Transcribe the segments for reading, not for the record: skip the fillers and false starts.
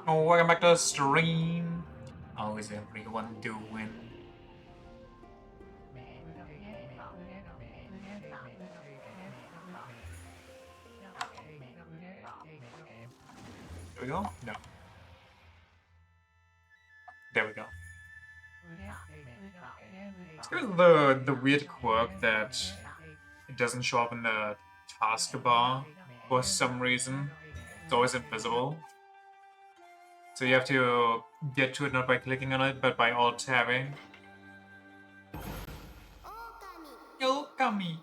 Oh, welcome back to the stream. How is everyone doing? There we go? No. There we go. It's kind of the weird quirk that it doesn't show up in the taskbar for some reason. It's always invisible. So you have to get to it not by clicking on it, but by alt-tabbing. Ōkami!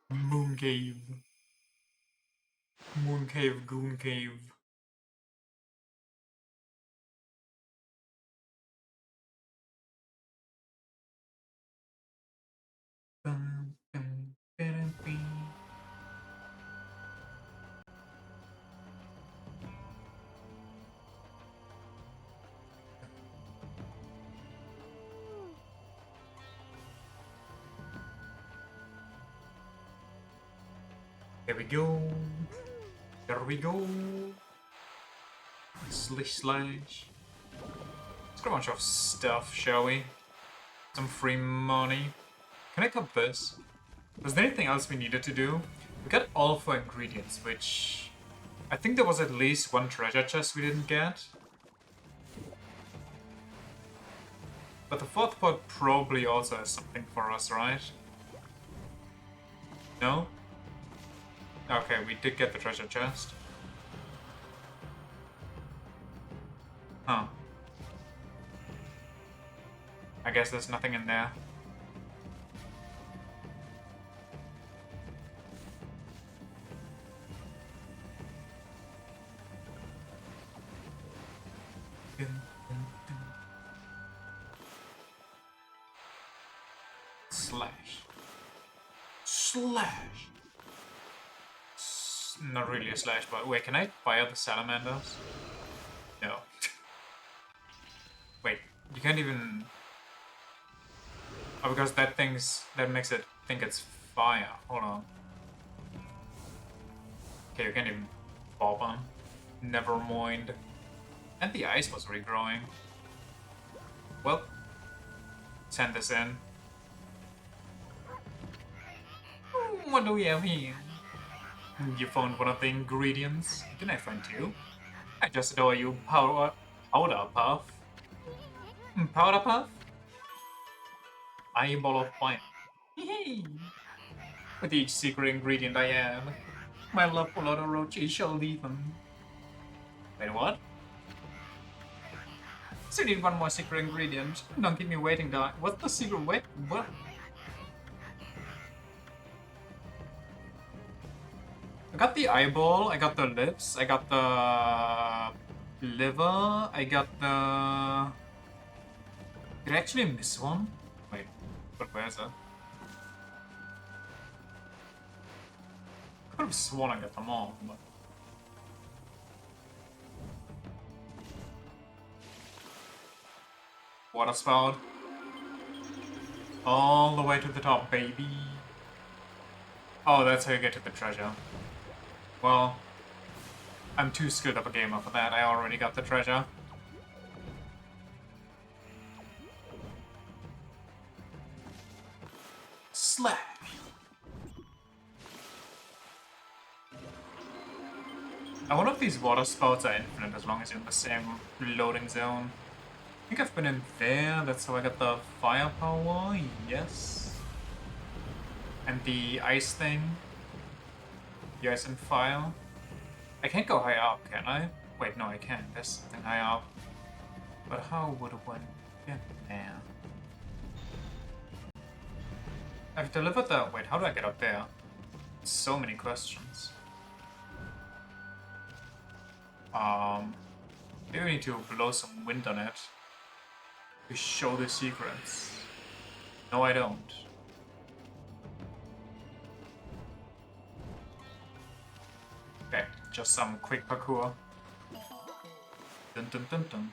Moon Cave. Moon Cave, Goon Cave. There we go. There we go. Slish slash. Let's get a bunch of stuff, shall we? Some free money. Can I cut this? Was there anything else we needed to do? We got all 4 ingredients, which... I think there was at least 1 treasure chest we didn't get. But the 4th part probably also has something for us, right? No? Okay, we did get the treasure chest. Huh. I guess there's nothing in there. Slash. Slash! Not really a slash, but wait, can I fire the salamanders? No. Wait, you can't even... Oh, because that makes it think it's fire. Hold on. Okay, you can't even bob them. Never mind. And the ice was regrowing. Well, send this in. What do we have here? You found one of the ingredients. Didn't I find you? I just adore you, Powder Puff. Powder Puff? Eyeball of fire. Hey! With each secret ingredient I add, my love for Lord Orochi shall deepen. Wait, what? Still need one more secret ingredient. Don't keep me waiting, dog. What's the secret? Wait, what? I got the eyeball, I got the lips, I got the liver, I got the... Did I actually miss one? Wait, but where is it? I could have sworn I got them all, but... Water spout. All the way to the top, baby. Oh, that's how you get to the treasure. Well, I'm too skilled of a gamer for that. I already got the treasure. Slash! I wonder if these water spouts are infinite as long as you're in the same loading zone. I think I've been in there. That's how I got the firepower. Yes. And the ice thing. The ice and fire. I can't go high up, can I? Wait, no, I can't. There's something high up. But how would one get there? I've delivered the... Wait, how do I get up there? So many questions. Maybe we need to blow some wind on it to show the secrets. No, I don't. Okay, just some quick parkour. Dun dun dun dun.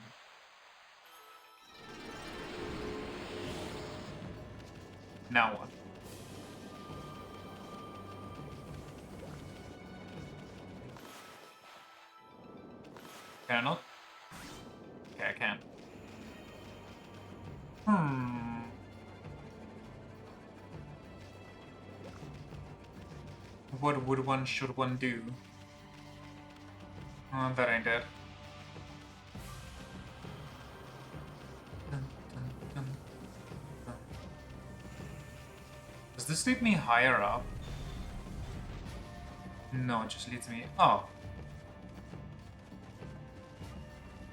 Now what? Can I not? Okay, I can. What would one, should one do? Oh, that ain't it. Does this lead me higher up? No, it just leads me... Oh.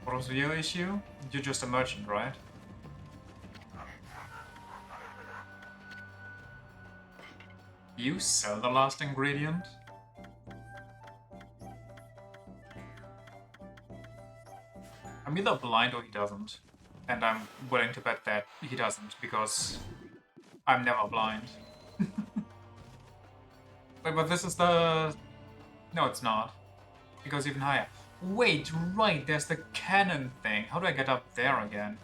What was your issue? You're just a merchant, right? You sell the last ingredient? I'm either blind or he doesn't. And I'm willing to bet that he doesn't, because I'm never blind. Wait, but this is the... No, it's not. It goes even higher. Wait, right, there's the cannon thing. How do I get up there again?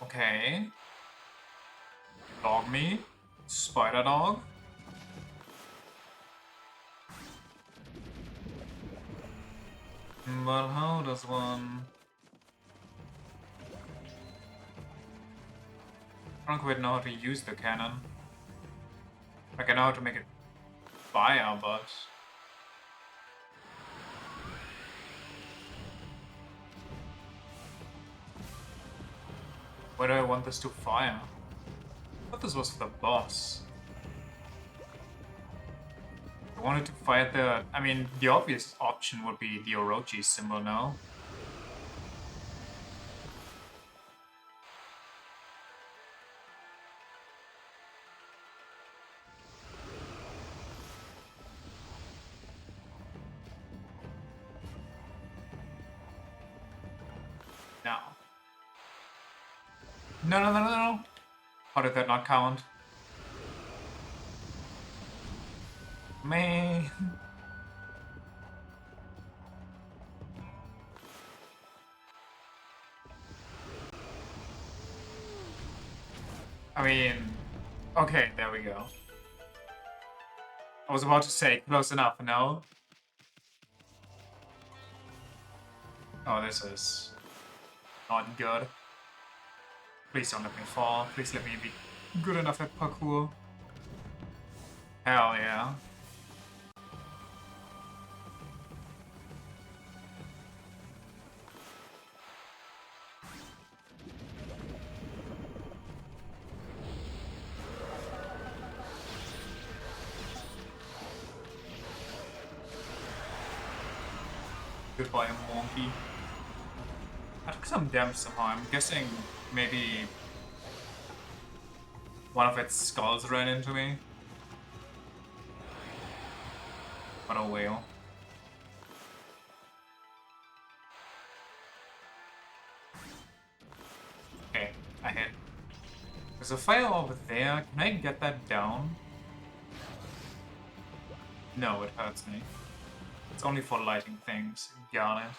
Okay. Dog me. Spider dog. But how does one... I don't quite know how to use the cannon. Like, I know how to make it fire, but... Where do I want this to fire? I thought this was for the boss. I wanted to fire the... I mean, the obvious option would be the Orochi symbol now. Now. No, no, no, no, no. How did that not count? Man. I mean... Okay, there we go. I was about to say, close enough, no? Oh, this is... not good. Please don't let me fall. Please let me be good enough at parkour. Hell yeah. Goodbye, monkey. I took some damage somehow. I'm guessing maybe one of its skulls ran into me. What a whale. Okay, I hit. There's a fire over there. Can I get that down? No, it hurts me. It's only for lighting things. Got it.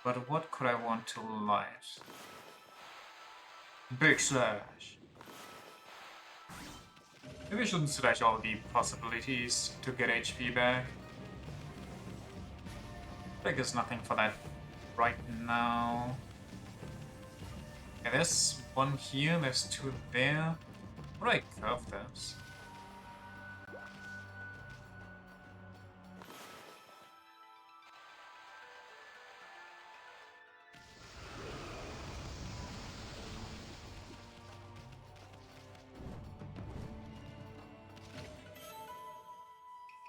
But what could I want to light? Big slash. Maybe I shouldn't slash all the possibilities to get HP back. I think there's nothing for that right now. Okay, there's one here, there's two there. How do I curve this?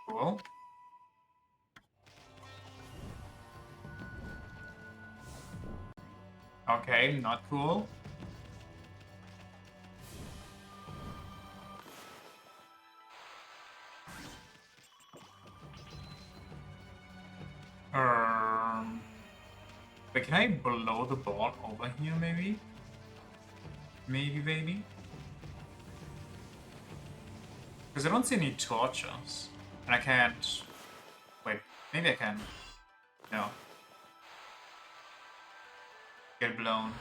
Cool. Okay, not cool. But can I blow the ball over here, maybe? Maybe, baby? Because I don't see any torches. And I can't... Wait, maybe I can. No. Get blown.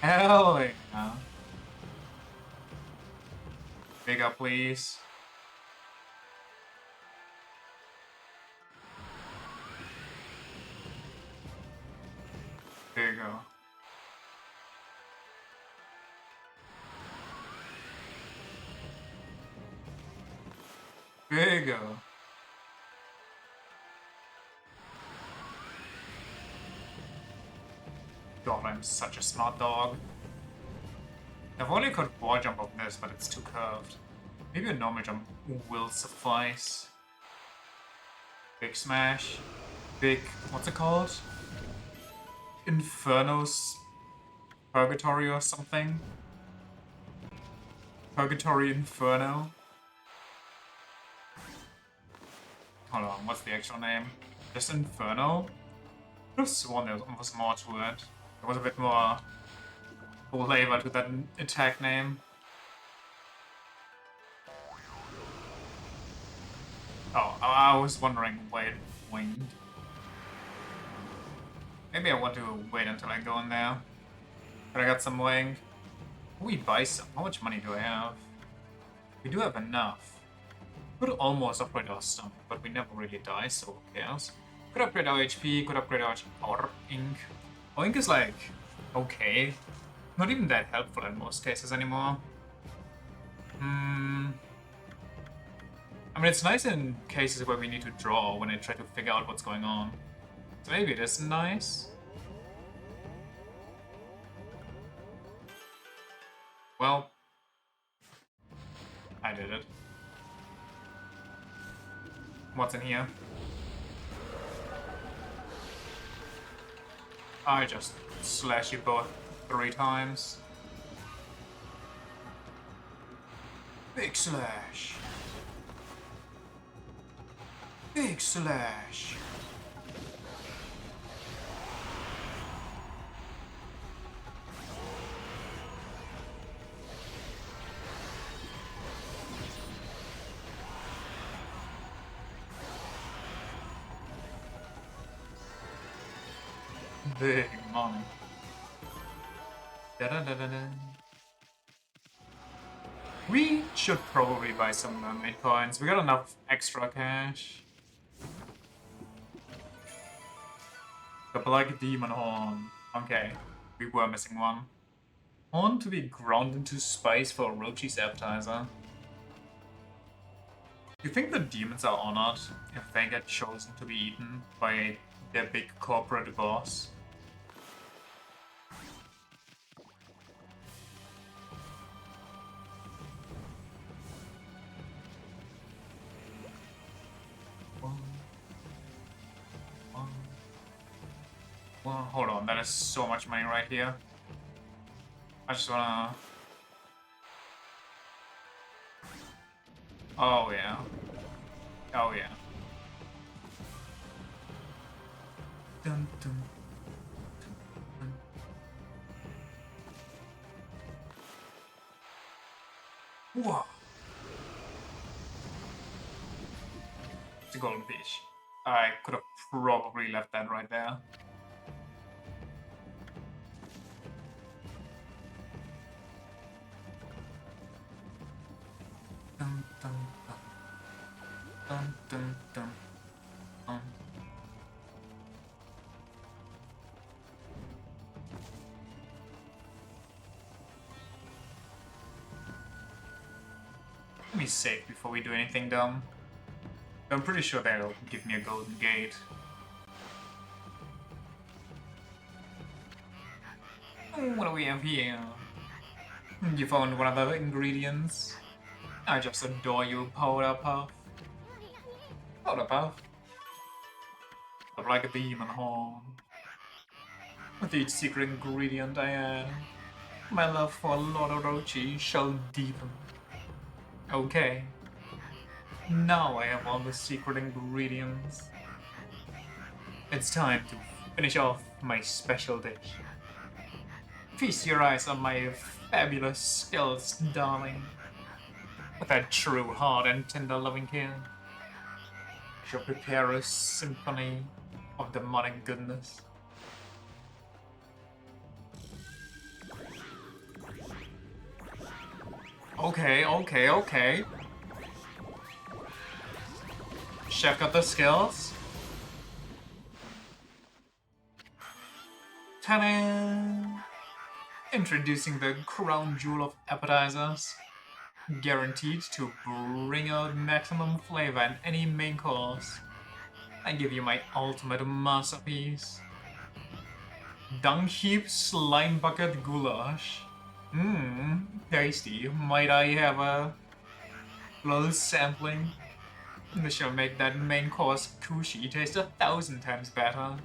Hell yeah. Bigger, please. Bigger. Bigger. God, I'm such a smart dog. If only I could wall jump off this, but it's too curved. Maybe a normal jump will suffice. Big smash. Big... what's it called? Inferno's Purgatory or something? Purgatory Inferno? Hold on, what's the actual name? Just Inferno? I could have sworn there was more to it. There was a bit more flavor to that attack name. Oh, I was wondering why it winged. Maybe I want to wait until I go in there. But I got some wing. We buy some. How much money do I have? We do have enough. Could almost upgrade our stomach, but we never really die, so who cares? Could upgrade our HP, could upgrade our ink. Our ink is like, okay. Not even that helpful in most cases anymore. I mean, it's nice in cases where we need to draw when I try to figure out what's going on. So maybe it is nice. Well, I did it. What's in here? I just slash you both 3 times. Big slash. Big slash. Big money. Da -da -da -da -da. We should probably buy some mermaid coins. We got enough extra cash. The Black Demon Horn. Okay, we were missing one. Horn to be ground into spice for Orochi's appetizer. You think the demons are honored if they get chosen to be eaten by their big corporate boss? Well, hold on, that is so much money right here. I just wanna... Oh yeah. Oh yeah. Dun, dun, dun, dun. Whoa. It's a golden fish. I could have probably left that right there. Dun, dun, dun. Dun, dun, dun. Dun. Let me save before we do anything dumb. I'm pretty sure they'll give me a golden gate. What do we have here? You found one of the ingredients? I just adore you, Powder Puff. Powder Puff. But like a demon horn. With each secret ingredient I add, my love for Lord Orochi shall deepen. Okay. Now I have all the secret ingredients. It's time to finish off my special dish. Feast your eyes on my fabulous skills, darling. With that true heart and tender loving care, I shall prepare a symphony of demonic goodness. Okay, okay, okay. Chef got the skills. Ta-da! Introducing the crown jewel of appetizers. Guaranteed to bring out maximum flavor in any main course. I give you my ultimate masterpiece. Dung heap slime bucket goulash. Mmm, tasty. Might I have a little sampling? This shall make that main course kushi taste 1,000 times better.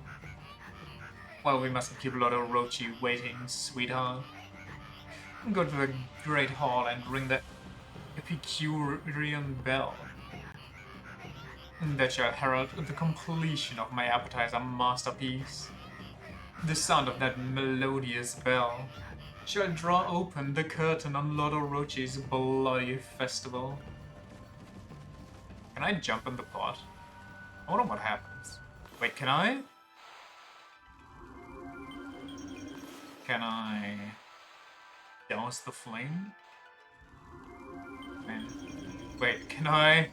Well, we mustn't keep Lotto Rochi waiting, sweetheart. Go to the Great Hall and ring the Epicurean bell. That shall herald the completion of my appetizer masterpiece. The sound of that melodious bell shall draw open the curtain on Lotto Rochi's bloody festival. Can I jump in the pot? I wonder what happens. Wait, can I? Can I douse the flame? Man. Wait, can I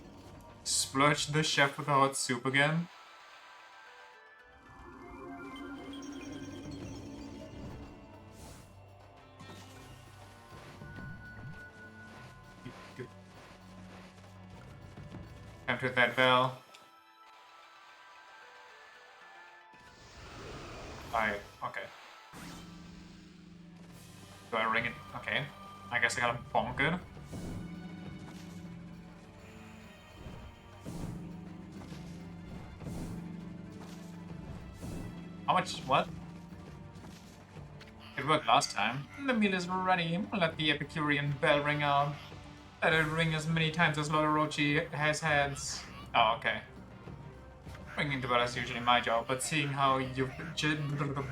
splurge the chef with the hot soup again? Time to hit that bell. Alright, okay. Do I ring it? Okay. I guess I gotta bonk it. How much? What? It worked last time. The meal is ready. Let the Epicurean bell ring out. Let it ring as many times as Lotto Rochi has heads. Oh, okay. Ringing the bell is usually my job, but seeing how you've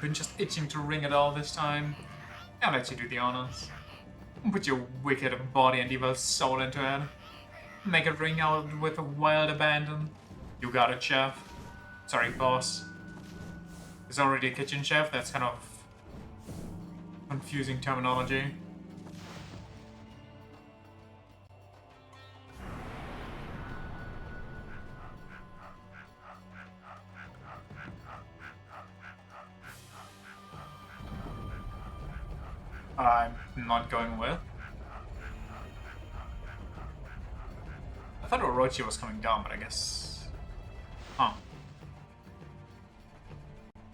been just itching to ring it all this time, I'll let you do the honors. Put your wicked body and evil soul into it. Make it ring out with a wild abandon. You got it, chef. Sorry, boss. There's already a kitchen chef, that's kind of confusing terminology. I'm not going with. I thought Orochi was coming down, but I guess... Huh.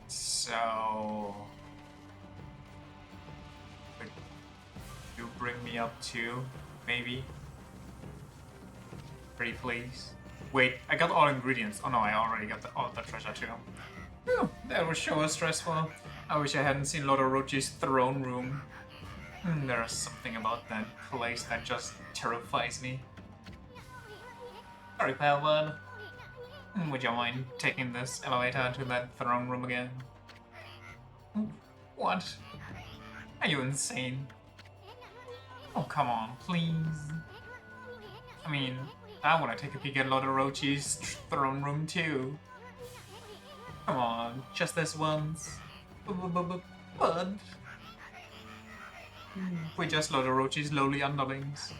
So... Could you bring me up too, maybe? Pretty please. Wait, I got all ingredients. Oh no, I already got all the treasure too. Whew, that was sure stressful. I wish I hadn't seen Lord Orochi's throne room. There's something about that place that just terrifies me. Sorry, Pal. Would you mind taking this elevator to that throne room again? What? Are you insane? Oh, come on, please. I mean, I want to take a peek at Lord Orochi's throne room too. Come on, just this once. But... we're just Lord Orochi's lowly underlings.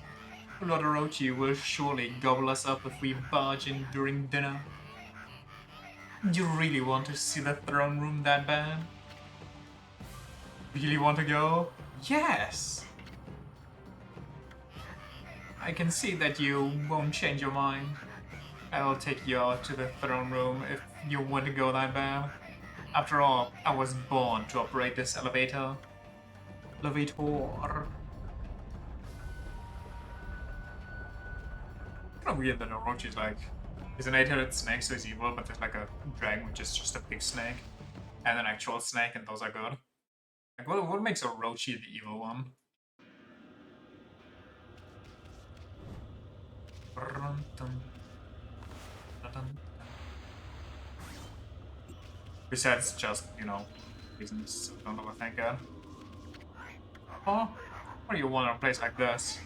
Lord Orochi will surely gobble us up if we barge in during dinner. You really want to see the throne room that bad? Really want to go? Yes! I can see that you won't change your mind. I'll take you out to the throne room if you want to go that bad. After all, I was born to operate this elevator. Elevator. Kind of weird that Orochi's like... he's an 8-headed snake, so he's evil, but there's like a dragon which is just a big snake. And an actual snake, and those are good. Like, what makes Orochi the evil one? Besides just, you know, reasons, don't overthink it. Oh, what do you want in a place like this?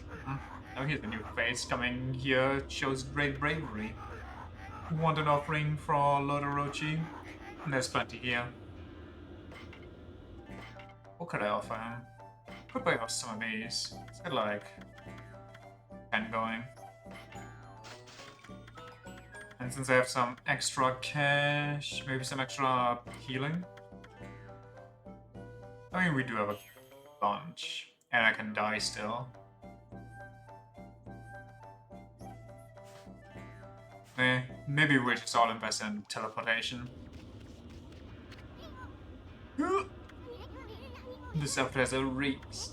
Now here's the new face. Coming here shows great bravery. Want an offering for Lord Orochi? There's plenty here. What could I offer him? Could buy off some of these. Is it like pen going. And since I have some extra cash, maybe some extra healing. I mean, we do have a bunch. And I can die still. Maybe we're just all invest in teleportation. This appetizer reeks.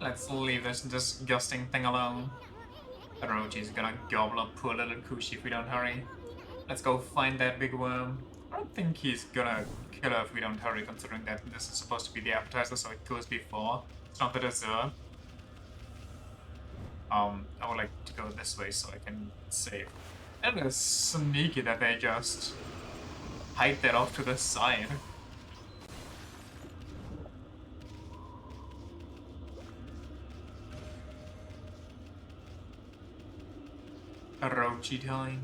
Let's leave this disgusting thing alone. Orochi's gonna gobble up poor little Kushi if we don't hurry. Let's go find that big worm. I don't think he's gonna kill her if we don't hurry, considering that this is supposed to be the appetizer, so it goes before. It's not the dessert. I would like to go this way so I can save. And it's sneaky that they just hide that off to the side. Orochi time.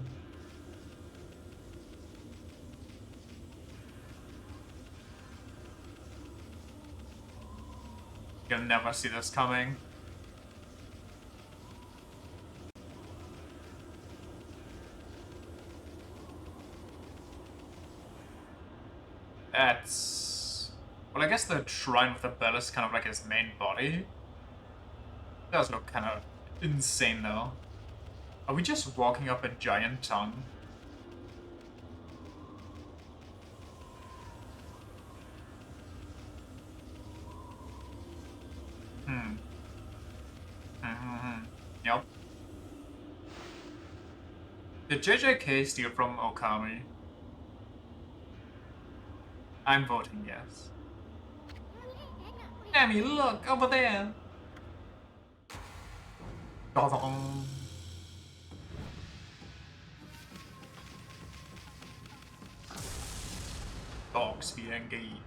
You'll never see this coming. That's... Well, I guess the shrine with the bell is kind of like his main body. It does look kind of insane, though. Are we just walking up a giant tongue? Yep. Did JJK steal from Ōkami? I'm voting yes. Amy, look! Over there! Da-dong. Dog speed engaged.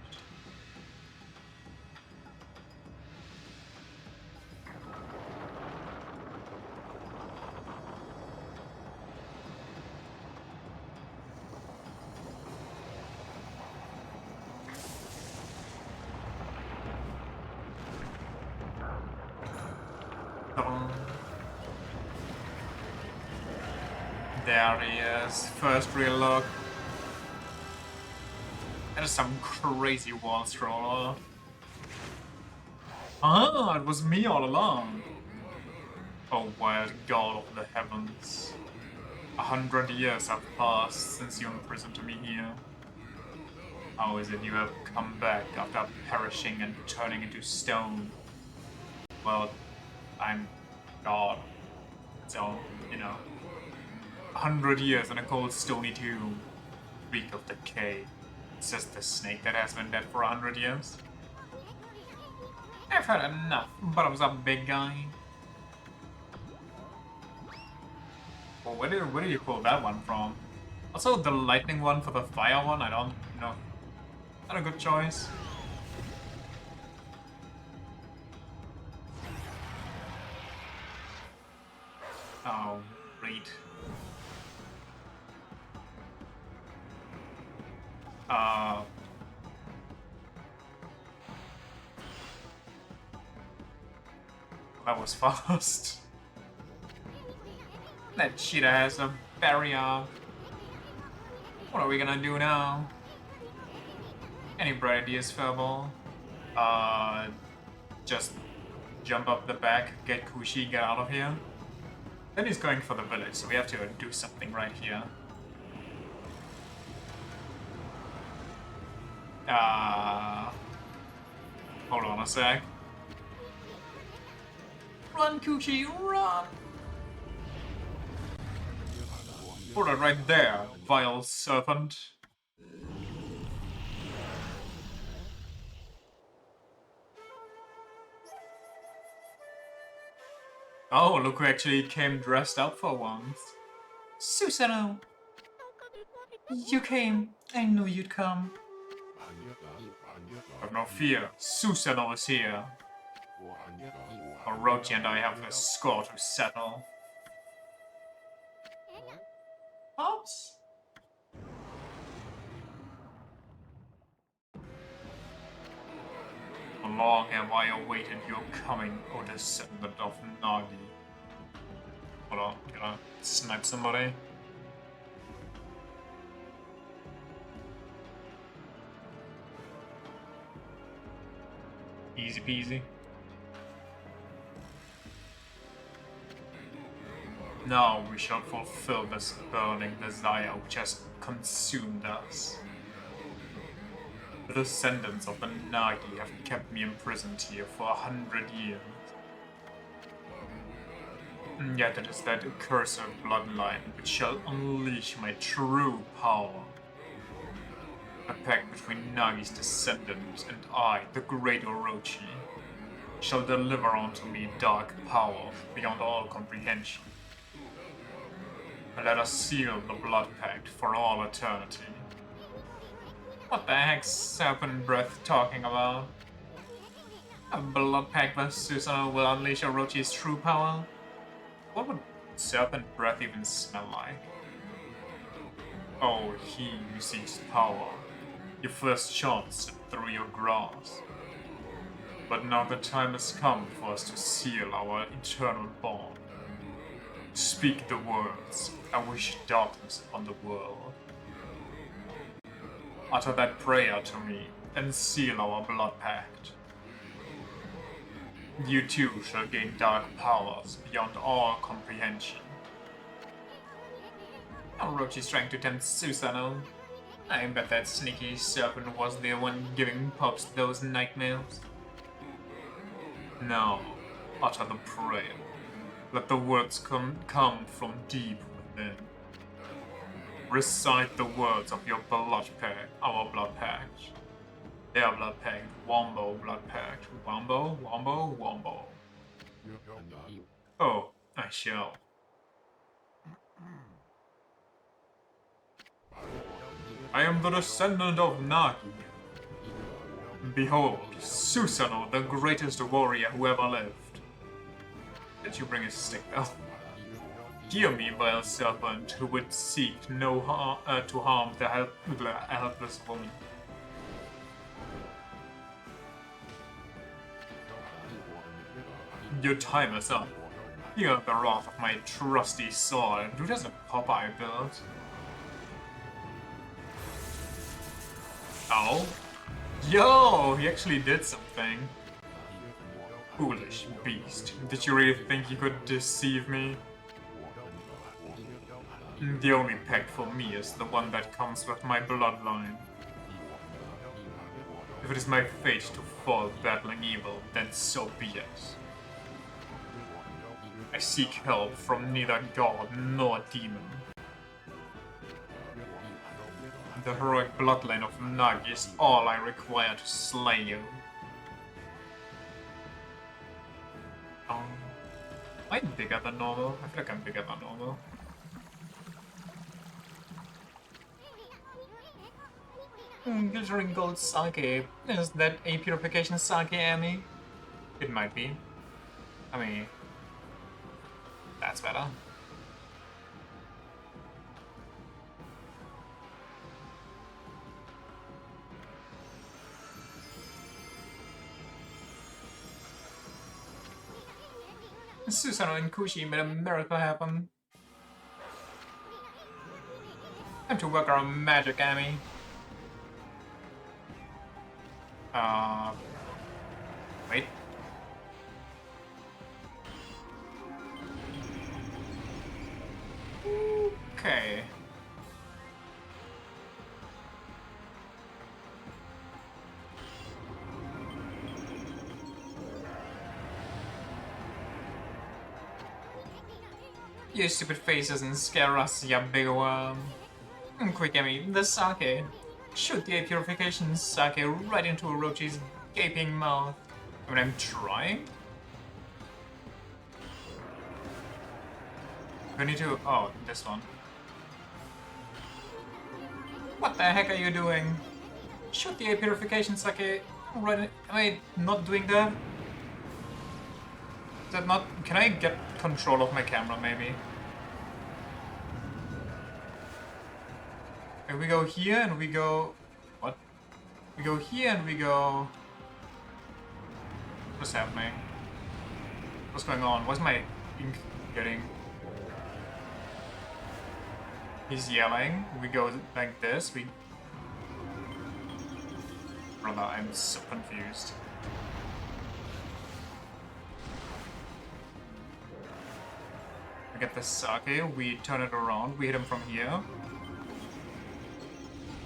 There he is, first real look. That is some crazy wall stroller. Ah, it was me all along. Oh, wild god of the heavens. 100 years have passed since you imprisoned me here. How is it you have come back after perishing and turning into stone? Well, I'm God. So, you know. 100 years in a cold, stony tomb. Reek of decay. Says the snake that has been dead for 100 years. I've had enough, bottoms up, big guy. Well, where did you pull that one from? Also, the lightning one for the fire one, I don't know. Not a good choice. Oh, great. That was fast. That cheetah has a barrier. What are we gonna do now? Any bright ideas, Furball? Just jump up the back, get Kushi, get out of here. Then he's going for the village, so we have to do something right here. Hold on a sec. Run, Kushi, run! Put it right there, vile serpent. Oh, look who actually came dressed up for once. Susanoo! You came. I knew you'd come. Have no fear, Susanoo is here. Orochi and I have a score to settle. Oops. How long have I awaited your coming, O descendant of Nagi? Hold on, gotta snipe somebody. Easy peasy. Now we shall fulfill this burning desire which has consumed us. The descendants of the Nagi have kept me imprisoned here for 100 years. Yet it is that accursed bloodline which shall unleash my true power. A pact between Nagi's descendants and I, the great Orochi, shall deliver unto me dark power beyond all comprehension. And let us seal the blood pact for all eternity. What the heck's Serpent Breath talking about? A blood pact with Susanoo will unleash Orochi's true power? What would Serpent Breath even smell like? Oh, he who seeks power, your first chance slipped through your grasp. But now the time has come for us to seal our eternal bond. Speak the words, I wish darkness upon the world. Utter that prayer to me, and seal our blood pact. You too shall gain dark powers beyond all comprehension. Orochi's trying to tempt Susanoo. I bet that sneaky serpent was the one giving Pops those nightmares. Now, utter the prayer. Let the words come from deep within. Recite the words of your blood pact, our blood pact. Their blood pact, Wombo blood pact, Wombo, Wombo, Wombo. Oh, I shall. I am the descendant of Nagi. Behold, Susanoo, the greatest warrior who ever lived. Did you bring a stick, Bell? Hear me, vile serpent, who would seek no to harm the helpless woman. Your time is up. Hear the wrath of my trusty sword. Dude has a Popeye build. Oh? Yo! He actually did something. Foolish beast. Did you really think you could deceive me? The only pact for me is the one that comes with my bloodline. If it is my fate to fall battling evil, then so be it. I seek help from neither god nor demon. The heroic bloodline of Nagi is all I require to slay you. Am I bigger than normal? I feel like I'm bigger than normal. Glittering gold sake. Is that a purification sake, Amy? It might be. I mean, that's better. Susanoo and Kushi made a miracle happen. Time to work our magic, Amy. Wait. Okay. You stupid face doesn't scare us, ya big worm. Quick, Amy, the sake. Shoot the purification sake right into Orochi's gaping mouth. I mean, I'm trying? We need to... oh, this one. What the heck are you doing? Shoot the purification sake right in... am I not doing that? Is that not... can I get control of my camera, maybe? Okay, we go here and we go... what? We go here and we go... what's happening? What's going on? Why's my ink getting He's yelling. We go like this. Brother, I'm so confused. We get the sake. We turn it around. We hit him from here.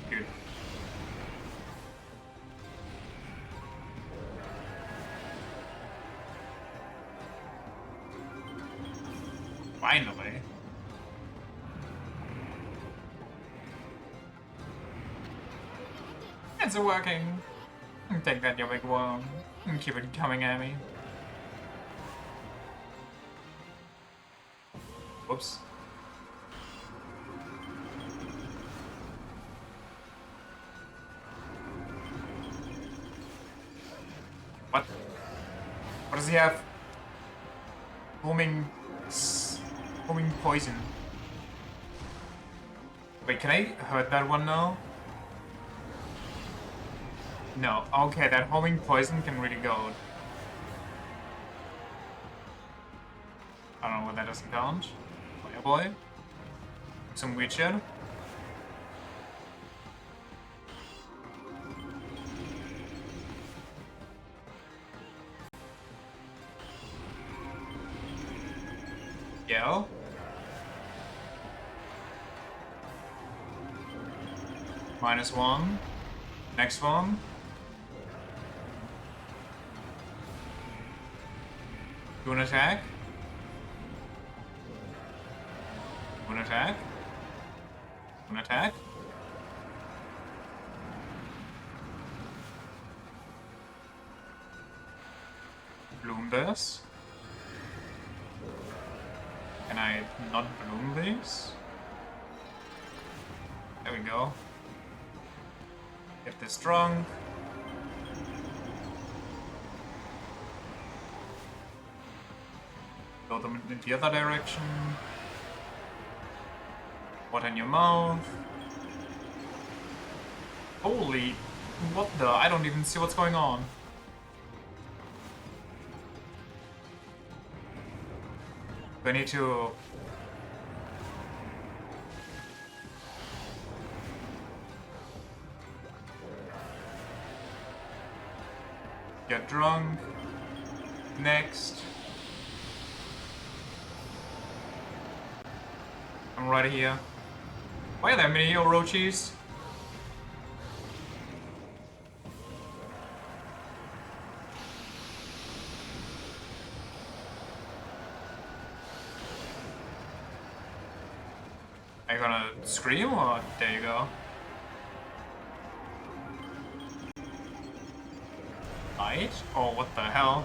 Good. Finally. It's working. Take that, you big worm. And keep it coming at me. Whoops. What? What does he have? Homing poison. Wait, can I hurt that one now? No. Okay, that homing poison can really go. I don't know what that doesn't count. Fire boy. Some weird shit. Yeah. -1. Next one. Do an attack. Do an attack. Do an attack. Bloom this. Can I not bloom these? There we go. Get this drunk. Go them in the other direction. What in your mouth? Holy... What the? I don't even see what's going on. I need to... Get drunk. Next. I'm right here. Why are there many Orochis? Are you gonna scream or there you go? Light? Oh, what the hell?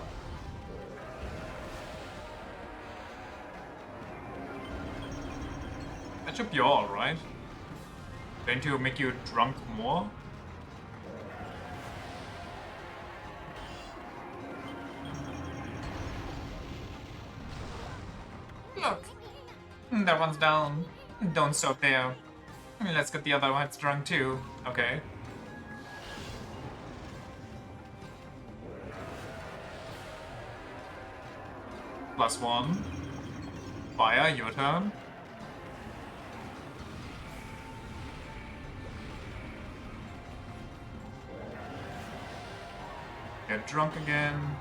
That should be all, right? Going to make you drunk more? Look! That one's down. Don't stop there. Let's get the other ones drunk too. Okay. +1. Fire, your turn. Get drunk again.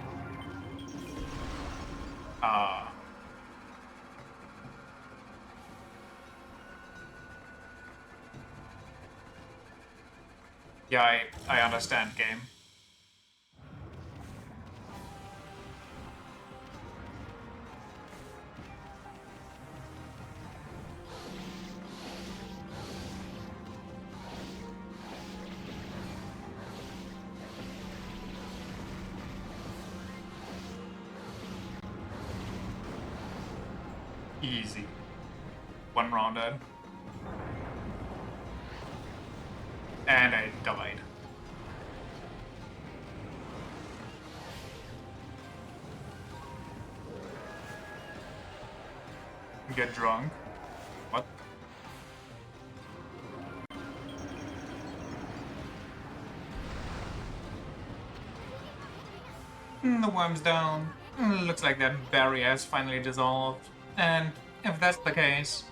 Yeah, I understand, game. Easy. One rounded. And I died. Get drunk. What? The worm's down. Looks like that barrier has finally dissolved. And if that's the case,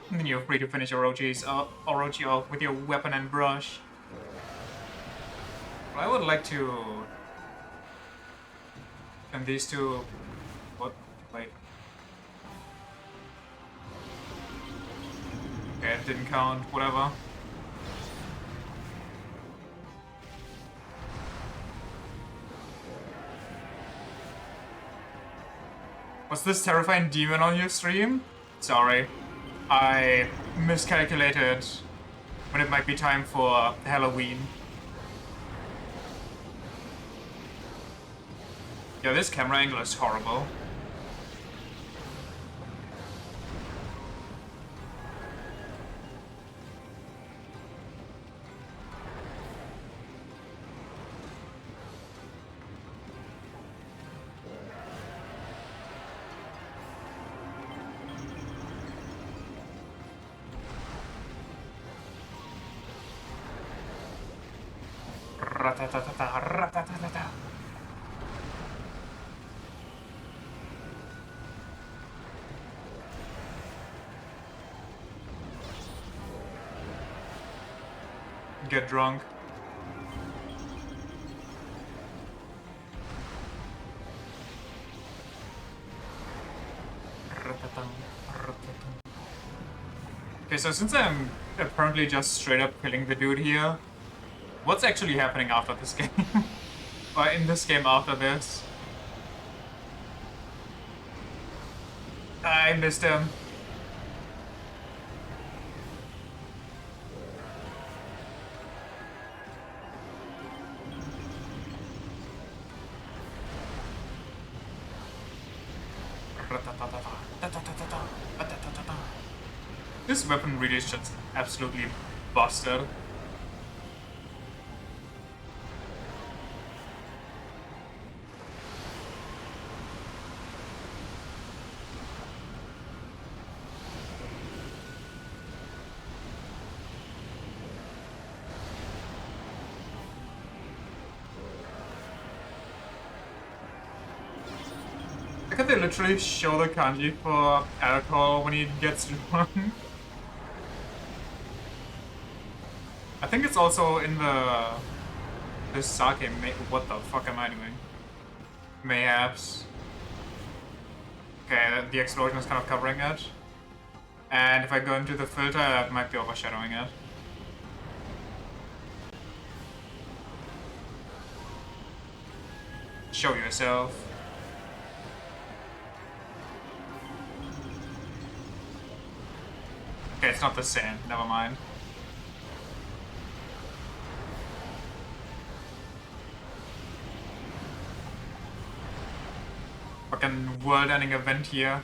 And then you're free to finish Orochi off with your weapon and brush. Well, I would like to... And these two... What? Wait. Okay, it didn't count. Whatever. Was this terrifying demon on your stream? Sorry. I miscalculated when it might be time for Halloween. Yeah, this camera angle is horrible. Ratatatata, ratatatata. Get drunk. Okay, so since I'm apparently just straight up killing the dude here, what's actually happening after this game? Or in this game after this? I missed him. This weapon really is just absolutely busted. Can they literally show the kanji for alcohol when he gets drunk? I think it's also in the sake. What the fuck am I doing? Mayhaps. Okay, the explosion is kind of covering it. And if I go into the filter, that might be overshadowing it. Show yourself. Okay, it's not the same. Never mind. Fucking world-ending event here.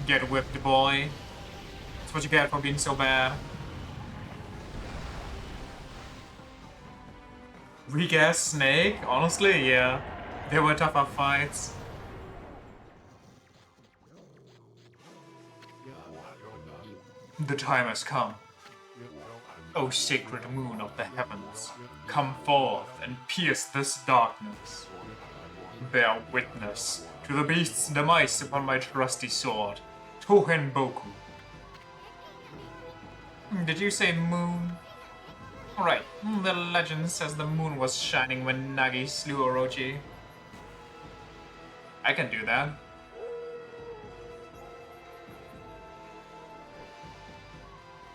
Get whipped, boy. That's what you get for being so bad. Weak ass Snake? Honestly, yeah. They were tougher fights. The time has come. O sacred moon of the heavens, come forth and pierce this darkness. Bear witness to the beast's demise upon my trusty sword, Tohen Boku. Did you say moon? Alright, the legend says the moon was shining when Nagi slew Orochi. I can do that.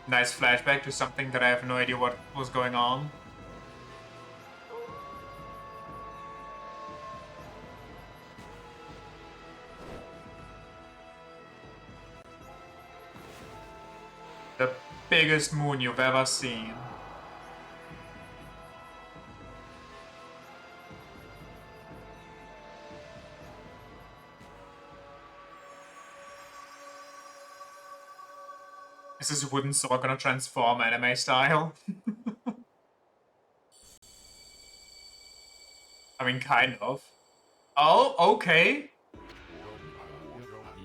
Nice flashback to something that I have no idea what was going on. The biggest moon you've ever seen. Is this wooden sword gonna transform anime style? I mean, kind of. Oh, okay.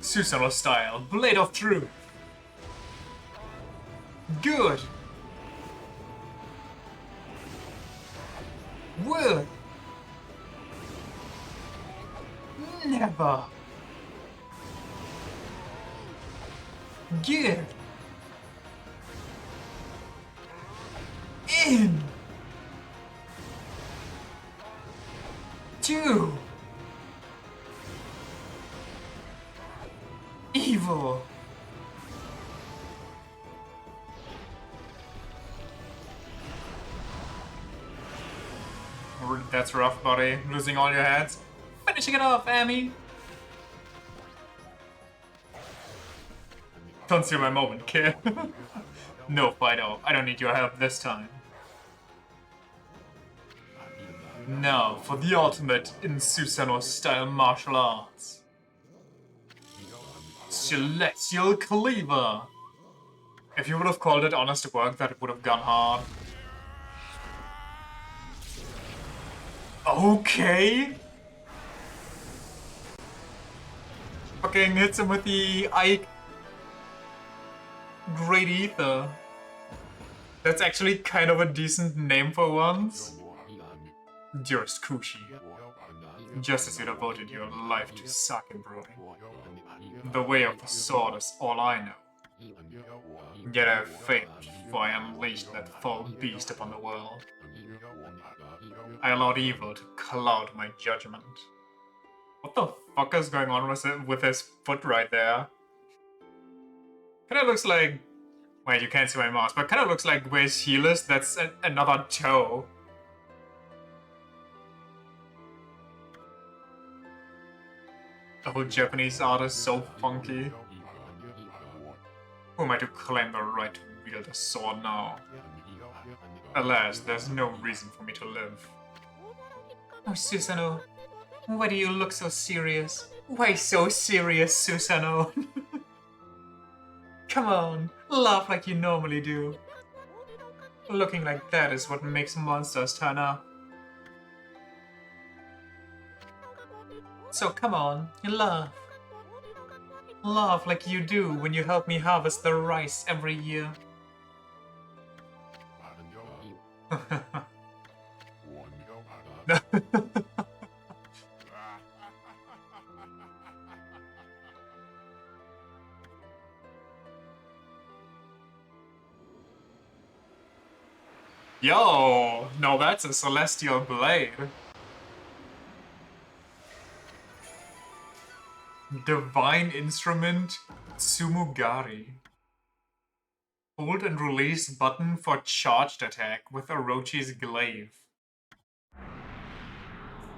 Susanoo style, Blade of Truth. Good. Would. Never. Give. In. 2. Evil. That's rough, buddy. Losing all your heads. Finishing it off, Amy. Don't steal my moment, kid. No, Fido. I don't need your help this time. Now, for the ultimate in Susanoo-style martial arts. Celestial Cleaver! If you would have called it honest work, that would have gone hard. Okay! Fucking hits him with the Ike Great Ether. That's actually kind of a decent name for once. Dearest Kushi, just as you devoted your life to sake brewing, the way of the sword is all I know. Yet I have faith before I unleashed that foul beast upon the world. I allowed evil to cloud my judgment. What the fuck is going on with his foot right there? Kinda looks like... Wait, you can't see my mouse, but kinda looks like where his heel is, that's another toe. The whole Japanese art is so funky. Who am I to claim the right to wield a sword now? Alas, there's no reason for me to live. Oh, Susanoo, why do you look so serious? Why so serious, Susanoo? Come on, laugh like you normally do. Looking like that is what makes monsters turn up. So come on, laugh. Laugh like you do when you help me harvest the rice every year. Yo, no, that's a celestial blade. Divine Instrument Tsumugari. Hold and release button for charged attack with Orochi's glaive.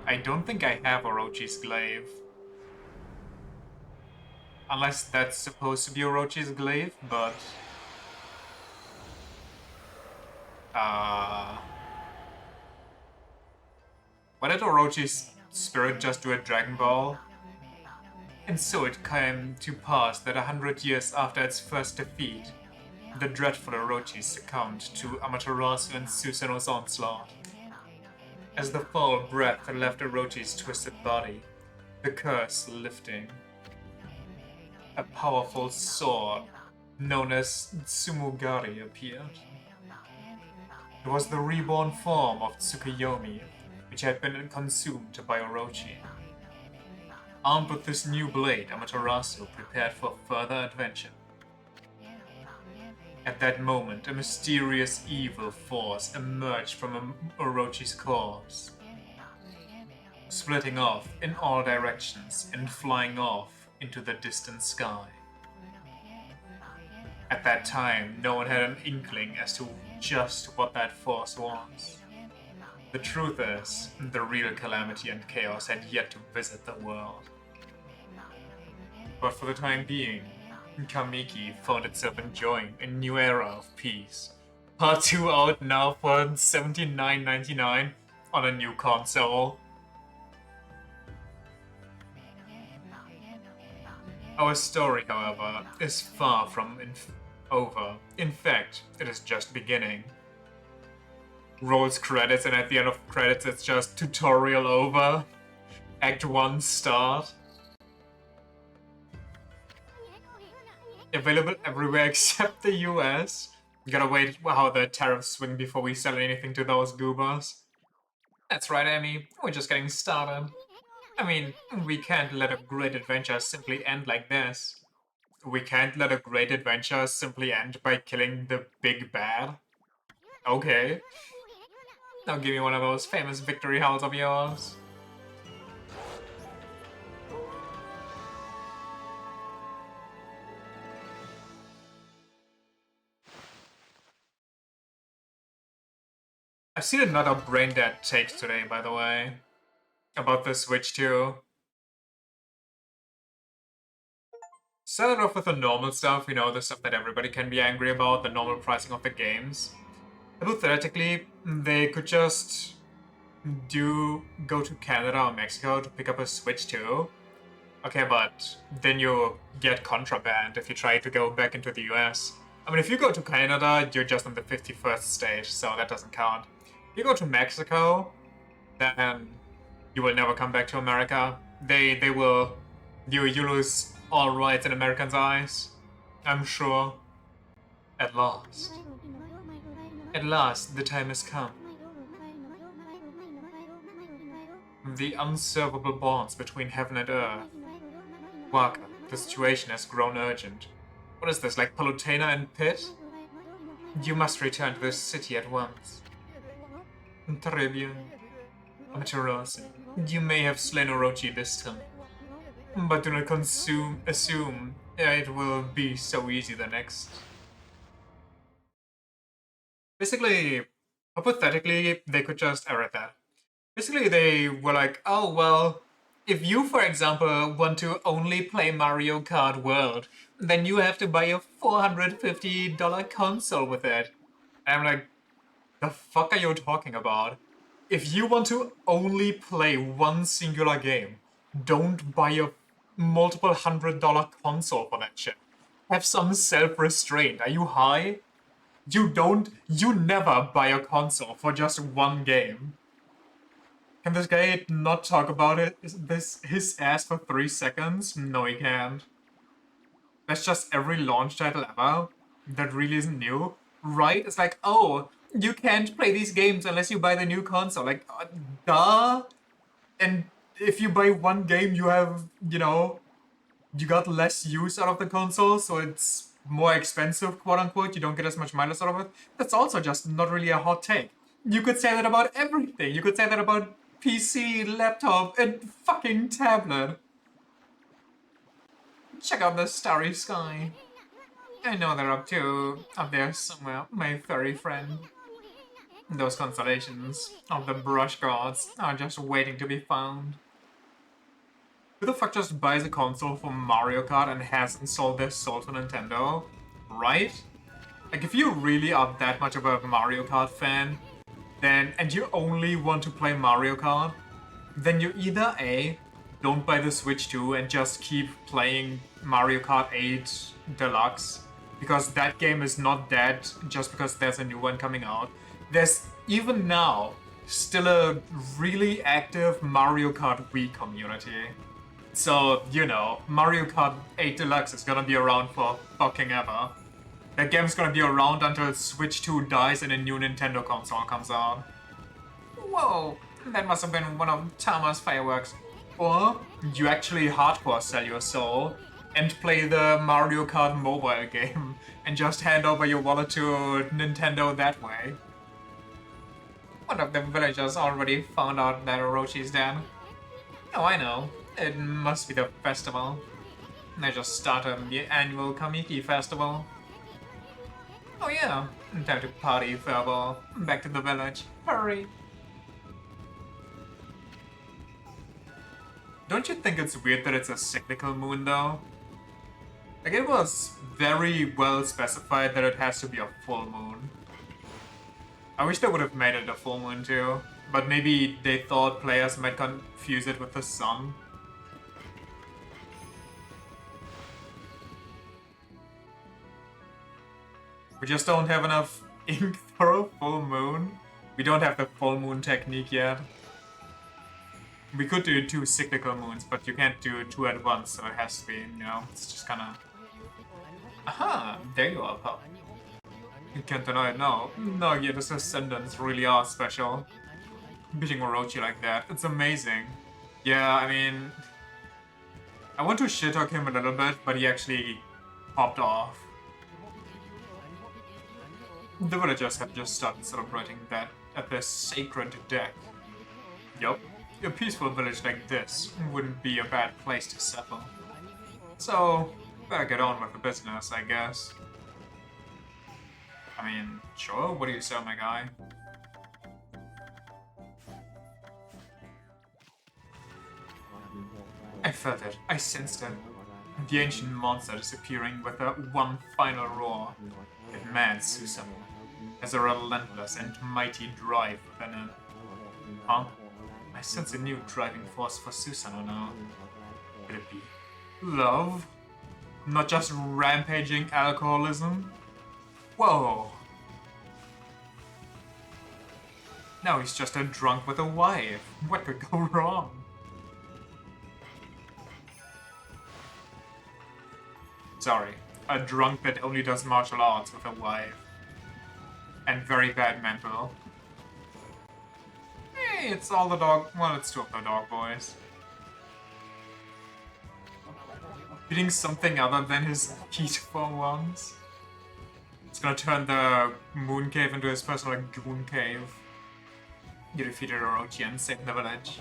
I don't think I have Orochi's glaive. Unless that's supposed to be Orochi's glaive, but... Why did Orochi's spirit just do a Dragon Ball? And so it came to pass that 100 years after its first defeat, the dreadful Orochi succumbed to Amaterasu and Susanoo's onslaught. As the foul breath left Orochi's twisted body, the curse lifting, a powerful sword known as Tsumugari appeared. It was the reborn form of Tsukuyomi, which had been consumed by Orochi. Armed with this new blade, Amaterasu prepared for further adventure. At that moment, a mysterious evil force emerged from Orochi's corpse, splitting off in all directions and flying off into the distant sky. At that time, no one had an inkling as to just what that force was. The truth is, the real calamity and chaos had yet to visit the world. But for the time being, Kamiki found itself enjoying a new era of peace. Part 2 out now for $79.99 on a new console. Our story, however, is far from over. In fact, it is just beginning. Rolls credits, and at the end of credits it's just tutorial over. Act 1 start. Available everywhere except the US. We gotta wait how the tariffs swing before we sell anything to those goobers. That's right, Amy. We're just getting started. I mean, we can't let a great adventure simply end like this. We can't let a great adventure simply end by killing the big bad. Okay. Now give me one of those famous victory howls of yours. I've seen another brain dead take today, by the way. About the Switch 2. Start it off with the normal stuff, you know, the stuff that everybody can be angry about, the normal pricing of the games. Hypothetically, they could just go to Canada or Mexico to pick up a Switch 2. Okay, but then you get contraband if you try to go back into the US. I mean, if you go to Canada, you're just on the 51st state, so that doesn't count. If you go to Mexico, then you will never come back to America. They will... You lose all rights in Americans' eyes. I'm sure. At last. At last, the time has come. The unservable bonds between heaven and earth. Waka, the situation has grown urgent. What is this, like Palutena and Pit? You must return to this city at once. Très bien. Amaterasu, you may have slain Orochi this time. But do not assume it will be so easy the next. Basically, hypothetically, they could just error that. Basically, they were like, oh, well, if you, for example, want to only play Mario Kart World, then you have to buy a $450 console with it. And I'm like, the fuck are you talking about? If you want to only play one singular game, don't buy a multiple $100 console for that shit. Have some self-restraint. Are you high? You never buy a console for just one game. Can this guy not talk about it? His ass for 3 seconds? No, he can't. That's just every launch title ever. That really isn't new. Right? It's like, oh, you can't play these games unless you buy the new console. Like, duh? And if you buy one game, you have, you know, you got less use out of the console, so it's more expensive, quote unquote. You don't get as much mileage out of it. That's also just not really a hot take. You could say that about everything. You could say that about PC, laptop, and fucking tablet. Check out the starry sky. I know they're up there somewhere, my furry friend. Those constellations of the brush gods are just waiting to be found. Who the fuck just buys a console for Mario Kart and hasn't sold their soul to Nintendo? Right? Like, if you really are that much of a Mario Kart fan, then, and you only want to play Mario Kart, then you either A, don't buy the Switch 2 and just keep playing Mario Kart 8 Deluxe, because that game is not dead just because there's a new one coming out. There's, even now, still a really active Mario Kart Wii community. So, you know, Mario Kart 8 Deluxe is gonna be around for fucking ever. That game's gonna be around until Switch 2 dies and a new Nintendo console comes out. Whoa, that must have been one of Tama's fireworks. Or you actually hardcore sell your soul and play the Mario Kart mobile game and just hand over your wallet to Nintendo that way. One of the villagers already found out that Orochi's dead. Oh, I know. It must be the festival. They just started the annual Kamiki festival. Oh yeah, time to party, Furball. Back to the village. Hurry! Don't you think it's weird that it's a cyclical moon, though? Like, it was very well specified that it has to be a full moon. I wish they would have made it a full moon, too. But maybe they thought players might confuse it with the sun. We just don't have enough ink for a full moon. We don't have the full moon technique yet. We could do 2 cyclical moons, but you can't do 2 at once, so it has to be, you know, it's just kinda... Aha! There you are, pup. You can't deny it now. Nagia's ascendants really are special. Beating Orochi like that, it's amazing. Yeah, I mean... I want to shit-talk him a little bit, but he actually popped off. The villagers had just started celebrating that at their sacred deck. Yup, a peaceful village like this wouldn't be a bad place to settle. So, better get on with the business, I guess. I mean, sure, what do you say, my guy? I felt it, I sensed it. The ancient monster disappearing with a one final roar. That man, Susanoo, has a relentless and mighty drive within him. Huh? I sense a new driving force for Susanoo now. Could it be love? Not just rampaging alcoholism? Whoa! Now he's just a drunk with a wife. What could go wrong? Sorry, a drunk that only does martial arts with a wife. And very bad mental. Hey, it's all the dog... well, it's two of the dog boys. Beating something other than his peaceful ones. It's gonna turn the moon cave into his personal goon cave. You defeated Orochi and saved the village.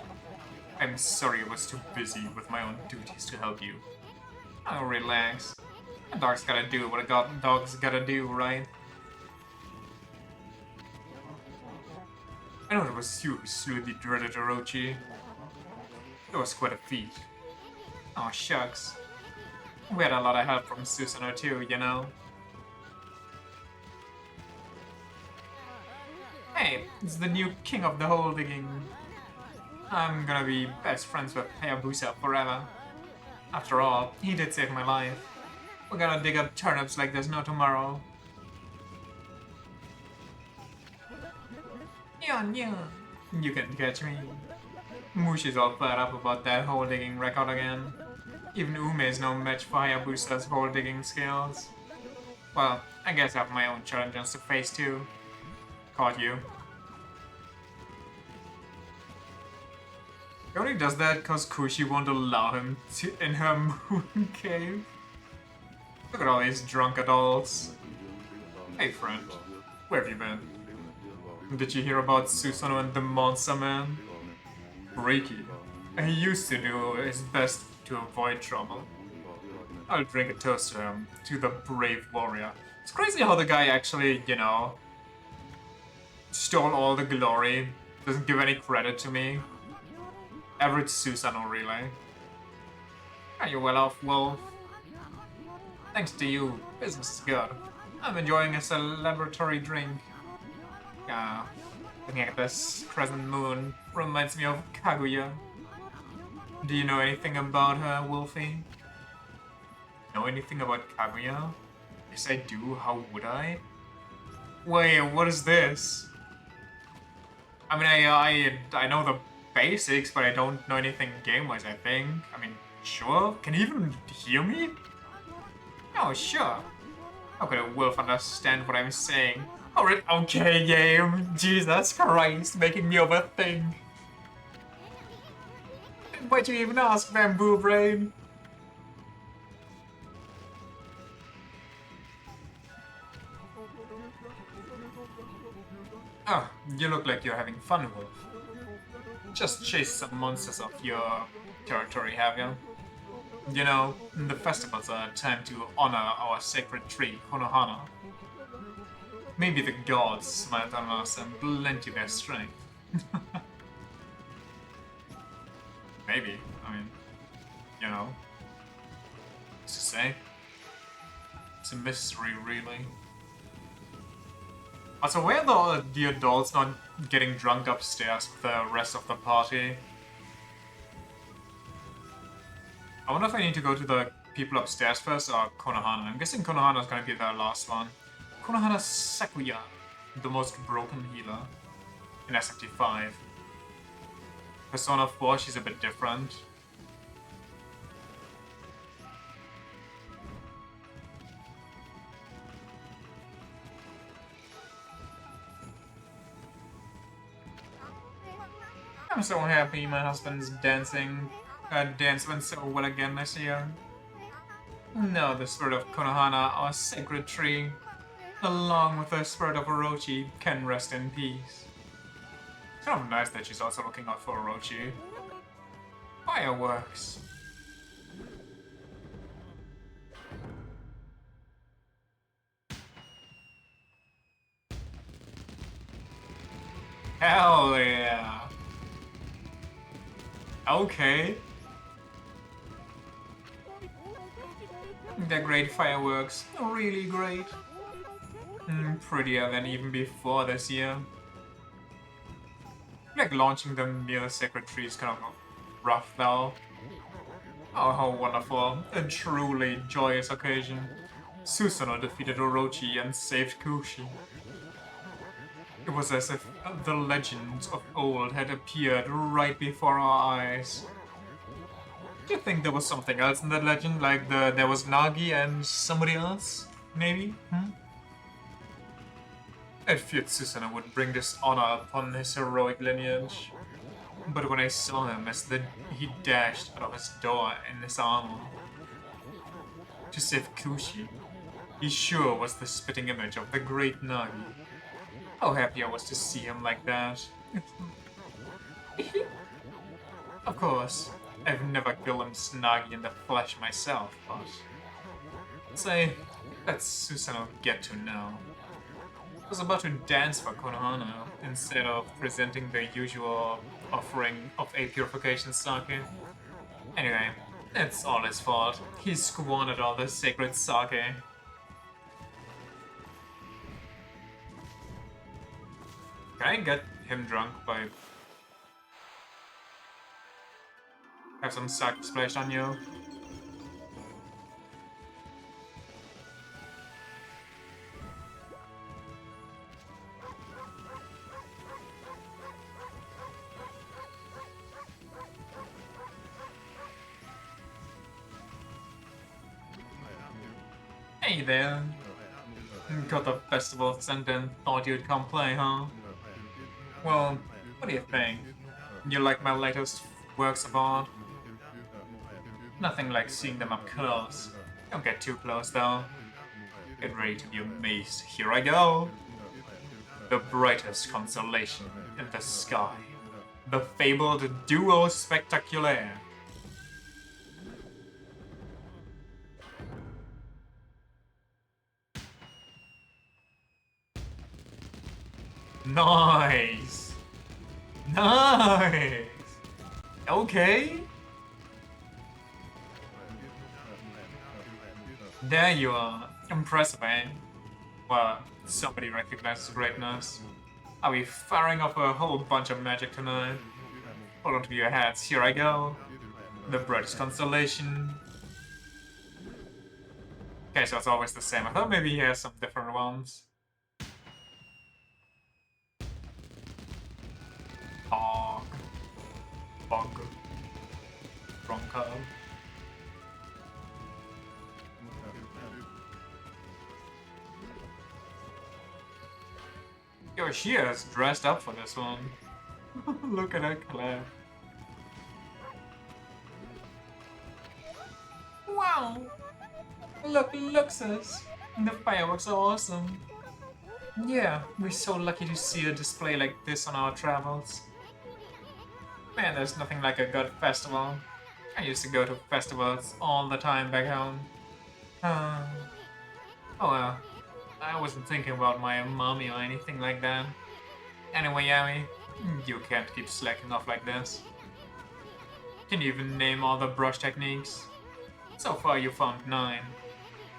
I'm sorry I was too busy with my own duties to help you. Oh, relax. A dog's gotta do what a dog's gotta do, right? I know it was you who slew the dreaded Orochi. It was quite a feat. Oh, shucks. We had a lot of help from Susanoo too, you know? Hey, it's the new king of the hole digging. I'm gonna be best friends with Hayabusa forever. After all, he did save my life. We're gonna dig up turnips like there's no tomorrow. Yeah. You can catch me. Mushi's all fed up about that hole digging record again. Even Ume's no match for Hayabusa's hole digging skills. Well, I guess I have my own challenges to face too. Caught you. He only does that because Kushi won't allow him to in her moon cave. Look at all these drunk adults. Hey friend, where have you been? Did you hear about Susanoo and the Monster Man? Reiki. He used to do his best to avoid trouble. I'll drink a toast to him, to the brave warrior. It's crazy how the guy actually, you know, stole all the glory, doesn't give any credit to me. Average Susanoo, really. Are you well off, Wolf? Thanks to you, business is good. I'm enjoying a celebratory drink. Looking at this crescent moon reminds me of Kaguya. Do you know anything about her, Wolfie? Know anything about Kaguya? Yes, I do. How would I? Wait, what is this? I mean, I know the basics, but I don't know anything game-wise, I think. I mean, sure. Can you even hear me? Oh, sure. How could a wolf understand what I'm saying? Alright, okay, game. Jesus Christ, making me overthink. Why'd you even ask, Bamboo Brain? Oh, you look like you're having fun, Wolf. Just chase some monsters off your territory, have you? You know, the festivals are a time to honor our sacred tree, Konohana. Maybe the gods smiled on us and lent you their strength. Maybe, I mean, you know. What's to say? It's a mystery, really. Also, why are the adults not getting drunk upstairs with the rest of the party? I wonder if I need to go to the people upstairs first or Konohana. I'm guessing Konohana is gonna be the last one. Konohana Sakuya, the most broken healer in SFT5. Persona 4, she's a bit different. I'm so happy my husband's dance went so well again this year. Now the spirit of Konohana, our sacred tree, along with the spirit of Orochi, can rest in peace. It's kind of nice that she's also looking out for Orochi. Fireworks. Hell yeah. Okay. They're great fireworks. Really great. Prettier than even before this year. Like launching them near the sacred tree is kind of rough though. Oh, how wonderful. A truly joyous occasion. Susanoo defeated Orochi and saved Kushi. It was as if the legends of old had appeared right before our eyes. Do you think there was something else in that legend? Like there was Nagi and somebody else? Maybe? I feared Susanoo would bring dishonor upon his heroic lineage. But when I saw him as he dashed out of his door in his armor to save Kushi, he sure was the spitting image of the great Nagi. How happy I was to see him like that. Of course, I've never glimpsed Nagi in the flesh myself, but say, let Susanoo get to know. I was about to dance for Konohana instead of presenting the usual offering of a purification sake. Anyway, it's all his fault. He squandered all the sacred sake. Can I get him drunk by... have some sake splashed on you? Hey there. Got the festival sent in, thought you'd come play, huh? Well, what do you think? You like my latest works of art? Nothing like seeing them up close. Don't get too close though. Get ready to be amazed. Here I go! The brightest constellation in the sky. The fabled Duo Spectaculaire. Nice! Nice! Okay. There you are. Impressive, eh? Well, somebody recognizes greatness. Are we firing off a whole bunch of magic tonight? Hold on to your hats, here I go. The brightest constellation. Okay, so it's always the same. I thought maybe he has some different ones. Hog. Bug. Bronco. Yo, she is dressed up for this one. Look at her clap. Wow! Look, sis. The fireworks are awesome. Yeah, we're so lucky to see a display like this on our travels. Man, there's nothing like a good festival. I used to go to festivals all the time back home. Oh well. I wasn't thinking about my mommy or anything like that. Anyway, Yami, you can't keep slacking off like this. Can you even name all the brush techniques? So far you found 9.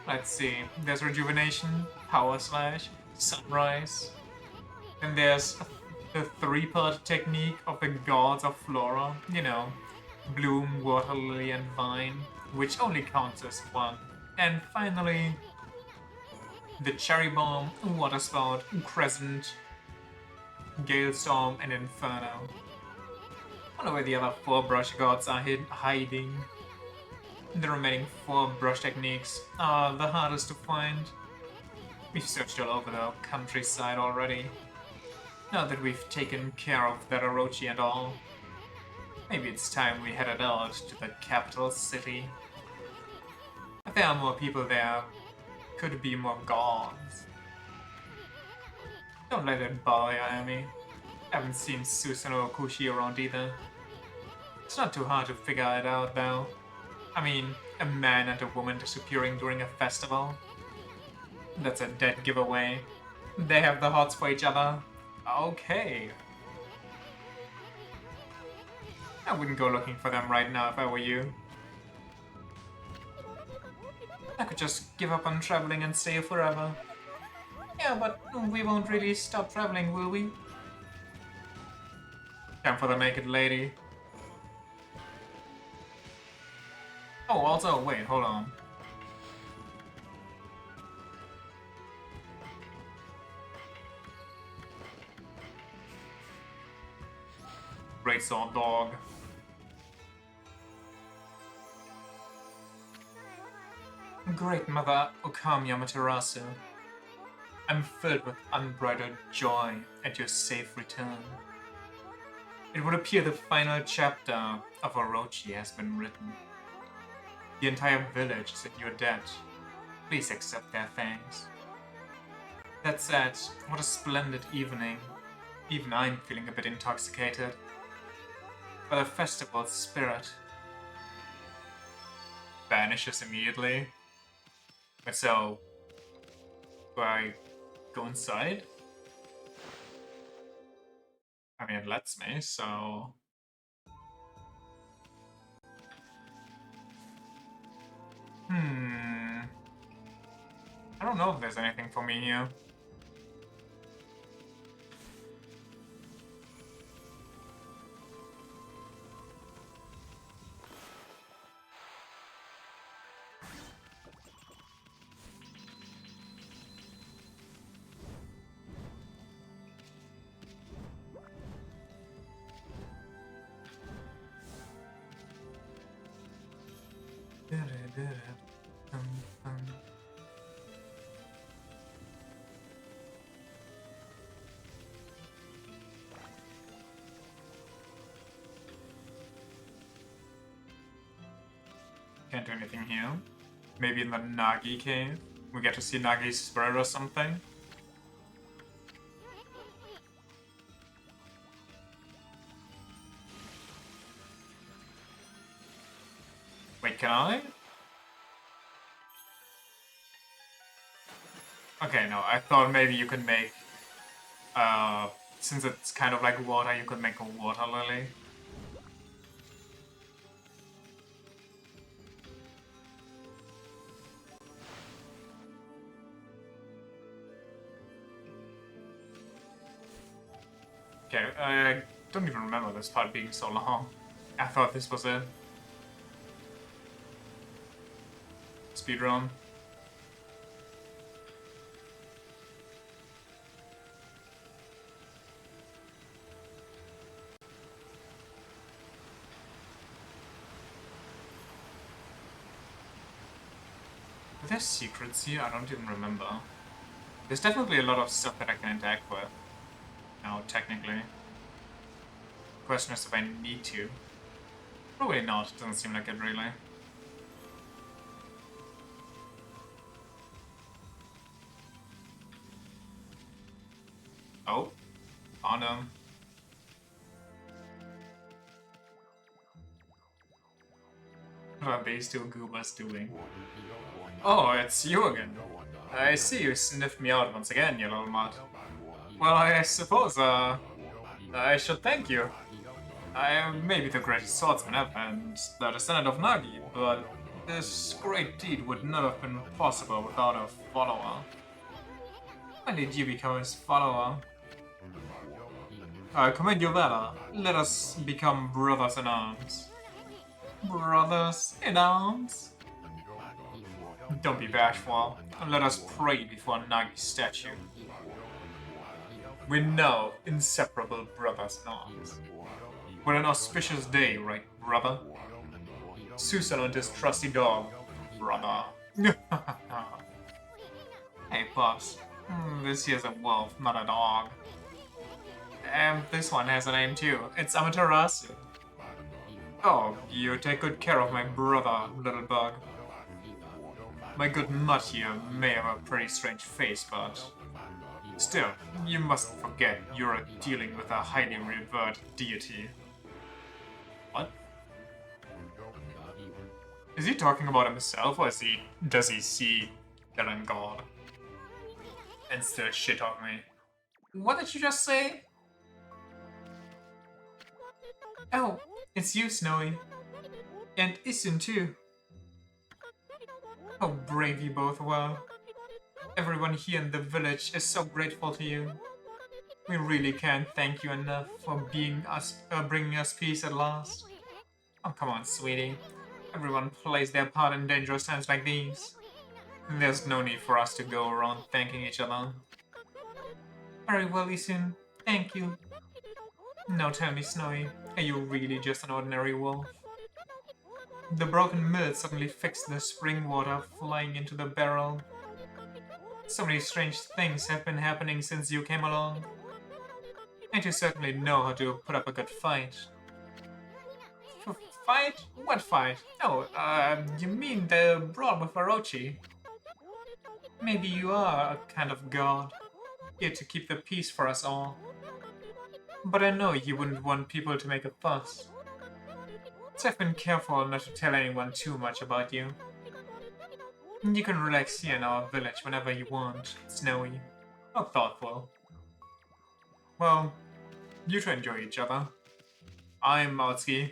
Let's see, there's Rejuvenation, Power Slash, Sunrise. Then there's the 3-part technique of the gods of Flora. You know, Bloom, Water Lily and Vine, which only counts as 1. And finally, the Cherry Bomb, Water Spout, Crescent, Gale Storm, and Inferno. I wonder where the other 4 brush gods are hiding. The remaining 4 brush techniques are the hardest to find. We've searched all over the countryside already. Now that we've taken care of that Orochi and all, Maybe it's time we headed out to the capital city. If there are more people there, could be more gods. Don't let it bother you, Amy. Haven't seen Susanoo or Kushi around either. It's not too hard to figure it out, though. I mean, a man and a woman disappearing during a festival? That's a dead giveaway. They have the hots for each other. Okay. I wouldn't go looking for them right now if I were you. I could just give up on traveling and stay forever. Yeah, but we won't really stop traveling, will we? Time for the naked lady. Oh, also, wait, hold on. Great sword dog. Great Mother Ōkami Amaterasu. I'm filled with unbridled joy at your safe return. It would appear the final chapter of Orochi has been written. The entire village is in your debt. Please accept their thanks. That said, what a splendid evening. Even I'm feeling a bit intoxicated. By the festival's spirit. Vanishes immediately. But so, do I go inside? I mean, it lets me, so... I don't know if there's anything for me here. Can't do anything here. Maybe in the Nagi cave? We get to see Nagi's spirit or something? Wait, can I? Okay, no, I thought maybe you could make... since it's kind of like water, you could make a water lily. Okay, I don't even remember this part being so long. I thought this was it. Speedrun. Are there secrets here? I don't even remember. There's definitely a lot of stuff that I can interact with. Now, technically. Question is if I need to. Probably not, it doesn't seem like it really. Oh, found him. What are these two goobers doing? Oh, it's you again. I see you sniffed me out once again, you little mutt. Well, I suppose, I should thank you. I am maybe the greatest swordsman ever and the descendant of Nagi, but this great deed would not have been possible without a follower. When did you become his follower? I commend your valor. Let us become brothers in arms. Brothers in arms? Don't be bashful. Let us pray before Nagi's statue. We're now inseparable brothers in arms. What an auspicious day, right, brother? Susan and his trusty dog, brother. Hey, boss. This here's a wolf, not a dog. And this one has a name too. It's Amaterasu. Oh, you take good care of my brother, little bug. My good mutt here may have a pretty strange face, but still, you mustn't forget you're dealing with a highly revered deity. What? Is he talking about himself, or does he see that I'm God? And still shit on me. What did you just say? Oh, it's you, Snowy. And Isun too. How brave you both were. Everyone here in the village is so grateful to you. We really can't thank you enough for bringing us peace at last. Oh, come on, sweetie. Everyone plays their part in dangerous times like these. There's no need for us to go around thanking each other. Very well, Isun. Thank you. Now tell me, Snowy, are you really just an ordinary wolf? The broken mill suddenly fixed the spring water flying into the barrel. So many strange things have been happening since you came along. And you certainly know how to put up a good fight. Fight? What fight? Oh, you mean the brawl with Orochi? Maybe you are a kind of god, here to keep the peace for us all. But I know you wouldn't want people to make a fuss. So I've been careful not to tell anyone too much about you. You can relax here in our village whenever you want, Snowy. How thoughtful. Well, you two enjoy each other. I'm Maltsky.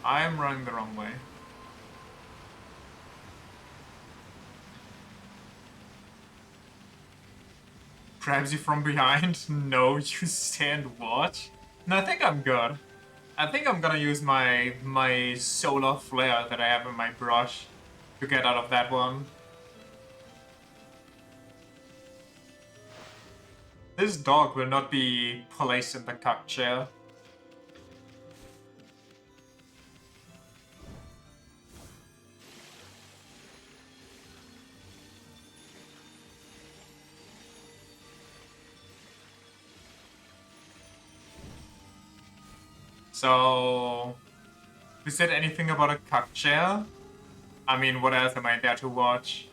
I'm running the wrong way. Grabs you from behind? No, you stay and watch? No, I think I'm good. I think I'm gonna use my solar flare that I have in my brush to get out of that one. This dog will not be placed in the cuck chair. So, we said anything about a cuck chair? I mean, what else am I there to watch?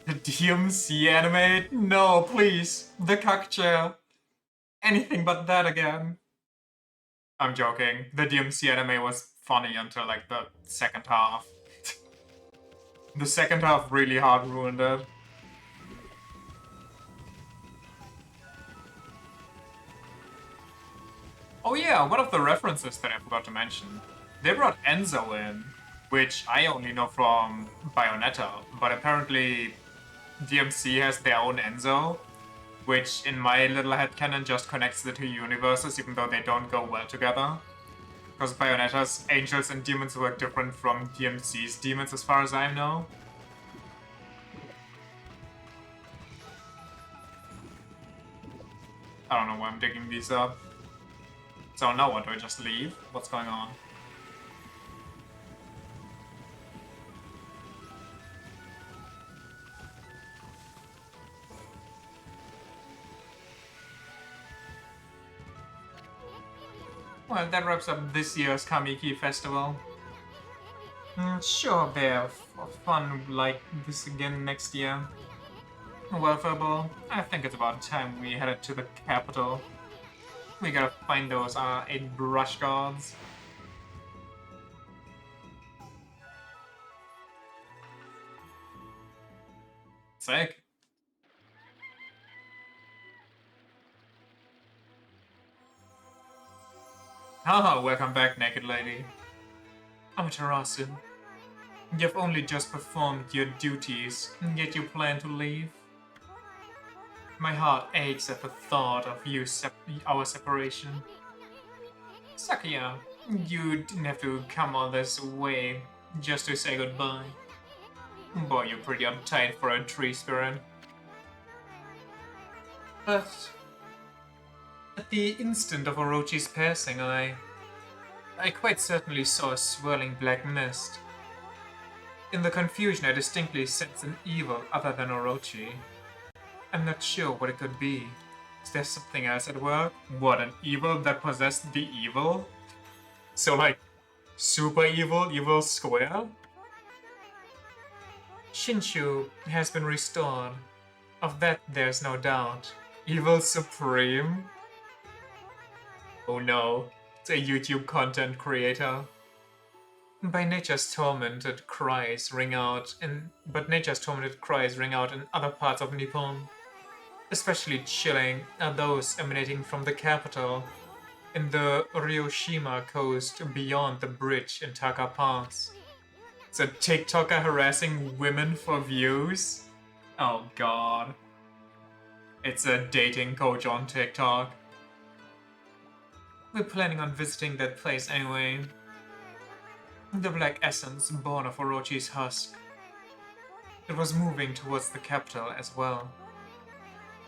The DMC anime? No, please. The cuck chair. Anything but that again. I'm joking. The DMC anime was funny until like the second half. The second half really hard ruined it. Oh yeah, one of the references that I forgot to mention. They brought Enzo in, which I only know from Bayonetta, but apparently DMC has their own Enzo, which in my little headcanon just connects the two universes even though they don't go well together. Because Bayonetta's angels and demons work different from DMC's demons as far as I know. I don't know why I'm digging these up. So now what, do I just leave? What's going on? Well, that wraps up this year's Kamiki Festival. Sure, they're fun like this again next year. Well, Furball, I think it's about time we headed to the capital. We gotta find those 8 brush gods. Sick. Haha, welcome back, naked lady. Amaterasu, you've only just performed your duties, yet you plan to leave? My heart aches at the thought of our separation. Sakuya, you didn't have to come all this way just to say goodbye. Boy, you're pretty uptight for a tree spirit. But at the instant of Orochi's passing, I quite certainly saw a swirling black mist. In the confusion, I distinctly sensed an evil other than Orochi. I'm not sure what it could be. Is there something else at work? What, an evil that possessed the evil? So, like, super evil, evil square? Shinshu has been restored. Of that, there's no doubt. Evil Supreme? Oh no, it's a YouTube content creator. By nature's tormented cries ring out in other parts of Nippon. Especially chilling are those emanating from the capital, in the Ryoshima coast beyond the bridge in Taka Pass. It's a TikToker harassing women for views? Oh god. It's a dating coach on TikTok. We're planning on visiting that place anyway. The black essence born of Orochi's husk. It was moving towards the capital as well.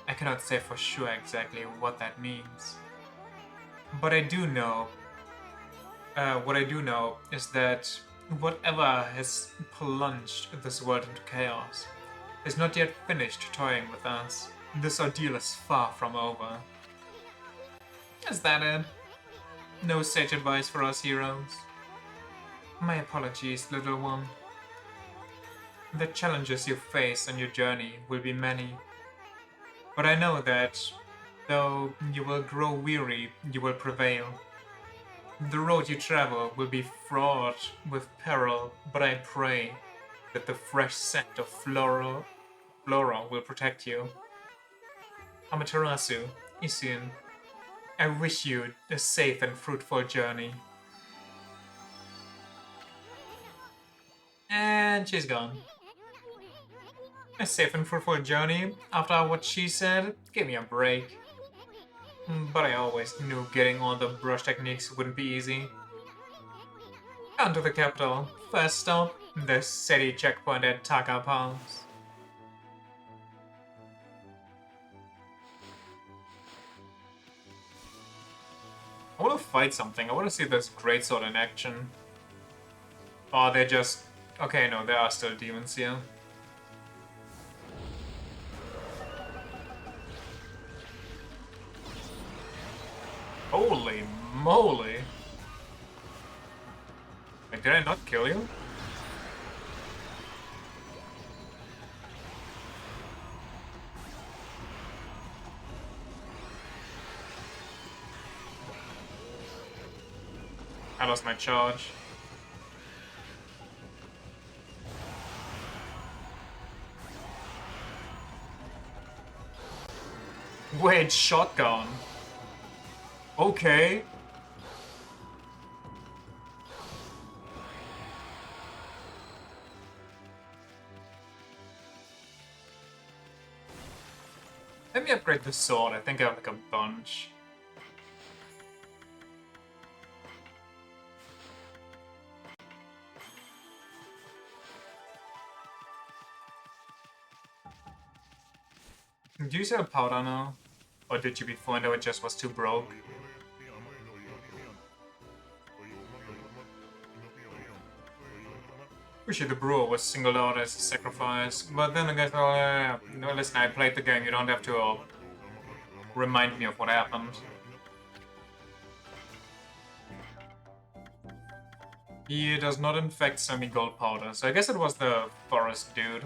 I cannot say for sure exactly what that means. But what I do know is that whatever has plunged this world into chaos is not yet finished toying with us. This ordeal is far from over. Is that it? No sage advice for us heroes? My apologies, little one. The challenges you face on your journey will be many. But I know that, though you will grow weary, you will prevail. The road you travel will be fraught with peril, but I pray that the fresh scent of flora will protect you. Amaterasu, Isun, I wish you a safe and fruitful journey. And she's gone. A safe and fruitful journey? After what she said, give me a break. But I always knew getting all the brush techniques wouldn't be easy. On to the capital. First stop, the city checkpoint at Taka Pass. I want to fight something. I want to see this greatsword in action. Oh, they're just... Okay, no, there are still demons here. Holy moly! Like, did I not kill you? I lost my charge. Wait, shotgun. Okay. Let me upgrade the sword. I think I have like a bunch. Do you sell powder now? Or did you before and it just was too broke? Wish the brewer was singled out as a sacrifice, but then I guess, no, listen, I played the game, you don't have to remind me of what happened. He does not infect semi-gold powder, so I guess it was the forest dude.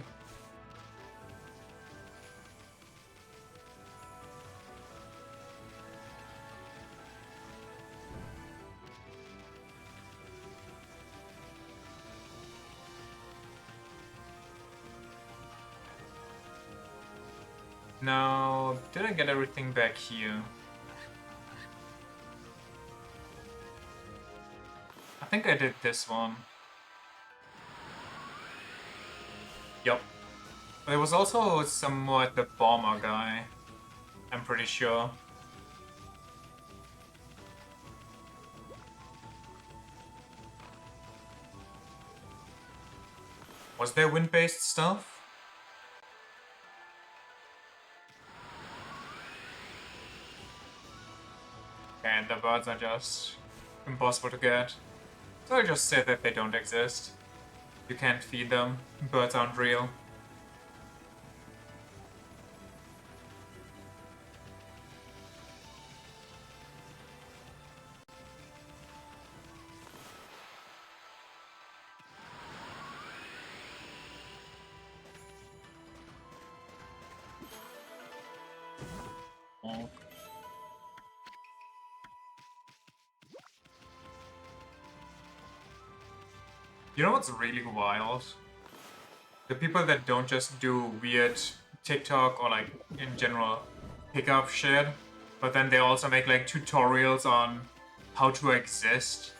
Now, did I get everything back here? I think I did this one. Yup. There was also some more at the bomber guy. I'm pretty sure. Was there wind-based stuff? the birds are just impossible to get. So I'll just say that they don't exist. You can't feed them. Birds aren't real. You know what's really wild? The people that don't just do weird TikTok or like in general pickup shit, but then they also make like tutorials on how to exist.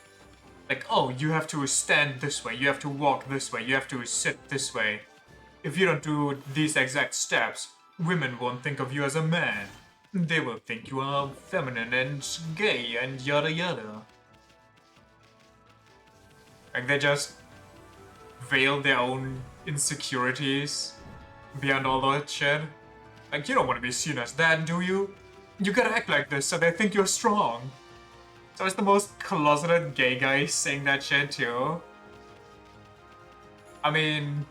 Like, oh, you have to stand this way, you have to walk this way, you have to sit this way. If you don't do these exact steps, women won't think of you as a man. They will think you are feminine and gay and yada yada. Like, they just veil their own insecurities beyond all that shit. Like, you don't want to be seen as that, do you? You gotta act like this so they think you're strong. So it's the most closeted gay guy saying that shit too. I mean,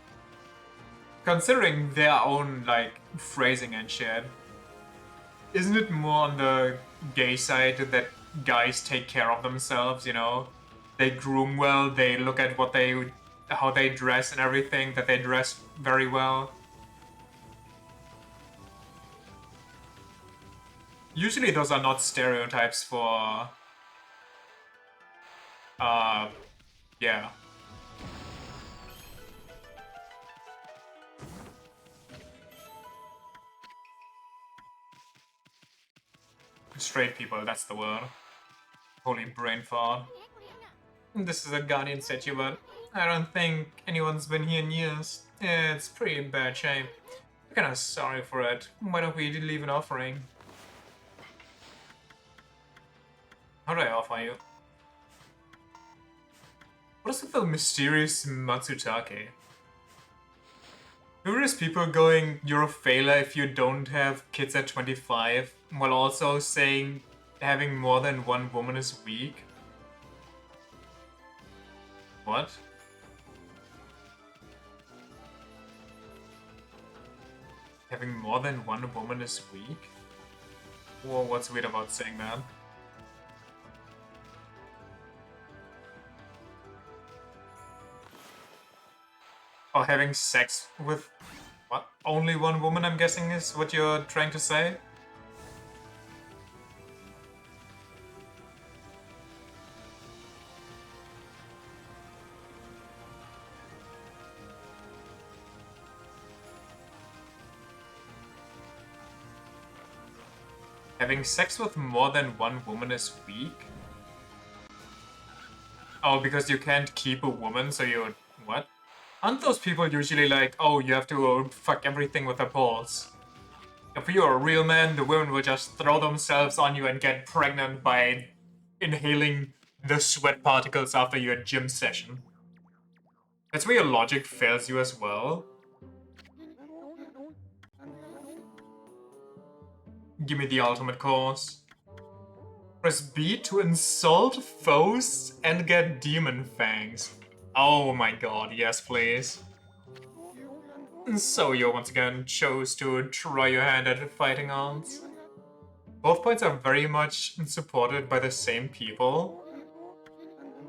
considering their own, like, phrasing and shit, isn't it more on the gay side that guys take care of themselves, you know? They groom well, they look at how they dress and everything, that they dress very well. Usually those are not stereotypes for... yeah. Straight people, that's the word. Holy brain fart. This is a Guardian statue, but I don't think anyone's been here in years. It's pretty in bad shape. I'm kinda sorry for it. Why don't we leave an offering? How do I offer you? What is with the mysterious Matsutake? Numerous people going, you're a failure if you don't have kids at 25, while also saying having more than one woman is weak. What? Having more than one woman is weak? Whoa, what's weird about saying that? Or having sex with... what? Only one woman, I'm guessing, is what you're trying to say? Having sex with more than one woman is weak? Oh, because you can't keep a woman, so you... what? Aren't those people usually like, oh, you have to fuck everything with a pulse? If you're a real man, the women will just throw themselves on you and get pregnant by inhaling the sweat particles after your gym session. That's where your logic fails you as well. Give me the ultimate course. Press B to insult foes and get demon fangs. Oh my god, yes please. So you once again chose to try your hand at fighting odds. Both points are very much supported by the same people.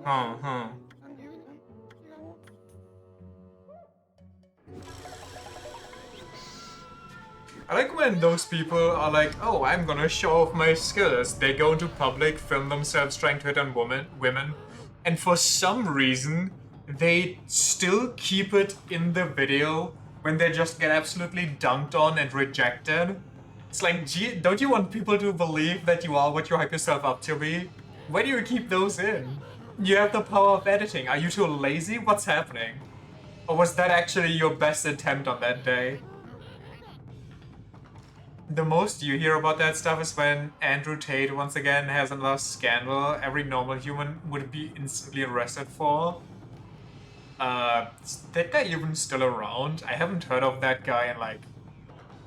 Uh-huh. I like when those people are like, oh, I'm gonna show off my skills. They go into public, film themselves trying to hit on women, and for some reason, they still keep it in the video when they just get absolutely dunked on and rejected. It's like, gee, don't you want people to believe that you are what you hype yourself up to be? Why do you keep those in? You have the power of editing. Are you too lazy? What's happening? Or was that actually your best attempt on that day? The most you hear about that stuff is when Andrew Tate once again has another scandal every normal human would be instantly arrested for. Is that guy even still around? I haven't heard of that guy in like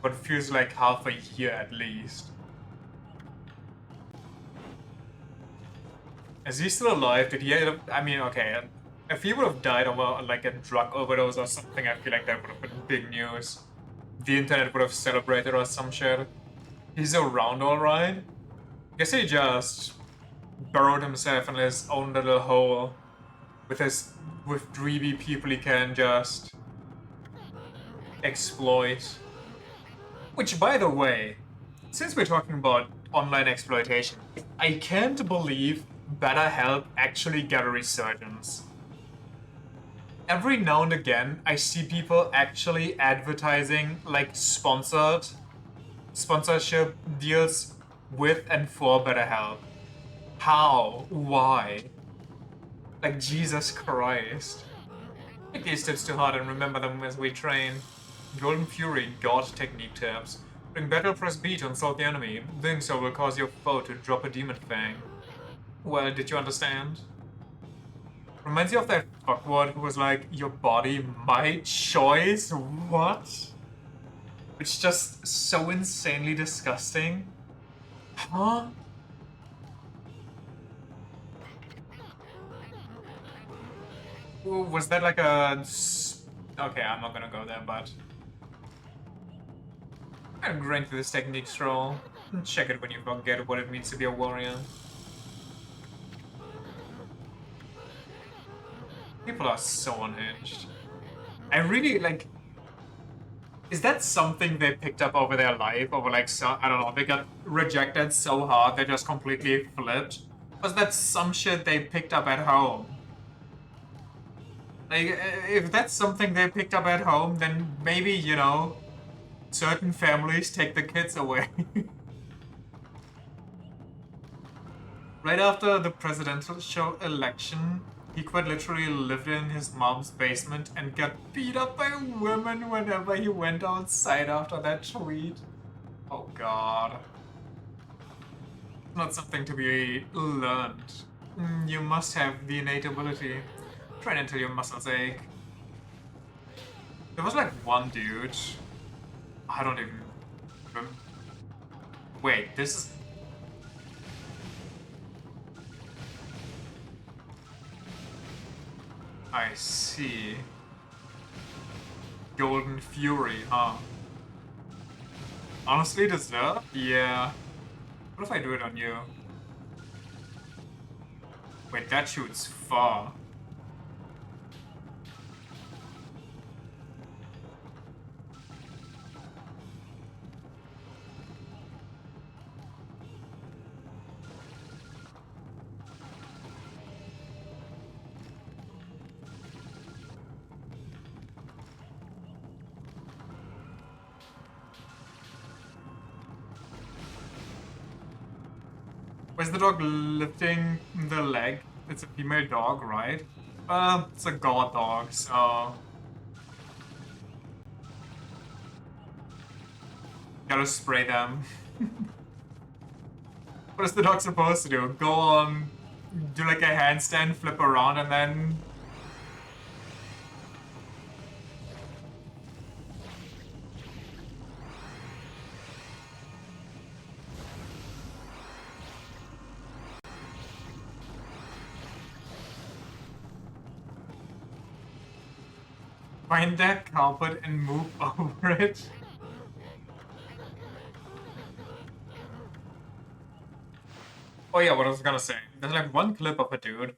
what feels like half a year at least. Is he still alive? Did he end up... I mean, okay, if he would have died of a, like a drug overdose or something, I feel like that would have been big news. The internet would have celebrated or some shit. He's around alright? Guess he just burrowed himself in his own little hole with greedy people he can just exploit. Which, by the way, since we're talking about online exploitation, I can't believe BetterHelp actually got a resurgence. Every now and again, I see people actually advertising like sponsorship deals with and for BetterHelp. How? Why? Like, Jesus Christ. Take these tips to heart and remember them as we train. Golden Fury, God technique tabs. Bring battle press B to insult the enemy. Doing so will cause your foe to drop a demon fang. Well, did you understand? Reminds you of that fuckwad who was like, your body, my choice? What? It's just so insanely disgusting. Huh? Was that like a... Okay, I'm not gonna go there, but... I'm going through this technique scroll. Check it when you forget what it means to be a warrior. People are so unhinged. I really, like... Is that something they picked up over their life? Over, like, so, I don't know, they got rejected so hard they just completely flipped? Was that some shit they picked up at home? Like, if that's something they picked up at home, then maybe, you know, certain families take the kids away. Right after the presidential election, he quite literally lived in his mom's basement and got beat up by women whenever he went outside after that tweet. Oh god. Not something to be learned. You must have the innate ability. Train until your muscles ache. There was like one dude. I don't even remember. Wait, this is... I see. Golden Fury, huh? Honestly deserved? Yeah. What if I do it on you? Wait, that shoots far. Where's the dog lifting the leg? It's a female dog, right? It's a god dog, so... Gotta spray them. What is the dog supposed to do? Go on... Do like a handstand, flip around, and then... Find that carpet and move over it. Oh yeah, what I was gonna say. There's like one clip of a dude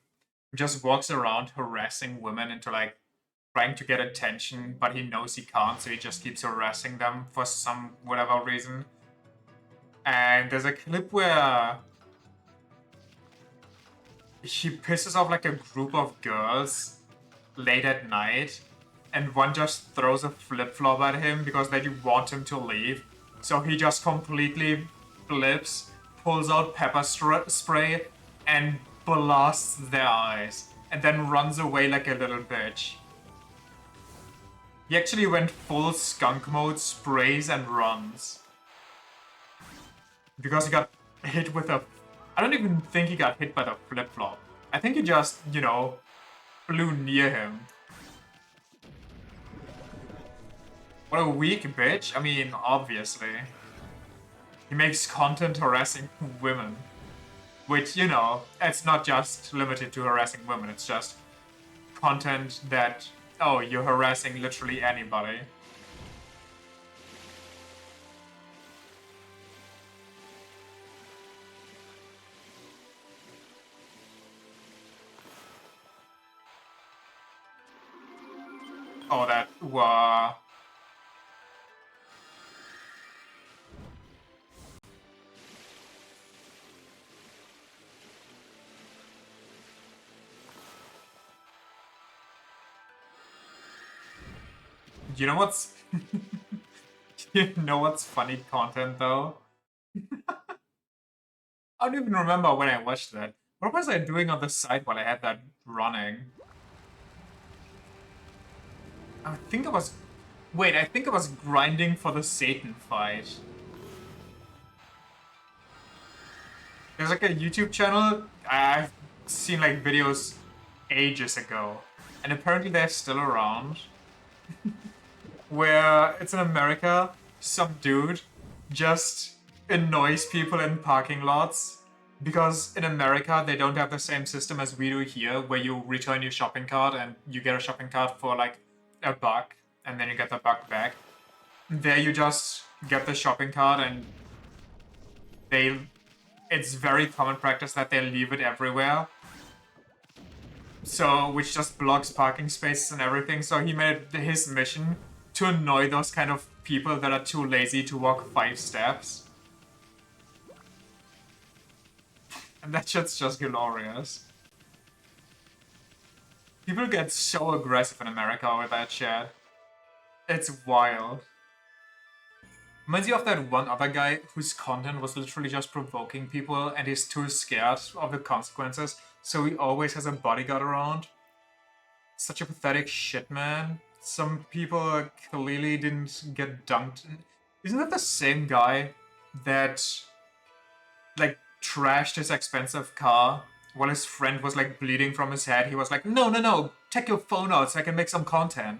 who just walks around harassing women into like trying to get attention, but he knows he can't, so he just keeps harassing them for some whatever reason. And there's a clip where he pisses off like a group of girls late at night, and one just throws a flip-flop at him because they want him to leave. So he just completely flips, pulls out pepper spray, and blasts their eyes, and then runs away like a little bitch. He actually went full skunk mode, sprays and runs. Because he got hit with a... I don't even think he got hit by the flip-flop. I think he just, you know, flew near him. What a weak bitch. I mean, obviously. He makes content harassing women. Which, you know, it's not just limited to harassing women, it's just content that, oh, you're harassing literally anybody. Oh, that, wow. You know what's... you know what's funny content, though? I don't even remember when I watched that. What was I doing on the side while I had that running? I think I was... Wait, I think I was grinding for the Satan fight. There's like a YouTube channel I've seen like videos ages ago, and apparently they're still around. Where it's in America, some dude just annoys people in parking lots because in America they don't have the same system as we do here, where you return your shopping cart and you get a shopping cart for like $1, and then you get the buck back. There you just get the shopping cart and they it's very common practice that they leave it everywhere. So, which just blocks parking spaces and everything. So he made his mission to annoy those kind of people that are too lazy to walk 5 steps. And that shit's just glorious. People get so aggressive in America with that shit. It's wild. Reminds you of that one other guy whose content was literally just provoking people and he's too scared of the consequences, so he always has a bodyguard around. Such a pathetic shit, man. Some people clearly didn't get dunked. Isn't that the same guy that, like, trashed his expensive car while his friend was, like, bleeding from his head? He was like, no, no, no, take your phone out so I can make some content.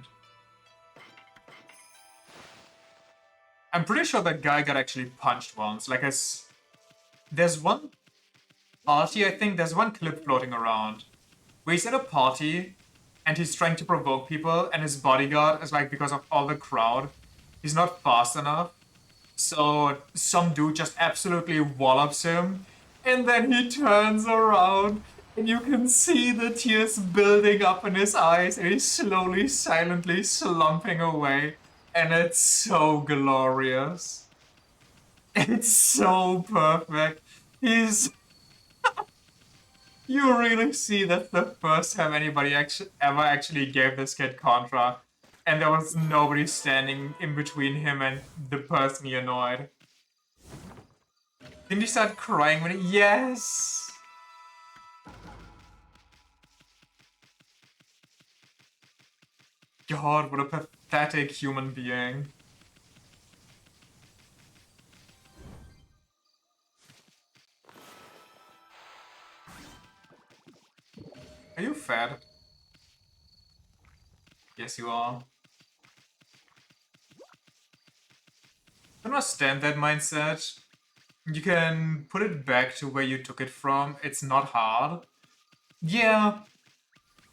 I'm pretty sure that guy got actually punched once. Like, there's one party, I think, there's one clip floating around where he's at a party and he's trying to provoke people, and his bodyguard is like, because of all the crowd, he's not fast enough. So some dude just absolutely wallops him, and then he turns around and you can see the tears building up in his eyes, and he's slowly, silently slumping away. And it's so glorious. It's so perfect. He's... You really see that's the first time anybody ever actually gave this kid Contra. And there was nobody standing in between him and the person he annoyed. Didn't he start crying when he... Yes! God, what a pathetic human being. Are you fed? Yes, you are. I don't understand that mindset. You can put it back to where you took it from. It's not hard. Yeah,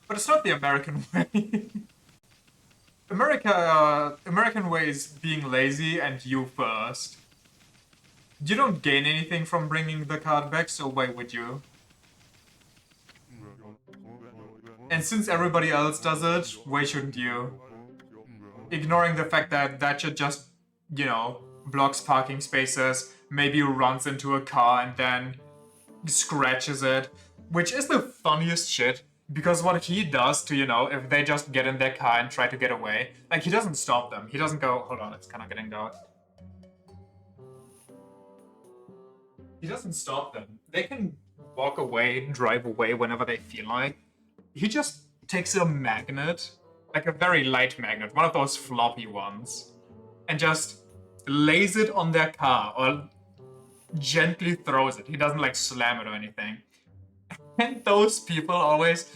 but it's not the American way. American way is being lazy and you first. You don't gain anything from bringing the card back, so why would you? And since everybody else does it, why shouldn't you? Ignoring the fact that that should just, you know, blocks parking spaces, maybe runs into a car and then scratches it, which is the funniest shit. Because what he does to, you know, if they just get in their car and try to get away, like, he doesn't stop them. He doesn't go, hold on, it's kind of getting dark. He doesn't stop them. They can walk away, drive away whenever they feel like. He just takes a magnet, like a very light magnet, one of those floppy ones, and just lays it on their car, or gently throws it. He doesn't, like, slam it or anything. And those people always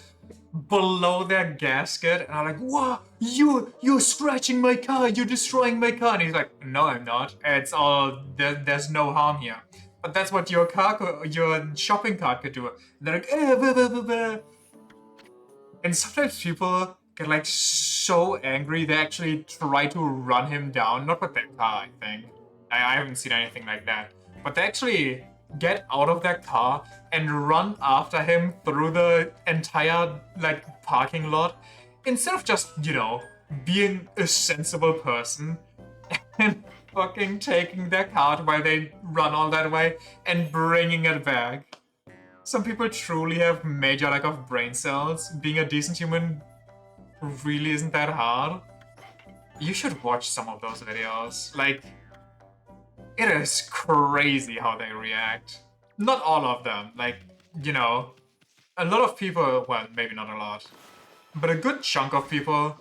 below their gasket and are like, "Wow, you're scratching my car, you're destroying my car." And he's like, "No, I'm not. It's all there's no harm here." But that's what your your shopping cart could do. They're like, blah, blah, blah, blah. And sometimes people get like so angry they actually try to run him down. Not with their car, I think. I haven't seen anything like that. But they actually get out of their car and run after him through the entire like parking lot instead of just, being a sensible person and fucking taking their cart while they run all that way and bringing it back. Some people truly have major lack of brain cells. Being a decent human really isn't that hard. You should watch some of those videos. Like, it is crazy how they react. Not all of them. Like, a lot of people, well, maybe not a lot, but a good chunk of people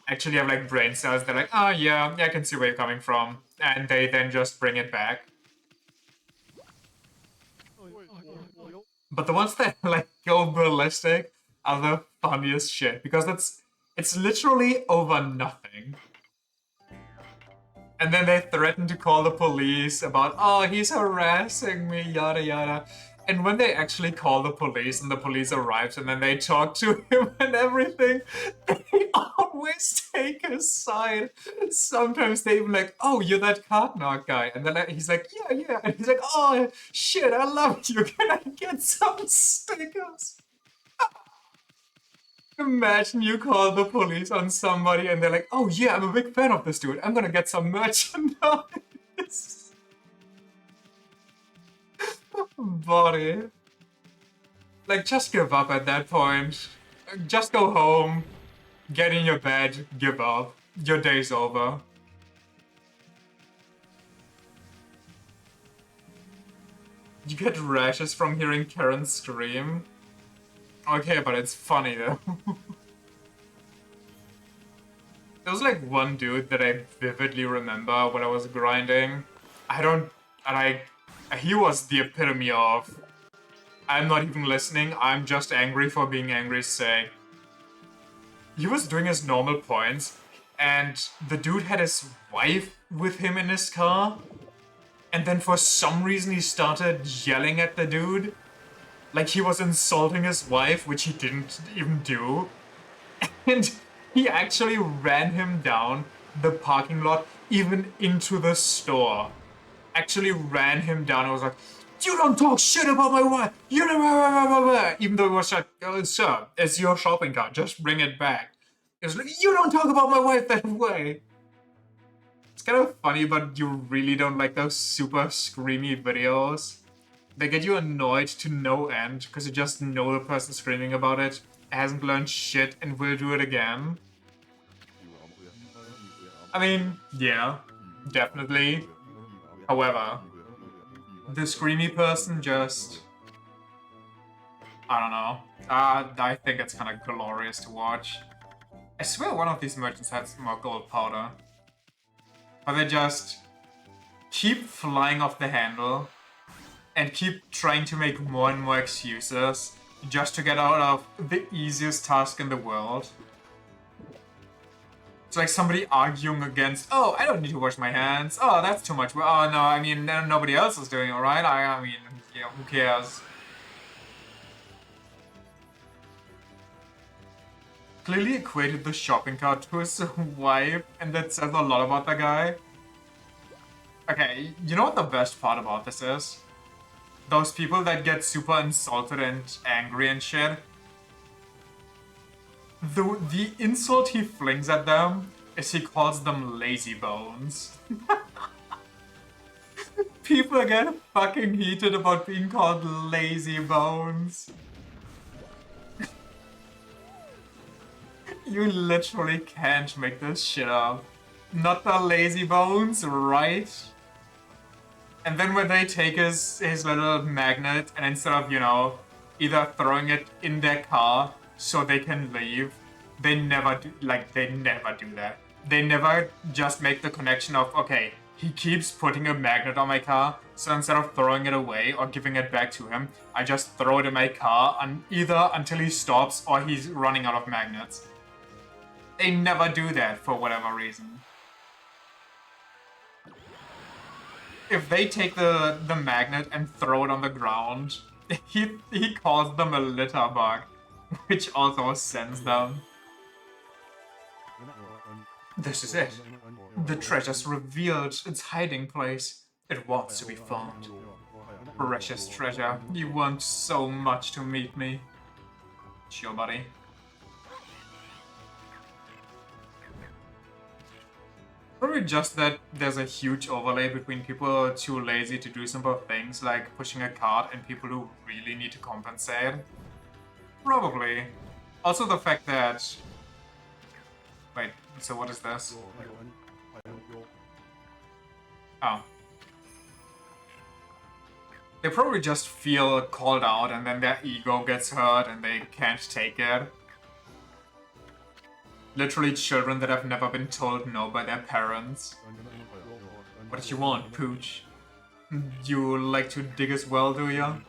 actually have like brain cells. They're like, oh yeah, I can see where you're coming from. And they then just bring it back. But the ones that like go ballistic are the funniest shit because it's literally over nothing. And then they threaten to call the police about, oh, he's harassing me, yada yada. And when they actually call the police and the police arrives and then they talk to him and everything, they always take his side. Sometimes they even like, oh, you're that card knock guy. And then he's like, yeah. And he's like, oh, shit, I love you. Can I get some stickers? Imagine you call the police on somebody and they're like, oh yeah, I'm a big fan of this dude. I'm gonna get some merchandise. Body. Like, just give up at that point. Just go home, get in your bed, give up. Your day's over. You get rashes from hearing Karen scream. Okay, but it's funny though. There was like one dude that I vividly remember when I was grinding. He was the epitome of, I'm not even listening, I'm just angry for being angry's sake. He was doing his normal points, and the dude had his wife with him in his car, and then for some reason he started yelling at the dude. Like he was insulting his wife, which he didn't even do. And he actually ran him down the parking lot, even into the store. Actually ran him down and was like, you don't talk shit about my wife! You don't... Even though it was like, sir, it's your shopping cart, just bring it back. It was like, you don't talk about my wife that way! It's kind of funny, but you really don't like those super screamy videos. They get you annoyed to no end because you just know the person screaming about it hasn't learned shit and will do it again. I mean, yeah, definitely. However, the screamy person just... I don't know. I think it's kind of glorious to watch. I swear one of these merchants has more gold powder. But they just keep flying off the handle and keep trying to make more and more excuses just to get out of the easiest task in the world. It's like somebody arguing against, oh, I don't need to wash my hands. Oh, that's too much. Oh, no, I mean, nobody else is doing it, right? I mean, yeah, who cares? Clearly equated the shopping cart to his wife, and that says a lot about the guy. Okay, you know what the best part about this is? Those people that get super insulted and angry and shit. The insult he flings at them is he calls them lazy bones. People get fucking heated about being called lazy bones. You literally can't make this shit up. Not the lazy bones, right? And then when they take his little magnet and instead of, either throwing it in their car so they can leave, they never do that. They never just make the connection of, okay, he keeps putting a magnet on my car, so instead of throwing it away or giving it back to him, I just throw it in my car either until he stops or he's running out of magnets. They never do that for whatever reason. if they take the magnet and throw it on the ground, he calls them a litter bug, which also sends them. This is it. The treasure's revealed its hiding place. It wants to be found. Precious treasure, you want so much to meet me. Chill, buddy. Probably just that there's a huge overlay between people who are too lazy to do simple things like pushing a cart and people who really need to compensate. Probably. Also the fact that... Wait, so what is this? Oh. They probably just feel called out and then their ego gets hurt and they can't take it. Literally children that have never been told no by their parents. What did you want, Pooch? You like to dig as well, do you?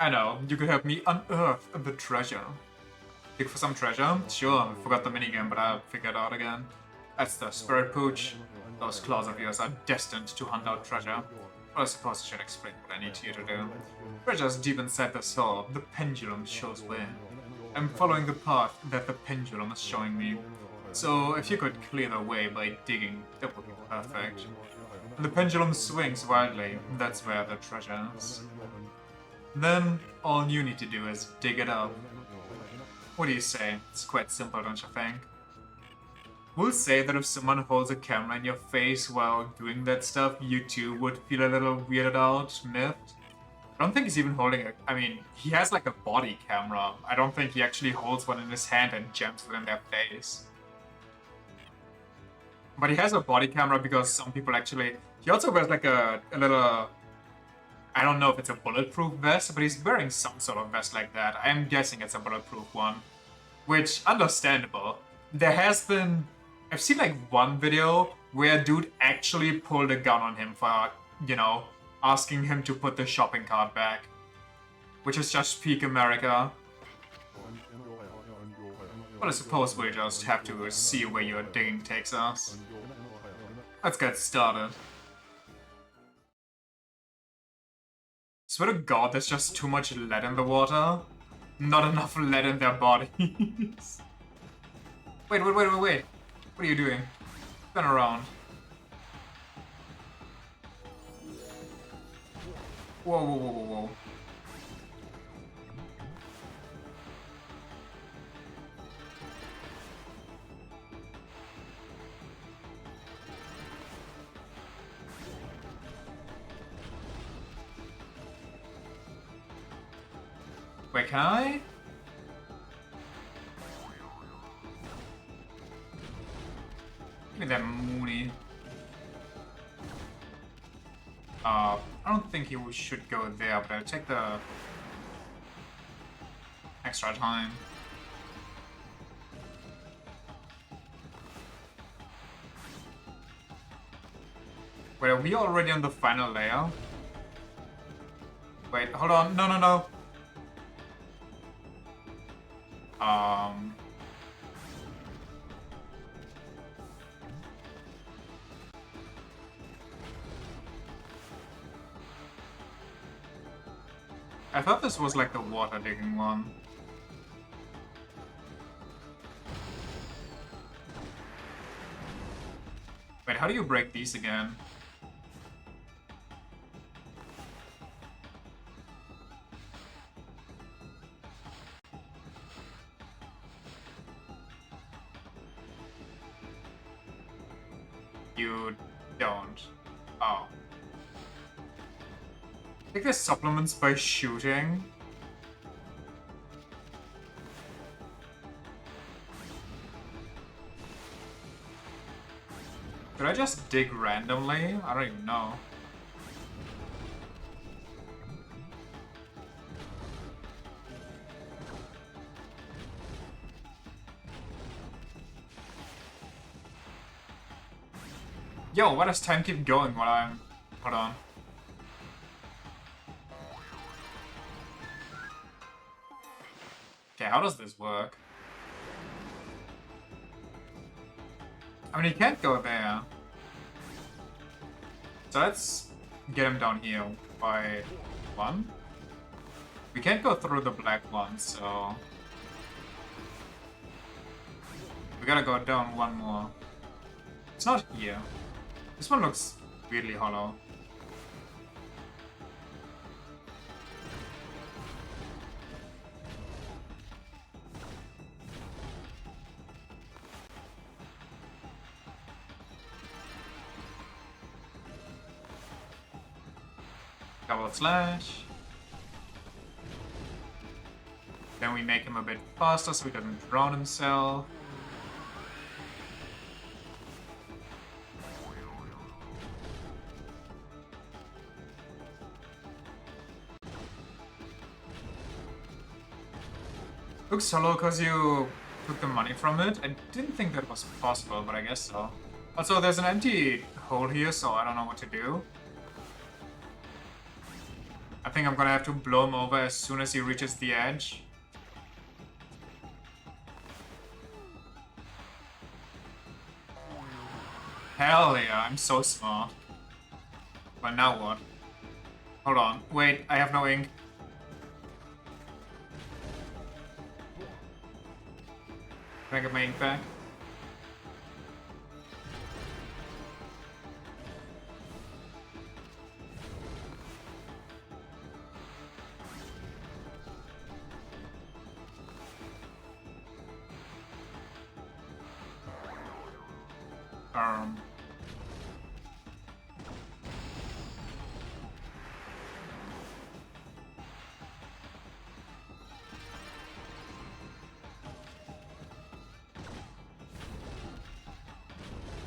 I know, you could help me unearth the treasure. Dig for some treasure? Sure, I forgot the minigame, but I'll figure it out again. That's the spirit, Pooch. Those claws of yours are destined to hunt out treasure. Well, I suppose I should explain what I need you to do. Treasure's deep inside the soul. The pendulum shows where. I'm following the path that the pendulum is showing me. So if you could clear the way by digging, that would be perfect. The pendulum swings wildly. That's where the treasure is. Then all you need to do is dig it up. What do you say? It's quite simple, don't you think? We'll say that if someone holds a camera in your face while doing that stuff, you too would feel a little weirded out, miffed. I don't think he's even holding it. I mean, he has like a body camera. I don't think he actually holds one in his hand and jams it in their face. But he has a body camera because some people actually... He also wears like a little... I don't know if it's a bulletproof vest, but he's wearing some sort of vest like that. I'm guessing it's a bulletproof one. Which, understandable. There has been... I've seen like one video where a dude actually pulled a gun on him for, you know, asking him to put the shopping cart back. Which is just peak America. But I suppose we just have to see where your digging takes us. Let's get started. Swear to God, there's just too much lead in the water. Not enough lead in their bodies. Wait. What are you doing? Turn around. Whoa. Wait, can I? Give me that Mooney. I don't think he should go there, but I'll take the extra time. Wait, are we already on the final layer? Wait, hold on. No. I thought this was like the water digging one. Wait, how do you break these again? You don't. Oh. I think there's supplements by shooting. Could I just dig randomly? I don't even know. Yo, why does time keep going while I'm... Hold on. Okay, how does this work? I mean, you can't go there. So that's get him down here by 1. We can't go through the black one, so we gotta go down 1 more. It's not here. This one looks weirdly hollow. Double slash. Then we make him a bit faster so he doesn't drown himself. Looks solo because you took the money from it. I didn't think that was possible, but I guess so. Also, there's an empty hole here, so I don't know what to do. I think I'm gonna have to blow him over as soon as he reaches the edge. Hell yeah, I'm so smart. But now what? Hold on. Wait, I have no ink. Can I get my ink back?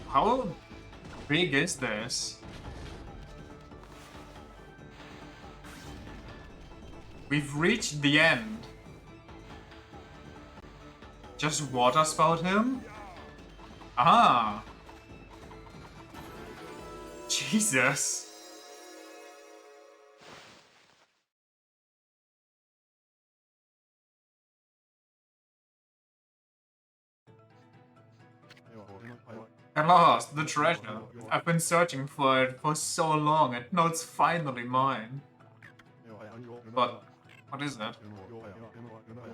How big is this? We've reached the end. Just water spout him? Ah. Jesus. At last, the treasure. I've been searching for it for so long, and now it's finally mine. But what is it? I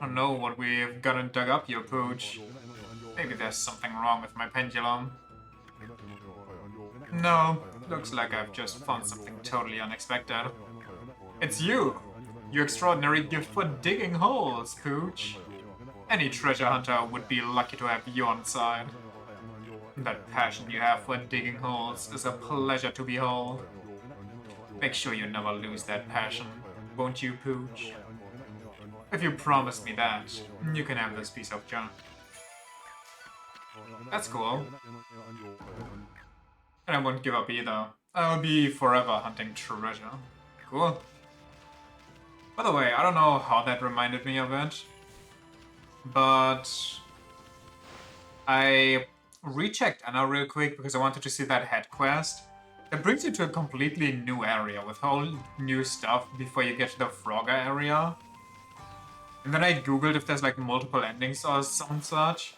don't know what we've gotten dug up here, Pooch. Maybe there's something wrong with my pendulum. No, looks like I've just found something totally unexpected. It's you! Your extraordinary gift for digging holes, Pooch. Any treasure hunter would be lucky to have you on side. That passion you have for digging holes is a pleasure to behold. Make sure you never lose that passion, won't you, Pooch? If you promise me that, you can have this piece of junk. That's cool. And I won't give up either. I'll be forever hunting treasure. Cool. By the way, I don't know how that reminded me of it, but I rechecked Anna real quick because I wanted to see that head quest. It brings you to a completely new area with whole new stuff before you get to the Frogger area. And then I googled if there's like multiple endings or some such.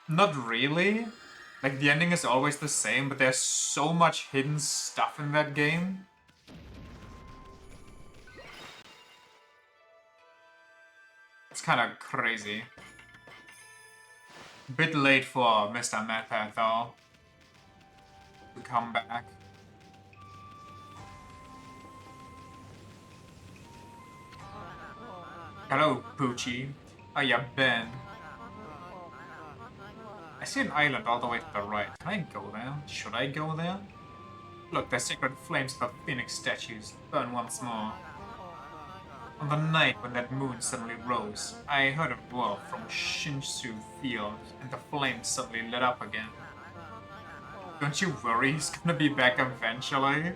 Not really. Like the ending is always the same, but there's so much hidden stuff in that game. It's kind of crazy. Bit late for Mr. MadPat though to come back. Hello, Poochie. How ya been? I see an island all the way to the right. Can I go there? Should I go there? Look, the sacred flames of the phoenix statues burn once more. On the night when that moon suddenly rose, I heard a roar from Shinshu Field, and the flames suddenly lit up again. Don't you worry, he's gonna be back eventually.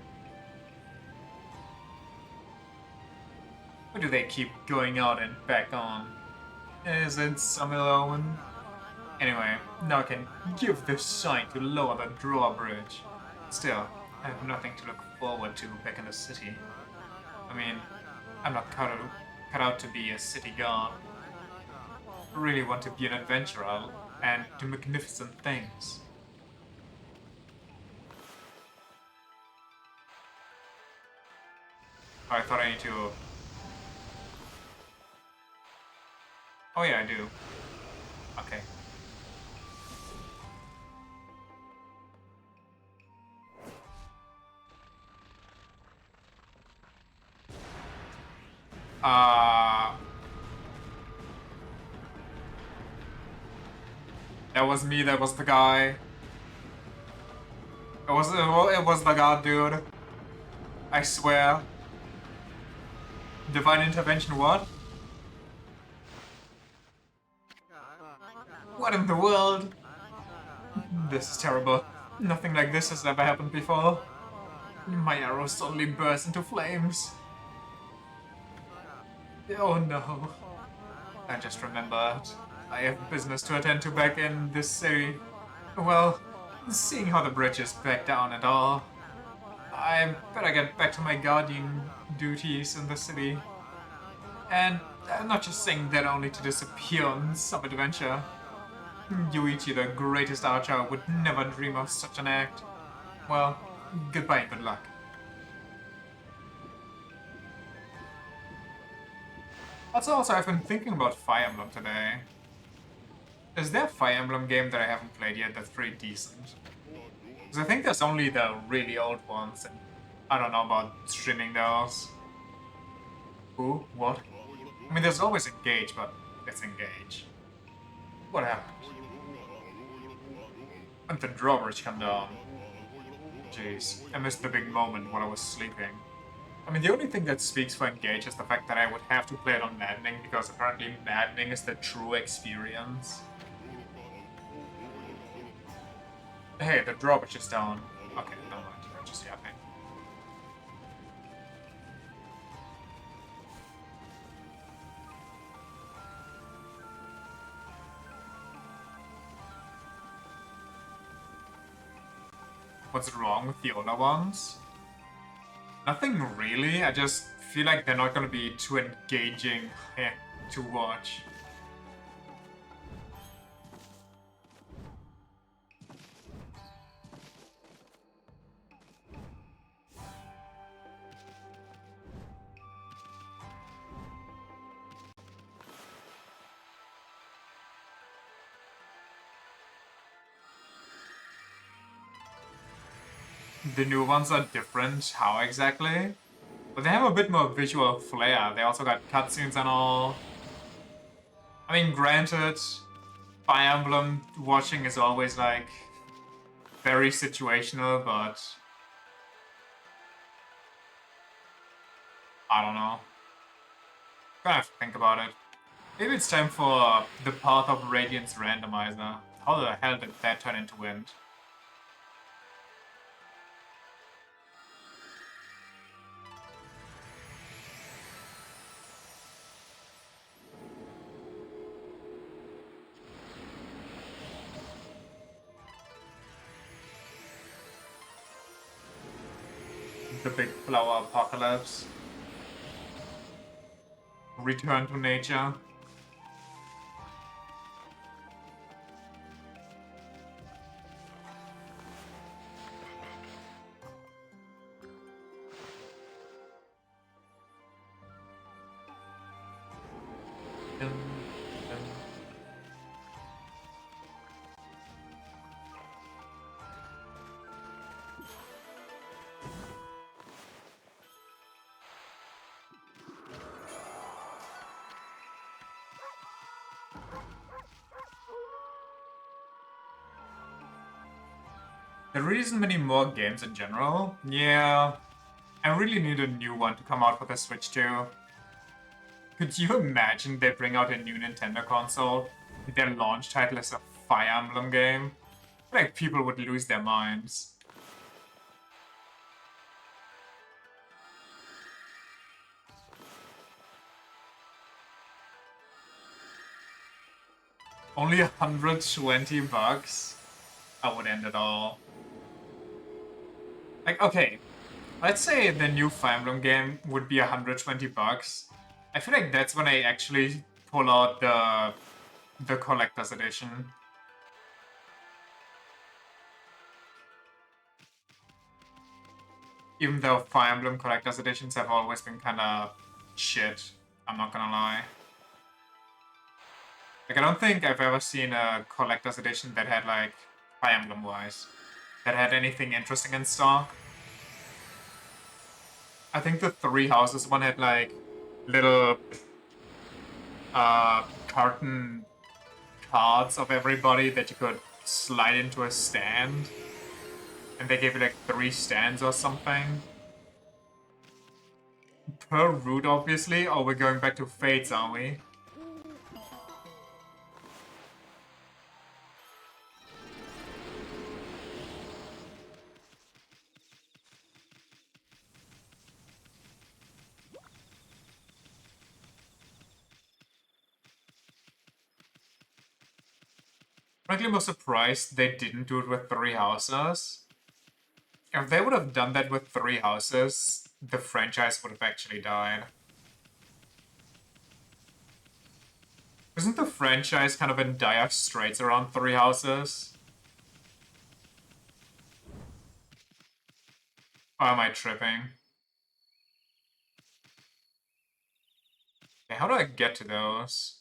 Or do they keep going out and back on? Is it Summerlowen? Anyway, now I can give this sign to lower the drawbridge. Still, I have nothing to look forward to back in the city. I mean, I'm not cut out to be a city guard. I really want to be an adventurer and do magnificent things. I thought I need to... Oh yeah, I do. Okay. That was me, that was the guy. It was the god, dude. I swear. Divine intervention, what? What in the world? This is terrible. Nothing like this has ever happened before. My arrow suddenly burst into flames. Oh no. I just remembered. I have business to attend to back in this city. Well, seeing how the bridge is back down and all, I better get back to my guardian duties in the city. And I'm not just saying that only to disappear on some adventure. Yuichi, the greatest archer, would never dream of such an act. Well, goodbye and good luck. Also, I've been thinking about Fire Emblem today. Is there a Fire Emblem game that I haven't played yet that's pretty decent? Because I think there's only the really old ones, and I don't know about streaming those. Who? What? I mean, there's always Engage, but it's Engage. What happened? And the drawbridge come down. Jeez, I missed the big moment while I was sleeping. I mean, the only thing that speaks for Engage is the fact that I would have to play it on Maddening, because apparently Maddening is the true experience. Hey, the drawbridge is down. Okay, never mind. Just yapping. What's wrong with the older ones? Nothing really, I just feel like they're not gonna be too engaging to watch. The new ones are different, how exactly? But they have a bit more visual flair, they also got cutscenes and all. I mean, granted, Fire Emblem watching is always like very situational, but I don't know. Gonna have to think about it. Maybe it's time for the Path of Radiance randomizer. How the hell did that turn into wind? The big flower apocalypse. Return to nature. There isn't many more games in general. Yeah, I really need a new one to come out for the Switch too. Could you imagine they bring out a new Nintendo console? Their launch title is a Fire Emblem game? Like, people would lose their minds. Only $120? I would end it all. Like, okay, let's say the new Fire Emblem game would be $120. I feel like that's when I actually pull out the collector's edition. Even though Fire Emblem Collector's Editions have always been kind of shit, I'm not gonna lie. Like, I don't think I've ever seen a Collector's Edition that had, like, Fire Emblem-wise, that had anything interesting in stock. I think the Three Houses one had, like, little carton cards of everybody that you could slide into a stand. And they gave you, like, 3 stands or something. Per route, obviously. Oh, we're going back to Fates, aren't we? Frankly, I'm surprised they didn't do it with 3 houses. If they would have done that with 3 houses, the franchise would have actually died. Isn't the franchise kind of in dire straits around 3 houses? Or am I tripping? Okay, how do I get to those?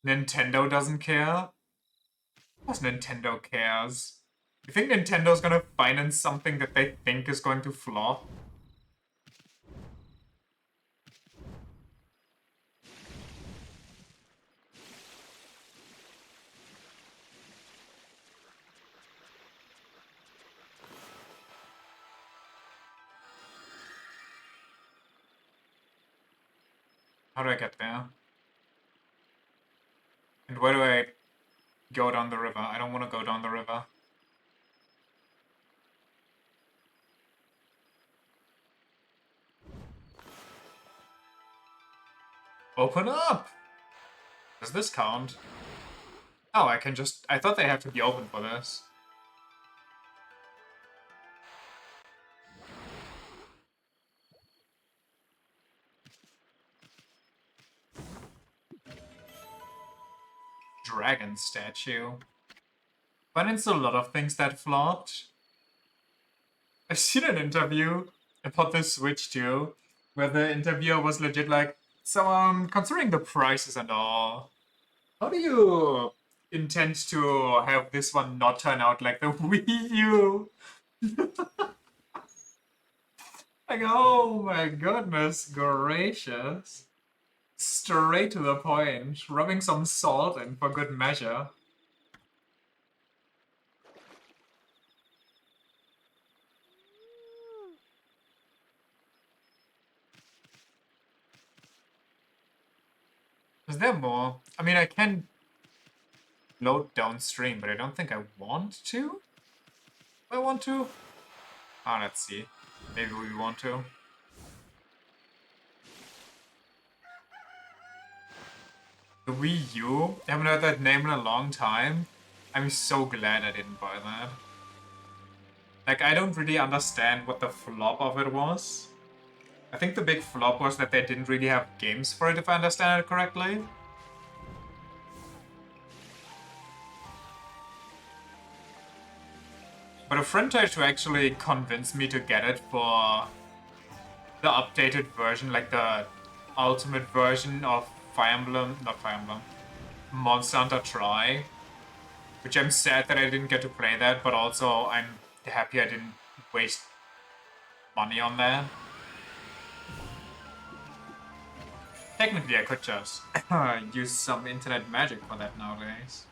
Nintendo doesn't care? Of course Nintendo cares. You think Nintendo's gonna finance something that they think is going to flop? How do I get there? And where do I go down the river? I don't want to go down the river. Open up! Does this count? Oh, I can just... I thought they have to be open for this. Dragon statue. But it's a lot of things that flopped. I've seen an interview about the Switch too, where the interviewer was legit like, so, considering the prices and all, how do you intend to have this one not turn out like the Wii U? Like, oh my goodness gracious. Straight to the point, rubbing some salt in for good measure. Is there more? I mean, I can load downstream, but I don't think I want to. Do I want to? Oh, let's see. Maybe we want to. The Wii U? I haven't heard that name in a long time. I'm so glad I didn't buy that. Like, I don't really understand what the flop of it was. I think the big flop was that they didn't really have games for it, if I understand it correctly. But a friend tried to actually convince me to get it for the updated version, like the ultimate version of Fire Emblem, not Fire Emblem, Monster Hunter Tri. Which I'm sad that I didn't get to play that, but also I'm happy I didn't waste money on that. Technically, I could just use some internet magic for that nowadays.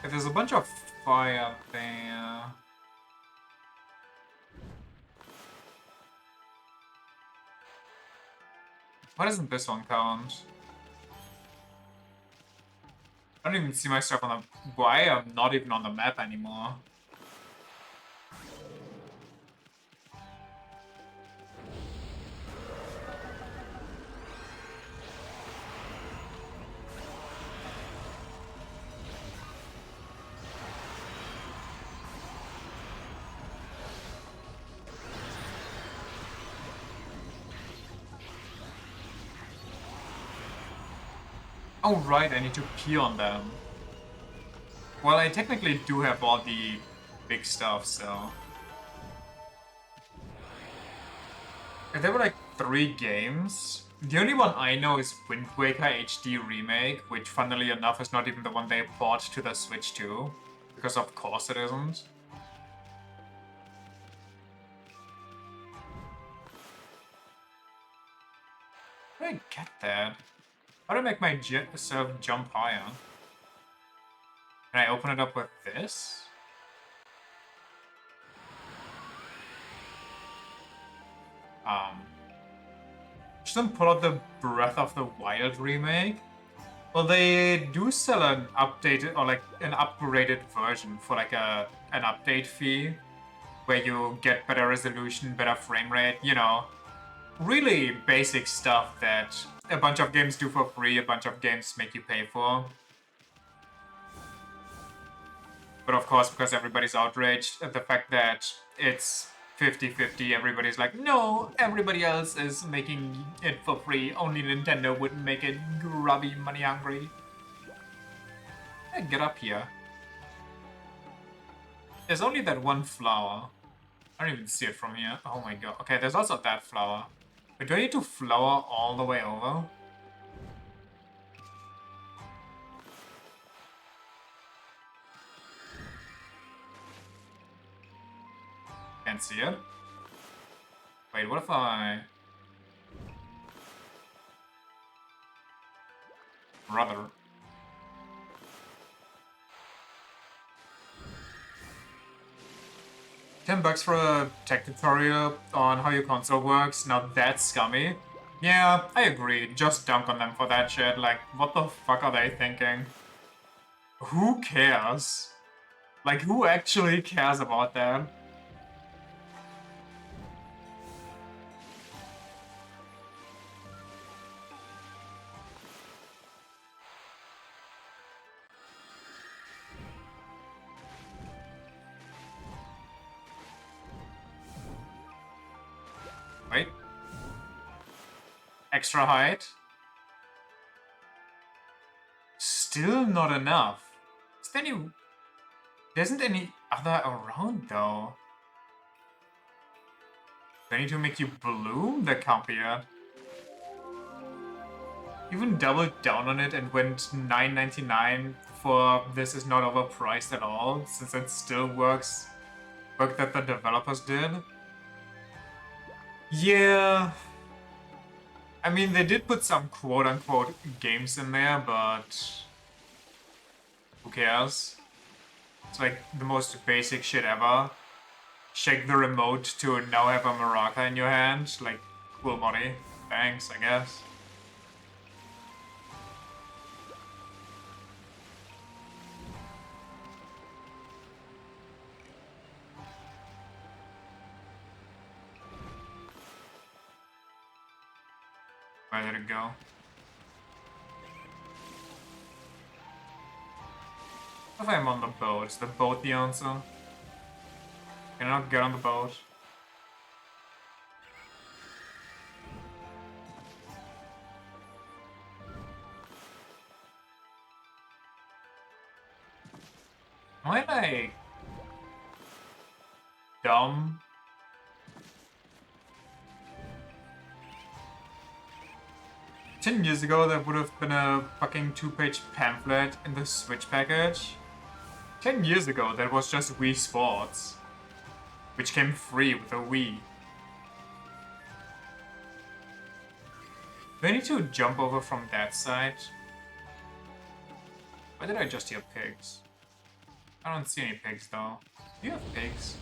There's a bunch of fire there. Why doesn't this one count? I don't even see myself on the... Why? I'm not even on the map anymore. Oh right, I need to pee on them. Well, I technically do have all the big stuff, so... If there were like 3 games, the only one I know is Wind Waker HD Remake, which funnily enough is not even the one they brought to the Switch too, because of course it isn't. How do I get that? How do I make my self jump higher? Can I open it up with this? Shouldn't pull out the Breath of the Wild remake? Well, they do sell an updated or like an upgraded version for like an update fee, where you get better resolution, better frame rate, you know, really basic stuff that a bunch of games do for free, a bunch of games make you pay for. But of course, because everybody's outraged at the fact that it's 50-50, everybody's like, no, everybody else is making it for free, only Nintendo wouldn't make it grubby, money hungry. Hey, get up here. There's only that one flower. I don't even see it from here. Oh my god. Okay, there's also that flower. But do I need to flower all the way over? Can't see it. Wait, what if I... Brother. $10 for a tech tutorial on how your console works, now that's scummy. Yeah, I agree, just dunk on them for that shit, like, what the fuck are they thinking? Who cares? Like, who actually cares about that? Wait. Extra height? Still not enough. Is there any... There isn't any other around, though. Do I need to make you bloom? That can't be it. Even doubled down on it and went $9.99 for this is not overpriced at all, since it still works. Work that the developers did. Yeah. I mean, they did put some quote-unquote games in there, but... Who cares? It's like the most basic shit ever. Shake the remote to now have a maraca in your hand. Like, cool money. Thanks, I guess. Where did it go? If I'm on the boat, is the boat the answer? Can I not get on the boat? Am I like... dumb? $10 years ago, that would have been a fucking 2-page pamphlet in the Switch package. 10 years ago, that was just Wii Sports, which came free with a Wii. Do I need to jump over from that side? Why did I just hear pigs? I don't see any pigs though. Do you have pigs?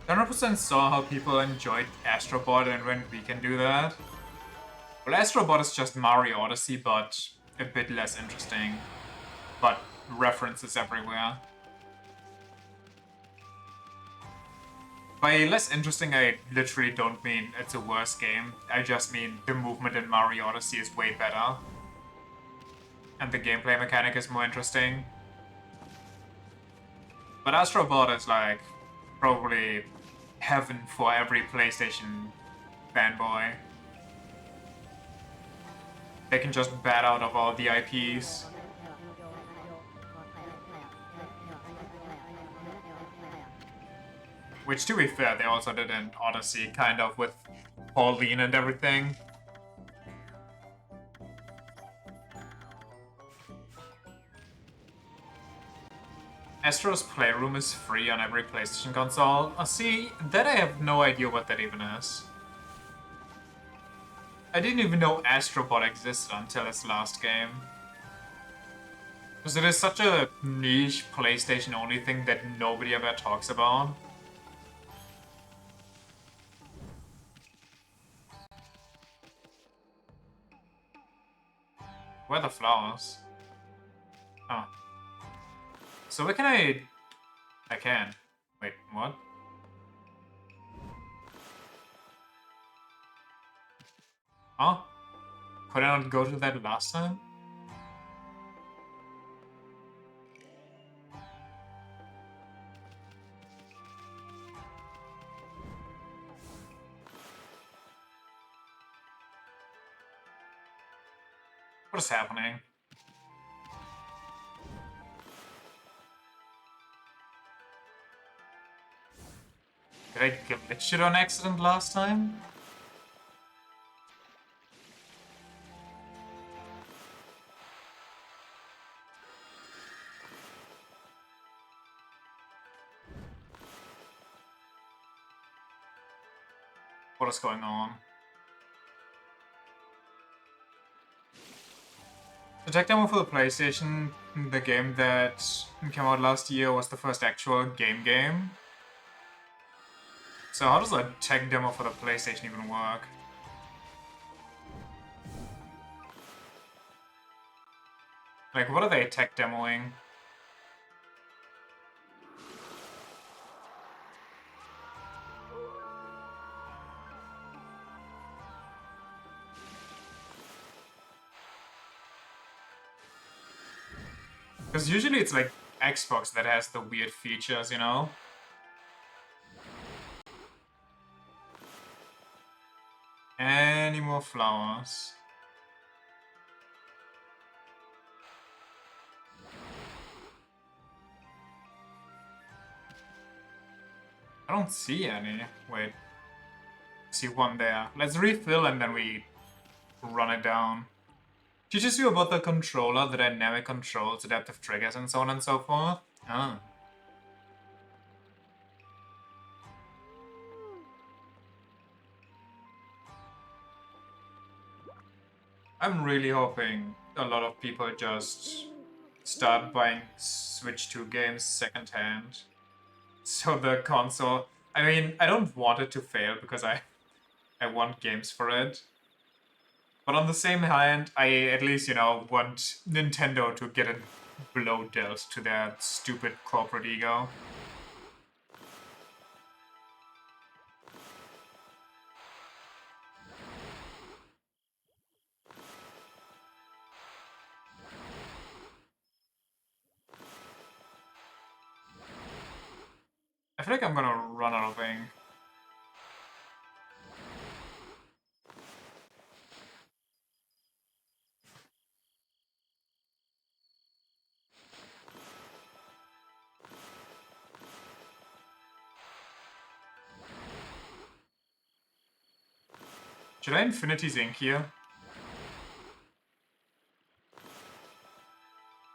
100% saw how people enjoyed Astrobot and when we can do that. Well, Astrobot is just Mario Odyssey, but a bit less interesting. But references everywhere. By less interesting, I literally don't mean it's a worse game. I just mean the movement in Mario Odyssey is way better. And the gameplay mechanic is more interesting. But Astro Bot is like probably heaven for every PlayStation fanboy. They can just bat out of all the IPs. Which, to be fair, they also did in Odyssey, kind of, with Pauline and everything. Astro's Playroom is free on every PlayStation console. See, that I have no idea what that even is. I didn't even know Astrobot existed until its last game. Because it is such a niche PlayStation-only thing that nobody ever talks about. Where are the flowers? Oh. So where can I can. Wait, what? Huh? Could I not go to that last time? What is happening? Did I glitch it on accident last time? What is going on? The tech demo for the PlayStation, the game that came out last year, was the first actual game. So how does a tech demo for the PlayStation even work? Like, what are they tech demoing? Because usually it's like Xbox that has the weird features, you know? Any more flowers? I don't see any. Wait. See one there. Let's refill and then we run it down. Teaches you about the controller, the dynamic controls, adaptive triggers, and so on and so forth. Ah. I'm really hoping a lot of people just start buying Switch 2 games secondhand. So the console... I mean, I don't want it to fail because I want games for it. But on the same hand, I at least, you know, want Nintendo to get a blow dealt to their stupid corporate ego. I feel like I'm gonna run out of ink. Should I Infinity's ink here?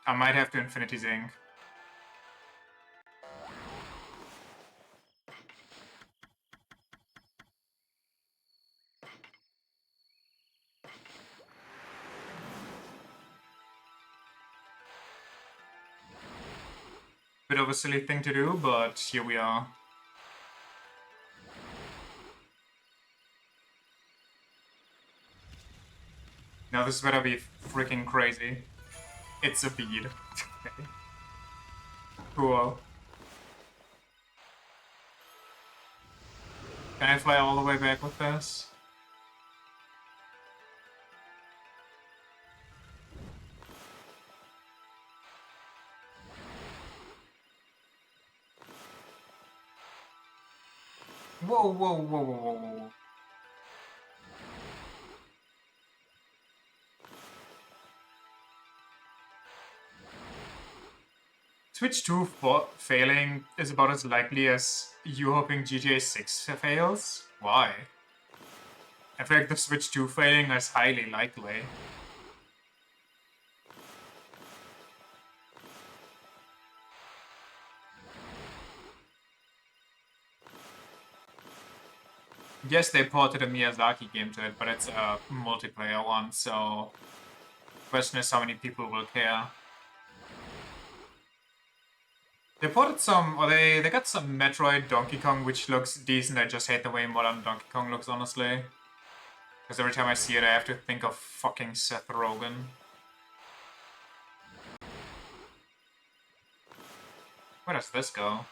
I might have to Infinity's ink. Bit of a silly thing to do, but here we are. Now this better be freaking crazy. It's a bead. Okay. Cool. Can I fly all the way back with this? Whoa, whoa, whoa, whoa, whoa, whoa. Switch 2 failing is about as likely as you hoping GTA 6 fails? Why? I feel like the Switch 2 failing is highly likely. Yes, they ported a Miyazaki game to it, but it's a multiplayer one, so the question is how many people will care. They ported some, or they got some Metroid Donkey Kong, which looks decent. I just hate the way modern Donkey Kong looks, honestly. Because every time I see it, I have to think of fucking Seth Rogen. Where does this go?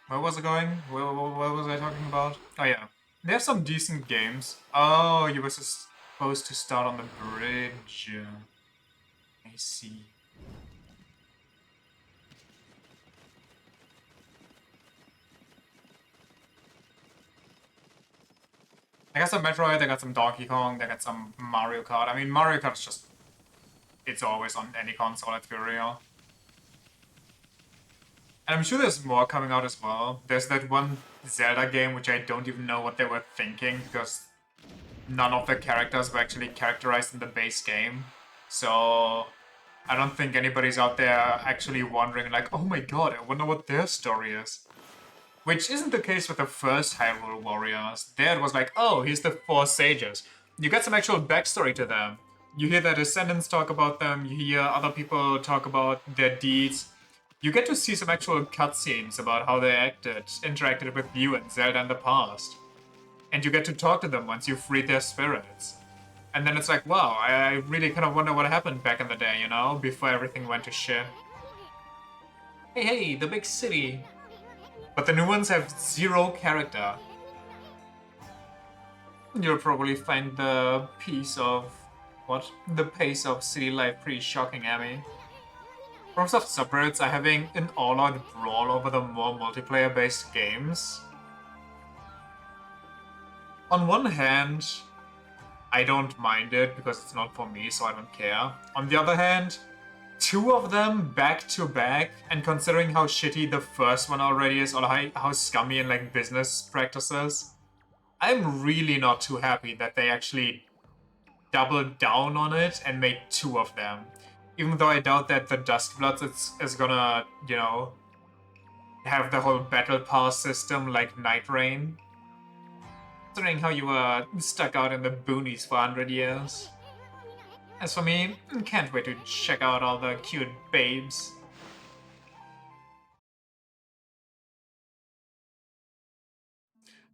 Where was it going? Where was I talking about? Oh yeah. They have some decent games. Oh, you were supposed to start on the bridge. I see. I got some Metroid, I got some Donkey Kong, they got some Mario Kart. I mean, Mario Kart's just... It's always on any console, let's be real. And I'm sure there's more coming out as well. There's that one Zelda game which I don't even know what they were thinking, because none of the characters were actually characterized in the base game. So I don't think anybody's out there actually wondering like, oh my god, I wonder what their story is. Which isn't the case with the first Hyrule Warriors. There it was like, oh, here's the four sages. You get some actual backstory to them. You hear their descendants talk about them, you hear other people talk about their deeds. You get to see some actual cutscenes about how they interacted with you and Zelda in the past. And you get to talk to them once you've freed their spirits. And then it's like, wow, I really kind of wonder what happened back in the day, you know, before everything went to shit. Hey, hey, the big city. But the new ones have zero character. You'll probably find the piece of... what? The pace of city life pretty shocking, Amy. FromSoft subreddits are having an all-out brawl over the more multiplayer-based games. On one hand, I don't mind it because it's not for me, so I don't care. On the other hand, two of them back to back, and considering how shitty the first one already is, or how scummy and like business practices, I'm really not too happy that they actually doubled down on it and made two of them. Even though I doubt that the Duskbloods is gonna, you know, have the whole battle pass system like Night Rain. Considering how you were stuck out in the boonies for 100 years. As for me, can't wait to check out all the cute babes.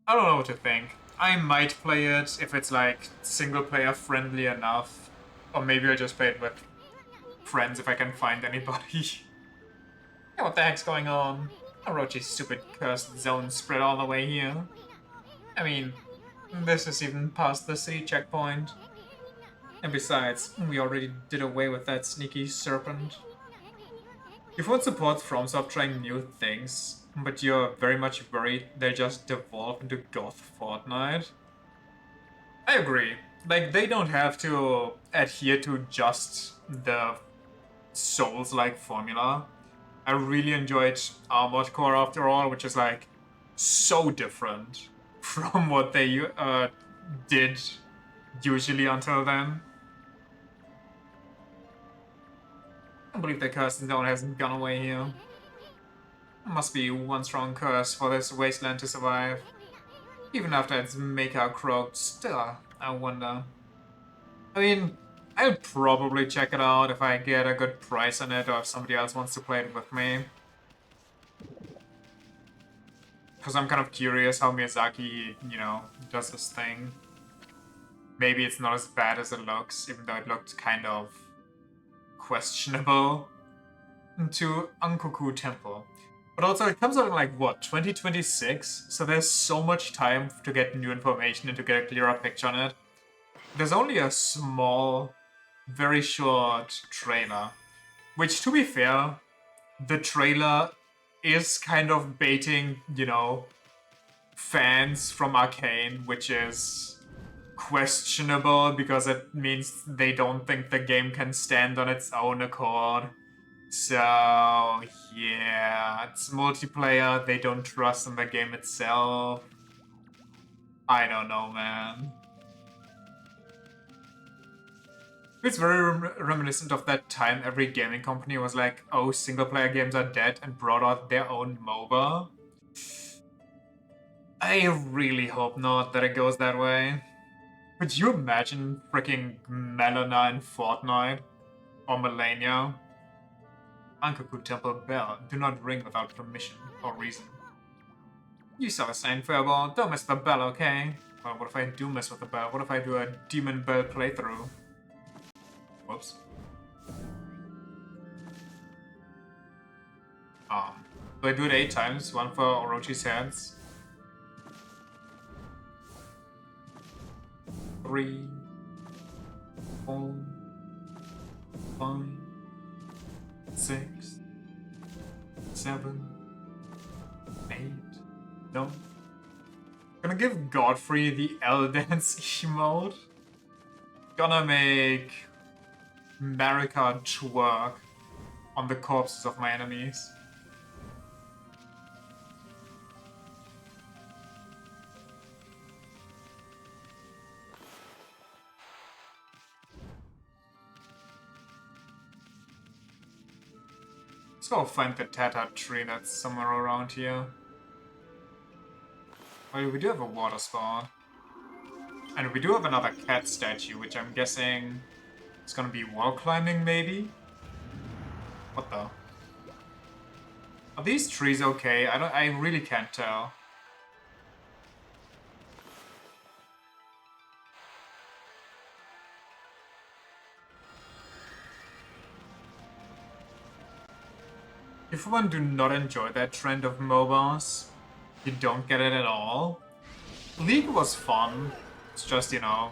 I don't know what to think. I might play it if it's like single player friendly enough. Or maybe I'll just play it with friends if I can find anybody. Yeah, what the heck's going on? Orochi's stupid cursed zone spread all the way here. I mean, this is even past the city checkpoint. And besides, we already did away with that sneaky serpent. If one supports FromSoft trying new things, but you're very much worried they just devolve into goth Fortnite, I agree. Like, they don't have to adhere to just the Souls-like formula. I really enjoyed Armored Core after all, which is like so different from what they did usually until then. I believe the curse zone hasn't gone away here. Must be one strong curse for this wasteland to survive. Even after its maker croaked, still, I wonder. I mean, I'll probably check it out if I get a good price on it or if somebody else wants to play it with me. Because I'm kind of curious how Miyazaki, you know, does this thing. Maybe it's not as bad as it looks, even though it looked kind of questionable to Ankoku Temple. But also, it comes out in like, what, 2026? So there's so much time to get new information and to get a clearer picture on it. There's only a small, very short trailer. Which, to be fair, the trailer is kind of baiting, you know, fans from Arcane, which is questionable because it means they don't think the game can stand on its own accord. So, yeah, it's multiplayer, they don't trust in the game itself. I don't know, man. It's very reminiscent of that time every gaming company was like, oh, single-player games are dead, and brought out their own MOBA. I really hope not that it goes that way. Could you imagine freaking Melina in Fortnite? Or Melania? Ankoku Temple bell. Do not ring without permission or reason. You saw the sign, Fireball. Don't miss the bell, okay? Well, what if I do mess with the bell? What if I do a Demon Bell playthrough? Whoops. Do I do it 8 times? One for Orochi's hands. 3, 4, 5, 6, 7, 8. No. Gonna give Godfrey the L-Dance emote. Gonna make Marika twerk on the corpses of my enemies. Let's go find the Tata tree that's somewhere around here. Well, we do have a water spot. And we do have another cat statue, which I'm guessing is gonna be wall climbing, maybe? What the? Are these trees okay? I really can't tell. If one do not enjoy that trend of MOBAs, you don't get it at all. League was fun. It's just, you know,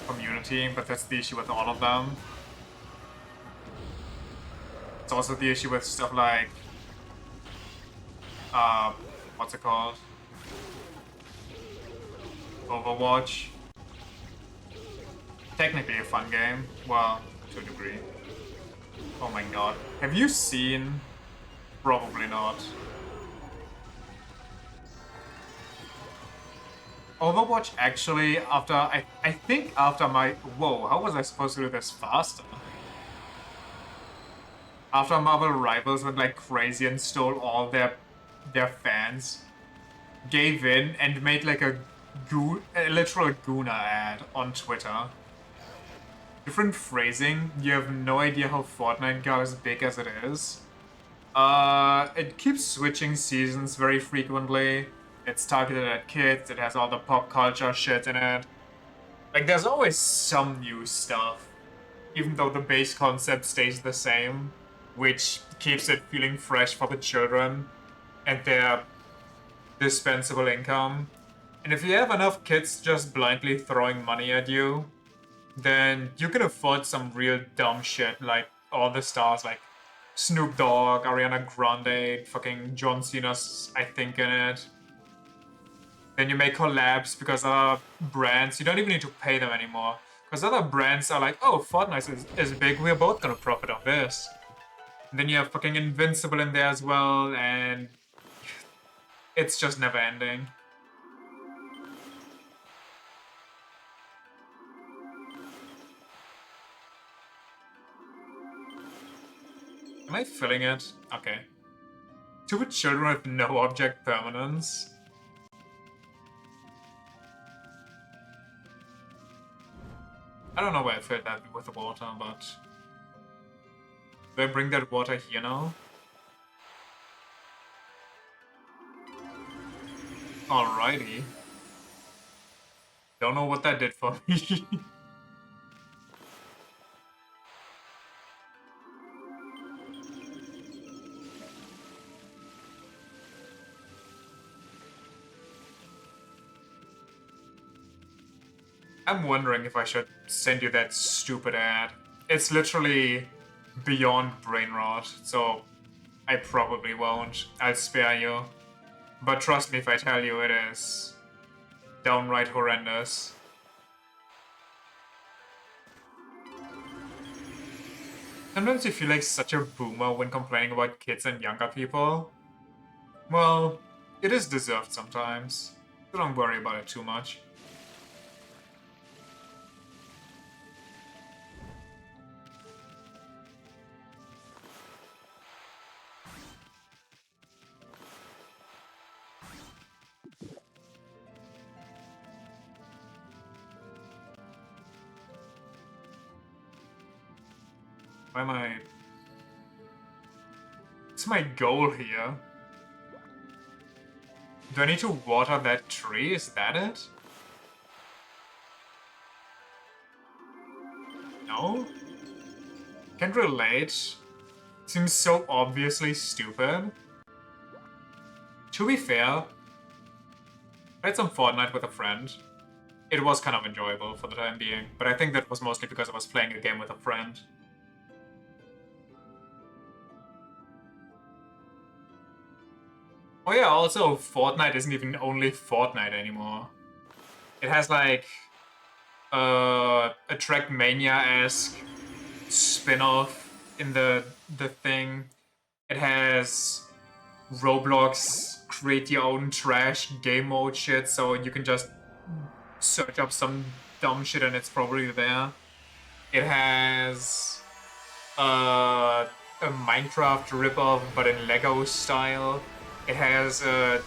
community, but that's the issue with all of them. It's also the issue with stuff like, what's it called? Overwatch. Technically a fun game. Well, to a degree. Oh my god. Have you seen... Probably not. Overwatch actually, after... I think after my... Whoa, how was I supposed to do this faster? After Marvel Rivals went like crazy and stole all their fans, gave in and made like a literal Guna ad on Twitter. Different phrasing, you have no idea how Fortnite got as big as it is. It keeps switching seasons very frequently. It's targeted at kids, it has all the pop culture shit in it. Like, there's always some new stuff, even though the base concept stays the same, which keeps it feeling fresh for the children and their dispensable income. And if you have enough kids just blindly throwing money at you, then you can afford some real dumb shit, like all the stars like Snoop Dogg, Ariana Grande, fucking John Cena's, I think, in it. Then you make collabs because other brands, you don't even need to pay them anymore. Because other brands are like, oh, Fortnite is big, we're both gonna profit off this. And then you have fucking Invincible in there as well, and it's just never ending. Am I filling it? Okay. Stupid children with no object permanence. I don't know where I filled that with the water, but... Do I bring that water here now? Alrighty. Don't know what that did for me. I'm wondering if I should send you that stupid ad. It's literally beyond brain rot, so I probably won't. I'll spare you. But trust me if I tell you it is downright horrendous. Sometimes you feel like such a boomer when complaining about kids and younger people. Well, it is deserved sometimes, so don't worry about it too much. Why am I... What's my goal here? Do I need to water that tree? Is that it? No? Can't relate. Seems so obviously stupid. To be fair, I played some Fortnite with a friend. It was kind of enjoyable for the time being, but I think that was mostly because I was playing a game with a friend. Oh yeah, also, Fortnite isn't even only Fortnite anymore. It has like a Trackmania-esque spin-off in the thing. It has Roblox create your own trash game mode shit, so you can just search up some dumb shit and it's probably there. It has a Minecraft ripoff, but in Lego style. It has a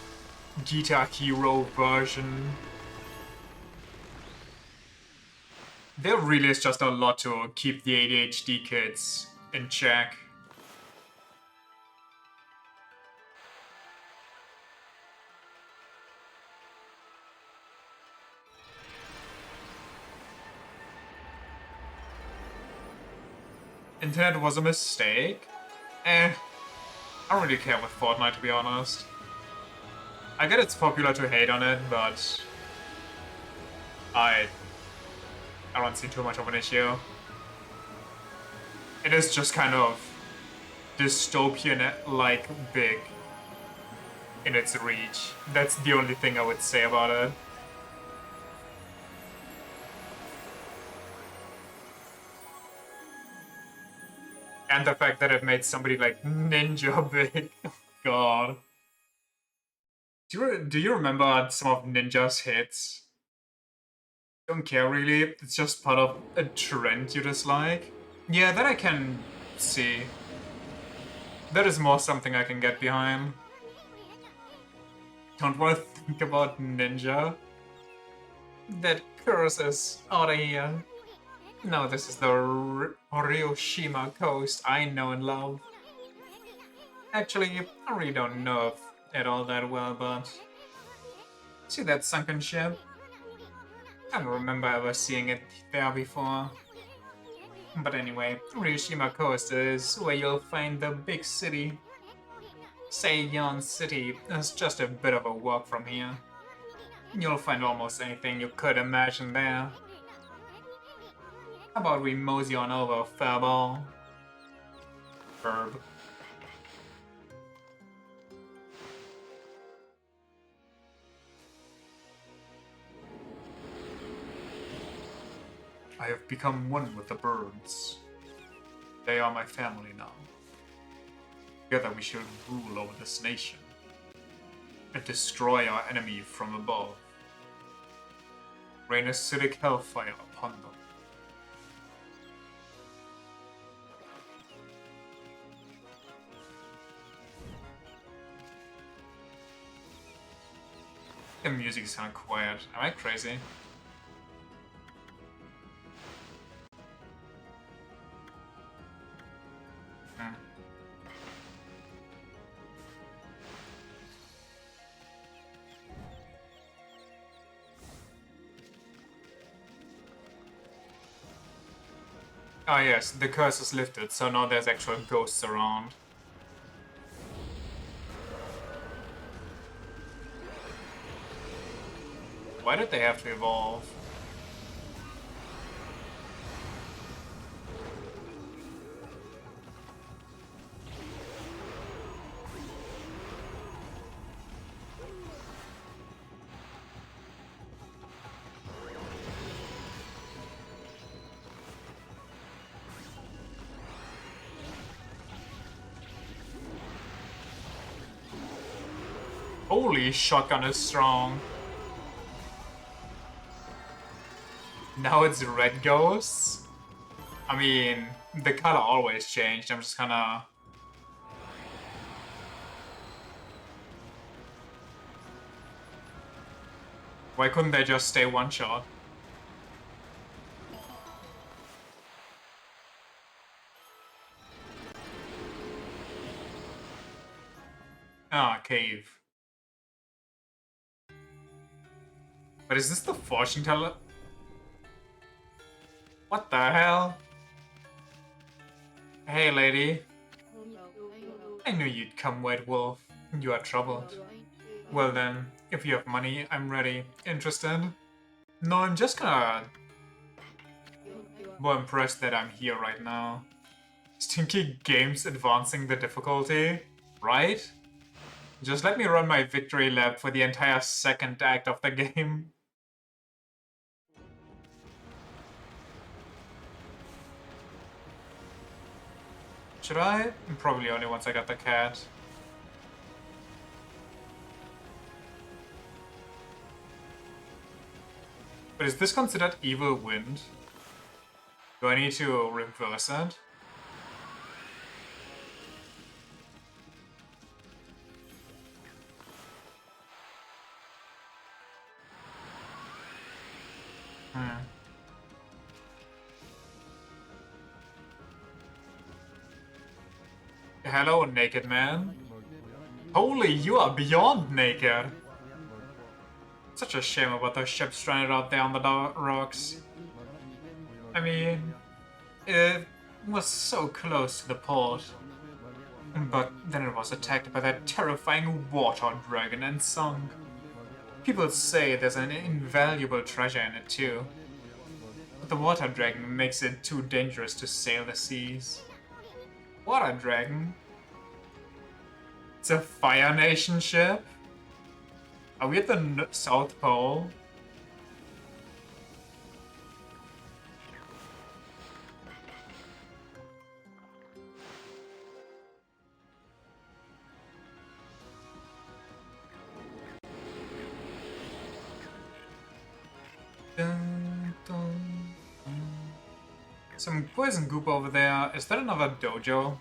Guitar Hero version. There really is just a lot to keep the ADHD kids in check. Internet was a mistake? I don't really care with Fortnite, to be honest. I get it's popular to hate on it, but I don't see too much of an issue. It is just kind of dystopian-like big in its reach. That's the only thing I would say about it. And the fact that it made somebody like Ninja big. God. Do you remember some of Ninja's hits? Don't care really, it's just part of a trend you dislike. Yeah, that I can see. That is more something I can get behind. Don't want to think about Ninja. That curse is out of here. No, this is the Ryoshima coast I know and love. Actually, I really don't know it all that well, but... See that sunken ship? I don't remember ever seeing it there before. But anyway, Ryoshima Coast is where you'll find the big city. Seiyon City is just a bit of a walk from here. You'll find almost anything you could imagine there. How about we mosey on over, Furball? Furb. I have become one with the birds. They are my family now. Together we shall rule over this nation and destroy our enemy from above. Rain acidic hellfire upon them. The music is kind of quiet. Am I crazy? Ah yes, the curse is lifted, so now there's actual ghosts around. Why did they have to evolve? Holy, shotgun is strong. Now it's red ghosts. I mean, the color always changed. I'm just kinda... Why couldn't they just stay one shot? Ah, cave. But is this the fortune teller? What the hell? Hey, lady. I knew you'd come, White Wolf. You are troubled. Well then, if you have money, I'm ready. Interested? No, I'm just kinda more impressed that I'm here right now. Stinky games advancing the difficulty, right? Just let me run my victory lap for the entire second act of the game. Should I? Probably only once I got the cat. But is this considered evil wind? Do I need to reverse it? Hello, naked man. Holy, you are beyond naked. Such a shame about those ships stranded out there on the rocks. I mean, it was so close to the port. But then it was attacked by that terrifying water dragon and sunk. People say there's an invaluable treasure in it too. But the water dragon makes it too dangerous to sail the seas. Water dragon? It's a Fire Nation ship? Are we at the South Pole? Some poison goop over there. Is that another dojo?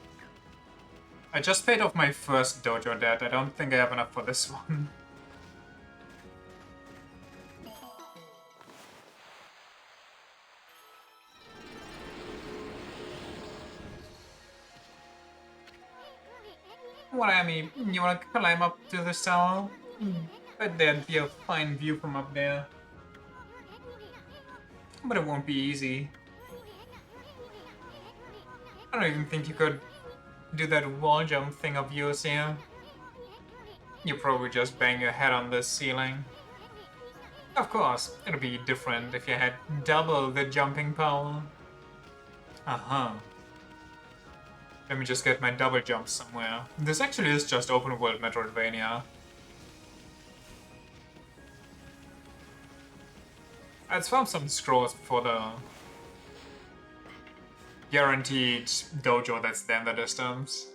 I just paid off my first dojo debt. I don't think I have enough for this one. What, Amy? You wanna climb up to this tower? Bet there'd be a fine view from up there. But it won't be easy. I don't even think you could do that wall jump thing of yours here. You probably just bang your head on the ceiling. Of course, it'd be different if you had double the jumping power. Uh-huh. Let me just get my double jump somewhere. This actually is just open world Metroidvania. I'd found some scrolls for the guaranteed dojo that's there in the distance.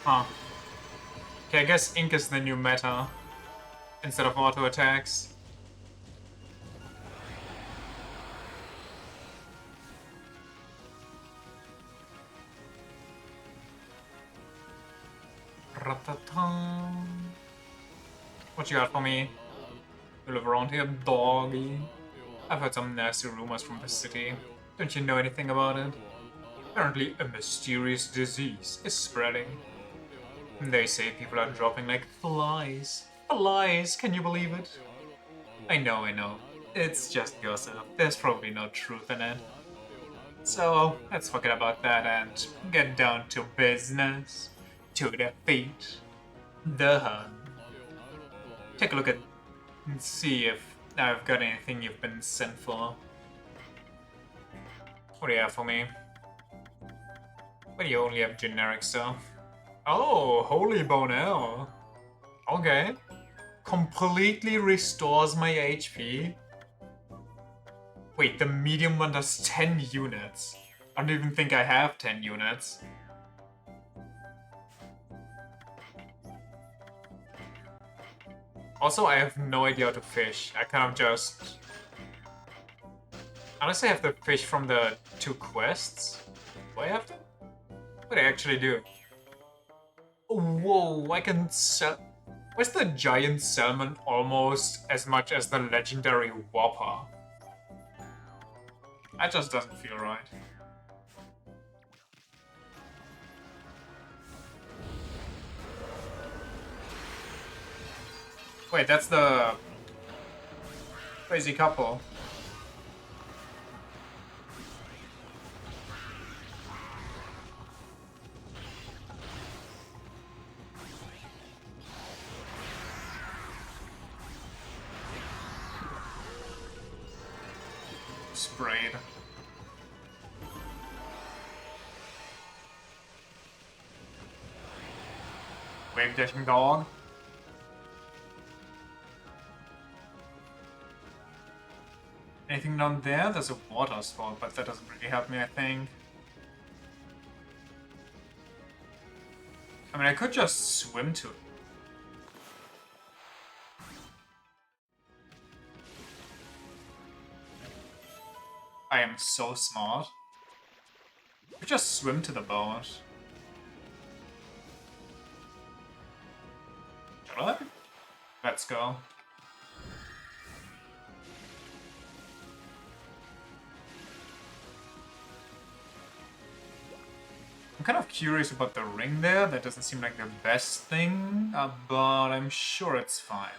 Huh. Okay, I guess Ink is the new meta. Instead of auto attacks. What you got for me? You live around here, doggy? I've heard some nasty rumors from the city. Don't you know anything about it? Apparently, a mysterious disease is spreading. They say people are dropping like flies. Flies, can you believe it? I know. It's just gossip. There's probably no truth in it. So, let's forget about that and get down to business. to defeat the Hun. Take a look at and see if I've got anything you've been sent for. What do you have for me? But you only have generic stuff. Oh, Holy Bonel. Okay. Completely restores my HP. Wait, the medium one does 10 units. I don't even think I have 10 units. Also, I have no idea how to fish. I kind of just... Unless I have the fish from the 2 quests. Do I have to? What do I actually do? Whoa, I can sell... Where's the giant salmon almost as much as the legendary Whopper? That just doesn't feel right. Wait, that's the... crazy couple. Sprayed. Wave dashing dog. Anything down there? There's a water spot, but that doesn't really help me, I think. I mean, I could just swim to it. I am so smart. I could just swim to the boat. Should I? Let's go. I'm kind of curious about the ring there. That doesn't seem like the best thing, but I'm sure it's fine.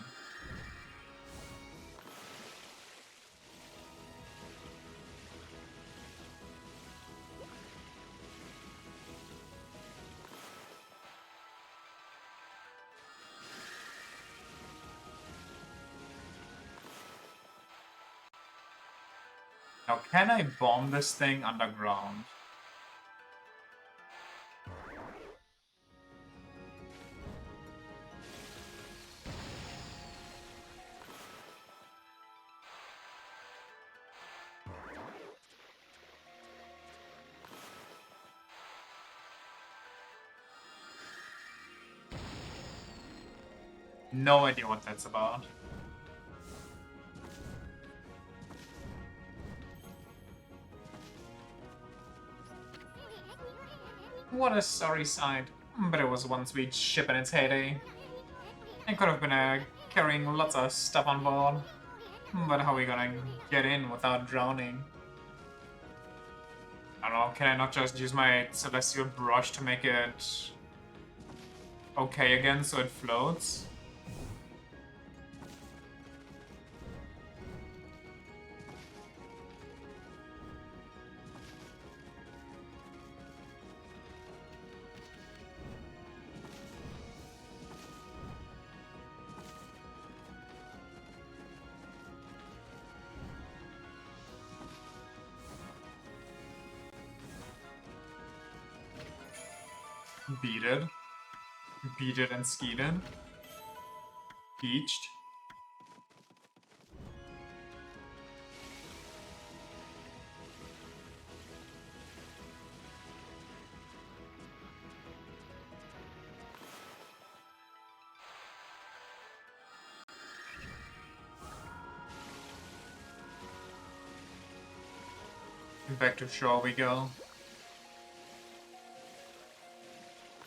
Now, can I bomb this thing underground? No idea what that's about. What a sorry sight. But it was one sweet ship in its heyday. It could have been carrying lots of stuff on board. But how are we gonna get in without drowning? I don't know, can I not just use my celestial brush to make it okay again so it floats? Beat it. Beat it and skeet it. Beached. Back to shore we go.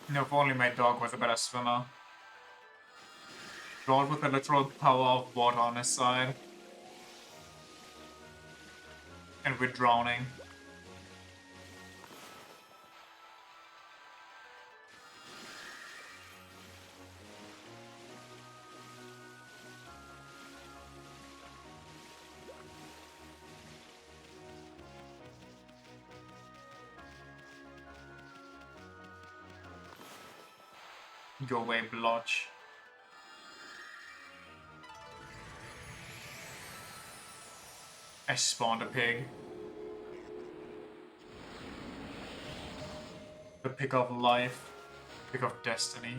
No, if only my dog was a better swimmer. Dog with the literal power of water on his side. And we're drowning. Go away, blotch. I spawned a pig. The pick of life. Pick of destiny.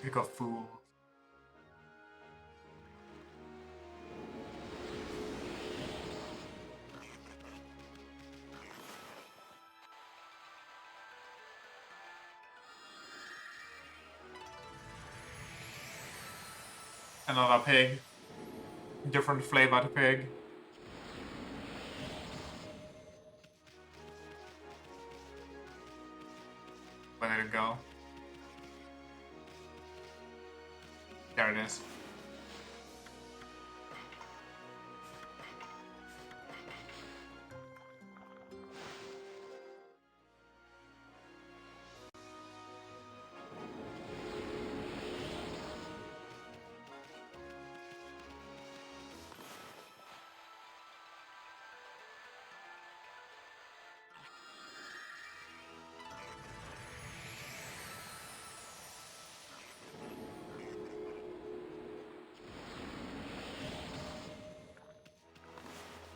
Pick of fool. Another pig. Different flavored pig. Where did it go? There it is.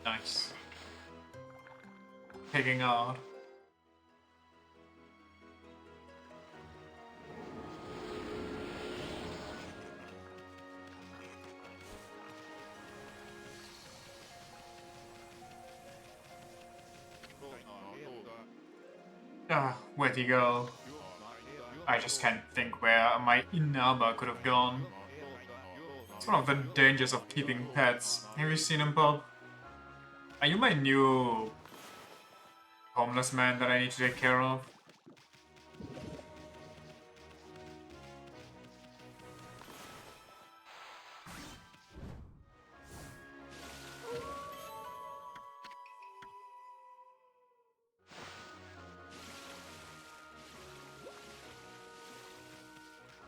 Nice. Pigging out. Ah, where'd he go? I just can't think where my Inaba could have gone. It's one of the dangers of keeping pets. Have you seen him, Bob? Are you my new homeless man that I need to take care of?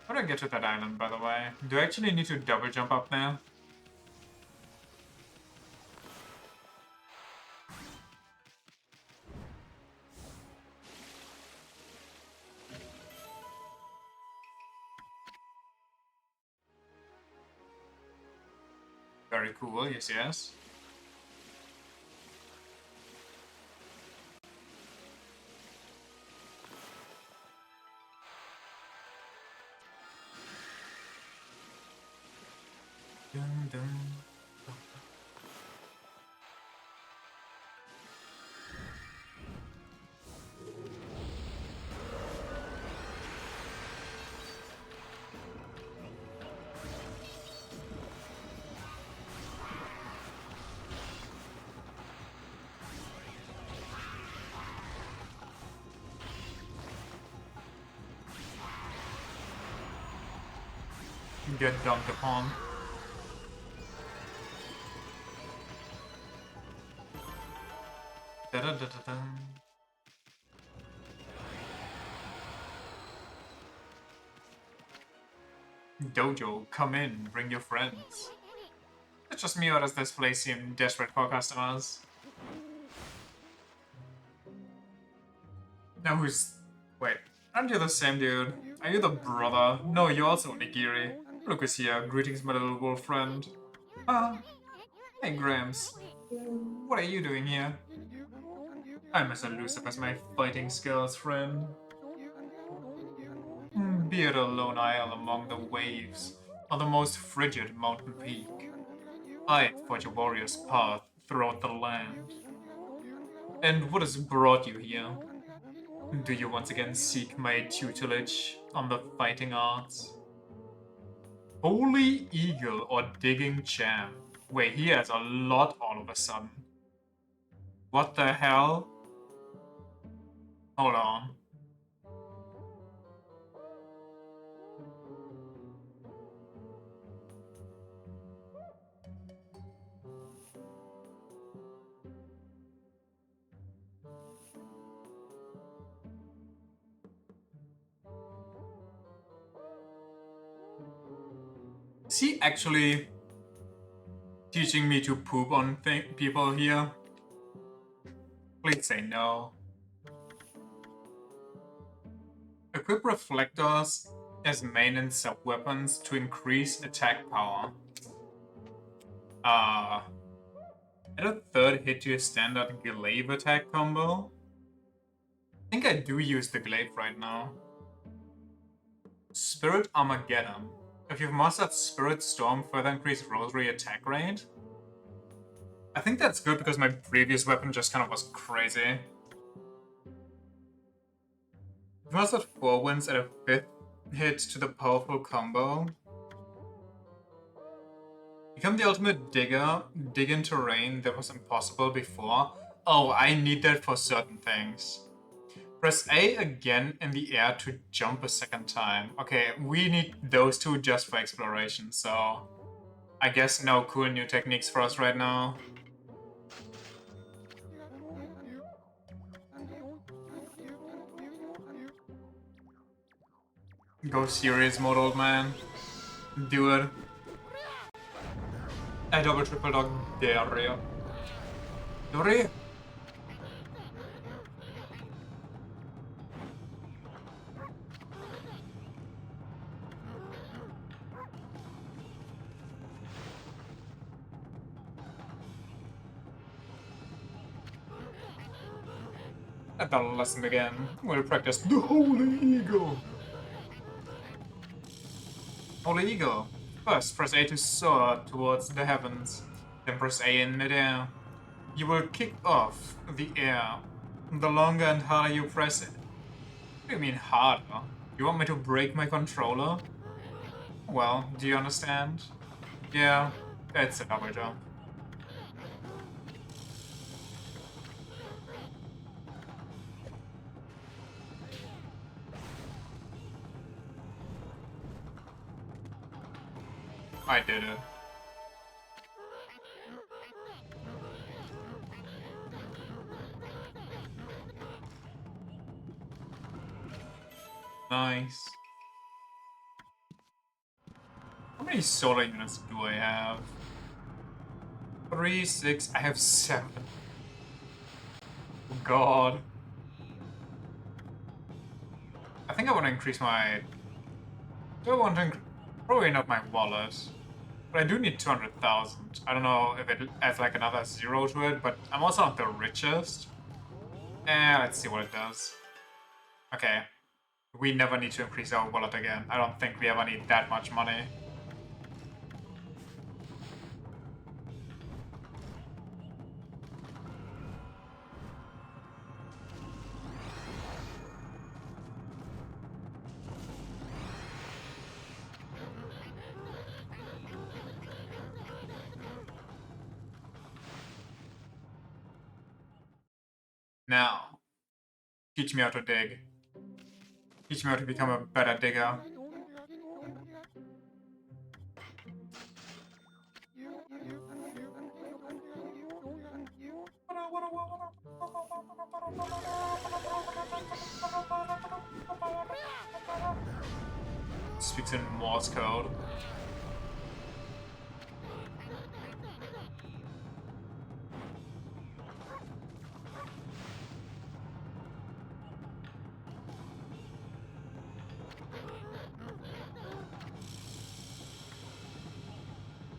How do I get to that island, by the way? Do I actually need to double jump up there? Very cool, yes, yes. Dun, dun. Get dunked upon. Da -da -da -da -da. Dojo, come in, bring your friends. It's just me, or does this place seem desperate for customers? Now who's... Wait, aren't you the same dude? Are you the brother? No, you're also Nigiri. Look who's here. Greetings, my little wolf friend. Ah, hey Gramps. What are you doing here? I'm as elusive as my fighting skills, friend. Be it a lone isle among the waves, or the most frigid mountain peak, I forge a warrior's path throughout the land. And what has brought you here? Do you once again seek my tutelage on the fighting arts? Holy Eagle or Digging Champ? Wait, he has a lot all of a sudden. What the hell? Hold on. Is he actually teaching me to poop on people here? Please say no. Equip reflectors as main and sub-weapons to increase attack power. Add a third hit to your standard glaive attack combo. I think I do use the glaive right now. Spirit Armageddon. If you've mastered Spirit Storm, further increase rosary attack rate. I think that's good because my previous weapon just kind of was crazy. If mastered 4 wins at a 5th hit to the powerful combo. Become the ultimate digger, dig in terrain that was impossible before. Oh, I need that for certain things. Press A again in the air to jump a second time. Okay, we need those two just for exploration, so I guess no cool new techniques for us right now. Go serious mode, old man. Do it. I double triple dog dare you. Dore! I've done a lesson again. We'll practice the Holy Eagle. Holy Eagle. First, press A to soar towards the heavens. Then press A in midair. You will kick off the air. The longer and harder you press it. What do you mean harder? You want me to break my controller? Well, do you understand? Yeah, it's a double jump. I did it. Nice. How many solar units do I have? 3, 6, I have 7. Oh god. I think I want to increase my... Do I want to probably not my wallet. But I do need 200,000. I don't know if it adds like another 0 to it, but I'm also not the richest. Let's see what it does. Okay. We never need to increase our wallet again. I don't think we ever need that much money. Now, teach me how to dig. Teach me how to become a better digger. Speaks in Morse code.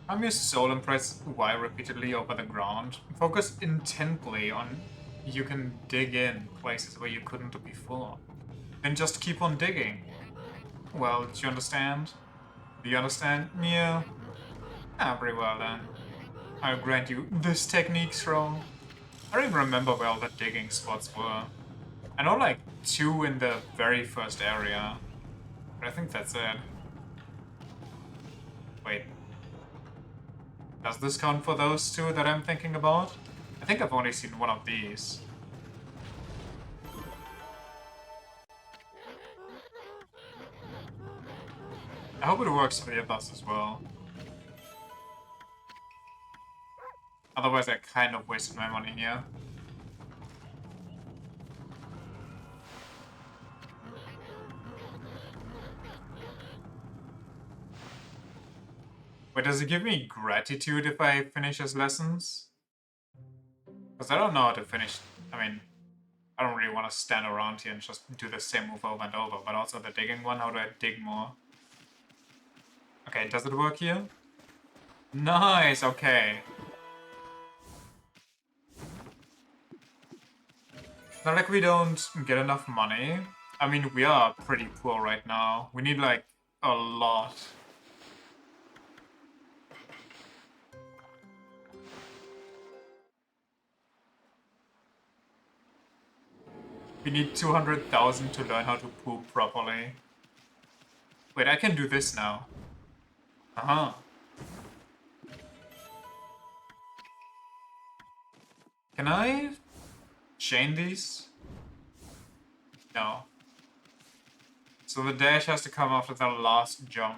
I'm your soul and press Y repeatedly over the ground. Focus intently on you can dig in places where you couldn't before. Then just keep on digging. Well, do you understand? Do you understand? Yeah. Ah, very well then. I'll grant you this technique's wrong. I don't even remember where all the digging spots were. I know like 2 in the very first area. But I think that's it. Wait. Does this count for those 2 that I'm thinking about? I think I've only seen one of these. I hope it works for the others as well. Otherwise I kind of wasted my money here. Wait, does it give me gratitude if I finish his lessons? Because I don't know how to finish... I I don't really want to stand around here and just do the same move over and over, but also the digging one, how do I dig more? Okay, does it work here? Nice, okay. Not like we don't get enough money. I mean, we are pretty poor right now. We need, like, a lot. We need 200,000 to learn how to poop properly. Wait, I can do this now. Uh-huh. Can I chain these? No. So the dash has to come after the last jump.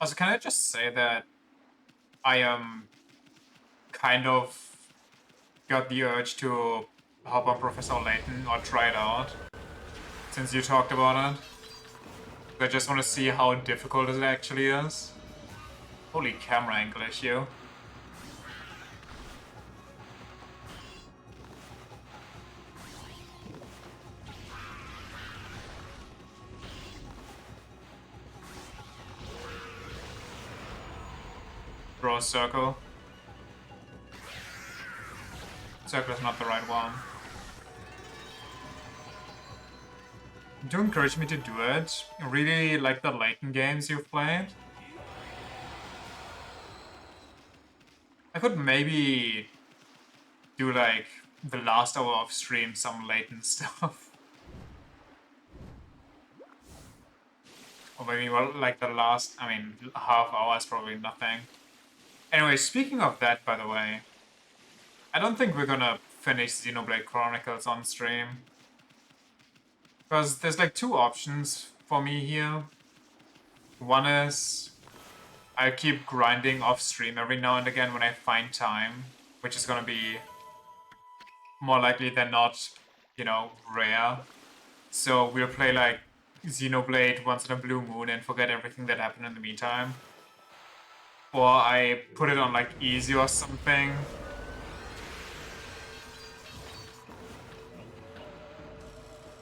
Also, can I just say that I kind of got the urge to hop on Professor Layton or try it out, since you talked about it. I just want to see how difficult it actually is. Holy camera angle issue. Draw a circle. Circle is not the right one. Do encourage me to do it. I really like the Layton games you've played. I could maybe do like the last hour of stream some Layton stuff. Or maybe, well, like the last, I mean, half hour is probably nothing. Anyway, speaking of that, by the way, I don't think we're gonna finish Xenoblade Chronicles on stream. Because there's like two options for me here. One is I keep grinding off stream every now and again when I find time, which is gonna be more likely than not, you know, rare. So we'll play like Xenoblade once in a blue moon and forget everything that happened in the meantime. Or I put it on like easy or something.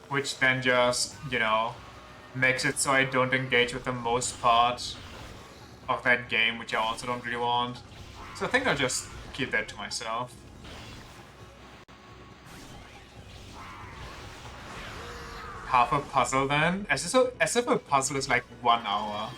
Which then just, you know, makes it so I don't engage with the most part of that game, which I also don't really want. So I think I'll just keep that to myself. Half a puzzle then? As if a puzzle is like 1 hour.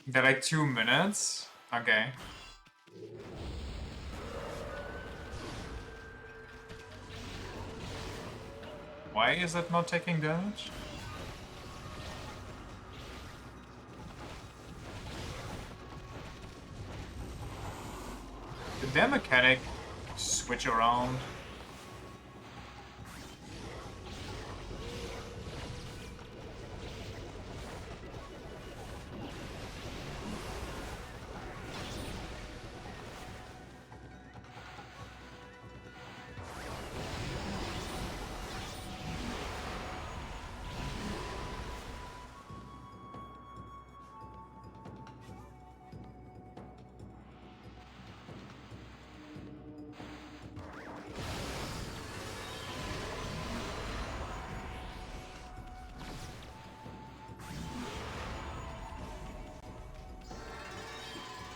They're like 2 minutes? Okay. Why is it not taking damage? Did their mechanic switch around?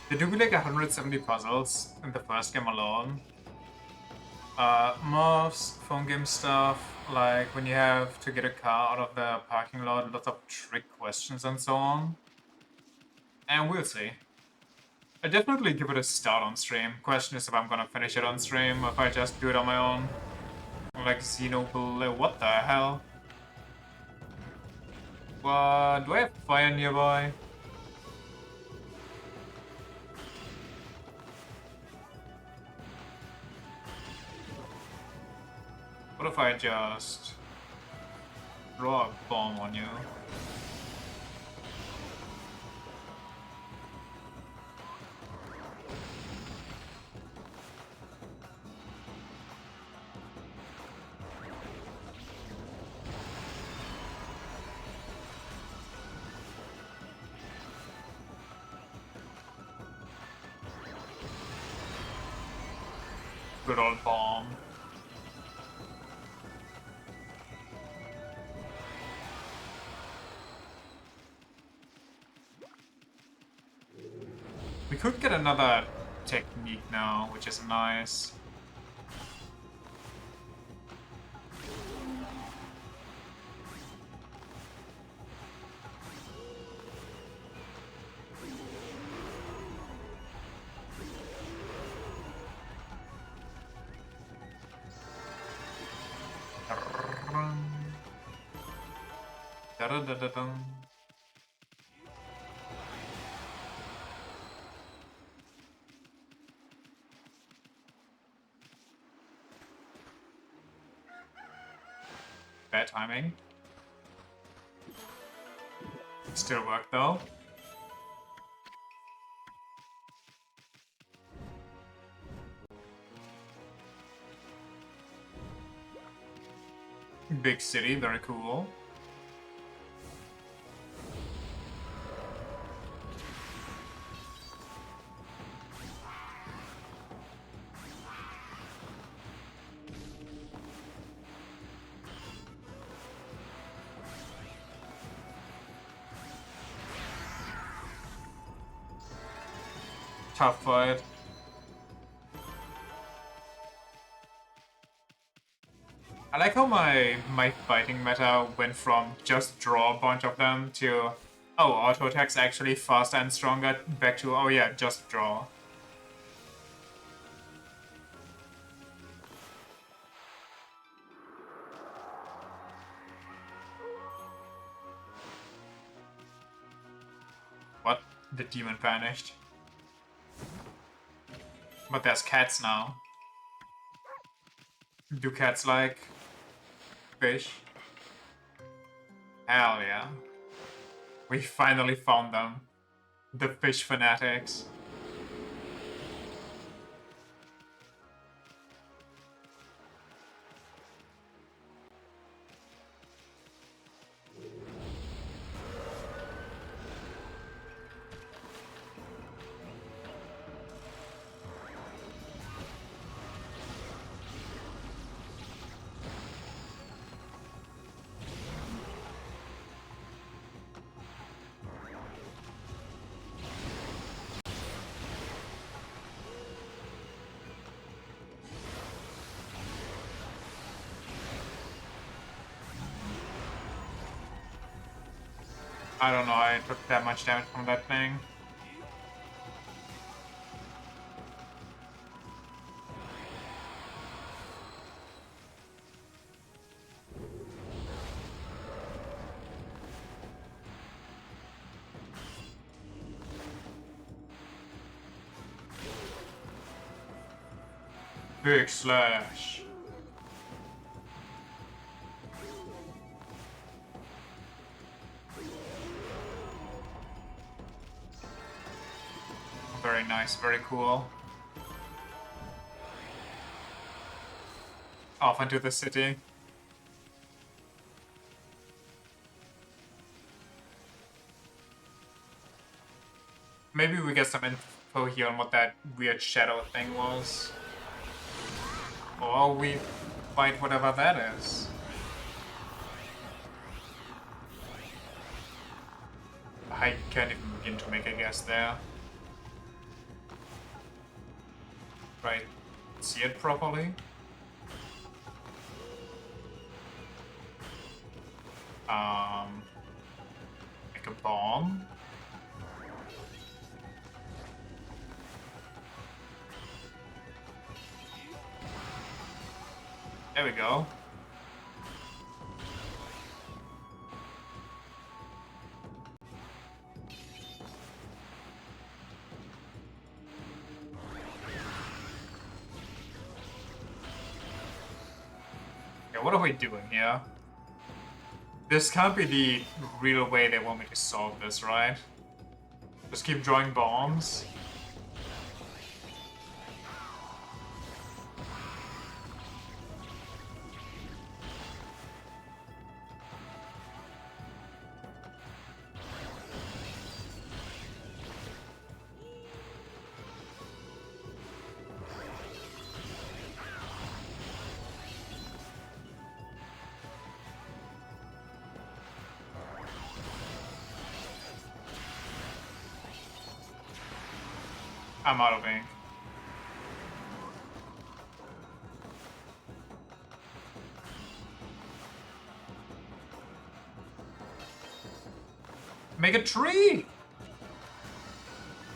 There do be like 170 puzzles in the first game alone. Morphs, phone game stuff, like when you have to get a car out of the parking lot, lots of trick questions and so on. And we'll see. I definitely give it a start on stream. Question is if I'm gonna finish it on stream or if I just do it on my own. Like Xenoblade, what the hell? What? Do I have fire nearby? What if I just draw a bomb on you? Good old bomb. We could get another technique now, which is nice. Da-da-da-da-dum. Bad timing. Still work though. Big city, very cool. Tough fight. I like how my fighting meta went from just draw a bunch of them to, oh, auto attack's actually faster and stronger, back to, oh yeah, just draw. What? The demon vanished. But there's cats now. Do cats like fish? Hell yeah. We finally found them. The fish fanatics. I don't know, I took that much damage from that thing. Big slash. Very nice, very cool. Off into the city. Maybe we get some info here on what that weird shadow thing was. Or we fight whatever that is. I can't even begin to make a guess there. Right, see it properly? Make a bomb? There we go. Okay, what are we doing here? This can't be the real way they want me to solve this, right? Just keep drawing bombs? I'm out of ink. Make a tree!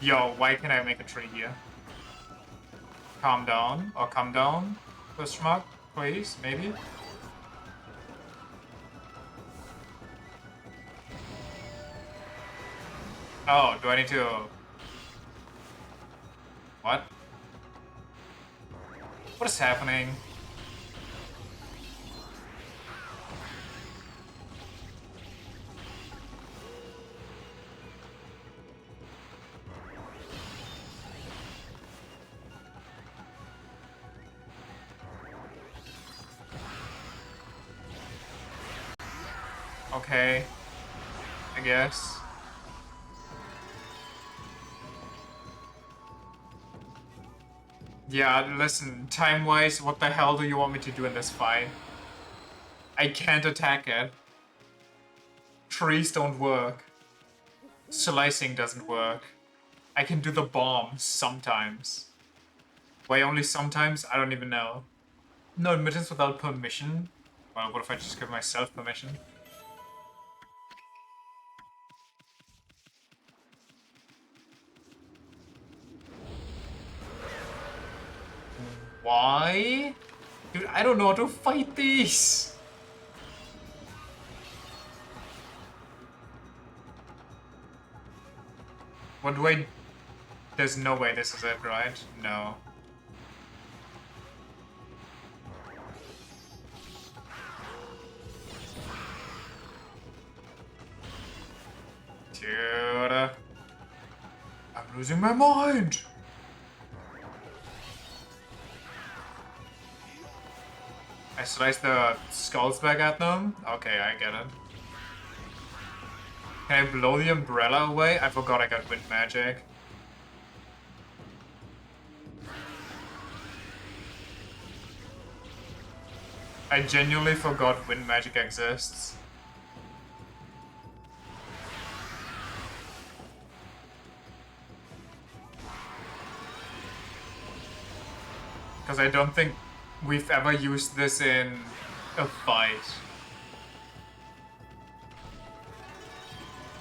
Yo, why can't I make a tree here? Calm down, or come down? Question mark, please, maybe? Oh, do I need to... What? What is happening? Okay. I guess. Yeah, listen, time-wise, what the hell do you want me to do in this fight? I can't attack it. Trees don't work. Slicing doesn't work. I can do the bomb sometimes. Why only sometimes? I don't even know. No admittance without permission? Well, what if I just give myself permission? Why? Dude, I don't know how to fight these! What do I... There's no way this is it, right? No. Dude... I'm losing my mind! I slice the skulls back at them? Okay, I get it. Can I blow the umbrella away? I forgot I got wind magic. I genuinely forgot wind magic exists. Because I don't think we've ever used this in a fight.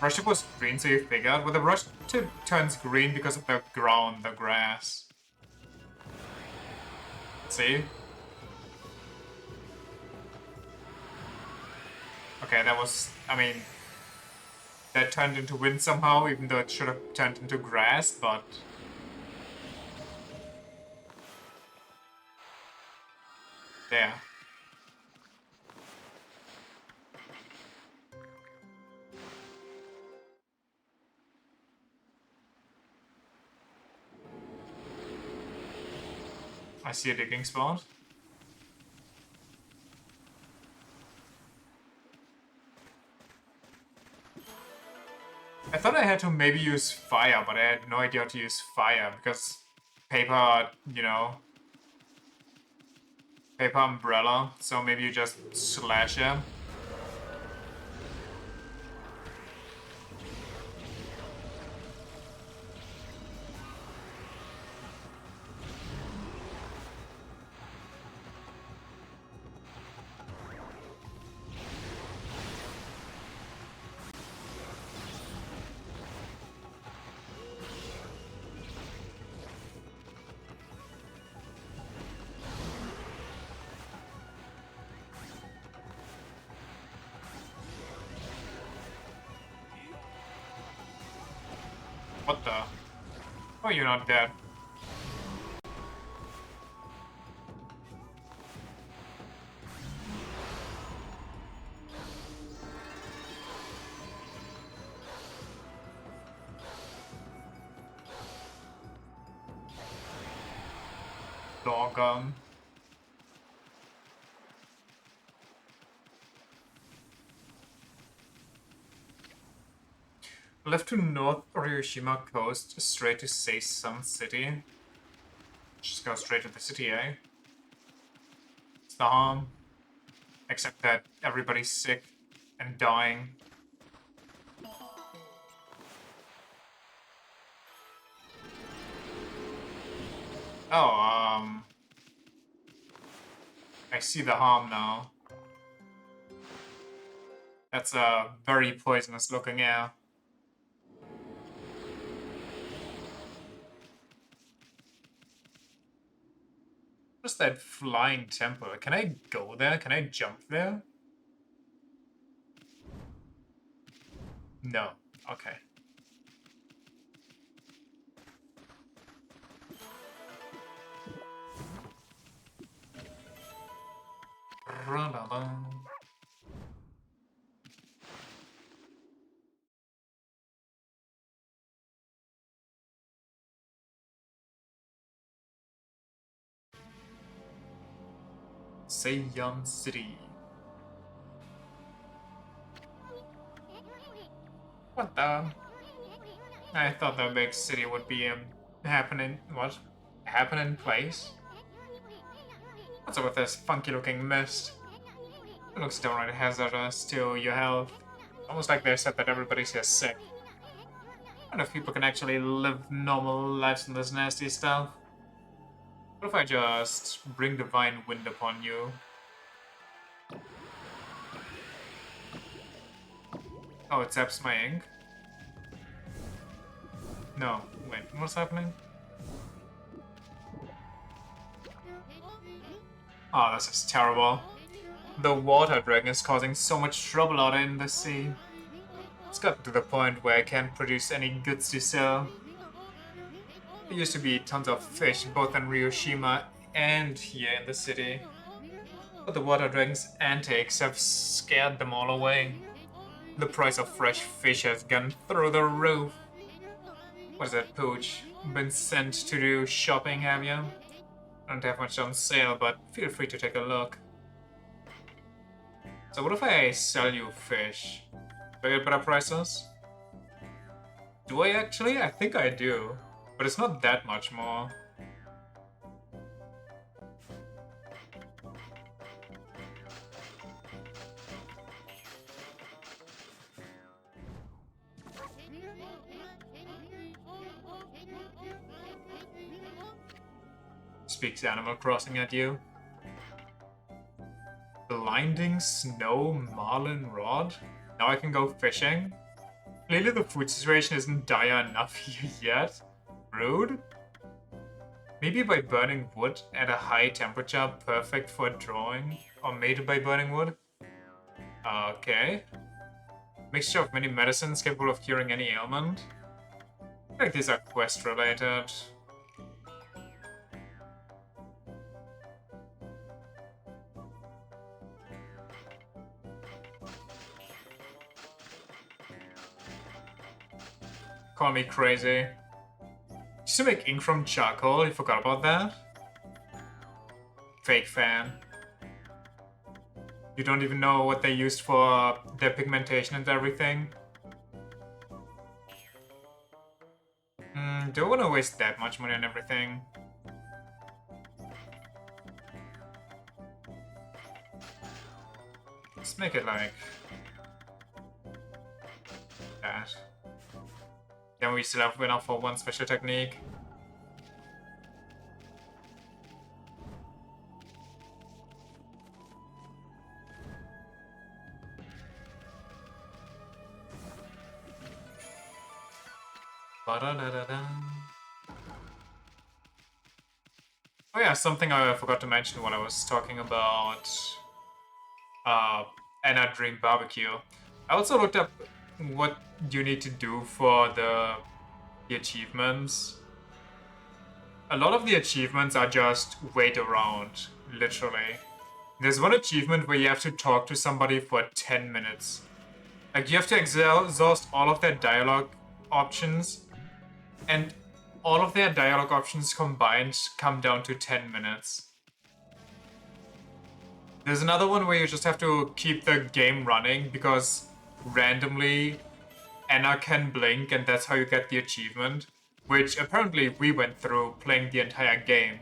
Rush tip was green, so you figured? Well, the rush tip turns green because of the ground, the grass. See? Okay, that was... I mean... That turned into wind somehow, even though it should have turned into grass, but... There. I see a digging spot. I thought I had to maybe use fire, but I had no idea how to use fire, because paper, you know... Paper umbrella, so maybe you just slash him. What the? Oh, you're not dead. Doggone. Left to North Ryushima coast, straight to Seisum City. Just go straight to the city, eh? It's the harm. Except that everybody's sick and dying. Oh, I see the harm now. That's a very poisonous looking air. What's that flying temple? Can I go there? Can I jump there? No. Okay. Seiyan City. What the? I thought the big city would be a happening. What? Happening place? What's up with this funky looking mist? It looks downright hazardous to your health. Almost like they said that everybody's here sick. I wonder if people can actually live normal lives in this nasty stuff. What if I just bring divine wind upon you? Oh, it taps my ink? No, wait, what's happening? Oh, this is terrible. The water dragon is causing so much trouble out in the sea. It's gotten to the point where I can't produce any goods to sell. There used to be tons of fish both in Ryoshima and here in the city. But the water dragon's antics have scared them all away. The price of fresh fish has gone through the roof. What is that, Pooch? Been sent to do shopping, have you? I don't have much on sale, but feel free to take a look. So what if I sell you fish? Do I get better prices? Do I actually? I think I do. But it's not that much more. Speaks Animal Crossing at you. Blinding snow marlin rod? Now I can go fishing? Clearly the food situation isn't dire enough here yet. Rude? Maybe by burning wood at a high temperature, perfect for drawing? Or made by burning wood? Okay. Mixture of many medicines capable of curing any ailment? I feel like these are quest related. Call me crazy. Used to make ink from charcoal, you forgot about that? Fake fan. You don't even know what they used for their pigmentation and everything? Don't want to waste that much money on everything. Let's make it like that. Then we still have enough for one special technique. Ba-da-da-da-da. Oh yeah, something I forgot to mention while I was talking about Anna Dream Barbecue. I also looked up what you need to do for the achievements. A lot of the achievements are just wait around, literally. There's one achievement where you have to talk to somebody for 10 minutes. Like, you have to exhaust all of their dialogue options, and all of their dialogue options combined come down to 10 minutes. There's another one where you just have to keep the game running because randomly Anna can blink and that's how you get the achievement, which apparently we went through playing the entire game.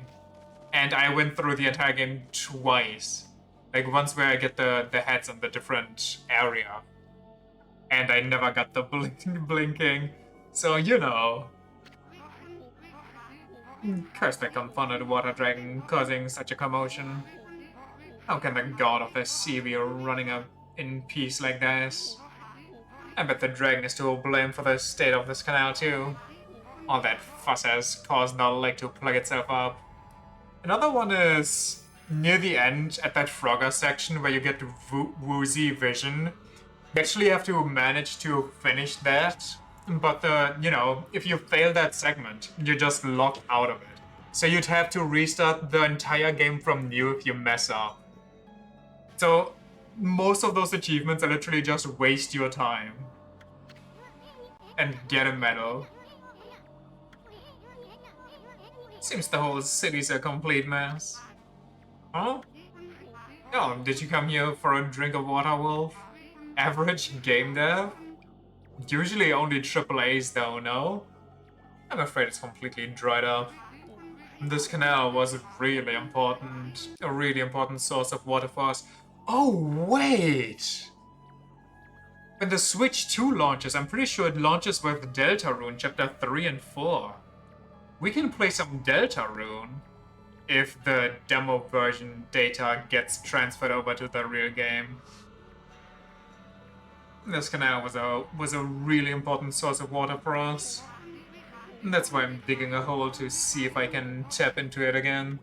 And I went through the entire game twice. Like, once where I get the heads on the different area. And I never got the blinking. So, you know. Curse the confounded water dragon causing such a commotion. How can the god of the sea be running up in peace like this? I bet the dragon is to blame for the state of this canal too. All that fuss has caused the lake to plug itself up. Another one is near the end at that Frogger section where you get woozy vision. You actually have to manage to finish that, but if you fail that segment, you're just locked out of it. So you'd have to restart the entire game from new if you mess up. So most of those achievements are literally just waste your time and get a medal. Seems the whole city's a complete mess. Huh? Oh, did you come here for a drink of water, Wolf? Average game dev? Usually only AAAs though, no? I'm afraid it's completely dried up. This canal was a really important source of water for us. Oh, wait! When the Switch 2 launches, I'm pretty sure it launches with Deltarune Chapter 3 and 4. We can play some Deltarune if the demo version data gets transferred over to the real game. This canal was a really important source of water for us. That's why I'm digging a hole to see if I can tap into it again.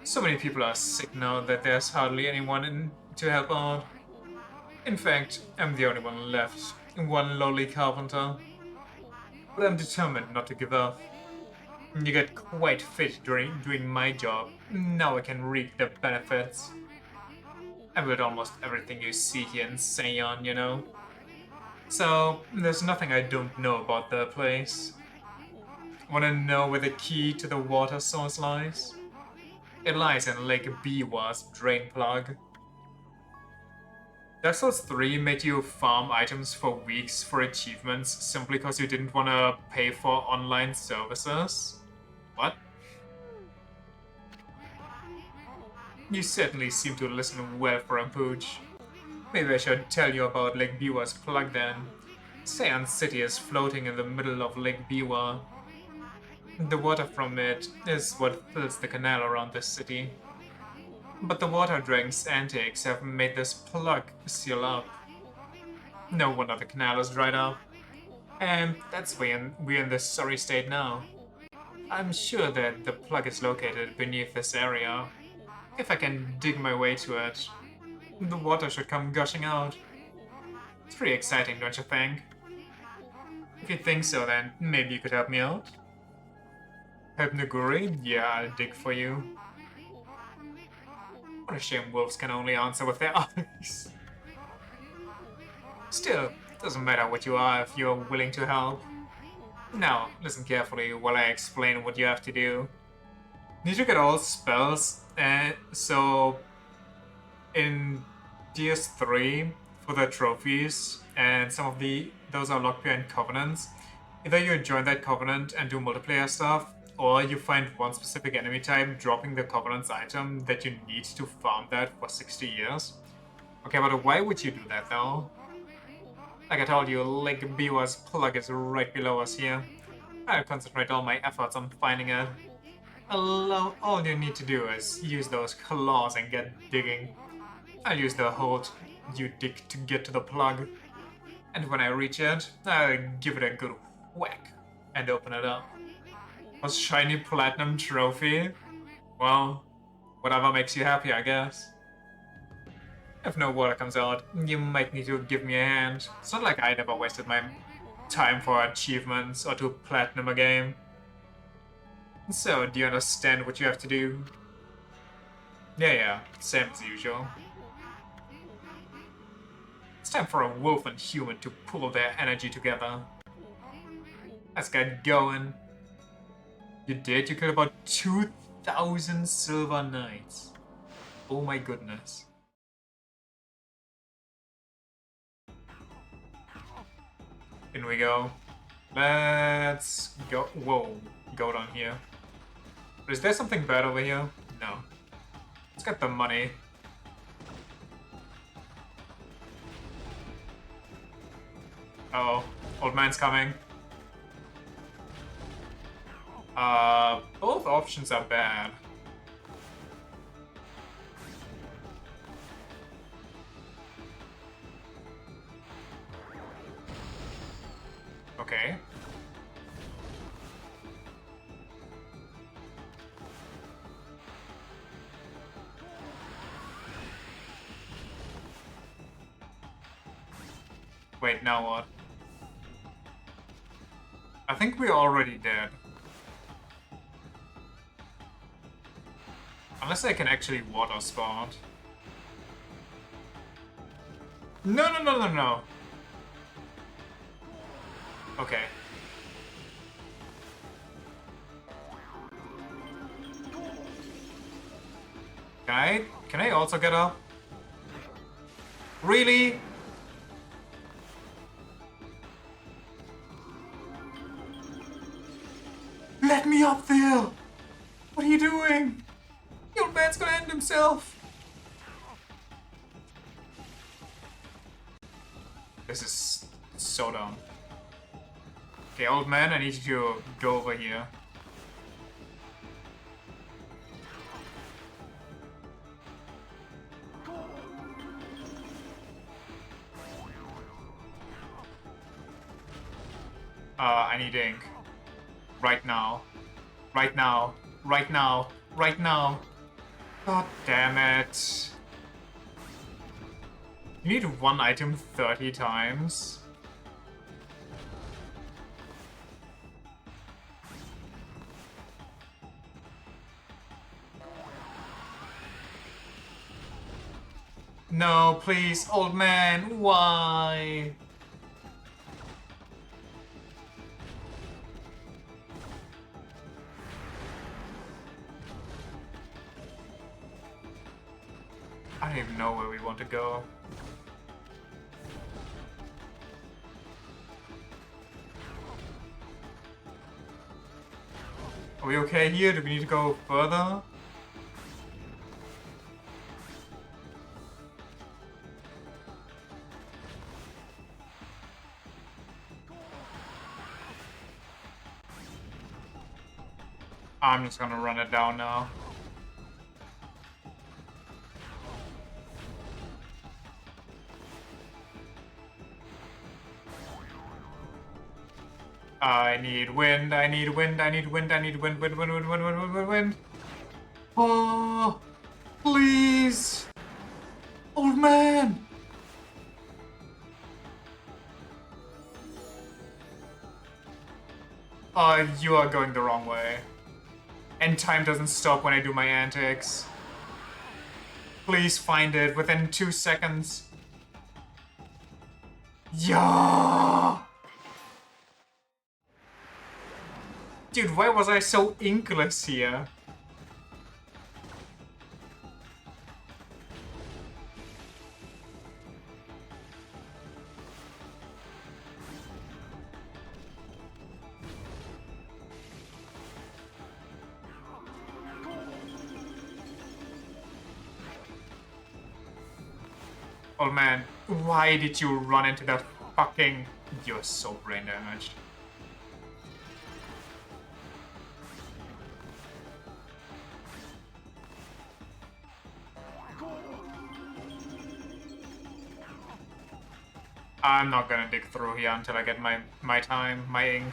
So many people are sick now that there's hardly anyone to help out. In fact, I'm the only one left, one lowly carpenter. But I'm determined not to give up. You get quite fit during doing my job. Now I can reap the benefits. I built almost everything you see here in Seion, you know? So, there's nothing I don't know about the place. Wanna know where the key to the water source lies? It lies in Lake Biwa's drain plug. Dark Souls 3 made you farm items for weeks for achievements simply because you didn't want to pay for online services? What? You certainly seem to listen well for a pooch. Maybe I should tell you about Lake Biwa's plug then. Seion City is floating in the middle of Lake Biwa. The water from it is what fills the canal around the city. But the water dragon's antics have made this plug seal up. No wonder the canal is dried up. And that's why we're in this sorry state now. I'm sure that the plug is located beneath this area. If I can dig my way to it, the water should come gushing out. It's pretty exciting, don't you think? If you think so, then maybe you could help me out? Help Naguri? Yeah, I'll dig for you. What a shame wolves can only answer with their eyes. Still, doesn't matter what you are if you're willing to help. Now, listen carefully while I explain what you have to do. Need to get all spells, so in DS3 for the trophies, and some of those are locked behind covenants. Either you join that covenant and do multiplayer stuff, or you find one specific enemy type dropping the covenant's item that you need to farm that for 60 years. Okay, but why would you do that though? Like I told you, Lake Biwa's plug is right below us here. I'll concentrate all my efforts on finding it. All you need to do is use those claws and get digging. I'll use the hole you dig to get to the plug. And when I reach it, I'll give it a good whack and open it up. A shiny platinum trophy? Well, whatever makes you happy, I guess. If no water comes out, you might need to give me a hand. It's not like I never wasted my time for achievements or to platinum a game. So, do you understand what you have to do? Yeah, same as usual. It's time for a wolf and human to pull their energy together. Let's get going. You did? You killed about 2,000 silver knights. Oh my goodness. In we go. Let's go. Whoa, go down here. But is there something bad over here? No. Let's get the money. Uh oh, old man's coming. Both options are bad. Okay. Wait, now what? I think we're already dead. Unless I can actually water spot. No, no, no, no, no. Okay. Can I also get up? Really? Let me up there! What are you doing? The old man's gonna end himself! This is so dumb. Okay, old man, I need you to go over here. I need ink. Right now. Right now. Right now. Right now. God damn it. You need one item 30 times. No, please, old man, why? I don't even know where we want to go. Are we okay here? Do we need to go further? I'm just gonna run it down now. I need wind, I need wind, I need wind, I need wind, wind, wind, wind, wind, wind, wind, wind, wind. Oh, please. Old man. You are going the wrong way. And time doesn't stop when I do my antics. Please find it within 2 seconds. Yeah! Dude, why was I so inkless here? Oh man, why did you run into that fucking... You're so brain damaged. I'm not gonna dig through here until I get my time, my ink.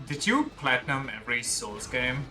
Did you platinum every Souls game?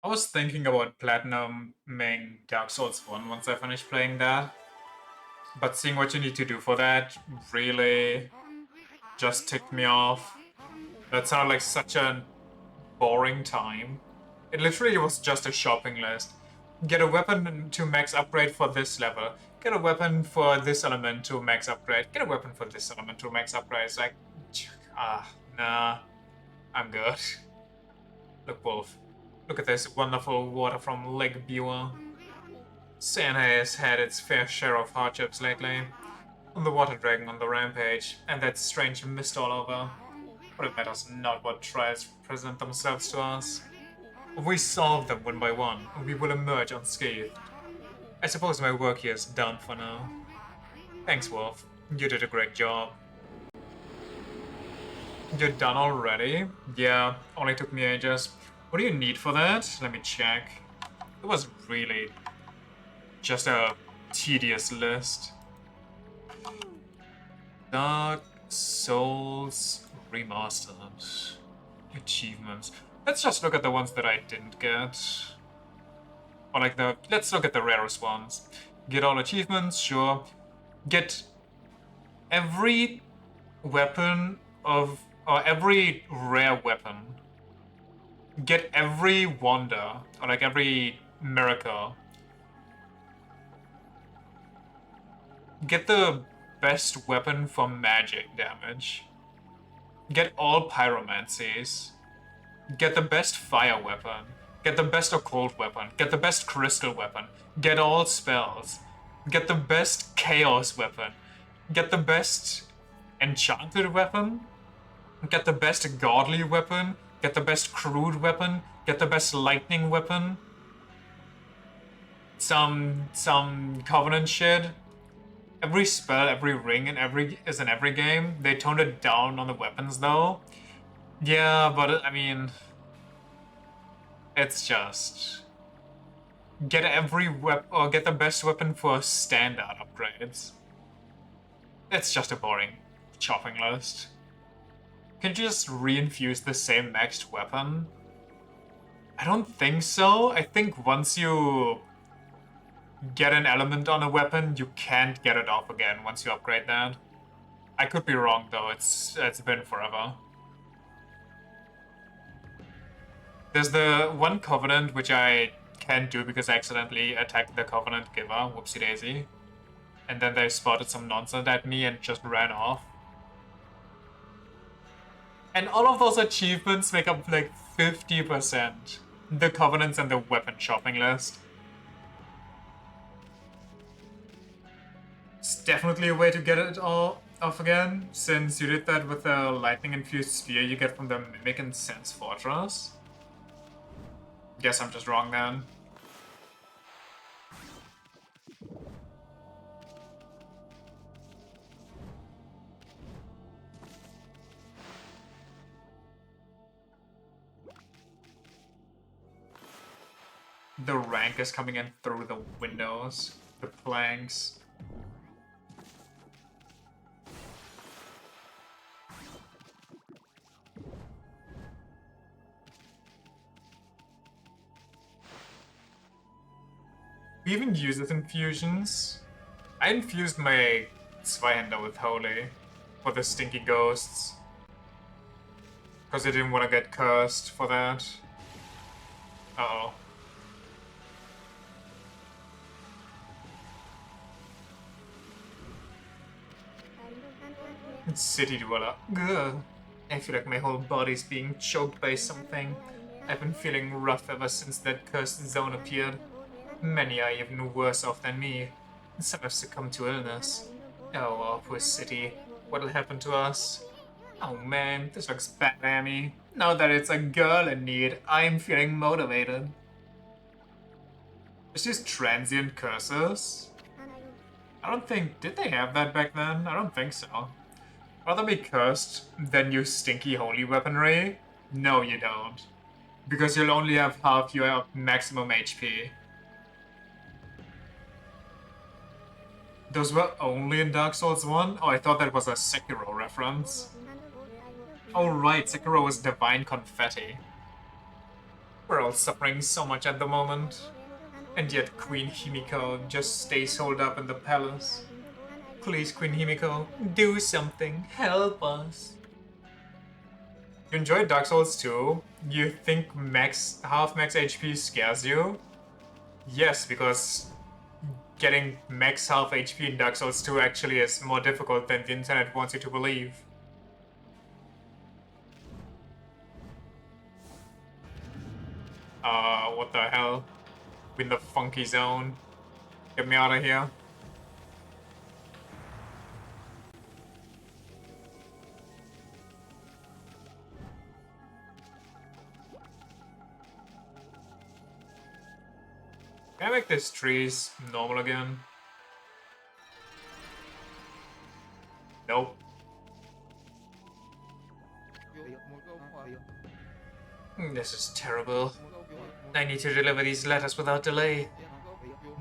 I was thinking about platinuming Dark Souls 1 once I finish playing that. But seeing what you need to do for that really just ticked me off. That sounded like such a boring time. It literally was just a shopping list. Get a weapon to max upgrade for this level. Get a weapon for this element to max upgrade. Get a weapon for this element to max upgrade. It's like, nah, I'm good. Look, Wolf. Look at this wonderful water from Lake Biwa. Santa has had its fair share of hardships lately. The water dragon on the rampage, and that strange mist all over. But it matters not what trials present themselves to us. If we solve them one by one, we will emerge unscathed. I suppose my work here is done for now. Thanks, Wolf. You did a great job. You're done already? Yeah, only took me ages. What do you need for that? Let me check. It was really just a tedious list. Dark Souls Remastered. Achievements. Let's just look at the ones that I didn't get. Or like let's look at the rarest ones. Get all achievements, sure. Get every weapon or every rare weapon. Get every wonder, or like every miracle. Get the best weapon for magic damage. Get all pyromancies. Get the best fire weapon. Get the best occult weapon. Get the best crystal weapon. Get all spells. Get the best chaos weapon. Get the best enchanted weapon. Get the best godly weapon. Get the best crude weapon. Get the best lightning weapon. Some covenant shit. Every spell, every ring, is in every game. They toned it down on the weapons though. Yeah, but I mean, it's just get every or get the best weapon for standard upgrades. It's just a boring chopping list. Can you just reinfuse the same maxed weapon? I don't think so. I think once you get an element on a weapon, you can't get it off again once you upgrade that. I could be wrong though, it's been forever. There's the one Covenant which I can't do because I accidentally attacked the Covenant giver, whoopsie daisy. And then they spotted some nonsense at me and just ran off. And all of those achievements make up like 50%. The Covenants and the weapon shopping list. It's definitely a way to get it all off again, since you did that with the lightning-infused spear you get from the Mimic and Sense Fortress. Guess I'm just wrong then. The rank is coming in through the windows, the planks. We even use it infusions. I infused my Zweihänder with Holy for the stinky ghosts. Because I didn't want to get cursed for that. Uh-oh. It's City Dweller. Ugh. I feel like my whole body's being choked by something. I've been feeling rough ever since that cursed zone appeared. Many are even worse off than me. Some have succumbed to illness. Oh, our poor city. What'll happen to us? Oh man, this looks bad, Amy. Now that it's a girl in need, I'm feeling motivated. Is this transient curses? I don't think... Did they have that back then? I don't think so. Rather be cursed than use stinky holy weaponry? No, you don't. Because you'll only have half your maximum HP. Those were only in Dark Souls 1? Oh, I thought that was a Sekiro reference. Oh right, Sekiro was Divine Confetti. We're all suffering so much at the moment. And yet Queen Himiko just stays holed up in the palace. Please, Queen Himiko, do something. Help us. You enjoy Dark Souls 2? You think half max HP scares you? Yes, because getting max half HP in Dark Souls 2 actually is more difficult than the internet wants you to believe. What the hell? In the funky zone. Get me out of here. Can I make these trees normal again? Nope. This is terrible. I need to deliver these letters without delay.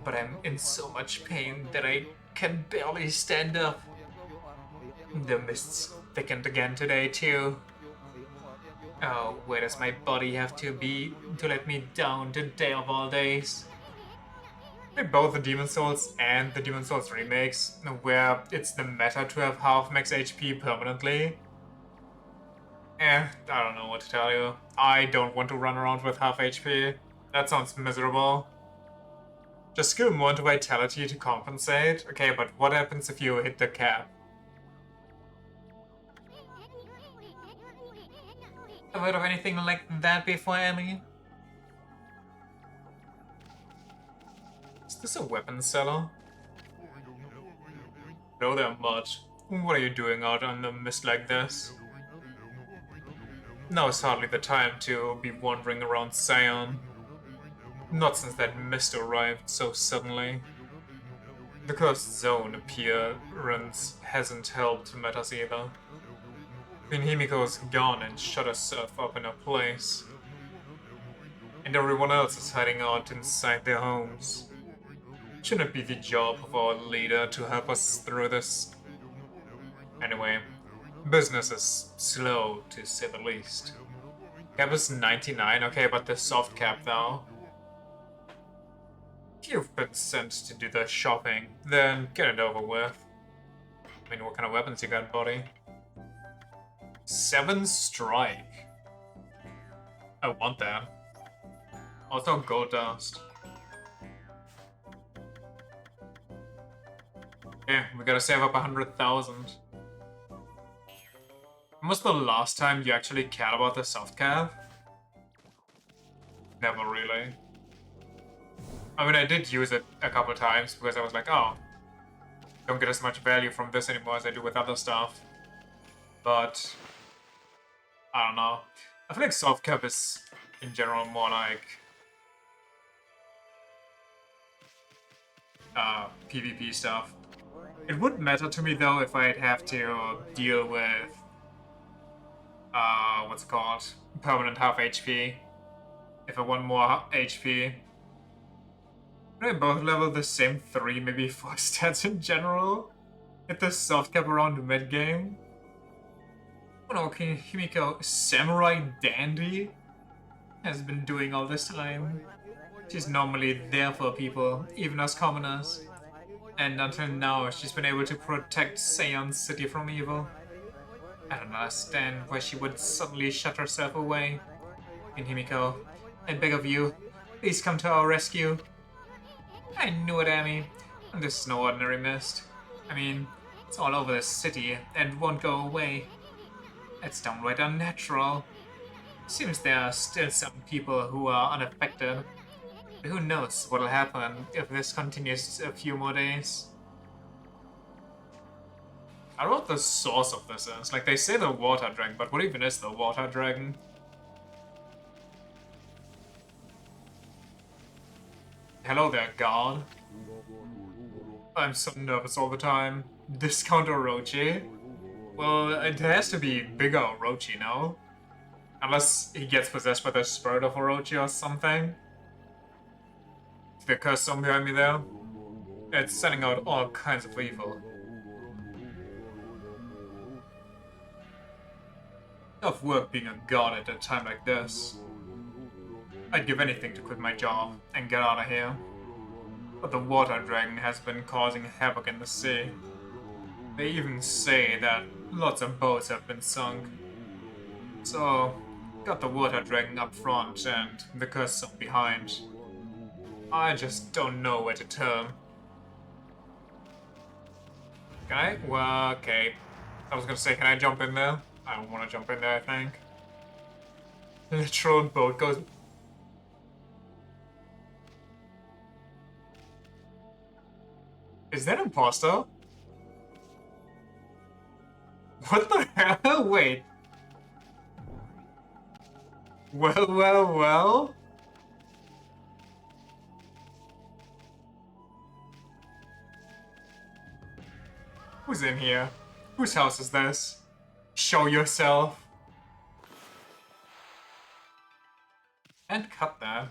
But I'm in so much pain that I can barely stand up. The mists thickened again today, too. Oh, where does my body have to be to let me down today of all days? Like both the Demon Souls and the Demon Souls remakes, where it's the meta to have half max HP permanently. I don't know what to tell you. I don't want to run around with half HP. That sounds miserable. Just skill more into Vitality to compensate. Okay, but what happens if you hit the cap? Have you heard of anything like that before, Emmy? Is this a weapon seller? No, there much. What are you doing out on the mist like this? Now is hardly the time to be wandering around Sion. Not since that mist arrived so suddenly. The cursed zone appearance hasn't helped matters either. Queen Himiko's gone and shut herself up in her place. And everyone else is hiding out inside their homes. Shouldn't it be the job of our leader to help us through this? Anyway, business is slow to say the least. Cap is 99, okay, but the soft cap though. If you've been sent to do the shopping, then get it over with. I mean, what kind of weapons you got, buddy? 7 strike. I want that. Also gold dust. Okay, we gotta save up 100,000. When was the last time you actually cared about the soft cap? Never really. I mean, I did use it a couple times because I was like, oh, don't get as much value from this anymore as I do with other stuff. But I don't know. I feel like soft cap is in general more like PvP stuff. It would matter to me though if I'd have to deal with what's it called? Permanent half HP. If I want more HP. They both level the same 3, maybe 4 stats in general. Hit the soft cap around mid game. Oh no, okay, Himiko, Samurai Dandy, has been doing all this time. She's normally there for people, even us commoners. And until now, she's been able to protect Seion City from evil. I don't understand why she would suddenly shut herself away. And Himiko, I beg of you, please come to our rescue. I knew it, Amy. This is no ordinary mist. I mean, it's all over the city and won't go away. It's downright unnatural. Seems there are still some people who are unaffected. But who knows what'll happen if this continues a few more days. I don't know what the source of this is. Like, they say the water dragon, but what even is the water dragon? Hello there, God. I'm so nervous all the time. Discount Orochi? Well, it has to be bigger Orochi, no? Unless he gets possessed by the spirit of Orochi or something. The cursed zone behind me there? It's sending out all kinds of evil. Tough work being a god at a time like this. I'd give anything to quit my job and get out of here. But the water dragon has been causing havoc in the sea. They even say that lots of boats have been sunk. So, got the water dragon up front and the curse zone behind. I just don't know where to turn. Can I? Well, okay. I was gonna say, can I jump in there? I don't want to jump in there, I think. Literal boat goes... Is that imposter? What the hell? Wait. Well, well, well? Who's in here? Whose house is this? Show yourself. And cut that.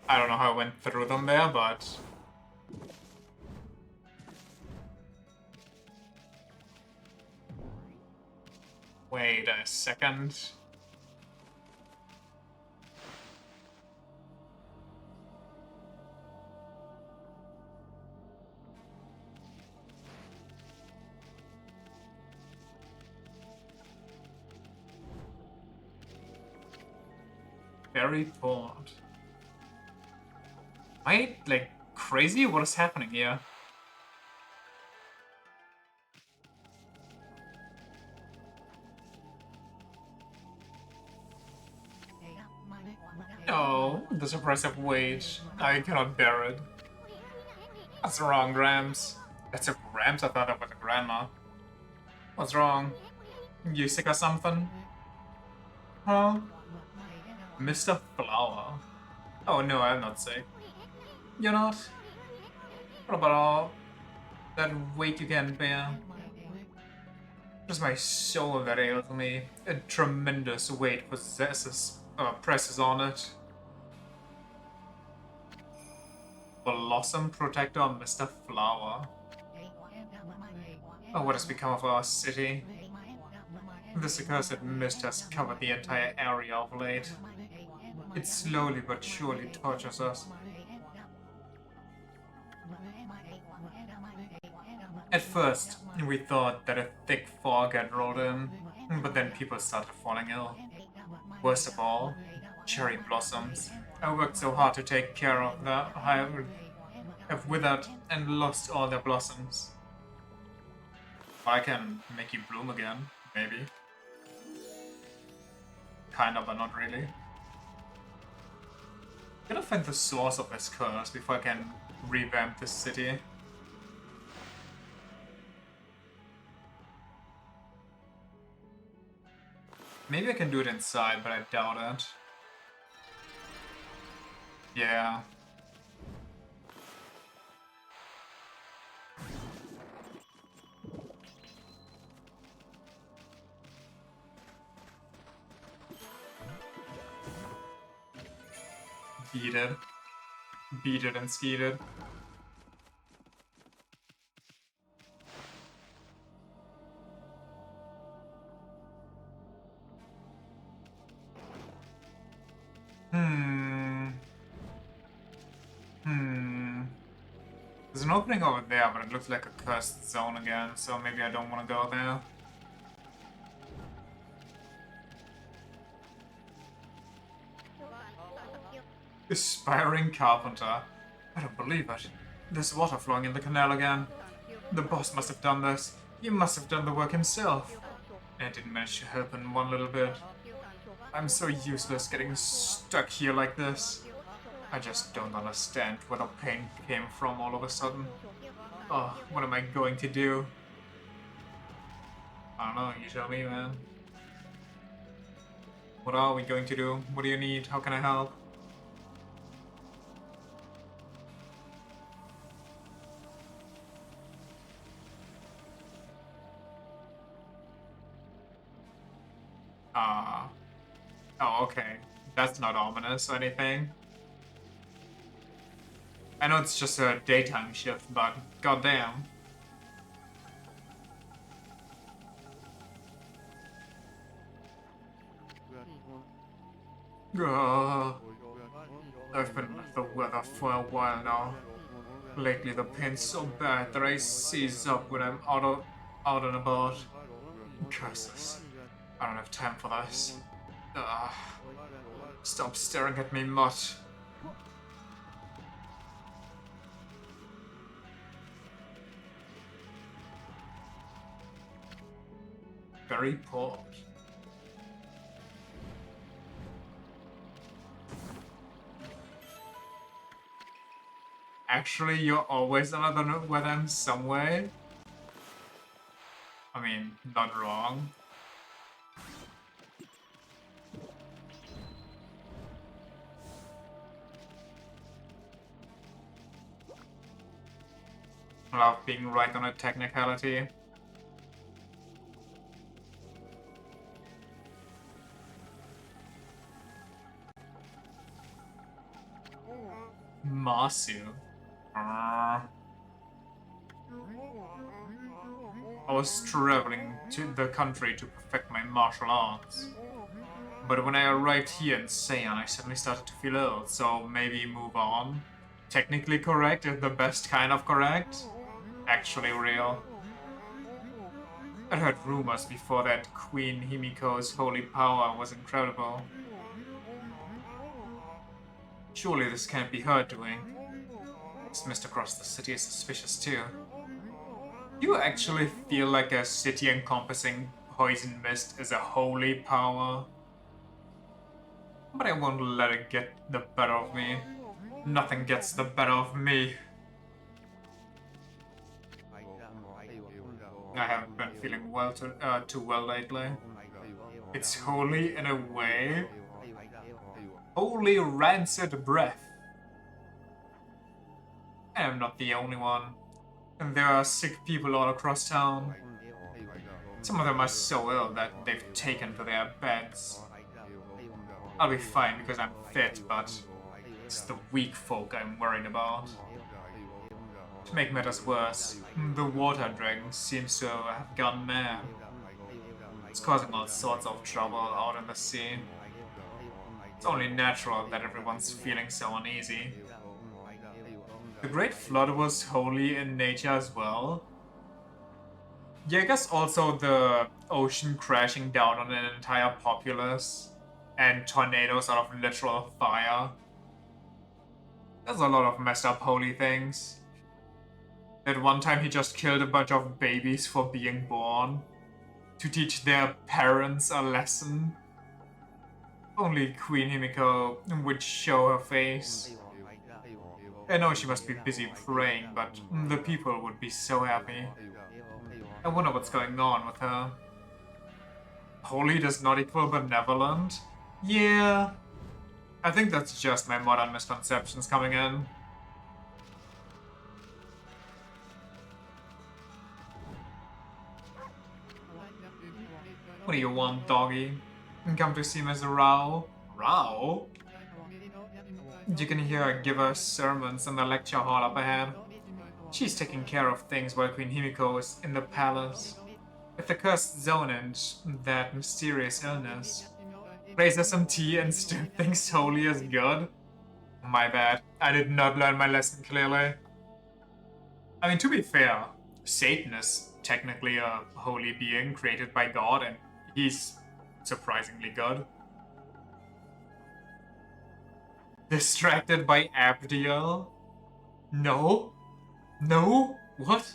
I don't know how I went through them there, but... Wait a second. Very bored. Am I, like, crazy? What is happening here? No, the suppressive weight. I cannot bear it. What's wrong, Grams? That's a Grams? I thought that was a grandma. What's wrong? You sick or something? Huh? Mr. Flower? Oh no, I'm not sick. You're not? What about all that weight you can bear? Just my soul that ails me. A tremendous weight presses on it. Blossom Protector, Mr. Flower. Oh, what has become of our city? This accursed mist has covered the entire area of late. It slowly but surely tortures us. At first, we thought that a thick fog had rolled in, but then people started falling ill. Worst of all, cherry blossoms. I worked so hard to take care of that, have withered and lost all their blossoms. I can make you bloom again, maybe. Kind of, but not really. Gotta find the source of this curse before I can revamp this city. Maybe I can do it inside, but I doubt it. Yeah. Beat it. Beat it and skeet it. There's an opening over there, but it looks like a cursed zone again, so maybe I don't want to go there. Aspiring carpenter. I don't believe it. There's water flowing in the canal again. The boss must have done this. He must have done the work himself. And I didn't manage to help in one little bit. I'm so useless getting stuck here like this. I just don't understand where the pain came from all of a sudden. Oh, what am I going to do? I don't know, you tell me, man. What are we going to do? What do you need? How can I help? Oh, okay. That's not ominous or anything. I know it's just a daytime shift, but goddamn. I've been under the weather for a while now. Lately the pain's so bad that I seize up when I'm out and about. Curses. I don't have time for this. Stop staring at me, mutt. Very poor. Actually, you're always under the weather in some way. I mean, not wrong. I love being right on a technicality. Masu. I was traveling to the country to perfect my martial arts. But when I arrived here in Seian, I suddenly started to feel ill, so maybe move on. Technically correct is the best kind of correct. Actually real. I'd heard rumors before that Queen Himiko's holy power was incredible. Surely this can't be her doing. This mist across the city is suspicious too. You actually feel like a city encompassing poison mist is a holy power? But I won't let it get the better of me. Nothing gets the better of me. I haven't been feeling too well lately. It's holy in a way. Holy rancid breath. I am not the only one. And there are sick people all across town. Some of them are so ill that they've taken to their beds. I'll be fine because I'm fit, but it's the weak folk I'm worried about. To make matters worse, the water drink seems to have gone mad. It's causing all sorts of trouble out in the sea. It's only natural that everyone's feeling so uneasy. The Great Flood was holy in nature as well. Yeah, I guess also the ocean crashing down on an entire populace and tornadoes out of literal fire. There's a lot of messed up holy things. At one time he just killed a bunch of babies for being born to teach their parents a lesson. Only Queen Himiko would show her face. I know she must be busy praying, but the people would be so happy. I wonder what's going on with her. Holy does not equal benevolent? Yeah. I think that's just my modern misconceptions coming in. What do you want, doggy? Come to see Miss Rao? Rao? You can hear her give her sermons in the lecture hall up ahead. She's taking care of things while Queen Himiko is in the palace. With the cursed zone and that mysterious illness. Raise her some tea and still thinks holy is good? My bad. I did not learn my lesson clearly. I mean, to be fair, Satan is technically a holy being created by God, and he's surprisingly good. Distracted by Abdiel? No? No? What?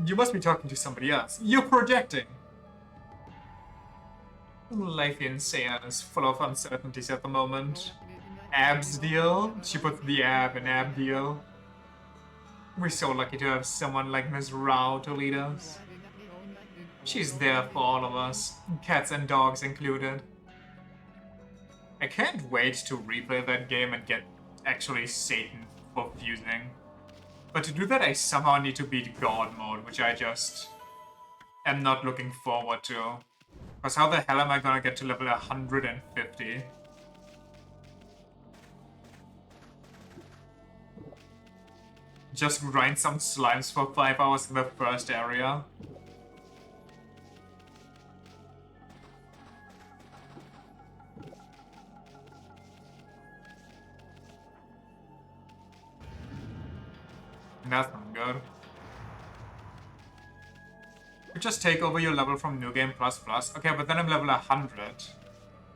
You must be talking to somebody else. You're projecting! Life in Seian is full of uncertainties at the moment. Absdeal? She puts the ab in Abdiel. We're so lucky to have someone like Ms. Rao to lead us. She's there for all of us, cats and dogs included. I can't wait to replay that game and get actually Satan for fusing. But to do that I somehow need to beat God mode, which I just am not looking forward to. Because how the hell am I gonna get to level 150? Just grind some slimes for 5 hours in the first area. That's not good. You just take over your level from New Game Plus Plus. Okay, but then I'm level 100.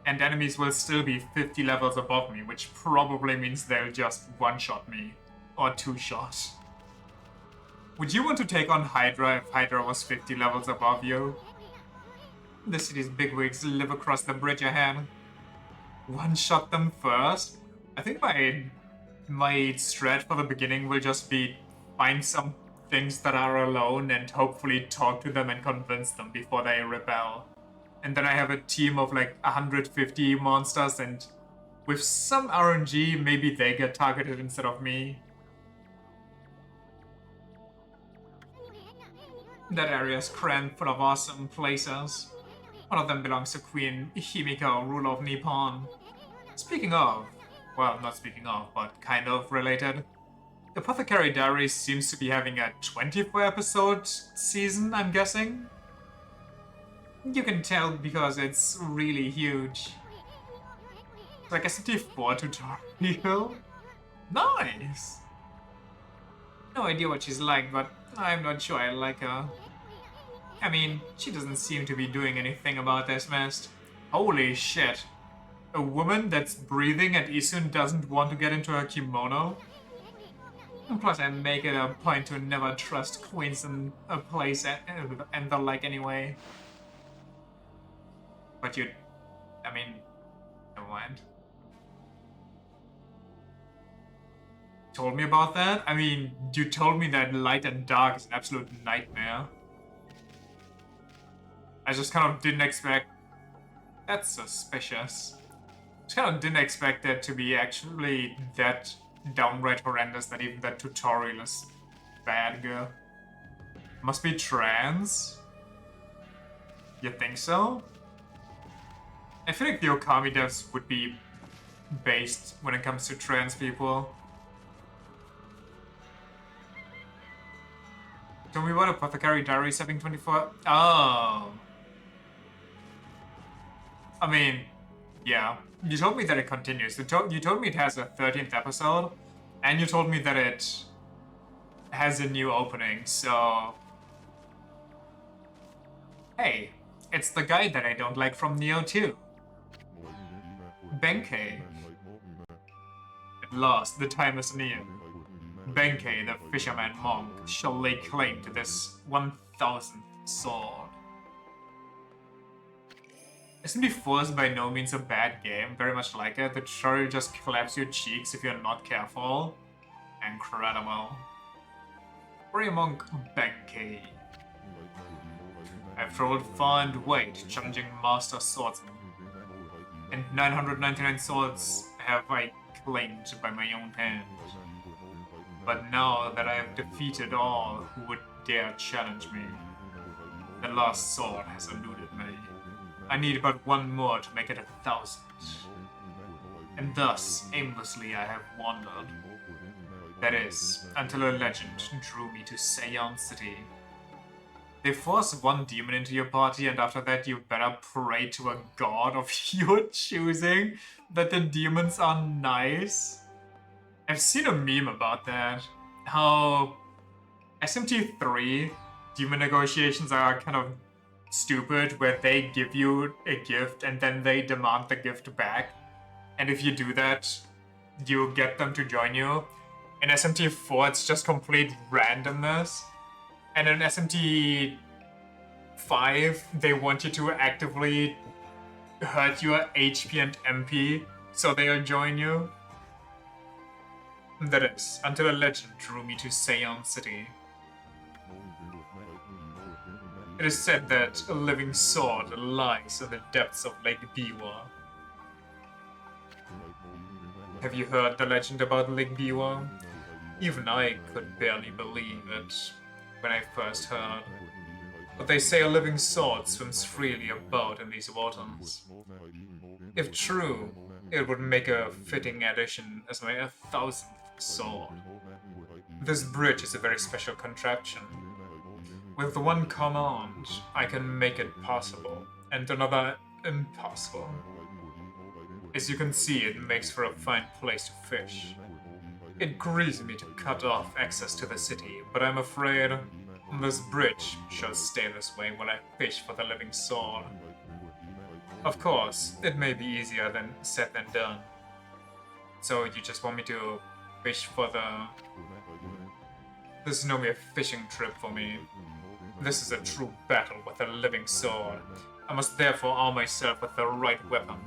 And enemies will still be 50 levels above me, which probably means they'll just one-shot me. Or two-shot. Would you want to take on Hydra if Hydra was 50 levels above you? The city's bigwigs live across the bridge ahead. One-shot them first? I think my strat for the beginning will just be find some things that are alone and hopefully talk to them and convince them before they rebel. And then I have a team of like 150 monsters, and with some RNG, maybe they get targeted instead of me. That area is crammed full of awesome places. One of them belongs to Queen Himiko, ruler of Nippon. Speaking of, well, not speaking of, but kind of related, the Apothecary Diaries seems to be having a 24-episode season, I'm guessing. You can tell because it's really huge. It's like a SMT4 tutorial. Nice! No idea what she's like, but I'm not sure I like her. I mean, she doesn't seem to be doing anything about this mess. Holy shit. A woman that's breathing at Isun doesn't want to get into her kimono? And plus, I make it a point to never trust queens in a place and the like anyway. But I mean, never mind. Told me about that? I mean, you told me that light and dark is an absolute nightmare. I just kind of didn't expect... That's suspicious. Just kind of didn't expect that to be actually that downright horrendous that even that tutorial is bad, girl. Must be trans? You think so? I feel like the Ōkami devs would be based when it comes to trans people. Tell me what Apothecary Diaries having 24... Oh. I mean, yeah. You told me that it continues. You told me it has a 13th episode, and you told me that it has a new opening, so... Hey, it's the guy that I don't like from Neo 2. Benkei. At last, the time is near. Benkei, the fisherman monk, shall lay claim to this 1000th sword. SMD4 is by no means a bad game, very much like it. The tutorial just claps your cheeks if you're not careful. Incredible. Warrior Monk Benkei. I've traveled far and wide, challenging master swordsmen. And 999 swords have I claimed by my own hand. But now that I have defeated all who would dare challenge me, the last sword has eluded me. I need but one more to make it 1,000. And thus, aimlessly I have wandered. That is, until a legend drew me to Seion City. They force one demon into your party, and after that you better pray to a god of your choosing that the demons are nice. I've seen a meme about that. How SMT3 demon negotiations are kind of stupid, where they give you a gift and then they demand the gift back. And if you do that, you get them to join you. In SMT4, it's just complete randomness. And in SMT5, they want you to actively hurt your HP and MP, so they'll join you. That is, until a legend drew me to Seion City. It is said that a living sword lies in the depths of Lake Biwa. Have you heard the legend about Lake Biwa? Even I could barely believe it when I first heard. But they say a living sword swims freely about in these waters. If true, it would make a fitting addition as my 1,000th sword. This bridge is a very special contraption. With one command, I can make it possible, and another impossible. As you can see, it makes for a fine place to fish. It grieves me to cut off access to the city, but I'm afraid this bridge shall stay this way while I fish for the living soul. Of course, it may be easier said than done. So you just want me to fish for the... This is no mere fishing trip for me. This is a true battle with a living sword. I must therefore arm myself with the right weapon.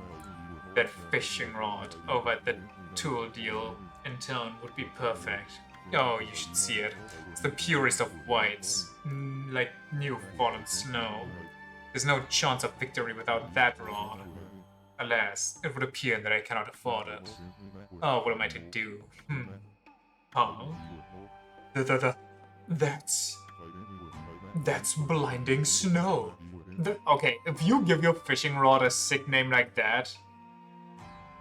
That fishing rod over at the tool deal in town would be perfect. Oh, you should see it. It's the purest of whites, like new fallen snow. There's no chance of victory without that rod. Alas, it would appear that I cannot afford it. Oh, what am I to do? Huh? That's... That's blinding snow. Okay, if you give your fishing rod a sick name like that,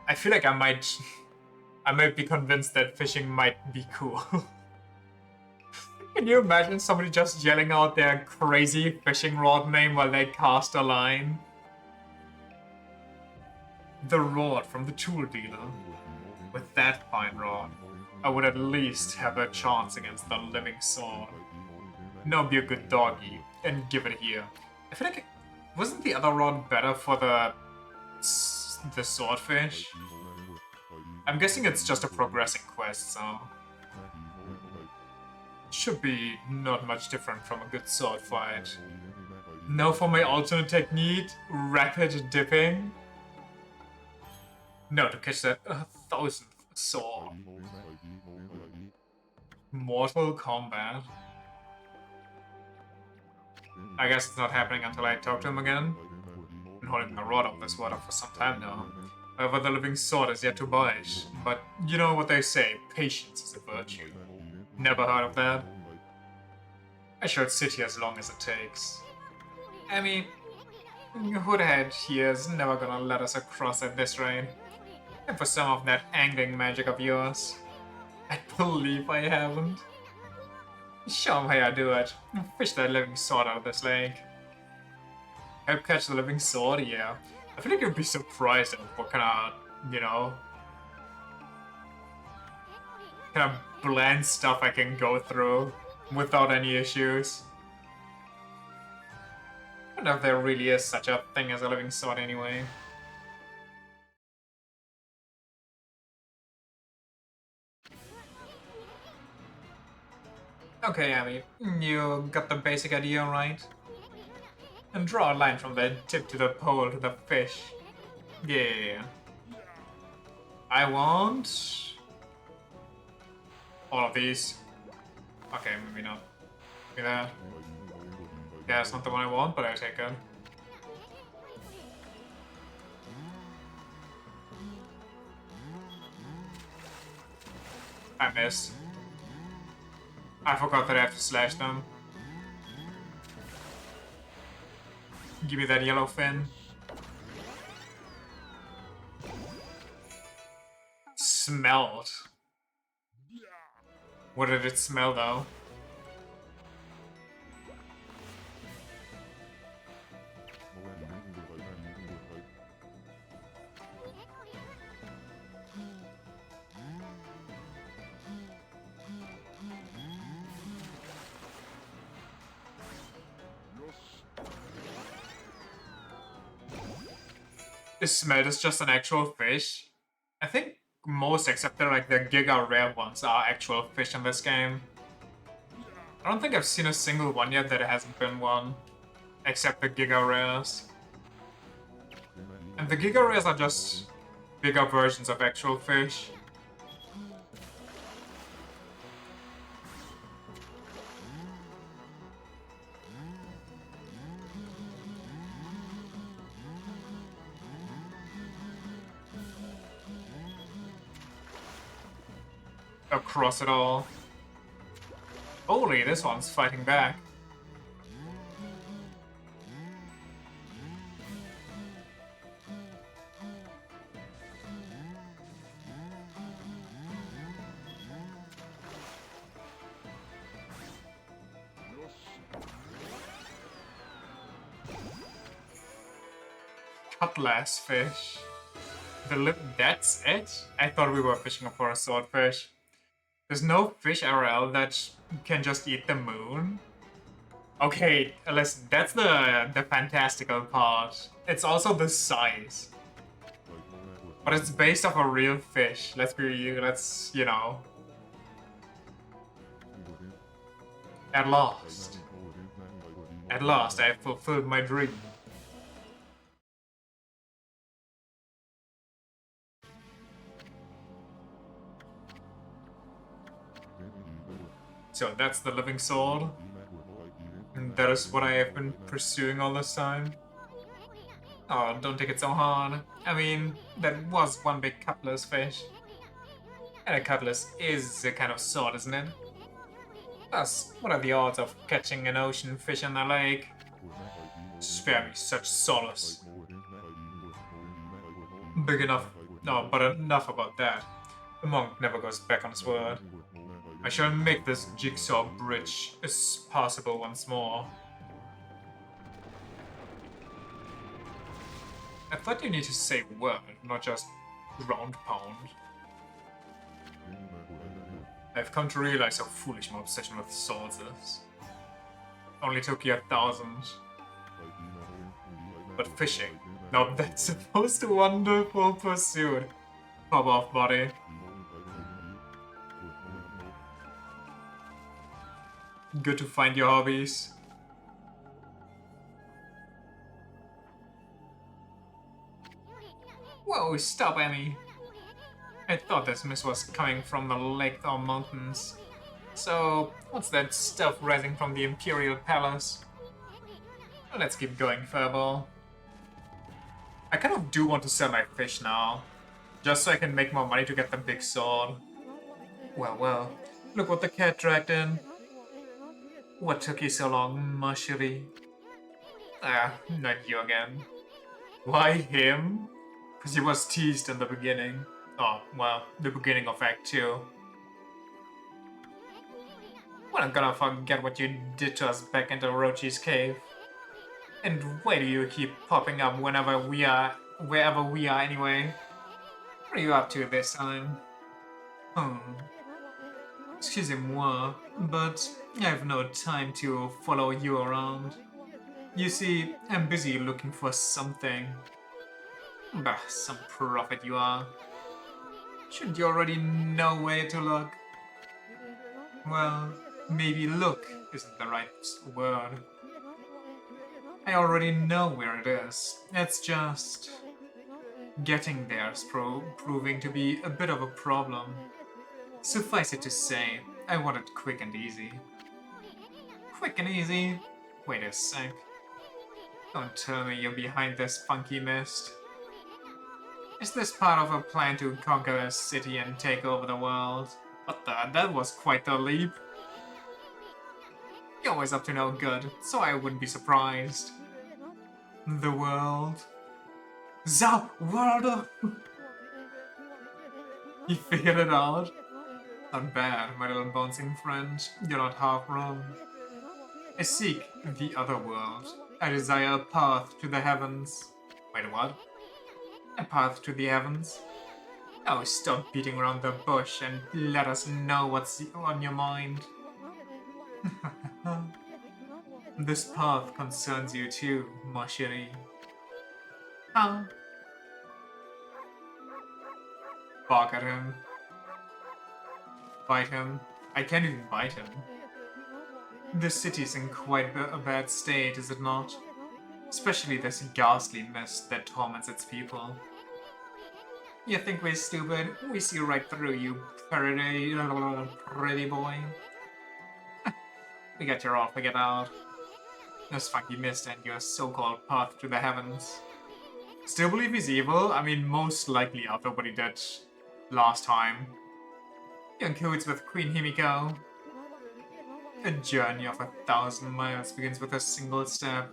I feel like I might be convinced that fishing might be cool. Can you imagine somebody just yelling out their crazy fishing rod name while they cast a line? The rod from the tool dealer. With that fine rod, I would at least have a chance against the living sword. Now be a good doggy and give it here. I feel like wasn't the other rod better for the swordfish? I'm guessing it's just a progressing quest, so should be not much different from a good sword fight. Now for my alternate technique, rapid dipping. No, to catch that 1,000th sword. Mortal Kombat. I guess it's not happening until I talk to him again. Been holding my rod up this water for some time now. However, the living sword is yet to bite. But you know what they say, patience is a virtue. Never heard of that? I should sit here as long as it takes. I mean, Hoodhead here is never gonna let us across at this rate. And for some of that angling magic of yours, I believe I haven't. Show him how I do it. Fish that living sword out of this lake. Help catch the living sword, yeah. I feel like you'd be surprised at what kind of, kind of bland stuff I can go through without any issues. I don't know if there really is such a thing as a living sword anyway. Okay, Abby, you got the basic idea right? And draw a line from the tip to the pole to the fish. Yeah. I want... all of these. Okay, maybe not. Maybe that. Yeah, it's not the one I want, but I'll take it. I missed. I forgot that I have to slash them. Give me that yellow fin. Smelled. What did it smell though? Is Smelters just an actual fish? I think most, except for like the Giga Rare ones, are actual fish in this game. I don't think I've seen a single one yet that hasn't been one, except the Giga Rares. And the Giga Rares are just bigger versions of actual fish. Across it all. Holy, this one's fighting back. cutlass fish. That's it? I thought we were fishing for a swordfish. There's no fish RL that can just eat the moon? Okay, listen, that's the fantastical part. It's also the size. But it's based off a real fish. Let's, you know. At last. At last, I have fulfilled my dream. So that's the living sword. And that is what I have been pursuing all this time. Oh, don't take it so hard. I mean, that was one big cutlass fish. And a cutlass is a kind of sword, isn't it? Plus, what are the odds of catching an ocean fish in the lake? Spare me such solace. Big enough. No, but enough about that. The monk never goes back on his word. I shall make this jigsaw bridge possible once more. I thought you need to say word, not just round pound. I've come to realize how foolish my obsession with swords is. Only took you 1,000. But fishing, now that's the most wonderful pursuit. Pop off, buddy. Good to find your hobbies. Whoa, stop, Emmy. I thought this mist was coming from the lake or mountains. So, what's that stuff rising from the Imperial Palace? Let's keep going, Furball. I kind of do want to sell my fish now. Just so I can make more money to get the big sword. Well, well. Look what the cat dragged in. What took you so long, ma chérie? Ah, not you again. Why him? Because he was teased in the beginning. Oh, well, the beginning of Act 2. We're not gonna forget what you did to us back into Orochi's cave. And why do you keep popping up wherever we are anyway? What are you up to this time? Excusez-moi, but I have no time to follow you around. You see, I'm busy looking for something. Bah, some prophet you are. Shouldn't you already know where to look? Well, maybe look isn't the right word. I already know where it is. It's just... getting there is proving to be a bit of a problem. Suffice it to say, I want it quick and easy. Quick and easy? Wait a sec. Don't tell me you're behind this funky mist. Is this part of a plan to conquer a city and take over the world? What the? That was quite the leap. You're always up to no good, so I wouldn't be surprised. The world? The world! You figured it out? Not bad, my little bouncing friend. You're not half wrong. I seek the other world. I desire a path to the heavens. Wait, what? A path to the heavens? Oh, stop beating around the bush and let us know what's on your mind. This path concerns you too, ma chérie. How? Bark at him. Bite him. I can't even bite him. This city's in quite a bad state, is it not? Especially this ghastly mist that torments its people. You think we're stupid? We see right through you, pretty boy. We got your all figured out. This funky mist and your so-called path to the heavens. Still believe he's evil? I mean, most likely after what he did last time. You're in cahoots with Queen Himiko. A journey of 1,000 miles begins with a single step.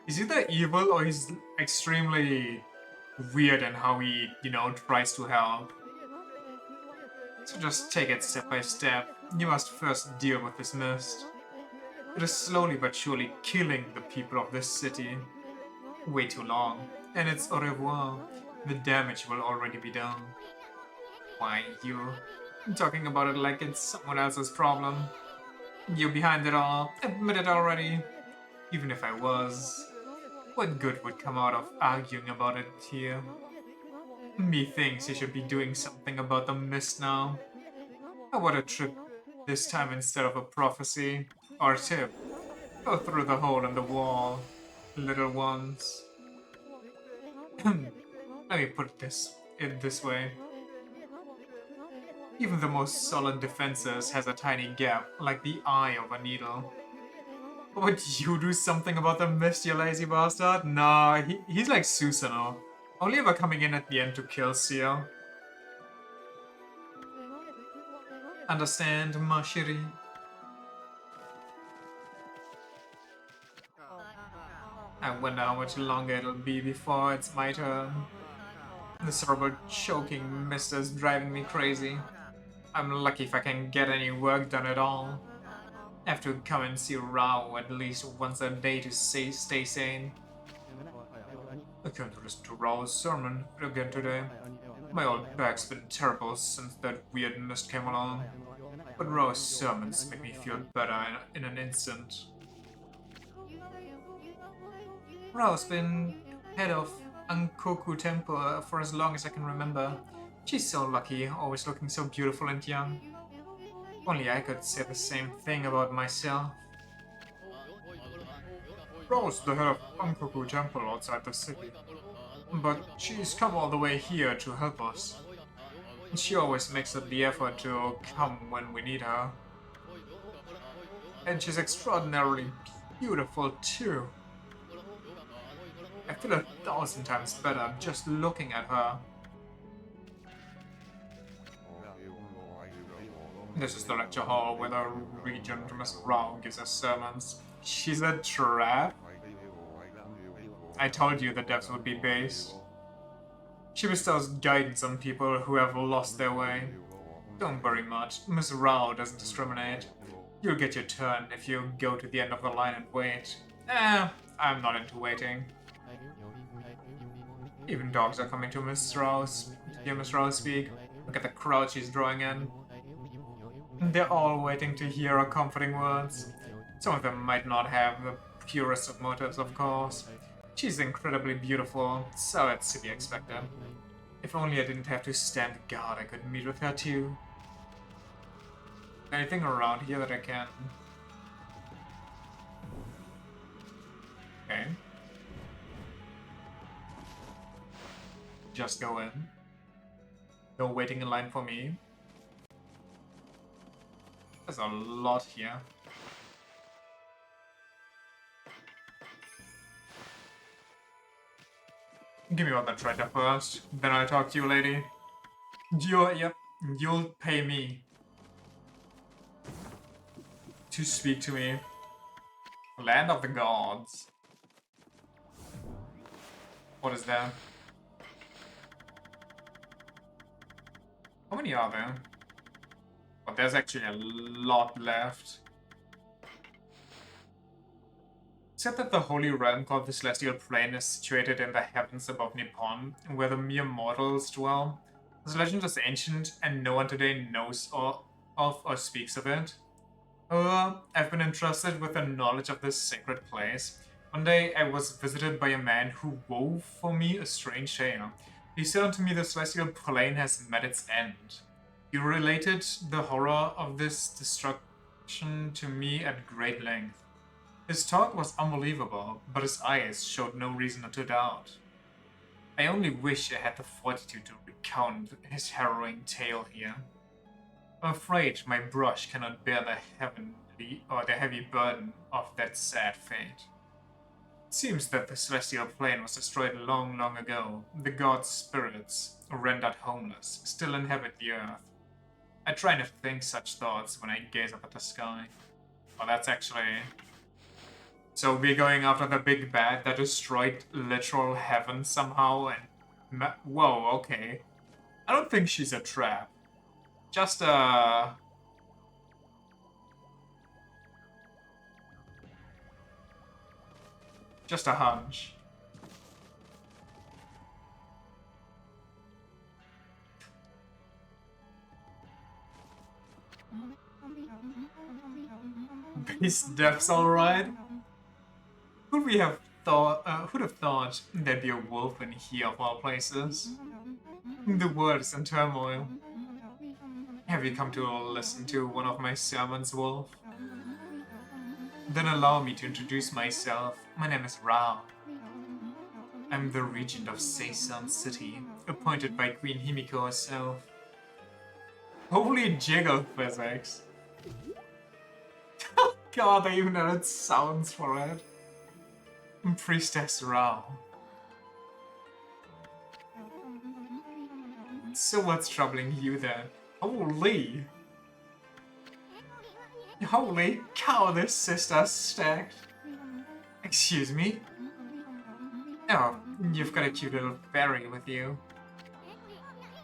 He's either evil or he's extremely weird in how he, tries to help. So just take it step by step. You must first deal with this mist. It is slowly but surely killing the people of this city. way too long, and it's au revoir. The damage will already be done. Why, you're talking about it like it's someone else's problem. You're behind it all, admit it already. Even if I was, what good would come out of arguing about it here? Methinks you should be doing something about the mist now. How about a trip this time instead of a prophecy? Or tip, go through the hole in the wall, little ones. Let me put it this way. Even the most solid defenses has a tiny gap, like the eye of a needle. Would you do something about the mist, you lazy bastard? Nah, he's like Susanoo. Only ever coming in at the end to kill Seal. Understand, ma chérie? I wonder how much longer it'll be before it's my turn. This horrible choking mist is driving me crazy. I'm lucky if I can get any work done at all. I have to come and see Rao at least once a day to stay sane. I can't listen to Rao's sermon again today. My old back's been terrible since that weird mist came along. But Rao's sermons make me feel better in an instant. Rao's been head of Ankoku Temple for as long as I can remember. She's so lucky, always looking so beautiful and young. Only I could say the same thing about myself. Rao's the head of Ankoku Temple outside the city. But she's come all the way here to help us. She always makes up the effort to come when we need her. And she's extraordinarily beautiful too. I feel 1,000 times better just looking at her. This is the lecture hall where the Regent Miss Rao gives us sermons. She's a trap? I told you the devs would be based. She bestows guidance on people who have lost their way. Don't worry much, Miss Rao doesn't discriminate. You'll get your turn if you go to the end of the line and wait. I'm not into waiting. Even dogs are coming to hear Miss Rao speak. Look at the crowd she's drawing in. They're all waiting to hear her comforting words. Some of them might not have the purest of motives, of course. She's incredibly beautiful, so it's to be expected. If only I didn't have to stand guard, I could meet with her too. Anything around here that I can... Okay. Just go in. No waiting in line for me. There's a lot here. Give me all that treasure first, then I'll talk to you, lady. You'll pay me to speak to me. Land of the gods. What is that? How many are there? But there's actually a lot left. Except that the holy realm called the Celestial Plane is situated in the heavens above Nippon, where the mere mortals dwell. This legend is ancient, and no one today knows of or speaks of it. I've been entrusted with the knowledge of this sacred place. One day I was visited by a man who wove for me a strange tale. He said unto me the Celestial Plane has met its end. He related the horror of this destruction to me at great length. His talk was unbelievable, but his eyes showed no reason to doubt. I only wish I had the fortitude to recount his harrowing tale here. I'm afraid my brush cannot bear the heavy burden of that sad fate. It seems that the Celestial Plane was destroyed long, long ago. The gods' spirits, rendered homeless, still inhabit the earth. I try not to think such thoughts when I gaze up at the sky. Well, that's actually... So we're going after the big bad that destroyed literal heaven somehow and... Whoa, okay. I don't think she's a trap. Just a hunch. Base depths, alright. Would we have thought? Who'd have thought there'd be a wolf in here of all places? The world is in turmoil. Have you come to listen to one of my sermons, Wolf? Then allow me to introduce myself. My name is Rao. I'm the regent of Seisan City, appointed by Queen Himiko herself. Holy jiggle physics! God, I even added sounds for it. Priestess Rao. So what's troubling you then? Holy! Holy cow, this sister's stacked. Excuse me? Oh, you've got a cute little fairy with you.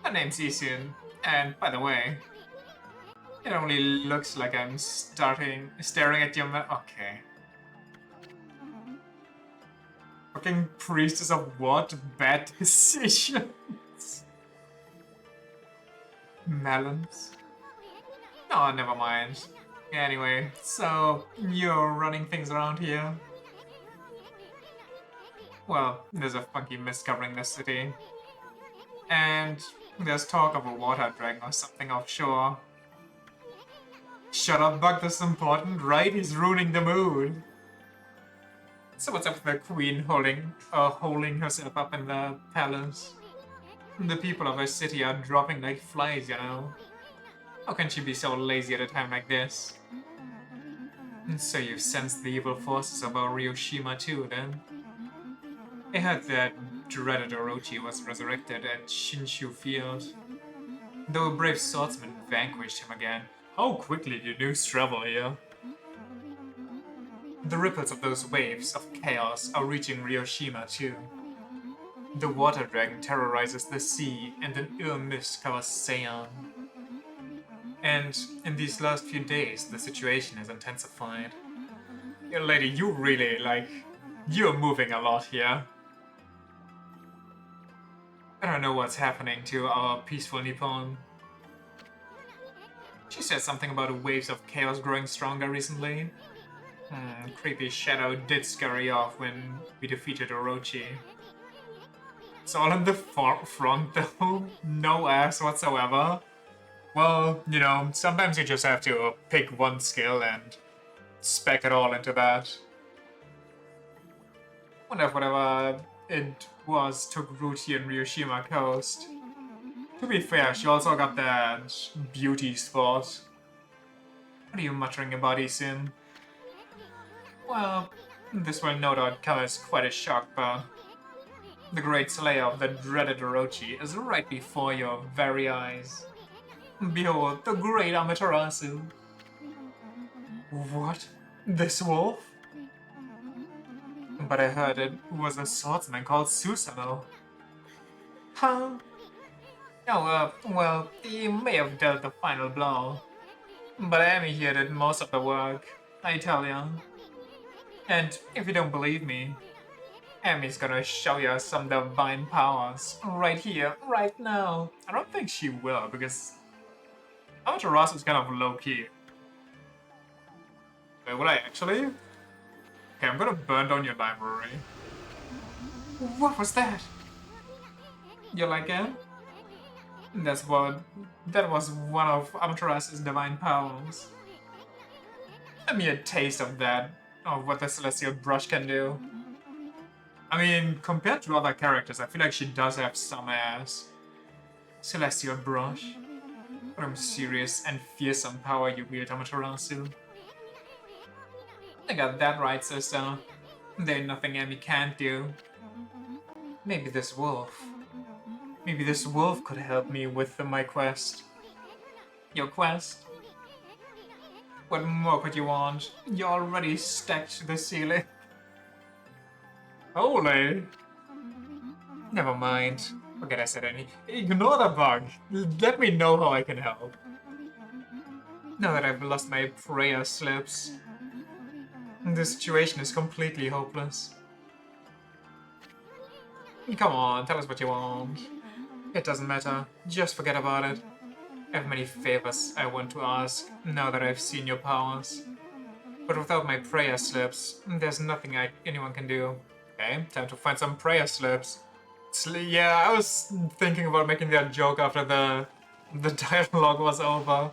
Her name's Isun, and by the way, it only looks like I'm staring at your okay. Fucking priestess of what? Bad decisions. Melons? Oh, never mind. Anyway, so you're running things around here? Well, there's a funky mist covering the city. And there's talk of a water dragon or something offshore. Shut up, Buck, this is important, right? He's ruining the mood. So what's up with the queen holding herself up in the palace? The people of her city are dropping like flies, you know. How can she be so lazy at a time like this? So you've sensed the evil forces of our Ryoshima too, then? I heard that dreaded Orochi was resurrected at Shinshu Field. Though a brave swordsman vanquished him again. How quickly do news travel here? The ripples of those waves of chaos are reaching Ryoshima too. The water dragon terrorizes the sea and an ill mist covers Seian. And in these last few days, the situation has intensified. Yeah, lady, you really, you're moving a lot here. I don't know what's happening to our peaceful Nippon. She said something about waves of chaos growing stronger recently. Creepy Shadow did scurry off when we defeated Orochi. It's all in the front though, no ass whatsoever. Well, you know, sometimes you just have to pick one skill and spec it all into that. Wonder if whatever it was took root here in Ryoshima Coast. To be fair, she also got that beauty spot. What are you muttering about, Isun? Well, this will no doubt come as quite a shock, but the great slayer of the dreaded Orochi is right before your very eyes. Behold, the great Amaterasu. What? This wolf? But I heard it was a swordsman called Susanoo. Huh? Oh, well, he may have dealt the final blow. But Amy here did most of the work, I tell ya. And if you don't believe me, Amy's gonna show you some divine powers right here, right now. I don't think she will, because Amaterasu is kind of low-key. Wait, would I actually? Okay, I'm gonna burn down your library. What was that? You like it? That was one of Amaterasu's divine powers. Give me a taste of that, of what the Celestial Brush can do. I mean, compared to other characters, I feel like she does have some ass. Celestial Brush. What a mysterious and fearsome power you wield, Amaterasu. I got that right, sister. There ain't nothing Amy can't do. Maybe this wolf could help me with my quest. Your quest? What more could you want? You're already stacked to the ceiling. Holy! Never mind. Forget I said any. Ignore the bug. Let me know how I can help. Now that I've lost my prayer slips, the situation is completely hopeless. Come on, tell us what you want. It doesn't matter. Just forget about it. I have many favors I want to ask now that I've seen your powers. But without my prayer slips, there's nothing anyone can do. Okay, time to find some prayer slips. Yeah, I was thinking about making that joke after the dialogue was over.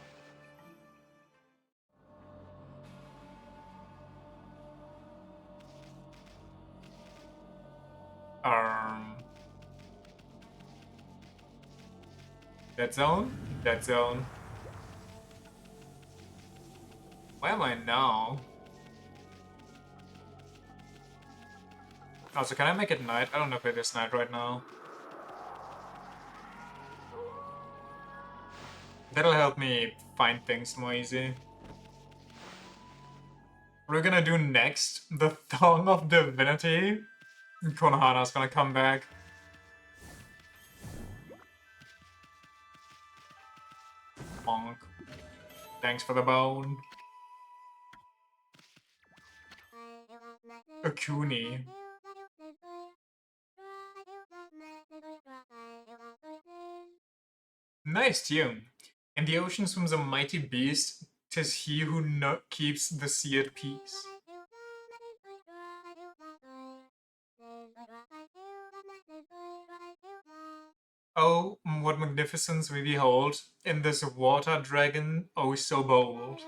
Um, Dead zone? Dead zone. Where am I now? Also, can I make it night? I don't know if it is night right now. That'll help me find things more easy. What are we gonna do next? The Thong of Divinity? Konohana's gonna come back. Bonk. Thanks for the bone. Okuni. Nice tune. In the ocean swims a mighty beast. 'Tis he who keeps the sea at peace. Oh, what magnificence we behold in this water dragon, oh so bold.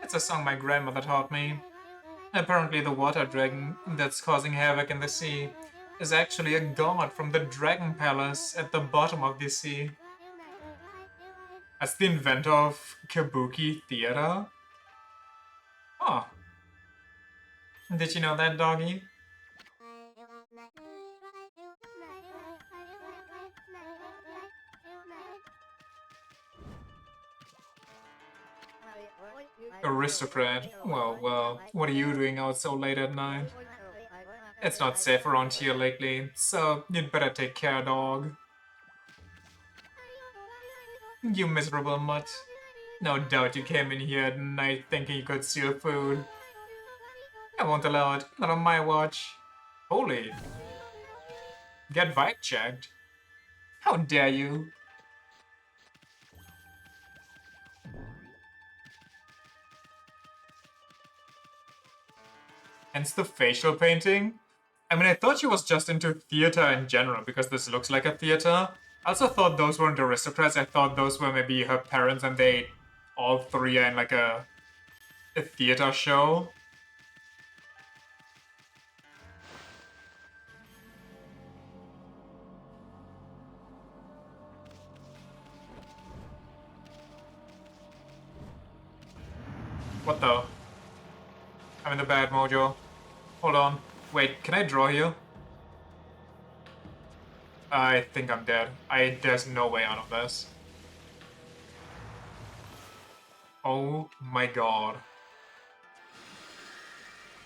It's a song my grandmother taught me. Apparently the water dragon that's causing havoc in the sea is actually a god from the dragon palace at the bottom of the sea. That's the inventor of Kabuki theater? Huh. Did you know that, doggy? Aristocrat. Well, what are you doing out so late at night? It's not safe around here lately, so you'd better take care, dog. You miserable mutt. No doubt you came in here at night thinking you could steal food. I won't allow it, not on my watch. Holy. Get vibe checked. How dare you? Hence the facial painting? I mean, I thought she was just into theater in general, because this looks like a theater. I also thought those weren't aristocrats. I thought those were maybe her parents and they all three are in like a theater show. What the? I'm in the bad mojo. Hold on. Wait, can I draw here? I think I'm dead. There's no way out of this. Oh my god.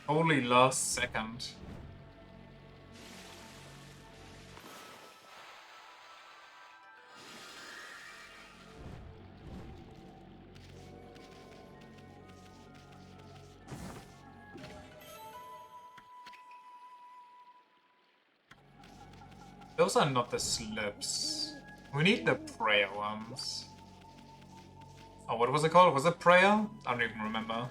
Holy last second. Those are not the slips. We need the prayer ones. Oh, what was it called? Was it prayer? I don't even remember.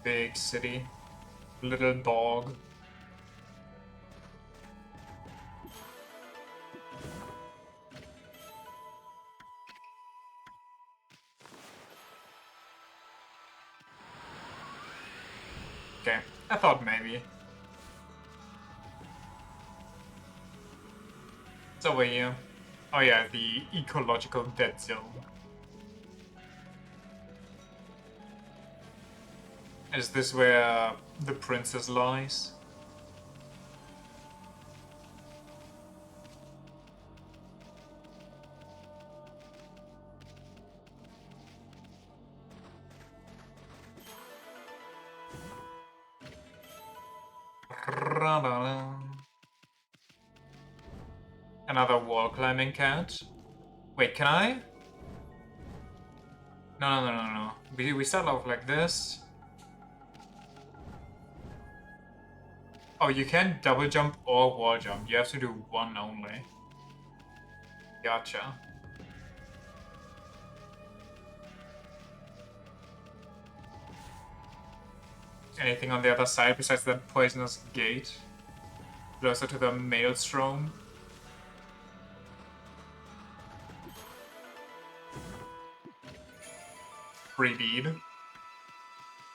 Big city. Little dog. Okay, I thought maybe. It's over here. Oh yeah, the ecological dead zone. Is this where the princess lies? Another wall climbing cat. Wait, can I? No. We start off like this. Oh, you can't double jump or wall jump. You have to do one only. Gotcha. Anything on the other side besides that poisonous gate? Closer to the maelstrom? Free bead.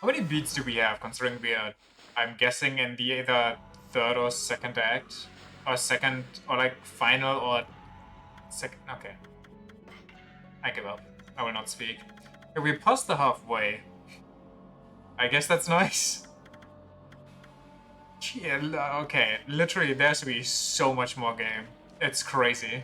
How many beads do we have, considering we are, I'm guessing, in the either third or second act? Or second, or like final, or second. Okay. I give up. I will not speak. Okay, we passed the halfway. I guess that's nice. Yeah, okay, literally, there has to be so much more game. It's crazy.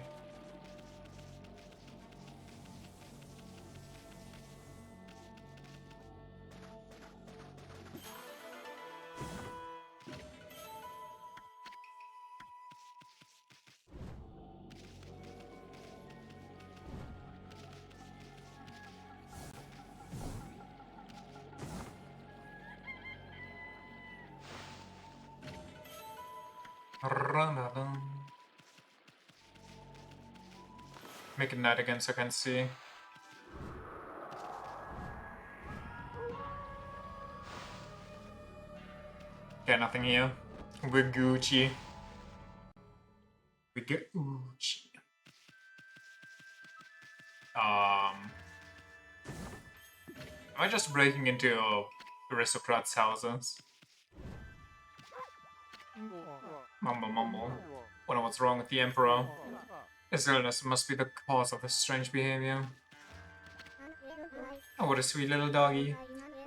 Make it night again so I can see. Okay, nothing here. We're Gucci. We get Gucci. Am I just breaking into aristocrats' houses? Mumble mumble. Wonder what's wrong with the Emperor. His illness must be the cause of his strange behavior. Oh, what a sweet little doggy.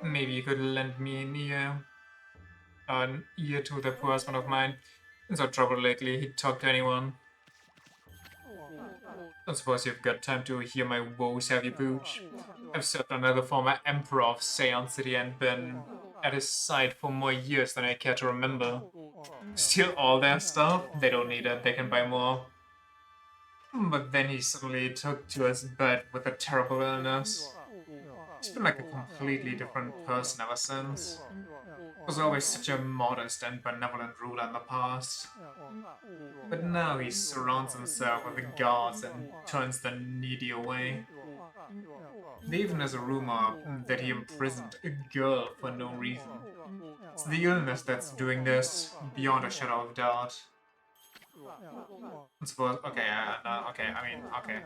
Maybe you could lend me an ear to the poor husband of mine. In so trouble lately, he'd talk to anyone. Don't suppose you've got time to hear my woes, have you, Pooch? I've served under the former Emperor of Seance City and been at his side for more years than I care to remember. Steal all their stuff? They don't need it, they can buy more. But then he suddenly took to his bed with a terrible illness. He's been like a completely different person ever since. Was always such a modest and benevolent ruler in the past. But now he surrounds himself with the guards and turns the needy away. There even is a rumor that he imprisoned a girl for no reason. It's the illness that's doing this, beyond a shadow of doubt. I suppose, okay, okay, I mean, okay.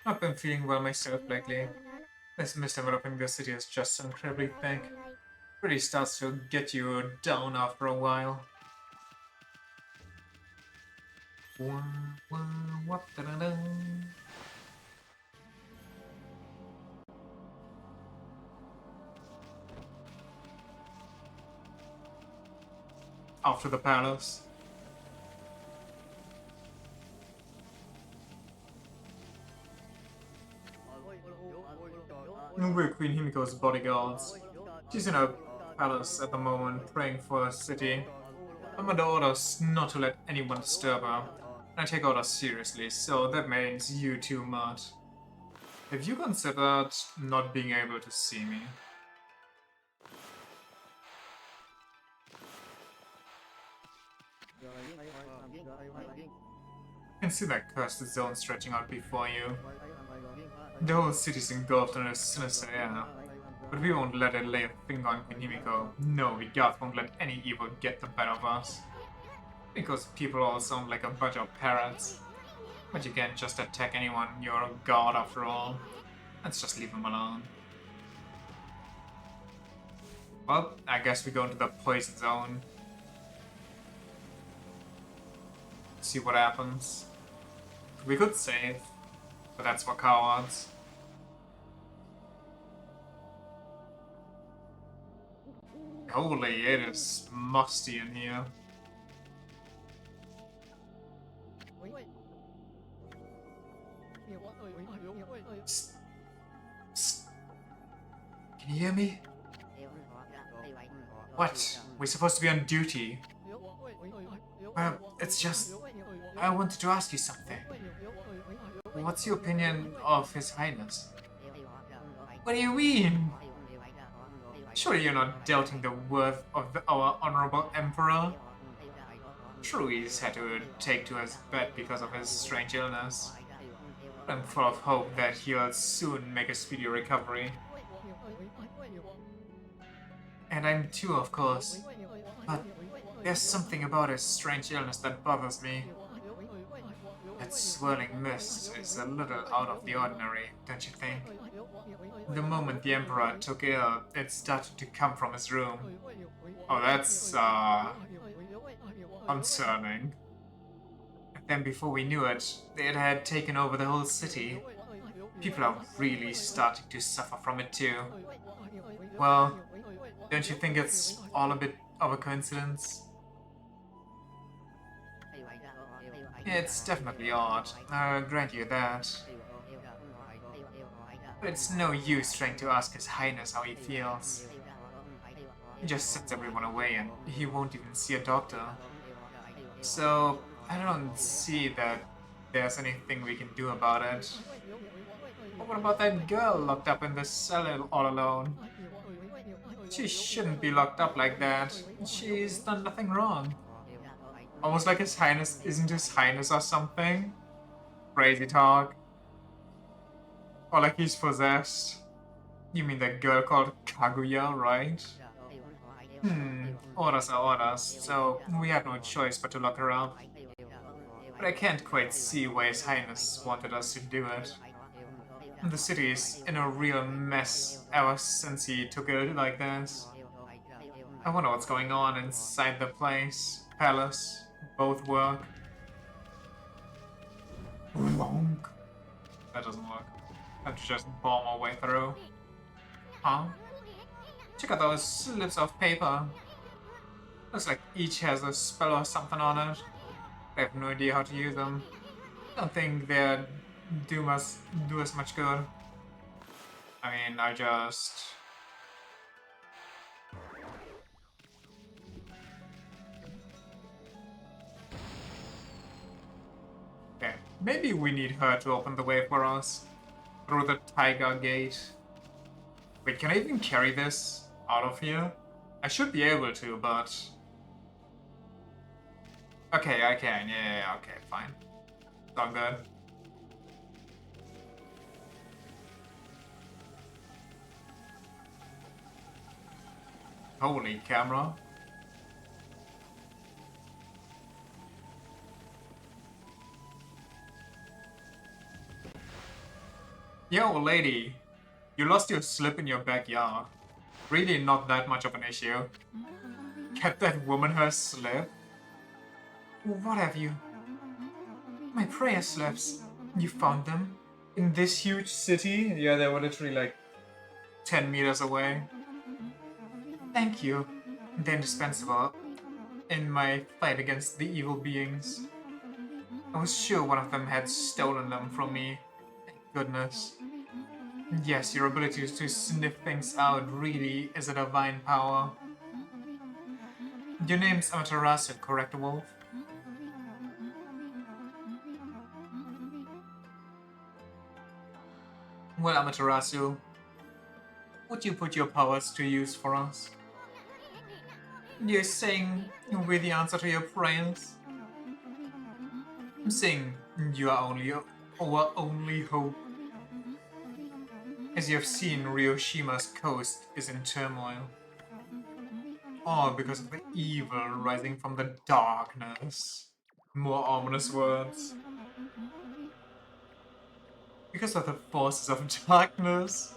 I've been feeling well myself lately. This mist enveloping the city is just so incredibly thick. Really starts to get you down after a while. After the palace. We're Queen Himiko's bodyguards. She's in her palace at the moment, praying for her city. I'm under orders not to let anyone disturb her. I take orders seriously, so that means you too, Matt. Have you considered not being able to see me? You can see that cursed zone stretching out before you. The whole city's engulfed in a sinister air. But we won't let it lay a finger on Queen Himiko. No, we gods won't let any evil get the better of us. Because people all sound like a bunch of parrots. But you can't just attack anyone, you're a god after all. Let's just leave them alone. Well, I guess we go into the poison zone. See what happens. We could save, but that's for cowards. Holy, it is musty in here. Psst. Psst. Can you hear me? What? We're supposed to be on duty. It's just... I wanted to ask you something. What's your opinion of His Highness? What do you mean? Surely you're not doubting the worth of our honorable emperor? True, he's had to take to his bed because of his strange illness. I'm full of hope that he'll soon make a speedy recovery. And I'm too, of course. But there's something about his strange illness that bothers me. That swirling mist is a little out of the ordinary, don't you think? The moment the Emperor took ill, it started to come from his room. Oh, that's, concerning. And then before we knew it, it had taken over the whole city. People are really starting to suffer from it too. Well, don't you think it's all a bit of a coincidence? It's definitely odd, I'll grant you that. But it's no use trying to ask His Highness how he feels. He just sends everyone away and he won't even see a doctor. So, I don't see that there's anything we can do about it. But what about that girl locked up in the cell all alone? She shouldn't be locked up like that. She's done nothing wrong. Almost like His Highness isn't His Highness or something. Crazy talk. Or like he's possessed. You mean that girl called Kaguya, right? Orders are orders, so we had no choice but to lock her up. But I can't quite see why His Highness wanted us to do it. The city is in a real mess ever since he took it like this. I wonder what's going on inside the palace. Both work. Wonk. That doesn't work. Let's just bomb our way through. Huh? Check out those slips of paper. Looks like each has a spell or something on it. I have no idea how to use them. Don't think they'd do us much good. I mean, I just... Okay, maybe we need her to open the way for us. Through the Tiger Gate. Wait, can I even carry this out of here? I should be able to, but... Okay, I can. Yeah, okay, fine. It's all good. Holy camera. Yo, lady. You lost your slip in your backyard. Really not that much of an issue. Get that woman her slip? What have you? My prayer slips. You found them? In this huge city? Yeah, they were literally like 10 meters away. Thank you. They're indispensable in my fight against the evil beings. I was sure one of them had stolen them from me. Thank goodness. Yes, your ability to sniff things out really is a divine power. Your name's Amaterasu, correct, Wolf? Well, Amaterasu, would you put your powers to use for us? You're saying we're the answer to your prayers? I'm saying you are our only hope. As you have seen, Ryoshima's coast is in turmoil. All because of the evil rising from the darkness. More ominous words. Because of the forces of darkness.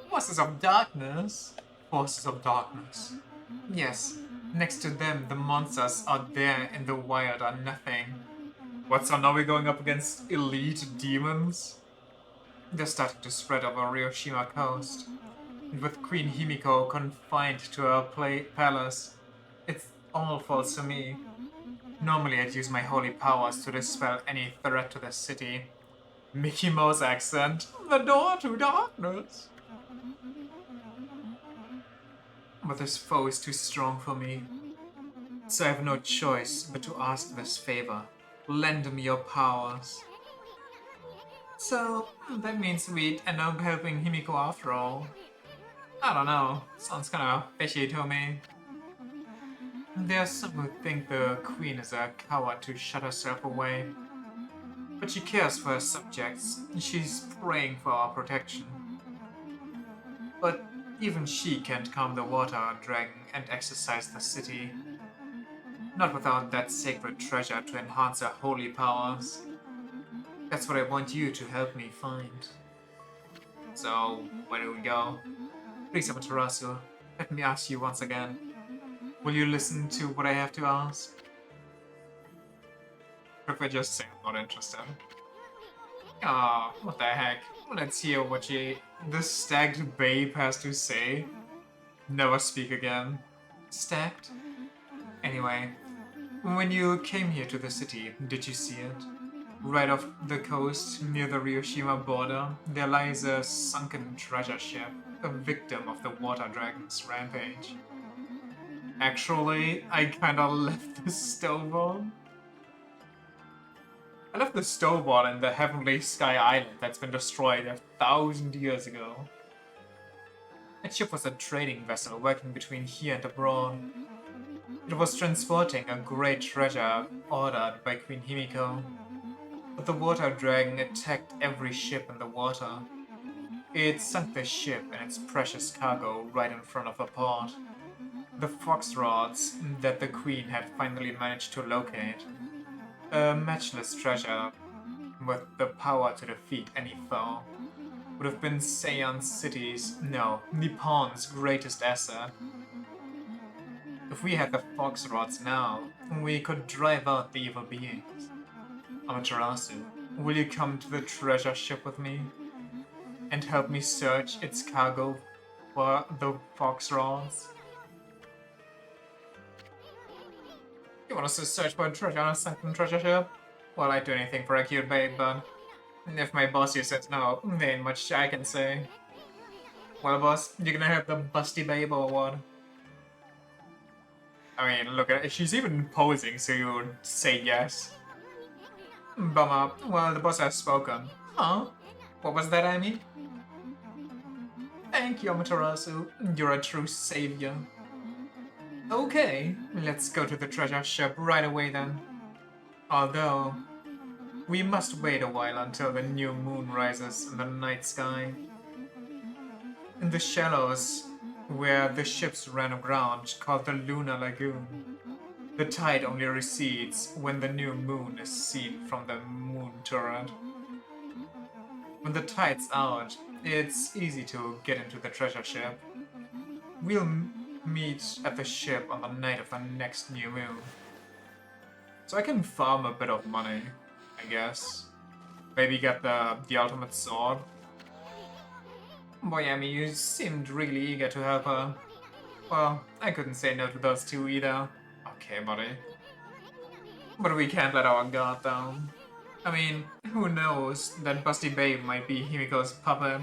Forces of darkness? Forces of darkness. Yes, next to them, the monsters out there in the wild are nothing. What, so now we're going up against elite demons? They're starting to spread over Ryoshima coast. And with Queen Himiko confined to her palace, it all falls to me. Normally I'd use my holy powers to dispel any threat to the city. Mickey Mouse accent. The door to darkness. But this foe is too strong for me. So I have no choice but to ask this favor. Lend me your powers. So, that means we'd end up helping Himiko after all. I don't know, sounds kinda fishy to me. There's some who think the queen is a coward to shut herself away. But she cares for her subjects. She's praying for our protection. But even she can't calm the water dragon and exorcise the city. Not without that sacred treasure to enhance her holy powers. That's what I want you to help me find. So, where do we go? Please, Amaterasu, let me ask you once again. Will you listen to what I have to ask? Or if I just say I'm not interested. Ah, what the heck? Let's hear what the stacked babe has to say. Never speak again. Stacked? Anyway, when you came here to the city, did you see it? Right off the coast, near the Ryoshima border, there lies a sunken treasure ship, a victim of the water dragon's rampage. Actually, I kinda left the stove on. I left the stove on in the Heavenly Sky Island that's been destroyed 1,000 years ago. That ship was a trading vessel working between here and abroad. It was transporting a great treasure ordered by Queen Himiko. But the water dragon attacked every ship in the water. It sunk the ship and its precious cargo right in front of her port. The fox rods that the queen had finally managed to locate. A matchless treasure with the power to defeat any foe. Would have been Seian City's, no, Nippon's greatest asset. If we had the fox rods now, we could drive out the evil beings. Amaterasu, will you come to the treasure ship with me? And help me search its cargo for the fox rods? You want us to search for a treasure on a sunken treasure ship? Well, I'd do anything for a cute babe, but if my boss here says no, there ain't much I can say. Well, boss, you gonna have the busty babe or what? I mean, look at it. She's even posing, so you would say yes. Bummer. Well, the boss has spoken. Huh? What was that, Amy? Thank you, Amaterasu. You're a true savior. Okay, let's go to the treasure ship right away then. Although, we must wait a while until the new moon rises in the night sky. In the shallows, where the ships ran aground, called the Lunar Lagoon, the tide only recedes when the new moon is seen from the moon turret. When the tide's out, it's easy to get into the treasure ship. We'll meet at the ship on the night of the next new moon. So I can farm a bit of money, I guess. Maybe get the ultimate sword. Boy, Amy, you seemed really eager to help her. Well, I couldn't say no to those two either. Okay, buddy. But we can't let our guard down. I mean, who knows? That busty babe might be Himiko's puppet.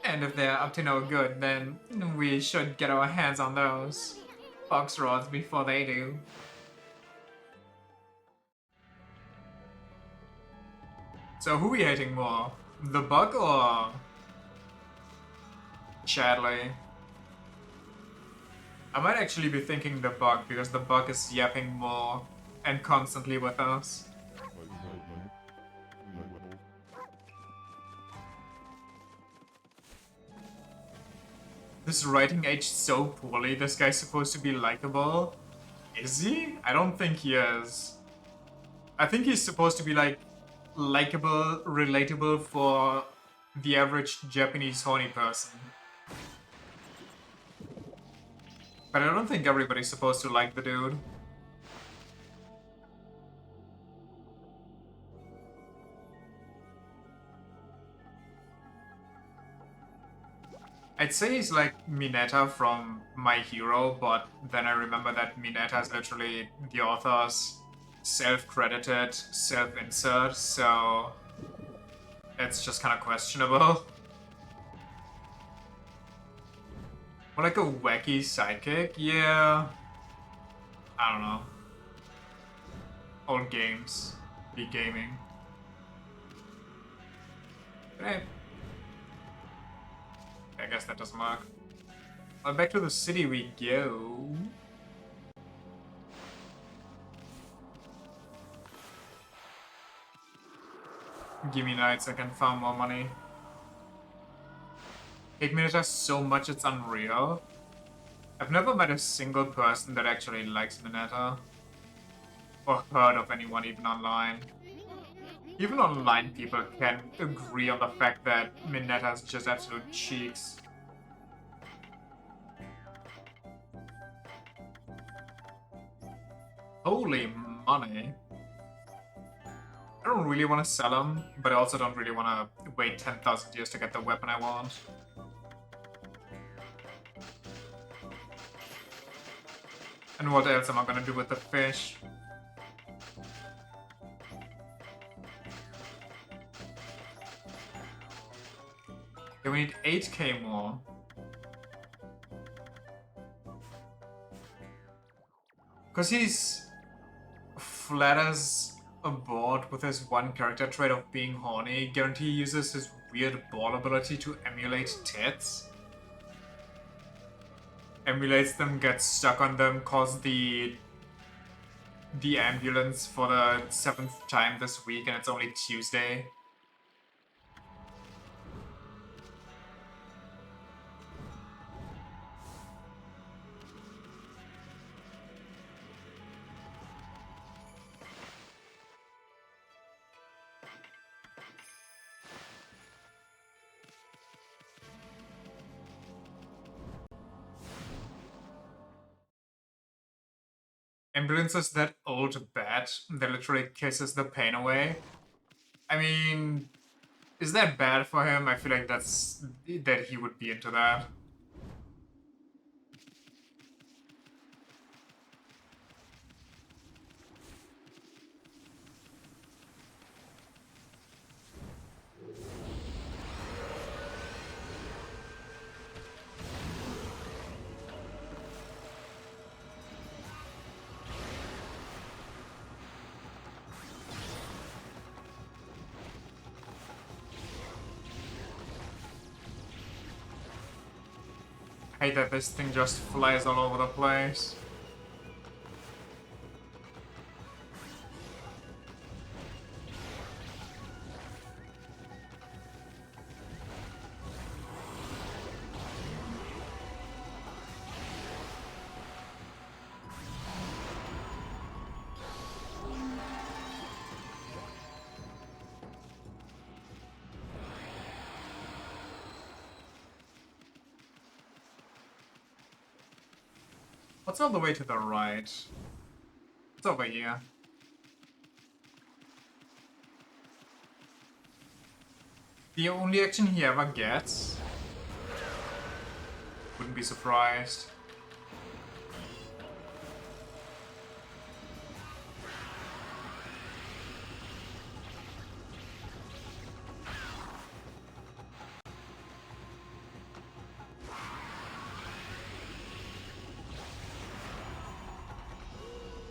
And if they're up to no good, then we should get our hands on those fox rods before they do. So who we hating more? The bug or Chadley? I might actually be thinking the bug because the bug is yapping more and constantly with us. This writing aged so poorly. This guy's supposed to be likable. Is he? I don't think he is. I think he's supposed to be like likable, relatable for the average Japanese horny person. But I don't think everybody's supposed to like the dude. I'd say he's like Mineta from My Hero, but then I remember that Mineta is literally the author's self-credited self-insert, so it's just kind of questionable. Or like a wacky sidekick? Yeah. I don't know. Old games. be gaming. Hey. I guess that doesn't work. Well, back to the city we go. Give me knights, I can farm more money. Hate Mineta so much it's unreal. I've never met a single person that actually likes Mineta. Or heard of anyone even online. Even online people can agree on the fact that Mineta is just absolute cheeks. Holy money. I don't really want to sell him, but I also don't really want to wait 10,000 years to get the weapon I want. And what else am I gonna do with the fish? Okay, we need 8k more. Because he's flat as a board with his one character trait of being horny, guarantee he uses his weird ball ability to emulate tits. Emulates them, gets stuck on them, calls the ambulance for the 7th time this week, and it's only Tuesday. Ambulance is that old bat that literally kisses the pain away. I mean, is that bad for him? I feel like that he would be into that. I hate that this thing just flies all over the place. What's all the way to the right? It's over here. The only action he ever gets. Wouldn't be surprised.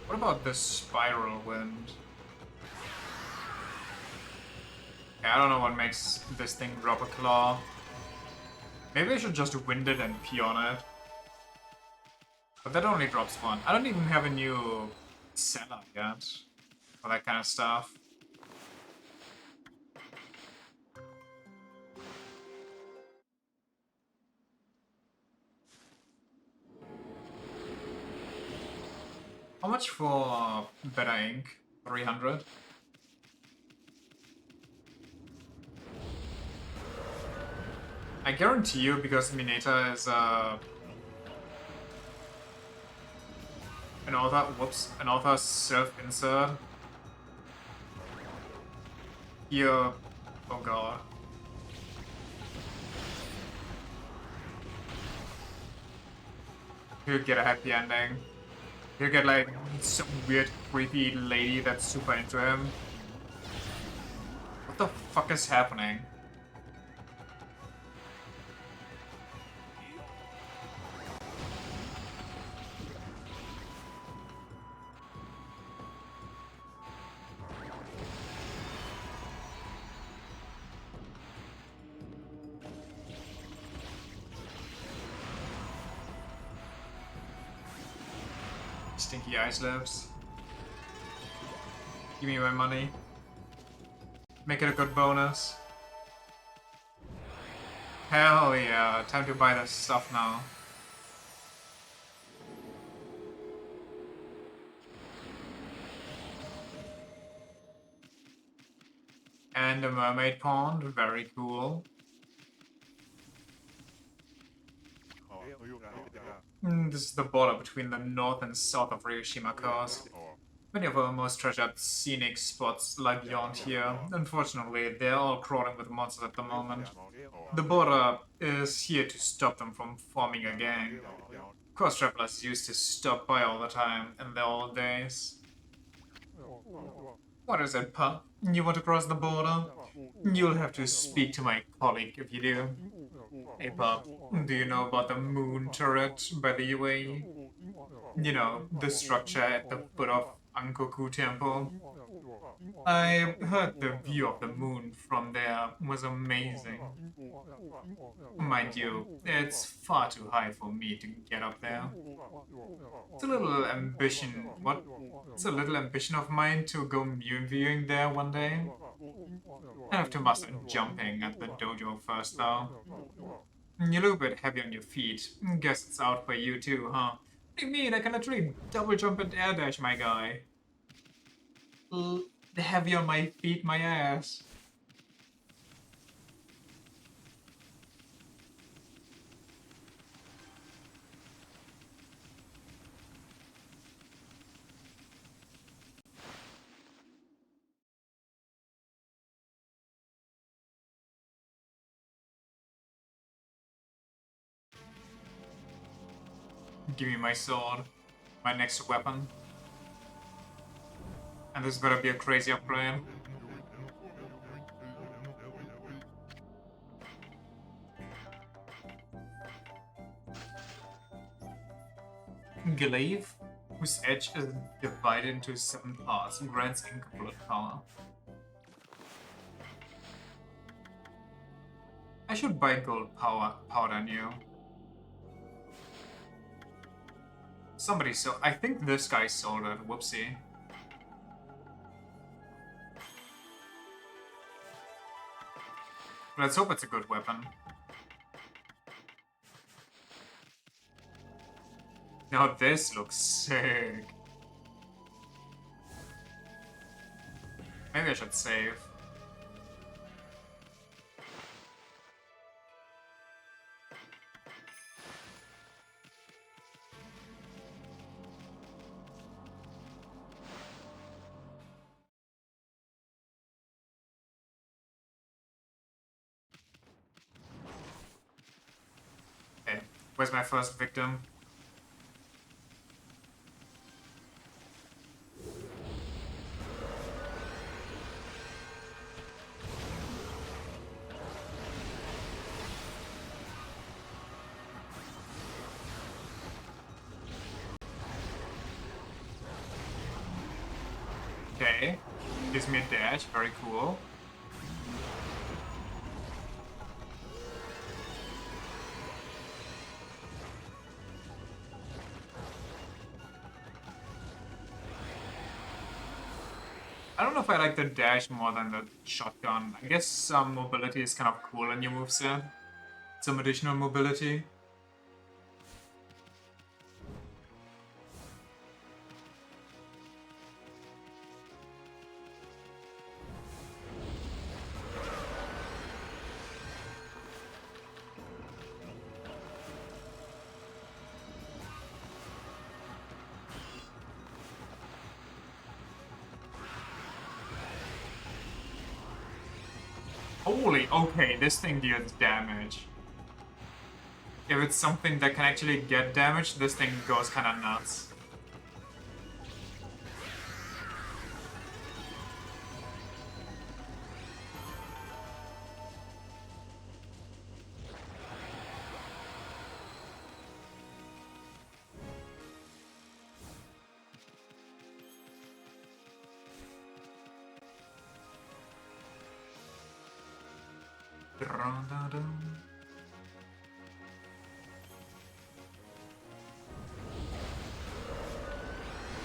What about the spiral wind? Yeah, I don't know what makes this thing drop a claw. Maybe I should just wind it and pee on it. But that only drops one. I don't even have a new setup yet for that kind of stuff. How much for better ink? 300? I guarantee you, because Mineta is an author self-insert. Here, oh god. He'll get a happy ending. He'll get like some weird creepy lady that's super into him. What the fuck is happening? Stinky ice lips. Give me my money. Make it a good bonus. Hell yeah, time to buy this stuff now. And a mermaid pond, very cool. This is the border between the north and south of Ryushima Coast. Many of our most treasured scenic spots lie beyond here. Unfortunately, they're all crawling with monsters at the moment. The border is here to stop them from forming a gang. Coast travelers used to stop by all the time in the old days. What is it, pup? You want to cross the border? You'll have to speak to my colleague if you do. Hey, pup, do you know about the moon turret by the UAE? You know, the structure at the foot of Ankoku Temple? I heard the view of the moon from there was amazing. Mind you, it's far too high for me to get up there. It's a little ambition. What? It's a little ambition of mine to go moon viewing there one day. I have to master jumping at the dojo first, though. You look a bit heavy on your feet. Guess it's out for you too, huh? What do you mean? I can literally double jump and air dash, my guy. Heavy on my feet, my ass. Give me my sword. My next weapon. And this better be a crazy upgrade. Glaive, whose edge is divided into 7 parts, grants incomplete power. I should buy gold powder new. Somebody sold. I think this guy sold it. Whoopsie. Let's hope it's a good weapon. Now this looks sick. Maybe I should save. Okay, where's my first victim? Okay, gives me a dash, very cool. I don't know if I like the dash more than the shotgun. I guess some mobility is kind of cool in your moveset. Some additional mobility. Holy, okay, this thing deals damage. If it's something that can actually get damage, this thing goes kinda nuts.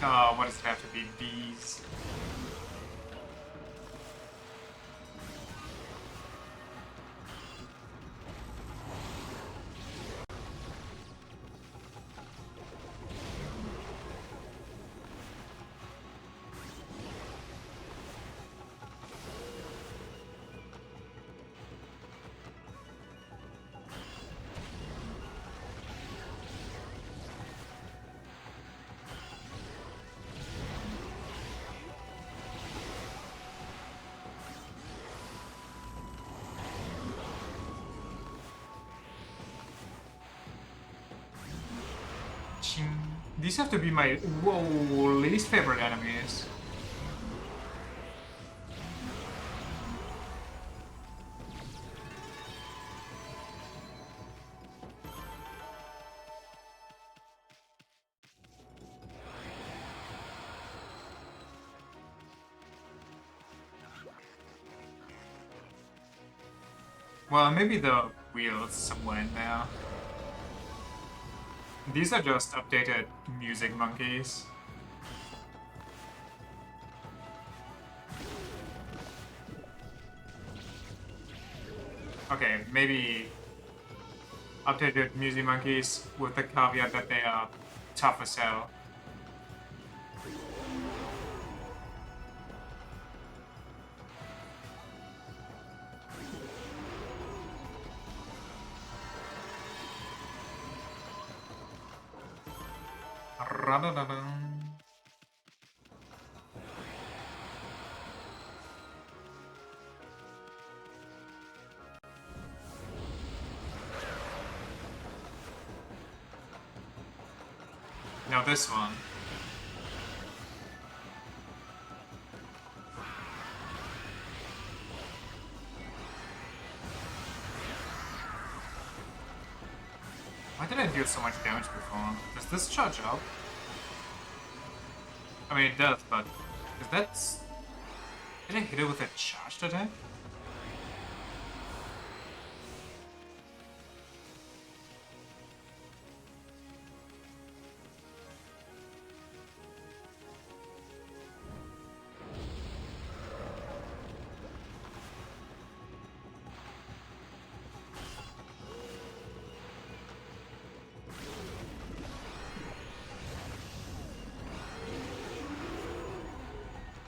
What does it have to be? Bees. These have to be my least favorite enemies. Well, maybe the wheels somewhere in there. These are just updated music monkeys. Okay, maybe updated music monkeys with the caveat that they are tough as hell. Now this one. Why did I deal so much damage before? Does this charge up? I mean, it does, but is that... Did I hit it with a charged attack?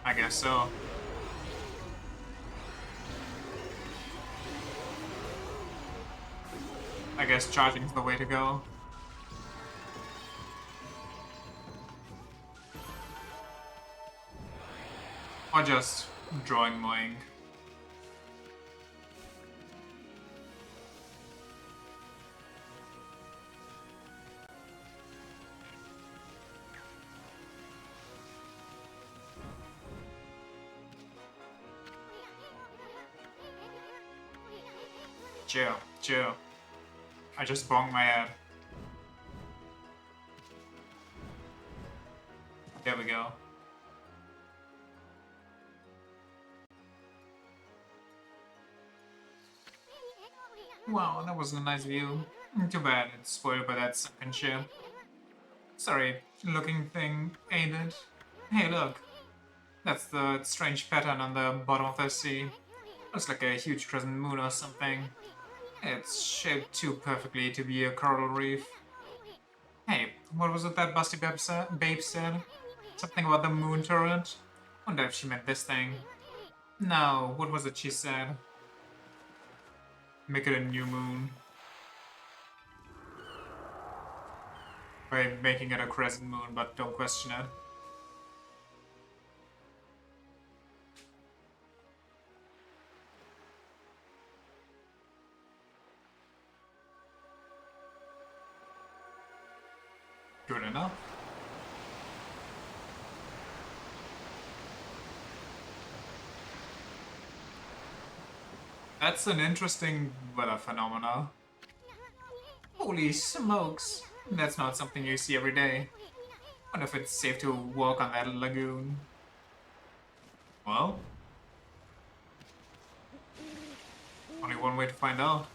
I guess so. I guess charging is the way to go. Or just drawing more ink. Chill, chill. I just bonked my head. There we go. Wow, that was a nice view. Too bad it's spoiled by that sunken ship. Sorry, looking thing, ain't it? Hey, look. That's the strange pattern on the bottom of the sea. Looks like a huge crescent moon or something. It's shaped too perfectly to be a coral reef. Hey, what was it that Busty Babe said? Something about the moon turret? Wonder if she meant this thing. No, what was it she said? Make it a new moon. By making it a crescent moon, but don't question it. Good enough. That's an interesting weather phenomena. Holy smokes! That's not something you see every day. Wonder if it's safe to walk on that lagoon. Well, only one way to find out.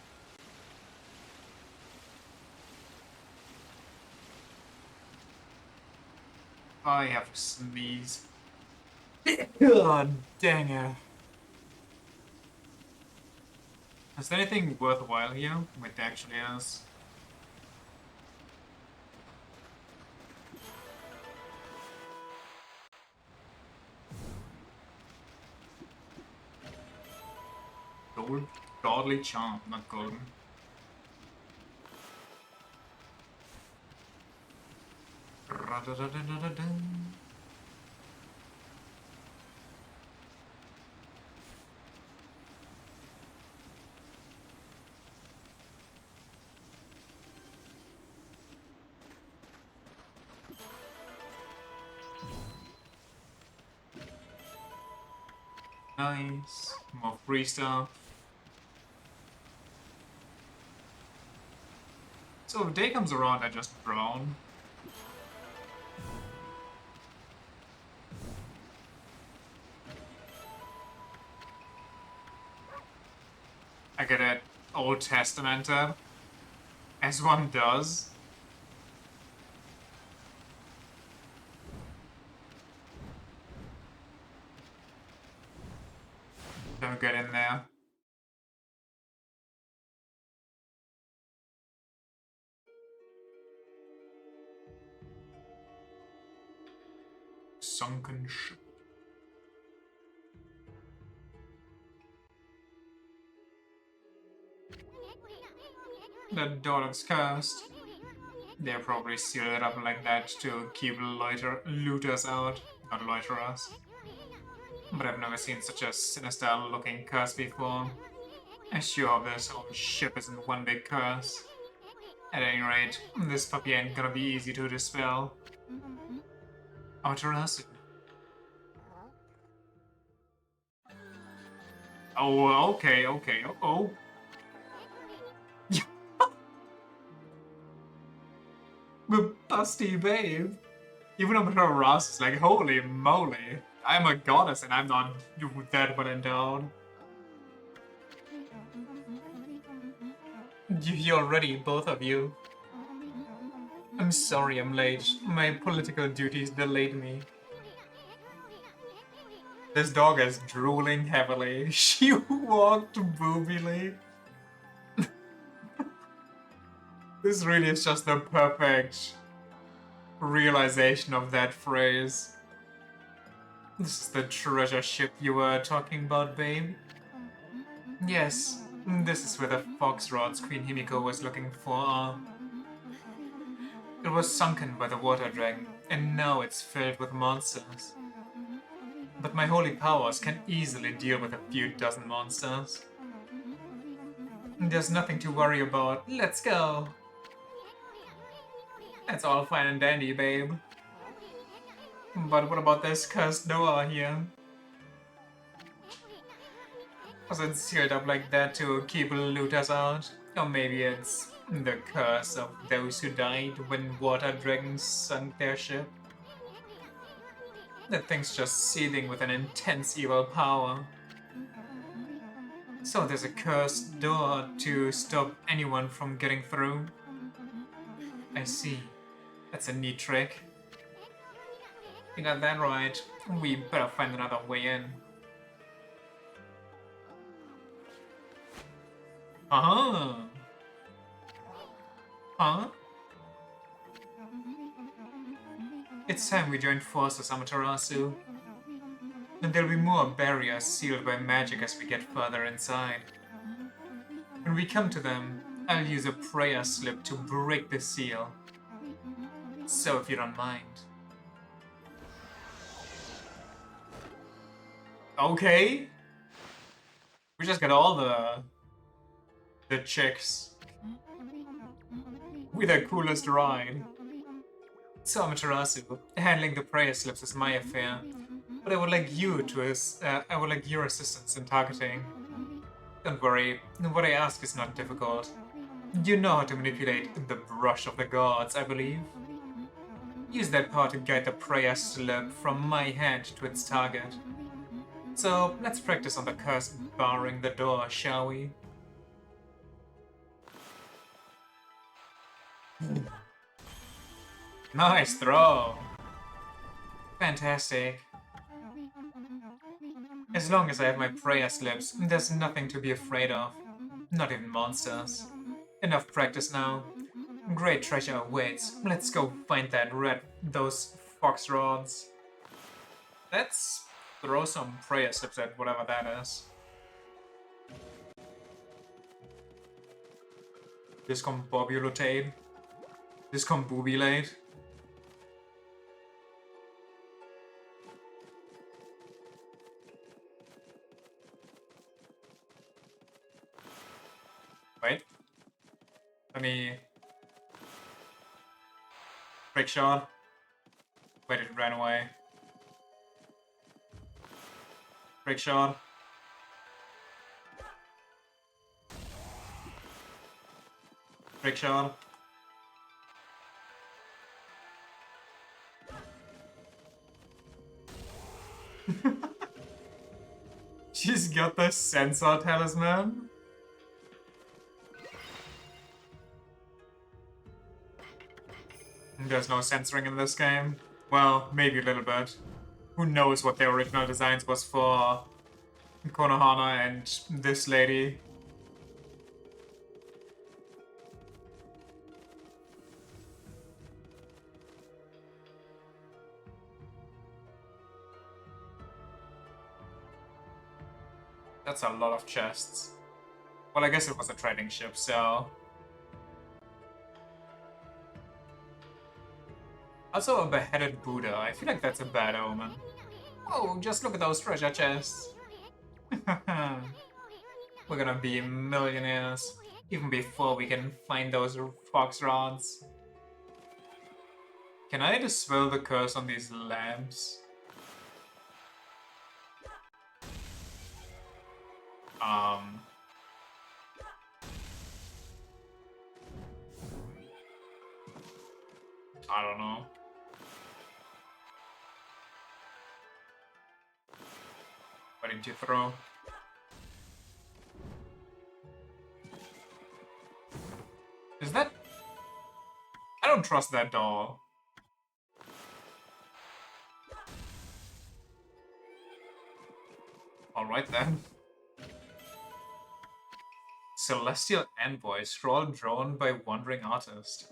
I have to sneeze. God dang it. Is there anything worthwhile here? It actually is. Gold? Godly charm, not golden. Nice. More free stuff. So if day comes around, I just drown. I get it Old Testamented, as one does. Don't get in there. Sunken ship. The door looks cursed. They'll probably seal it up like that to keep looters out, not loiterers. But I've never seen such a sinister looking curse before. I sure hope this whole ship isn't one big curse. At any rate, this puppy ain't gonna be easy to dispel. Amaterasu. Oh, okay. Oh. But busty babe. Even Amaterasu is like, holy moly. I'm a goddess and I'm not that well endowed. You're ready, both of you. I'm sorry I'm late. My political duties delayed me. This dog is drooling heavily. She walked boobily. This really is just the perfect realization of that phrase. This is the treasure ship you were talking about, babe? Yes, this is where the fox rods Queen Himiko was looking for. It was sunken by the water dragon, and now it's filled with monsters. But my holy powers can easily deal with a few dozen monsters. There's nothing to worry about. Let's go! That's all fine and dandy, babe. But what about this cursed door here? Was it sealed up like that to keep looters out? Or maybe it's the curse of those who died when water dragons sunk their ship? That thing's just seething with an intense evil power. So there's a cursed door to stop anyone from getting through? I see. That's a neat trick. You got that right. We better find another way in. Uh-huh. Huh? It's time we joined forces, Amaterasu. And there'll be more barriers sealed by magic as we get further inside. When we come to them, I'll use a prayer slip to break the seal. So if you don't mind. Okay. We just got all the chicks with the coolest ride. So Amaterasu, handling the prayer slips is my affair, but I would like your assistance in targeting. Don't worry, what I ask is not difficult. You know how to manipulate the brush of the gods, I believe. Use that power to guide the prayer slip from my hand to its target. So let's practice on the curse barring the door, shall we? Nice throw! Fantastic. As long as I have my prayer slips, there's nothing to be afraid of. Not even monsters. Enough practice now. Great treasure awaits. Let's go find those fox rods. Let's throw some prayer slips at whatever that is. Discombobulate. Discombobulate. Wait. Let me... Trick shot. Wait, it ran away. Trick shot. Trick shot. She's got the sensor talisman. There's no censoring in this game. Well, maybe a little bit. Who knows what their original designs was for Konohana and this lady. That's a lot of chests. Well, I guess it was a trading ship, so... Also a beheaded Buddha. I feel like that's a bad omen. Oh, just look at those treasure chests. We're gonna be millionaires even before we can find those fox rods. Can I dispel the curse on these lamps? I don't know. What did you throw? Is that... I don't trust that doll. Alright then. Celestial Envoy, scroll drawn by Wandering Artist.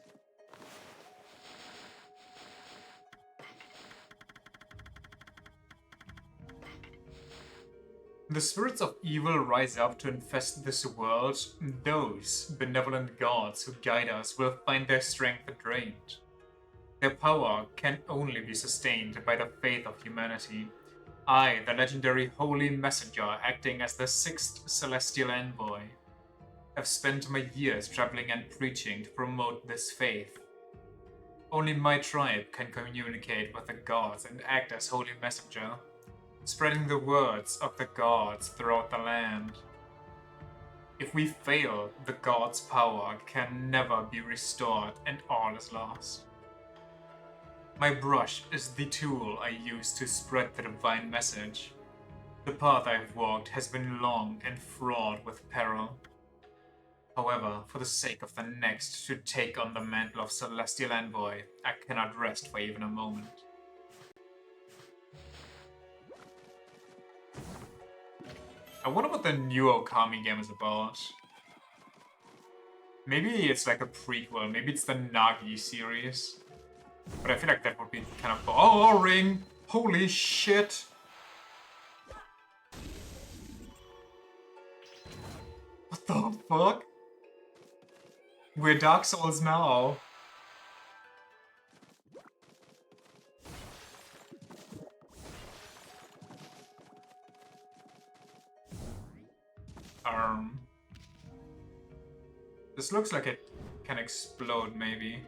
The spirits of evil rise up to infest this world. Those benevolent gods who guide us will find their strength drained. Their power can only be sustained by the faith of humanity. I, the legendary Holy Messenger, acting as the 6th Celestial Envoy, have spent my years traveling and preaching to promote this faith. Only my tribe can communicate with the gods and act as Holy Messenger, spreading the words of the gods throughout the land. If we fail, the gods' power can never be restored and all is lost. My brush is the tool I use to spread the divine message. The path I've walked has been long and fraught with peril. However, for the sake of the next to take on the mantle of Celestial Envoy, I cannot rest for even a moment. I wonder what the new Ōkami game is about. Maybe it's like a prequel, maybe it's the Nagi series. But I feel like that would be kind of boring! Holy shit! What the fuck? We're Dark Souls now. This looks like it can explode, maybe.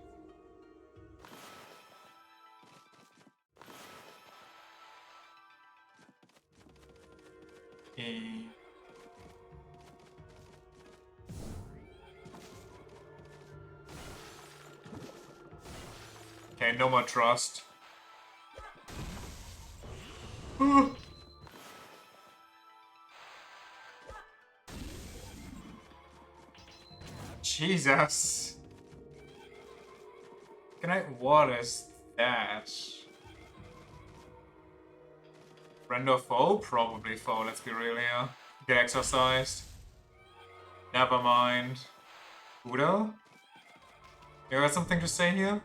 Okay, no more trust. Jesus. What is that? Friend or foe? Probably foe, let's be real here. Get exercised. Never mind. Buddha? You got something to say here?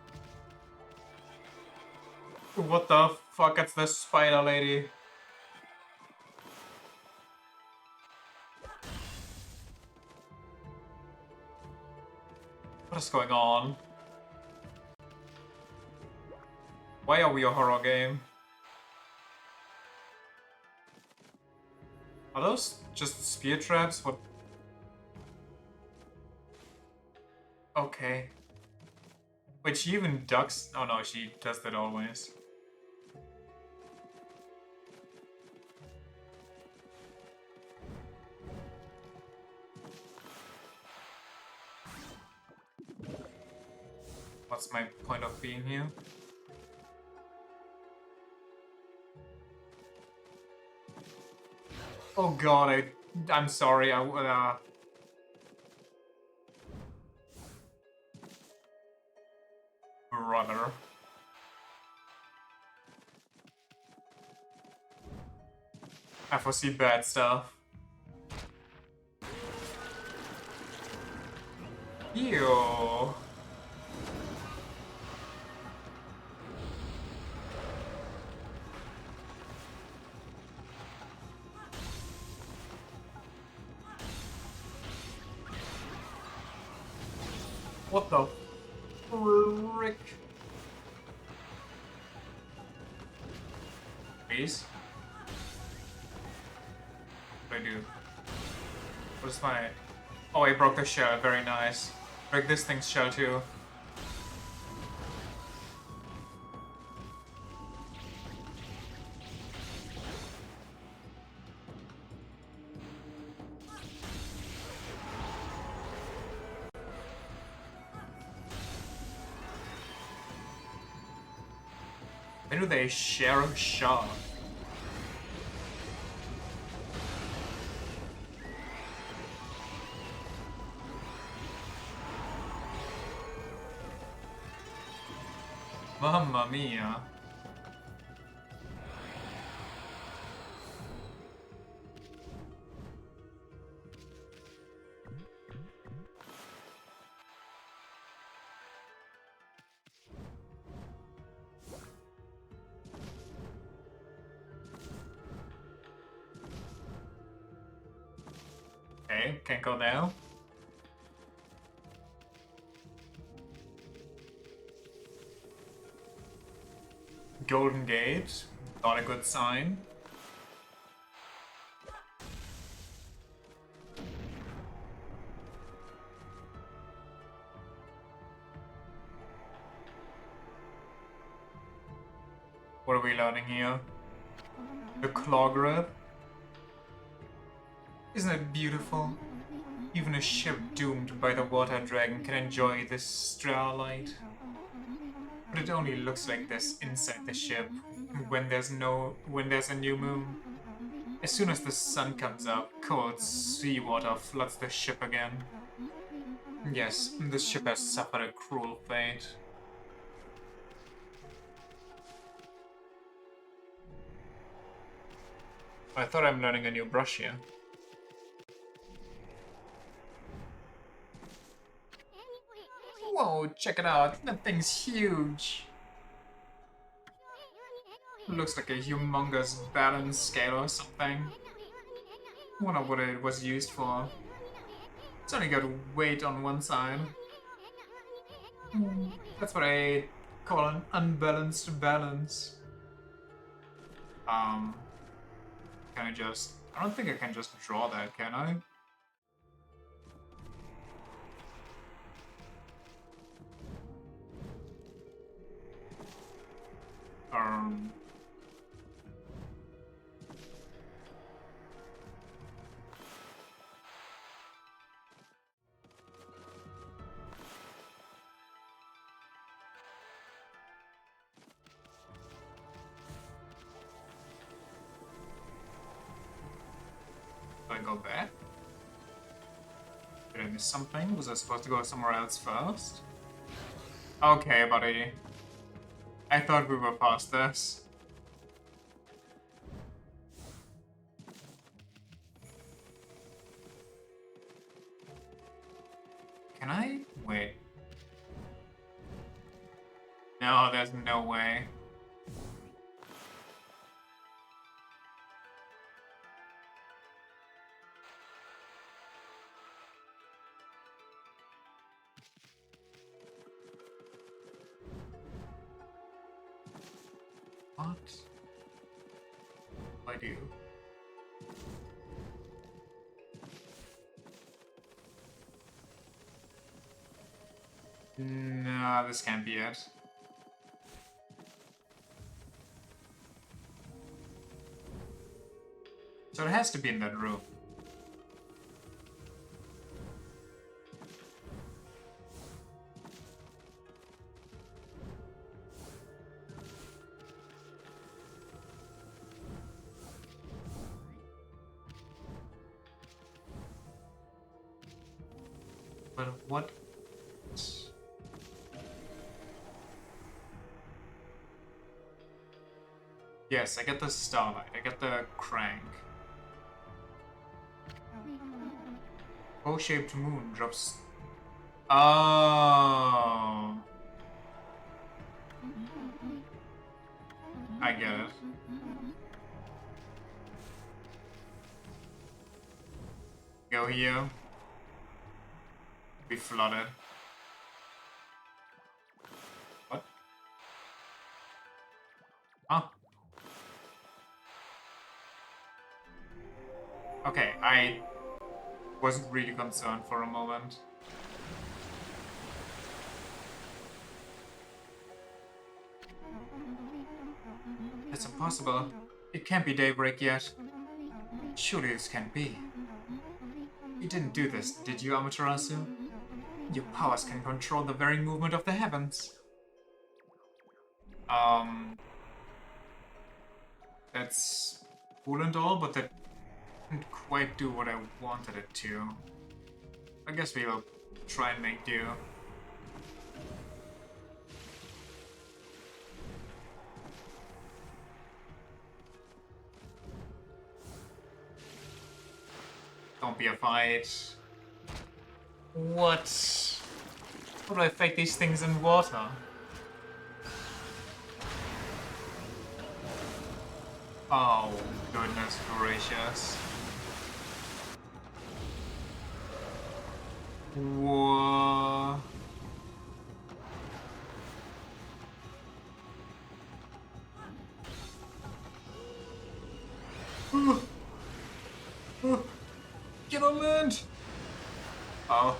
What the fuck? It's the spider lady. What is going on? Why are we a horror game? Are those just spear traps? What? Okay. Wait, she even ducks? Oh no, she does that always. What's my point of being here? Oh god, I'm sorry, brother. I foresee bad stuff. Ew. What the frick? Please? What do I do? What is my... Oh, I broke the shell. Very nice. Break this thing's shell too. When do they share a shot? Mamma mia. Okay, can't go now. Golden Gate, not a good sign. What are we learning here? The claw grip? Isn't it beautiful? Even a ship doomed by the water dragon can enjoy this starlight. But it only looks like this inside the ship when there's a new moon. As soon as the sun comes up, cold seawater floods the ship again. Yes, the ship has suffered a cruel fate. I thought I'm learning a new brush here. Whoa, check it out. That thing's huge. Looks like a humongous balance scale or something. Wonder what it was used for. It's only got weight on one side. That's what I call an unbalanced balance. Can I just... I don't think I can just draw that, can I? Do I go back? Did I miss something? Was I supposed to go somewhere else first? Okay, buddy. I thought we were past this. Can I? Wait. No, there's no way. What? I do. No, this can't be it. So it has to be in that room. But what? Yes, I get the starlight. I get the crank. O-shaped moon drops. Oh. I get it. Go here. Be flooded. What? Huh? Okay, I wasn't really concerned for a moment. It's impossible. It can't be daybreak yet. Surely this can't be. You didn't do this, did you, Amaterasu? Your powers can control the very movement of the heavens. That's cool and all, but that didn't quite do what I wanted it to. I guess we'll try and make do. Don't be a fight. What? How do I fight these things in water? Oh, goodness gracious. Whoa. Get on land! Oh.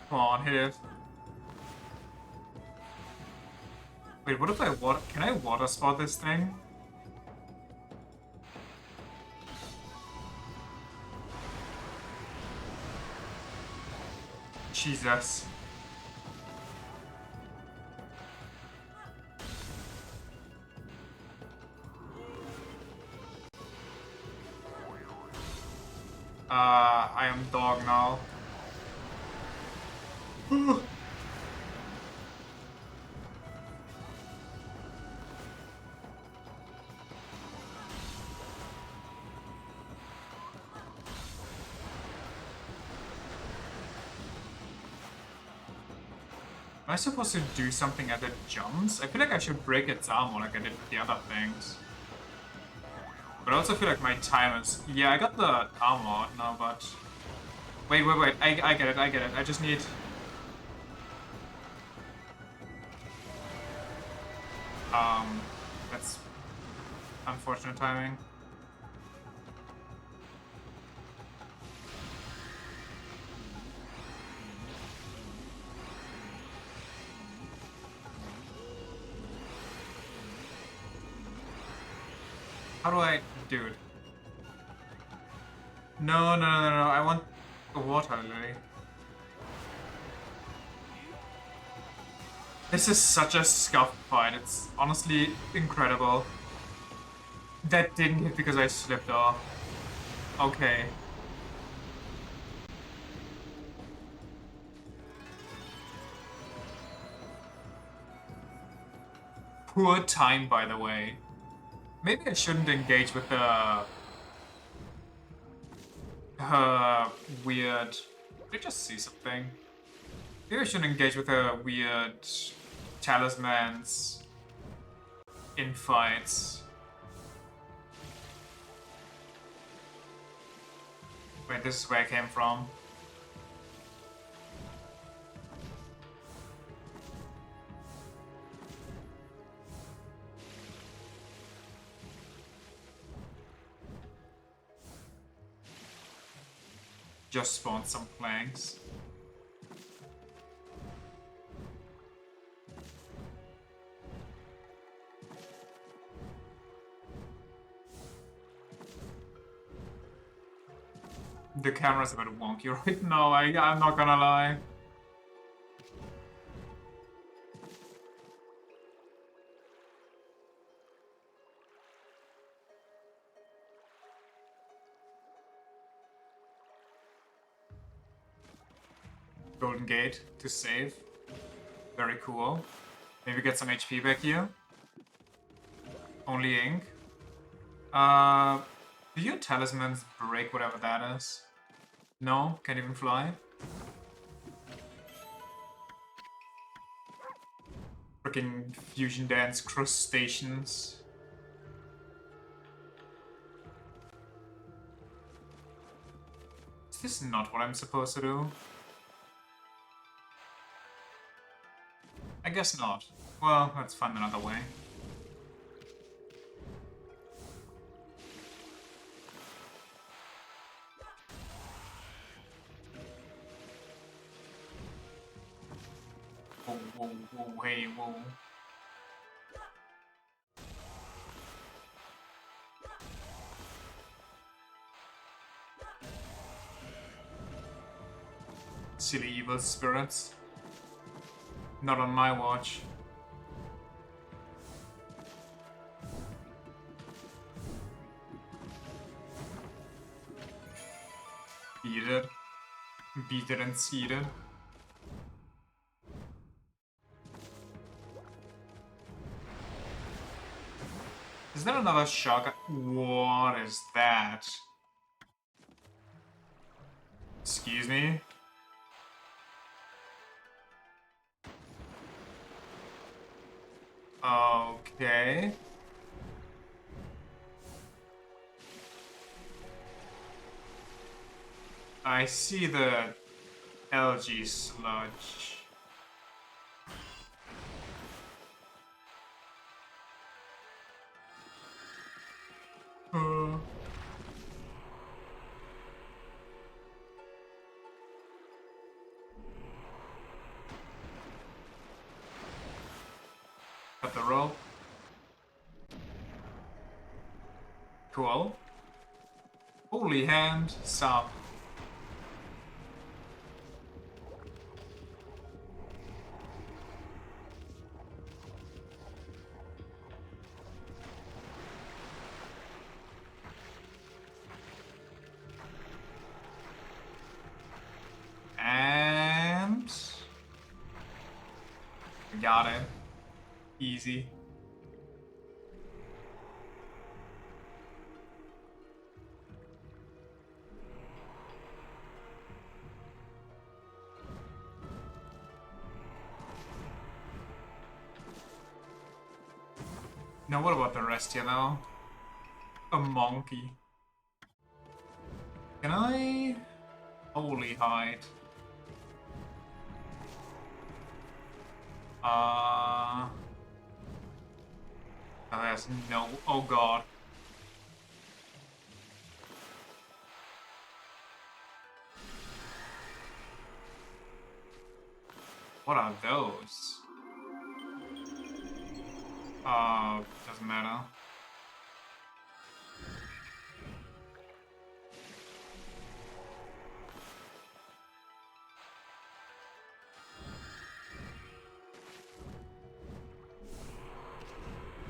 Come on, hit it. Wait, what if I water? Can I water spot this thing? Jesus. I am dog now. Am I supposed to do something as it jumps? I feel like I should break its armor like I did with the other things. But I also feel like my time is... Yeah, I got the armor now, but... Wait. I get it. I just need... That's... unfortunate timing. How do I... Dude. No. I want the water lily. This is such a scuffed fight. It's honestly incredible. That didn't hit because I slipped off. Okay. Poor time, by the way. Maybe I shouldn't engage with the weird. Did I just see something? Maybe I shouldn't engage with her weird talismans in fights. Wait, this is where I came from. Just spawned some planks. The camera's a bit wonky right now, I'm not gonna lie. Golden Gate to save. Very cool. Maybe get some HP back here. Only ink. Do your talismans break whatever that is? No? Can't even fly? Freaking fusion dance crustaceans. Is this not what I'm supposed to do? I guess not. Well, let's find another way. Whoa, whoa, whoa, hey, whoa. Silly evil spirits. Not on my watch. Beat it. Beat it and seed it. Is there another shock? What is that? Excuse me? Okay. I see the algae sludge. Cut the rope. Cool. Holy hand, stop. And got it. Easy. Now what about the rest here though? A monkey. Can I? Holy hide. There's no. Oh god. What are those? Doesn't matter.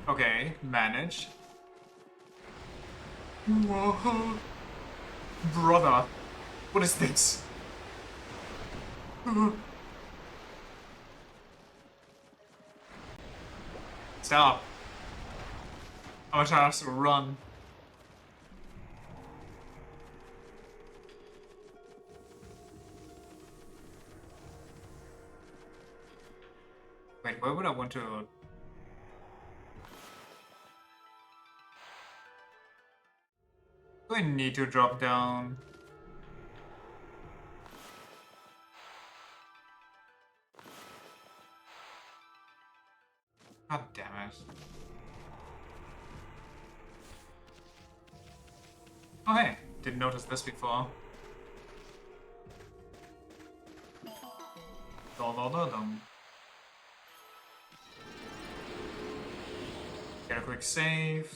Okay, manage. Whoa. Brother, what is this? Stop. I'm trying to run. Wait, where would I want to... Do I need to drop down? God damn it. Oh hey, didn't notice this before. Dum. Get a quick save.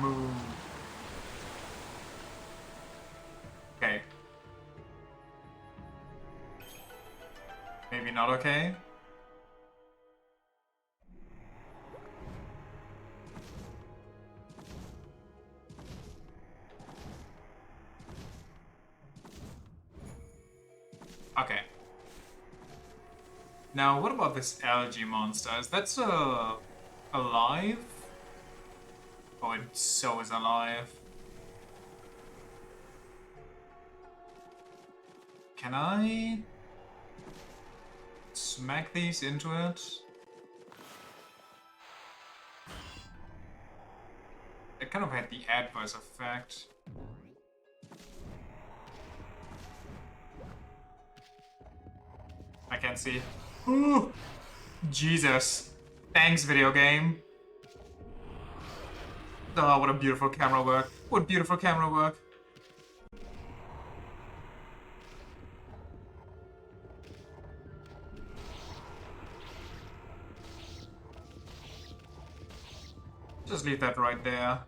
Move. Okay. Maybe not okay. Okay. Now, what about this algae monster? Is that alive? Oh, it so is alive. Can I smack these into it? It kind of had the adverse effect. I can't see. Ooh, Jesus. Thanks, video game. Oh, what a beautiful camera work. What beautiful camera work. Just leave that right there.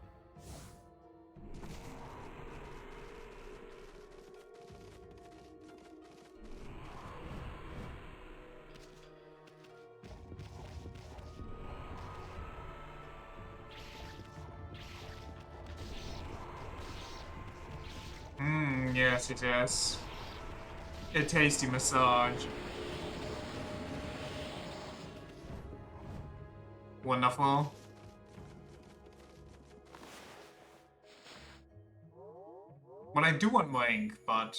Yes, it is. A tasty massage. Wonderful. Well, I do want more ink, but...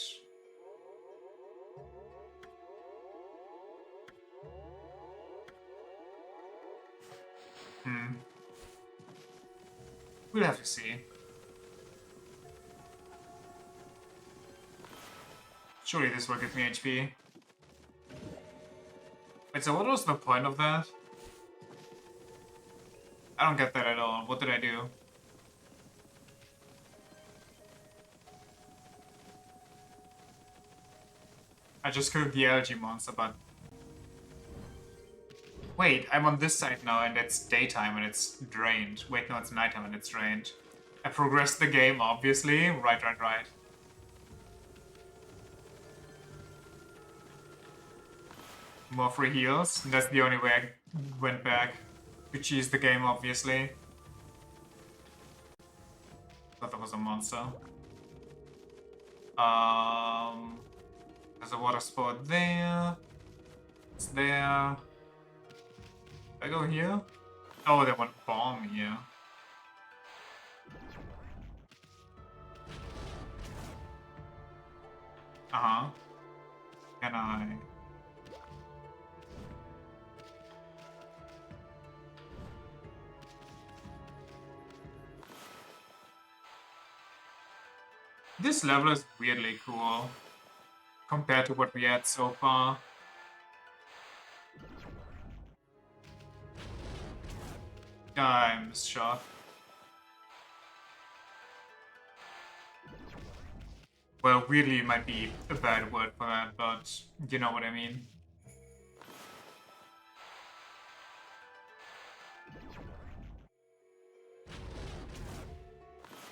We'll have to see. Surely this will give me HP. Wait, so what was the point of that? I don't get that at all. What did I do? I just killed the algae monster, but... Wait, I'm on this side now and it's daytime and it's drained. Wait, no, it's nighttime and it's drained. I progressed the game, obviously. Right. More free heals. That's the only way I went back. To cheese the game, obviously. Thought that was a monster. There's a water sport there. It's there. I go here? Oh, they want bomb here. Uh-huh. Can I... This level is weirdly cool compared to what we had so far. I'm shocked. Well, weirdly might be a bad word for that, but you know what I mean.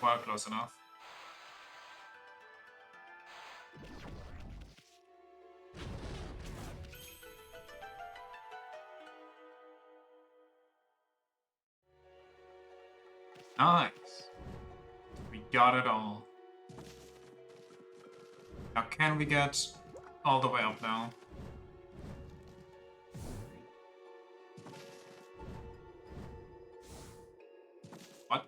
Well, close enough. Nice. We got it all. Now can we get all the way up now? What?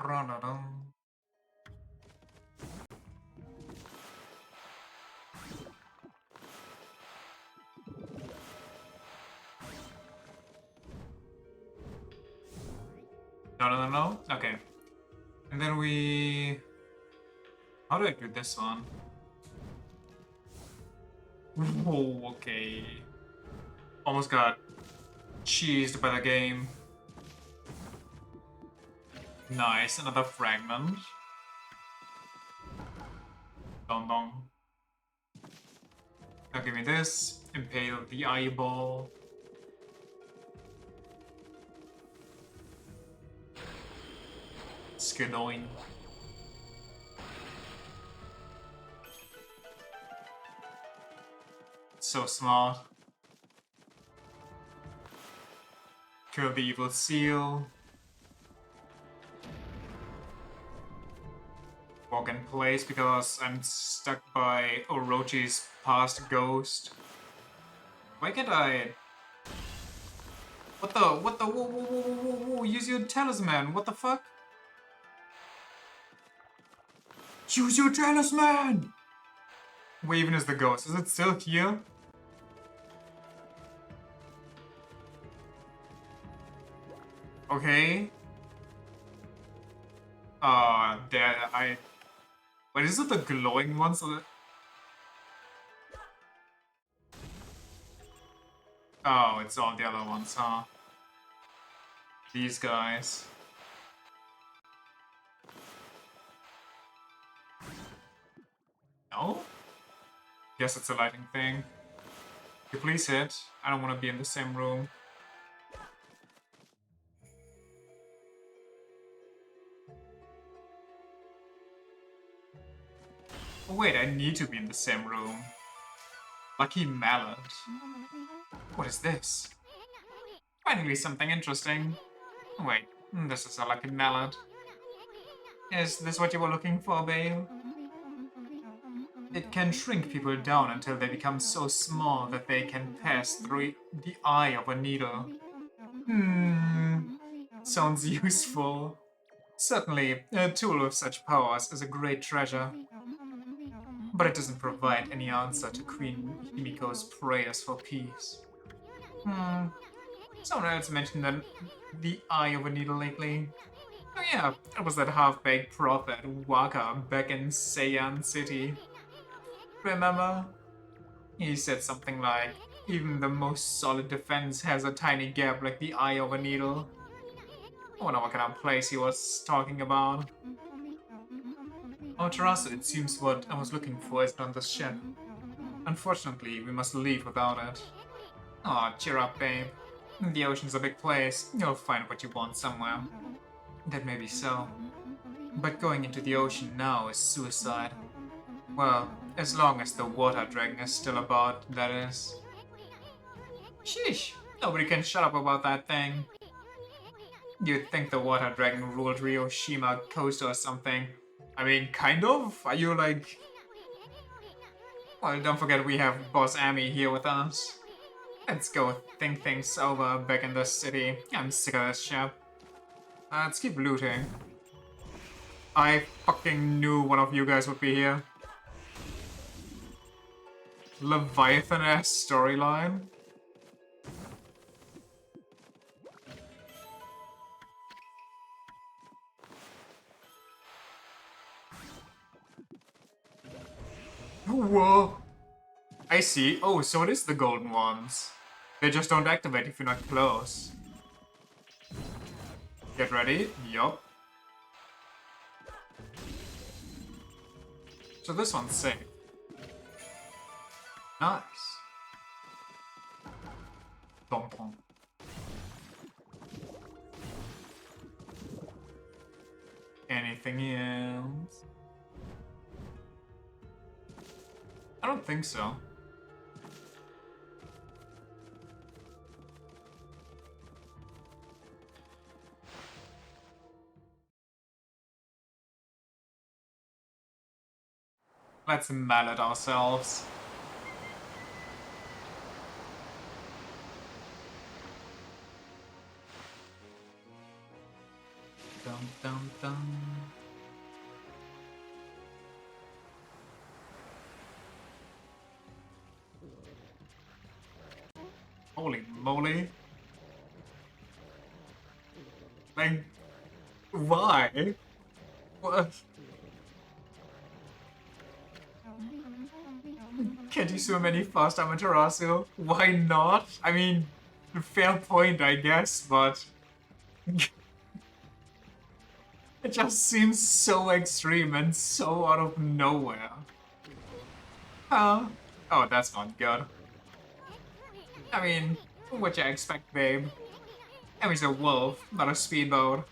Run-a-dum. No. Okay. And then we... How do I do this one? Whoa, okay. Almost got cheesed by the game. Nice, another fragment. Dong dong. Now give me this. Impale the eyeball. Skidoing. So smart. Kill the evil seal. Walk in place because I'm stuck by Orochi's past ghost. Why can't I... What the, whoa, use your talisman, what the fuck? Use your talisman! Where even is the ghost? Is it still here? Okay. There, Wait, is it the glowing ones? Oh, it's all the other ones, huh? These guys. No? Guess it's a lighting thing. Could you please hit? I don't want to be in the same room. Oh wait, I need to be in the same room. Lucky mallet. What is this? Finally something interesting. Wait, this is a lucky mallet. Is this what you were looking for, babe? It can shrink people down until they become so small that they can pass through the eye of a needle. Sounds useful. Certainly, a tool with such powers is a great treasure. But it doesn't provide any answer to Queen Himiko's prayers for peace. Someone else mentioned the eye of a needle lately. Oh yeah, it was that half-baked prophet Waka back in Seiyan City. Remember? He said something like, even the most solid defense has a tiny gap like the eye of a needle. I wonder what kind of place he was talking about. Oh, Tarasu, it seems what I was looking for is on the ship. Unfortunately, we must leave without it. Aw, cheer up, babe. The ocean's a big place. You'll find what you want somewhere. That may be so. But going into the ocean now is suicide. Well, as long as the water dragon is still about, that is. Sheesh, nobody can shut up about that thing. You'd think the water dragon ruled Ryoshima Coast or something. I mean, kind of? Are you like... Well, don't forget we have Boss Amy here with us. Let's go think things over back in the city. I'm sick of this ship. Let's keep looting. I fucking knew one of you guys would be here. Leviathan-ass storyline? Whoa! I see. Oh, so it is the golden ones. They just don't activate if you're not close. Get ready. Yup. So this one's safe. Nice. Tom Tom. Anything else? I don't think so. Let's mallet ourselves. Dum dum dum. Holy moly. Like, why? What? Can't you swim any faster, Amaterasu? Why not? I mean, fair point, I guess, but... it just seems so extreme and so out of nowhere. Huh? Oh, that's not good. I mean, what you expect, babe? Emmy's a wolf, not a speedboat.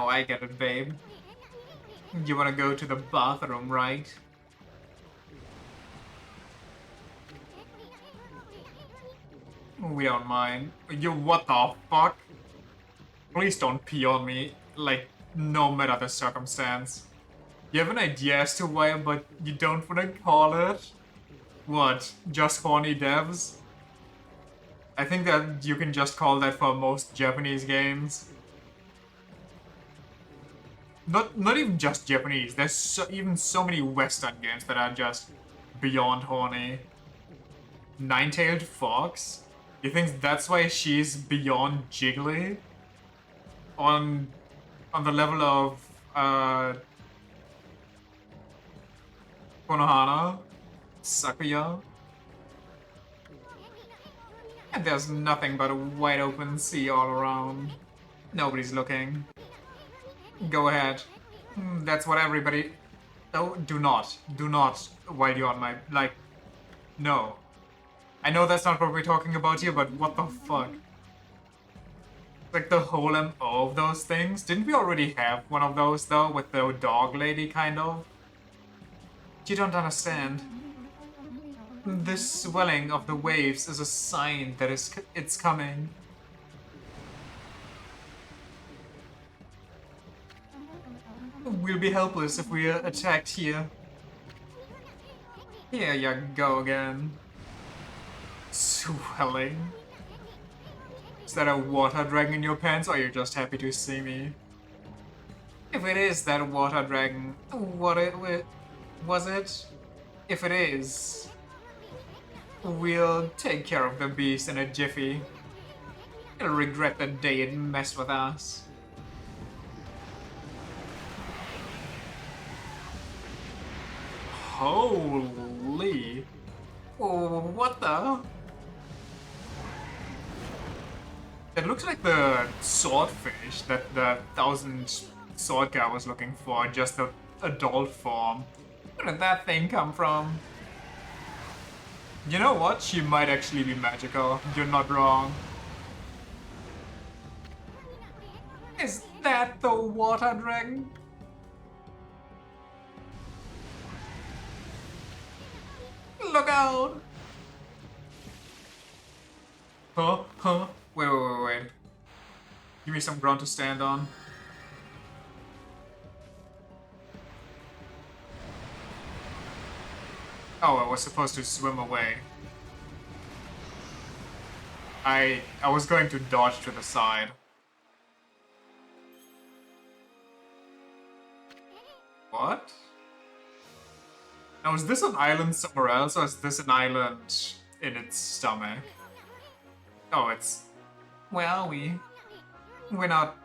Oh, I get it, babe. You wanna go to the bathroom, right? We don't mind. You what the fuck? Please don't pee on me, like, no matter the circumstance. You have an idea as to why, but you don't wanna call it? What, just horny devs? I think that you can just call that for most Japanese games. Not even just Japanese, there's even so many Western games that are just beyond horny. Nine-tailed fox? You think that's why she's beyond jiggly? On the level of Konohana? Sakuya? And there's nothing but a wide open sea all around. Nobody's looking. Go ahead. That's what everybody... Oh, do not. Do not while you're on my... Like, no. I know that's not what we're talking about here, but what the fuck? Like, the whole MO of those things? Didn't we already have one of those, though? With the dog lady, kind of? You don't understand. This swelling of the waves is a sign that it's coming. We'll be helpless if we are attacked here. Here you go again. Swelling. Is that a water dragon in your pants, or you're just happy to see me? If it is that water dragon, was it? If it is, we'll take care of the beast in a jiffy. It'll regret the day it messed with us. Holy... Oh, what the? It looks like the swordfish that the 1000 sword guy was looking for, just the adult form. Where did that thing come from? You know what? She might actually be magical. You're not wrong. Is that the water dragon? Look out! Huh? Huh? Wait. Give me some ground to stand on. Oh, I was supposed to swim away. I was going to dodge to the side. What? Now, is this an island somewhere else, or is this an island in its stomach? Oh, it's... Where are we? We're not...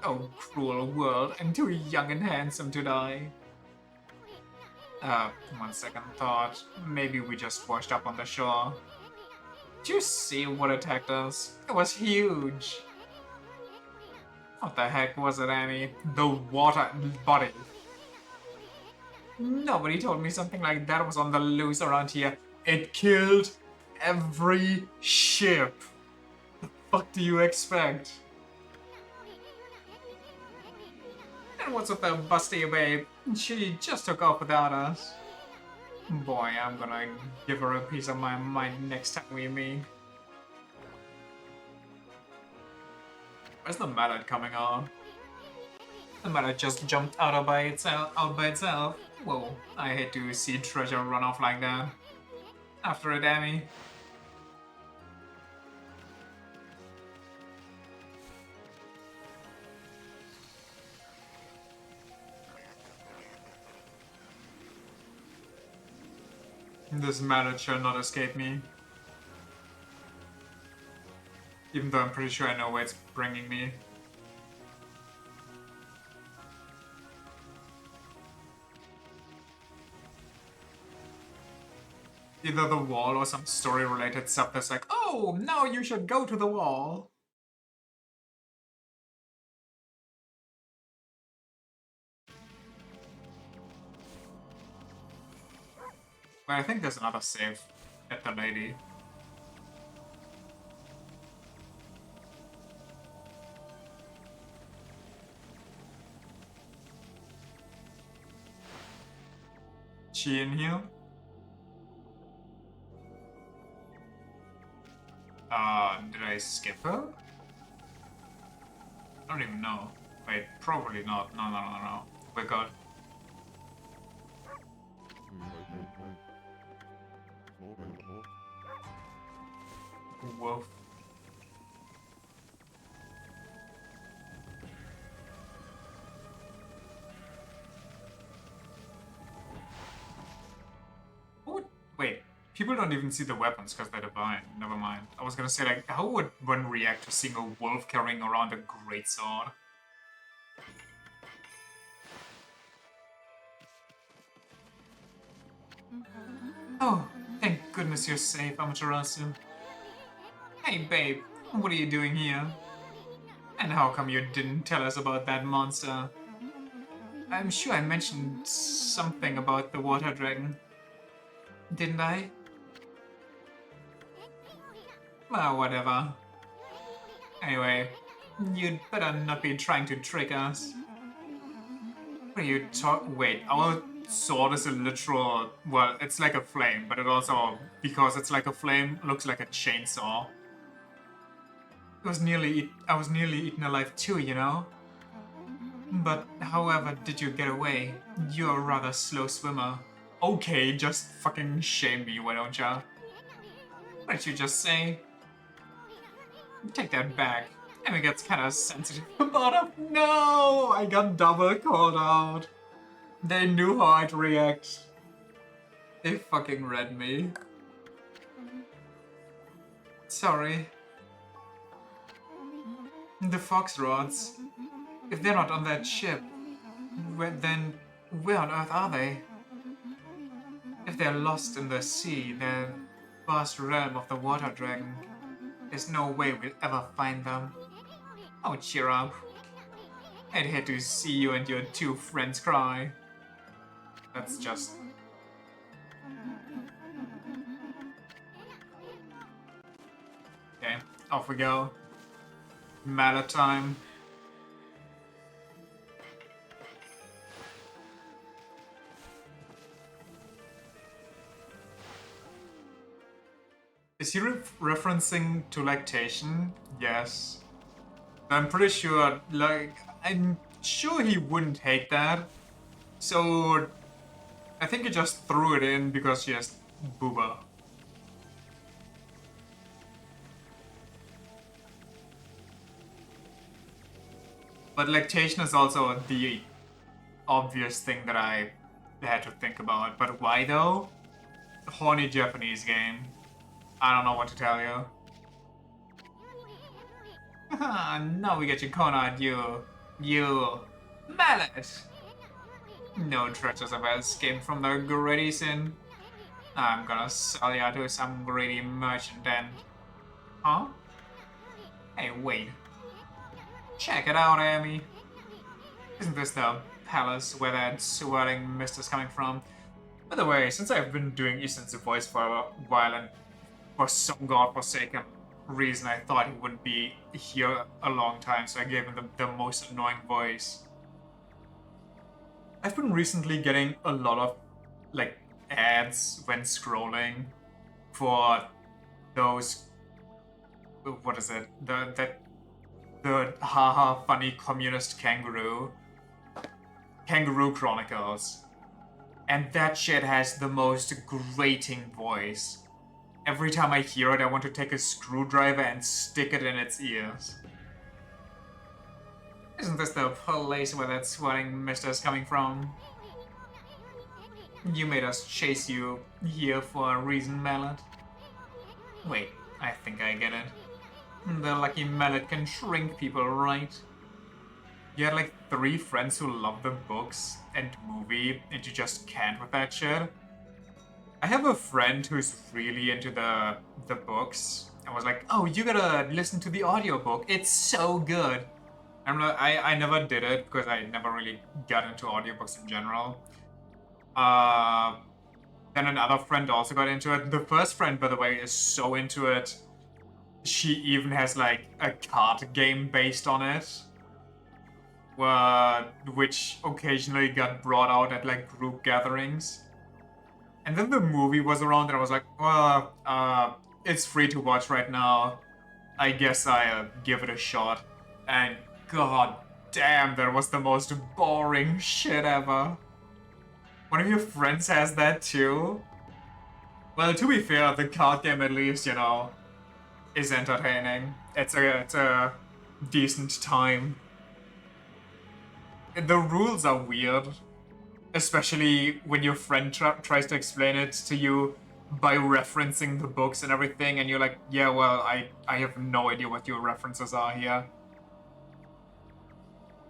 Oh, cruel world, I'm too young and handsome to die. One second thought. Maybe we just washed up on the shore. Did you see what attacked us? It was huge. What the heck was it, Annie? The water body. Nobody told me something like that was on the loose around here. It killed every ship. The fuck do you expect? And what's with the busty babe? She just took off without us. Boy, I'm gonna give her a piece of my mind next time we meet. Where's the mallet coming on? The mallet just jumped out by itself. Whoa, I hate to see treasure run off like that. After it, Amy. This mallet shall not escape me. Even though I'm pretty sure I know where it's bringing me. Either the wall or some story-related stuff that's like, oh, now you should go to the wall. But I think there's another save at the lady. She in here? Did I skip her? I don't even know. Wait, probably not. No. We're good. Wolf. What? Wait, people don't even see the weapons because they're divine. Never mind. I was gonna say, like, how would one react to seeing a wolf carrying around a greatsword? Oh, thank goodness you're safe, Amaterasu. Hey, babe, what are you doing here? And how come you didn't tell us about that monster? I'm sure I mentioned something about the water dragon. Didn't I? Well, whatever. Anyway, you'd better not be trying to trick us. What are you Wait, our sword is a literal... Well, it's like a flame, but it also, because it's like a flame, looks like a chainsaw. I was nearly eaten alive too, you know? But however did you get away? You're a rather slow swimmer. Okay, just fucking shame me, why don't ya? What did you just say? Take that back. Emmy gets kinda sensitive about it. No! I got double called out. They knew how I'd react. They fucking read me. Sorry. The fox rods. If they're not on that ship, then where on earth are they? If they're lost in the sea, the vast realm of the water dragon, there's no way we'll ever find them. Oh, cheer up. I'd hate to see you and your two friends cry. That's just... Okay, off we go. Mallet time. Is he referencing to lactation? Yes. I'm pretty sure, like, I'm sure he wouldn't hate that. So, I think he just threw it in because she has booba. But lactation is also the obvious thing that I had to think about. But why though? Horny Japanese game. I don't know what to tell you. Now we get you cornered, you mallet. No treasures ever escaped from the greedy sin. I'm gonna sell ya to some greedy merchant and... Huh? Hey, wait. Check it out, Amy. Isn't this the palace where that swirling mist is coming from? By the way, since I've been doing Easton's voice for a while and for some godforsaken reason I thought he wouldn't be here a long time, so I gave him the most annoying voice. I've been recently getting a lot of like ads when scrolling for those what is it? The haha funny communist Kangaroo Chronicles. And that shit has the most grating voice. Every time I hear it, I want to take a screwdriver and stick it in its ears. Isn't this the place where that swirling mist is coming from? You made us chase you here for a reason, Mallet. Wait, I think I get it. The lucky Mallet can shrink people, right? You had like 3 friends who love the books and movie, and you just can't with that shit. I have a friend who's really into the books. I was like, oh, you gotta listen to the audiobook. It's so good. I never did it because I never really got into audiobooks in general. Then another friend also got into it. The first friend, by the way, is so into it. She even has like a card game based on it. Which occasionally got brought out at like group gatherings. And then the movie was around and I was like, well, it's free to watch right now. I guess I give it a shot. And god damn, that was the most boring shit ever. One of your friends has that too? Well, to be fair, the card game at least, you know, is entertaining. It's a decent time. The rules are weird. Especially when your friend tries to explain it to you by referencing the books and everything, and you're like, yeah, well, I have no idea what your references are here.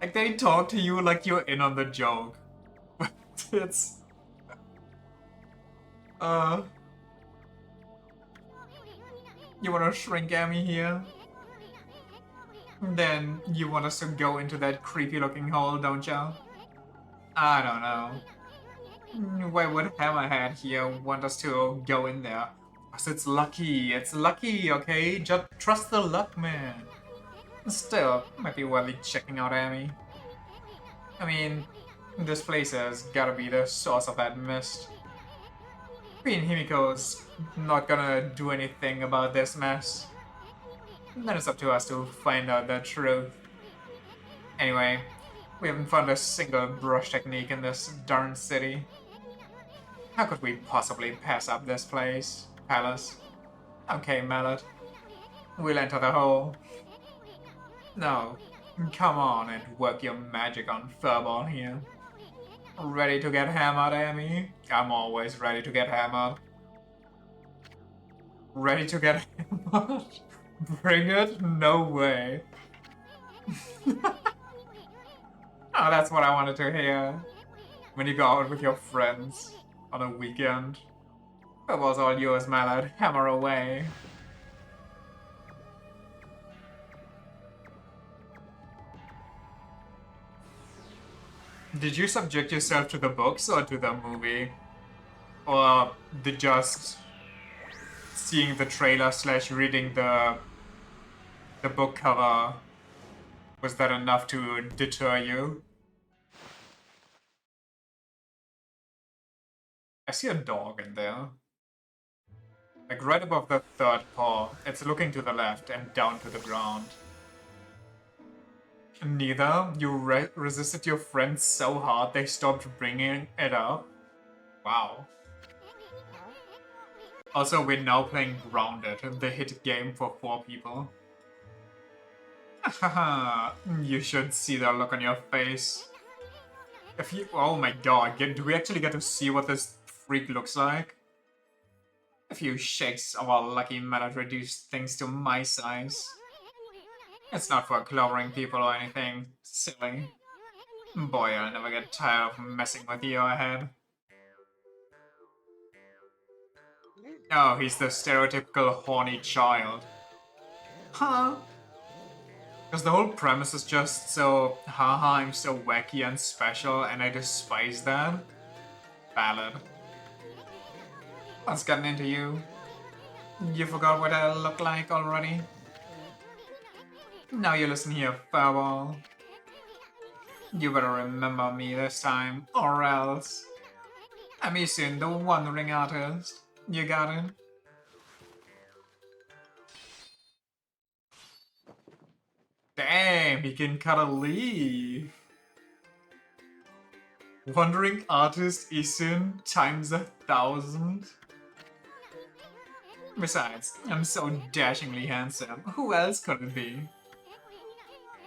Like, they talk to you like you're in on the joke. But it's... You wanna shrink Amy here? Then you want us to go into that creepy-looking hole, don't ya? I don't know. Why would Hammerhead here want us to go in there? Because it's lucky, okay? Just trust the luck, man. Still, might be worth checking out Amy. I mean, this place has gotta be the source of that mist. Queen Himiko's not gonna do anything about this mess. Then it's up to us to find out the truth. Anyway, we haven't found a single brush technique in this darn city. How could we possibly pass up this palace? Okay, Mallet. We'll enter the hole. No, come on and work your magic on Furball here. Ready to get hammered, Amy? I'm always ready to get hammered. Ready to get hammered? Bring it? No way. Oh, that's what I wanted to hear. When you go out with your friends on a weekend. It was all yours, Mallet. Hammer away. Did you subject yourself to the books or to the movie? Or just seeing the trailer / reading the book cover, was that enough to deter you? I see a dog in there. Like right above the 3rd paw. It's looking to the left and down to the ground. Neither? You resisted your friends so hard they stopped bringing it up? Wow. Also, we're now playing Grounded, the hit game for 4 people. Haha, you should see the look on your face. If you- oh my god, do we actually get to see what this freak looks like? A few shakes of our lucky Mallet reduced things to my size. It's not for clovering people or anything silly. Boy, I'll never get tired of messing with your head. Oh, he's the stereotypical horny child. Huh? Because the whole premise is just so, haha, I'm so wacky and special, and I despise that. Valid. What's gotten into you? You forgot what I look like already? Now you listen here, Fireball. You better remember me this time, or else. I'm Isun, the wandering artist. You got it? Damn, he can cut a leaf. Wandering artist Isun times 1,000. Besides, I'm so dashingly handsome. Who else could it be?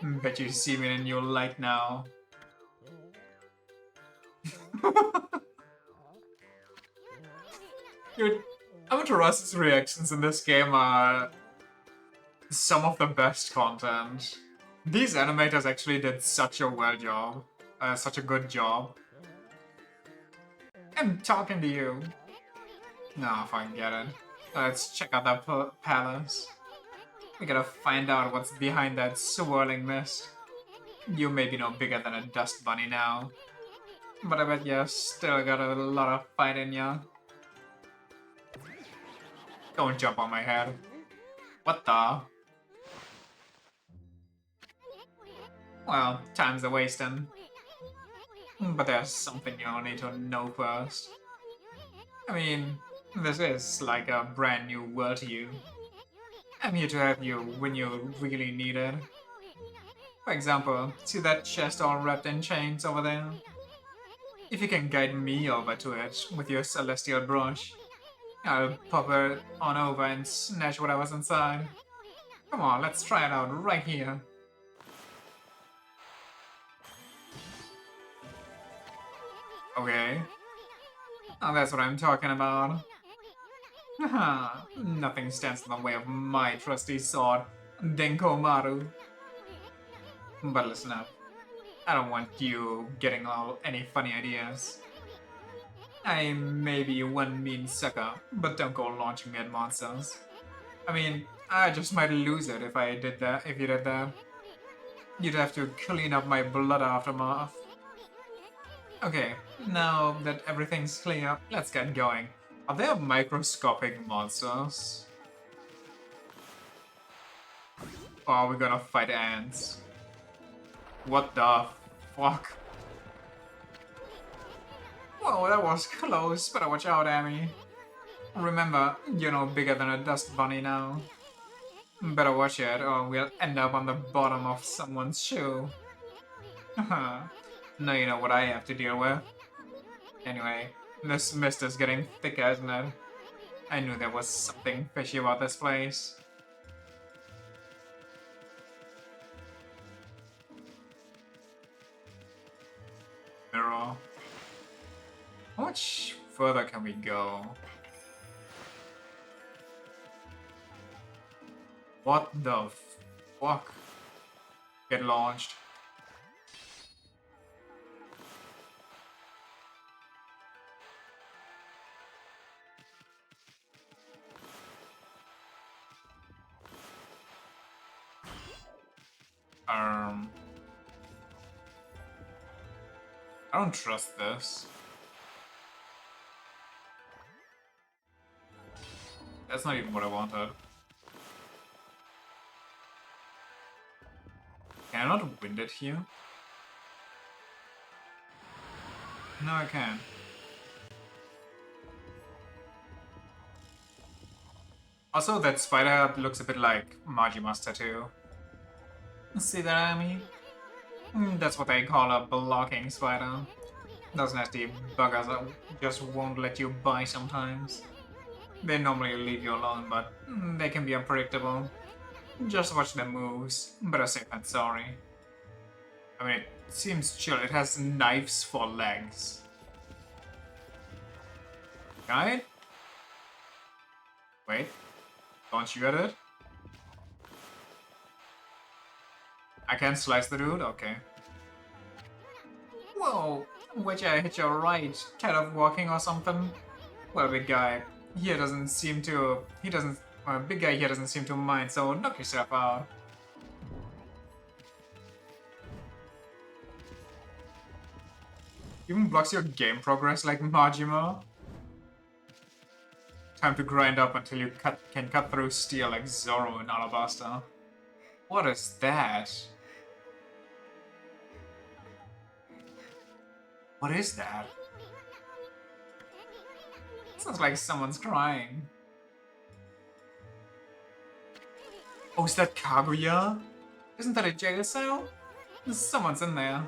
Bet you see me in a new light now. Dude, Amateras's reactions in this game are some of the best content. These animators actually did such a such a good job. I'm talking to you. No, forget it. Let's check out the palace. We gotta find out what's behind that swirling mist. You may be no bigger than a dust bunny now, but I bet you still got a lot of fight in ya. Don't jump on my head. What the? Well, time's a wasting. But there's something you'll need to know first. I mean, this is like a brand new world to you. I'm here to help you when you really need it. For example, see that chest all wrapped in chains over there? If you can guide me over to it with your celestial brush, I'll pop it on over and snatch whatever's inside. Come on, let's try it out right here. Okay. Oh, that's what I'm talking about. Haha, nothing stands in the way of my trusty sword, Denkomaru. But listen up, I don't want you getting any funny ideas. I may be one mean sucker, but don't go launching me at monsters. I mean, I just might lose it if you did that. You'd have to clean up my blood aftermath. Okay, now that everything's clear, let's get going. Are there microscopic monsters? Or are we gonna fight ants? What the fuck? Whoa, that was close. Better watch out, Amy. Remember, you're no bigger than a dust bunny now. Better watch it, or we'll end up on the bottom of someone's shoe. Now you know what I have to deal with. Anyway, this mist is getting thicker, isn't it? I knew there was something fishy about this place. Mirror. How much further can we go? What the fuck? Get launched. I don't trust this. That's not even what I wanted. Can I not wind it here? No, I can't. Also, that spider looks a bit like Majima's tattoo. See that, Amy? That's what they call a blocking spider. Those nasty buggers that just won't let you by sometimes. They normally leave you alone, but they can be unpredictable. Just watch their moves. Better safe than sorry. I mean, it seems chill. It has knives for legs. Right? Wait. Don't you get it? I can't slice the dude? Okay. Whoa! Which I hit your right. Tired of walking or something? Well, big guy here doesn't seem to... big guy here doesn't seem to mind, so knock yourself out. Even blocks your game progress like Majima. Time to grind up until you can cut through steel like Zoro in Alabasta. What is that? What is that? Sounds like someone's crying. Oh, is that Kaguya? Isn't that a jail cell? Someone's in there.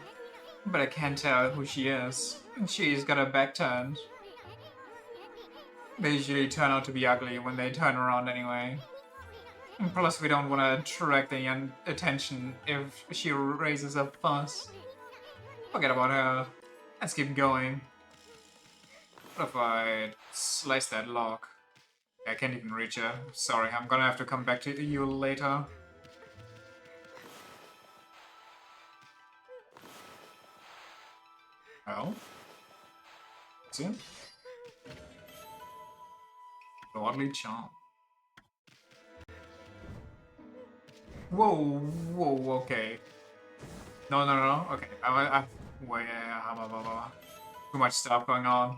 But I can't tell who she is. And she's got her back turned. They usually turn out to be ugly when they turn around anyway. And plus, we don't want to attract the attention if she raises a fuss. Forget about her. Let's keep going. What if I slice that lock? I can't even reach her. Sorry, I'm gonna have to come back to you later. Oh? See? Lordly charm. Whoa, whoa, okay. No, no, no, okay. Wait, too much stuff going on.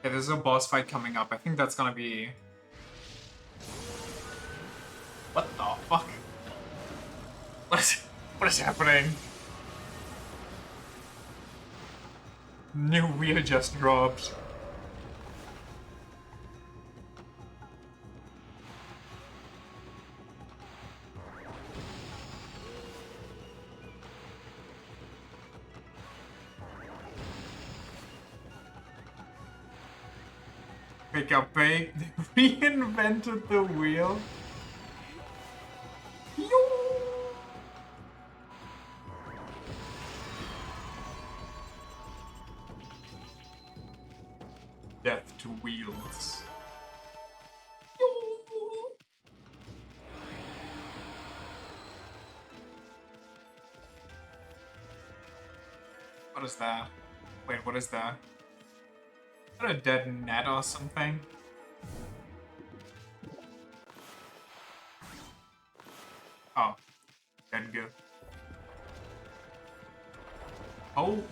Yeah, there's a boss fight coming up. I think that's gonna be... What the fuck? What is happening? New wheel just dropped. Pick up bait. They reinvented the wheel. Yo! Death to wheels. Yo! What is that? Wait, what is that? Is that a dead net or something? Oh. Dead good. Oh!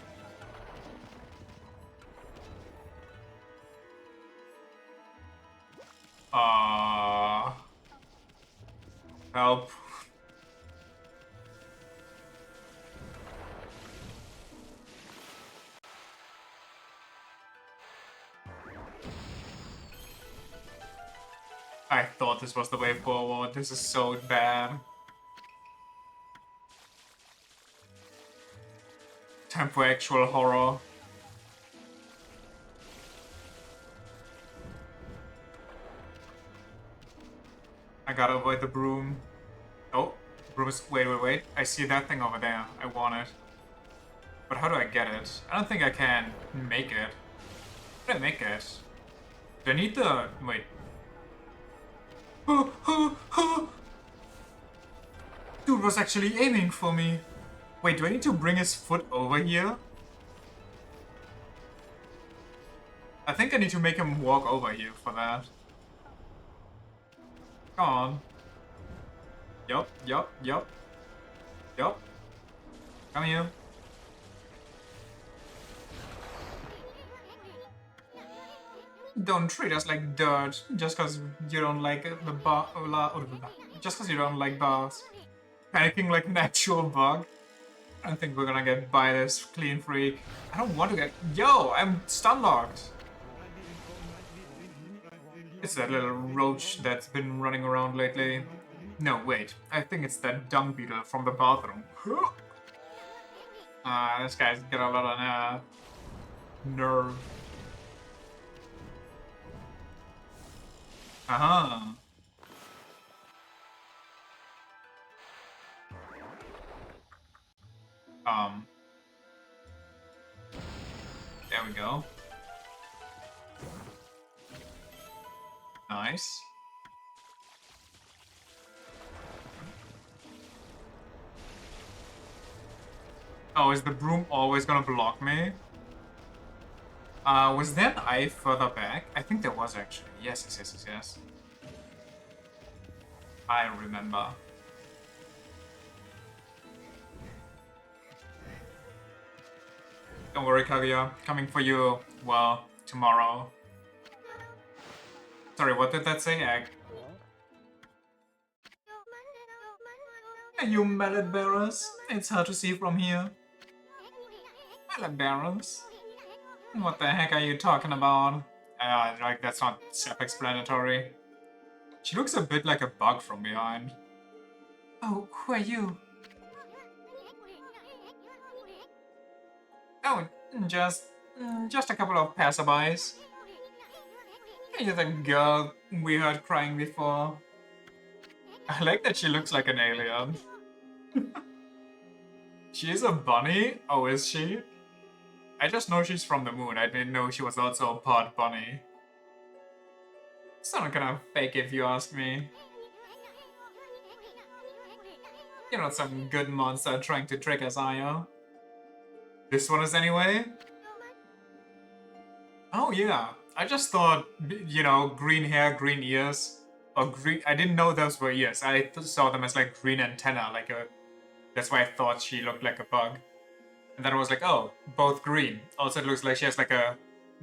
Help. I thought this was the way forward. This is so bad. Time for actual horror. I gotta avoid the broom. Oh, broom is... Wait. I see that thing over there. I want it. But how do I get it? I don't think I can make it. How do I make it? Do I need the... Wait. Dude was actually aiming for me. Wait, do I need to bring his foot over here? I think I need to make him walk over here for that. Come on. Yup. Come here. Don't treat us like dirt just because you don't like the bar. Just because you don't like bars. Panicking like an actual bug. I don't think we're gonna get by this clean freak. I don't want to get. Yo, I'm stun locked. It's that little roach that's been running around lately. No, wait. I think it's that dung beetle from the bathroom. This guy's got a lot of nerve. Uh-huh. There we go. Nice. Oh, is the broom always gonna block me? Was there an eye further back? I think there was actually. Yes. I remember. Don't worry, Kaguya. Coming for you, well, tomorrow. Sorry, what did that say? Are you mallet bearers? It's hard to see from here. Mallet bearers? What the heck are you talking about? Like, that's not self-explanatory. She looks a bit like a bug from behind. Oh, who are you? Oh, just a couple of passerbys. You're the girl we heard crying before. I like that she looks like an alien. She's a bunny? Oh, is she? I just know she's from the moon. I didn't know she was also a part bunny. Some kind of fake if you ask me. You're not some good monster trying to trick us, are you? This one is anyway? Oh yeah, I just thought, you know, green hair, green ears. Or green, I didn't know those were ears. I saw them as like green antenna, like a... That's why I thought she looked like a bug. And then I was like, oh, both green. Also, it looks like she has like a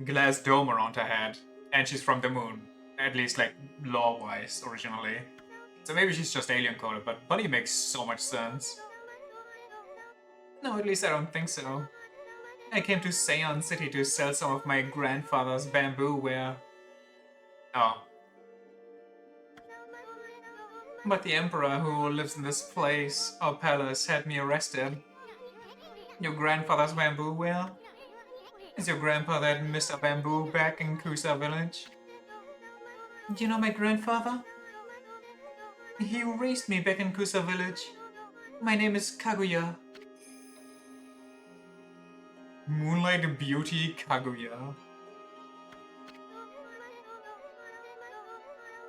glass dome around her head. And she's from the moon. At least, like, lore-wise, originally. So maybe she's just alien-coded, but Bunny makes so much sense. No, at least I don't think so. I came to Seion City to sell some of my grandfather's bamboo ware. Oh. But the Emperor who lives in this place, or palace, had me arrested. Your grandfather's bamboo ware? Is your grandpa that Mr. Bamboo back in Kusa village? Do you know my grandfather? He raised me back in Kusa village. My name is Kaguya. Moonlight Beauty Kaguya.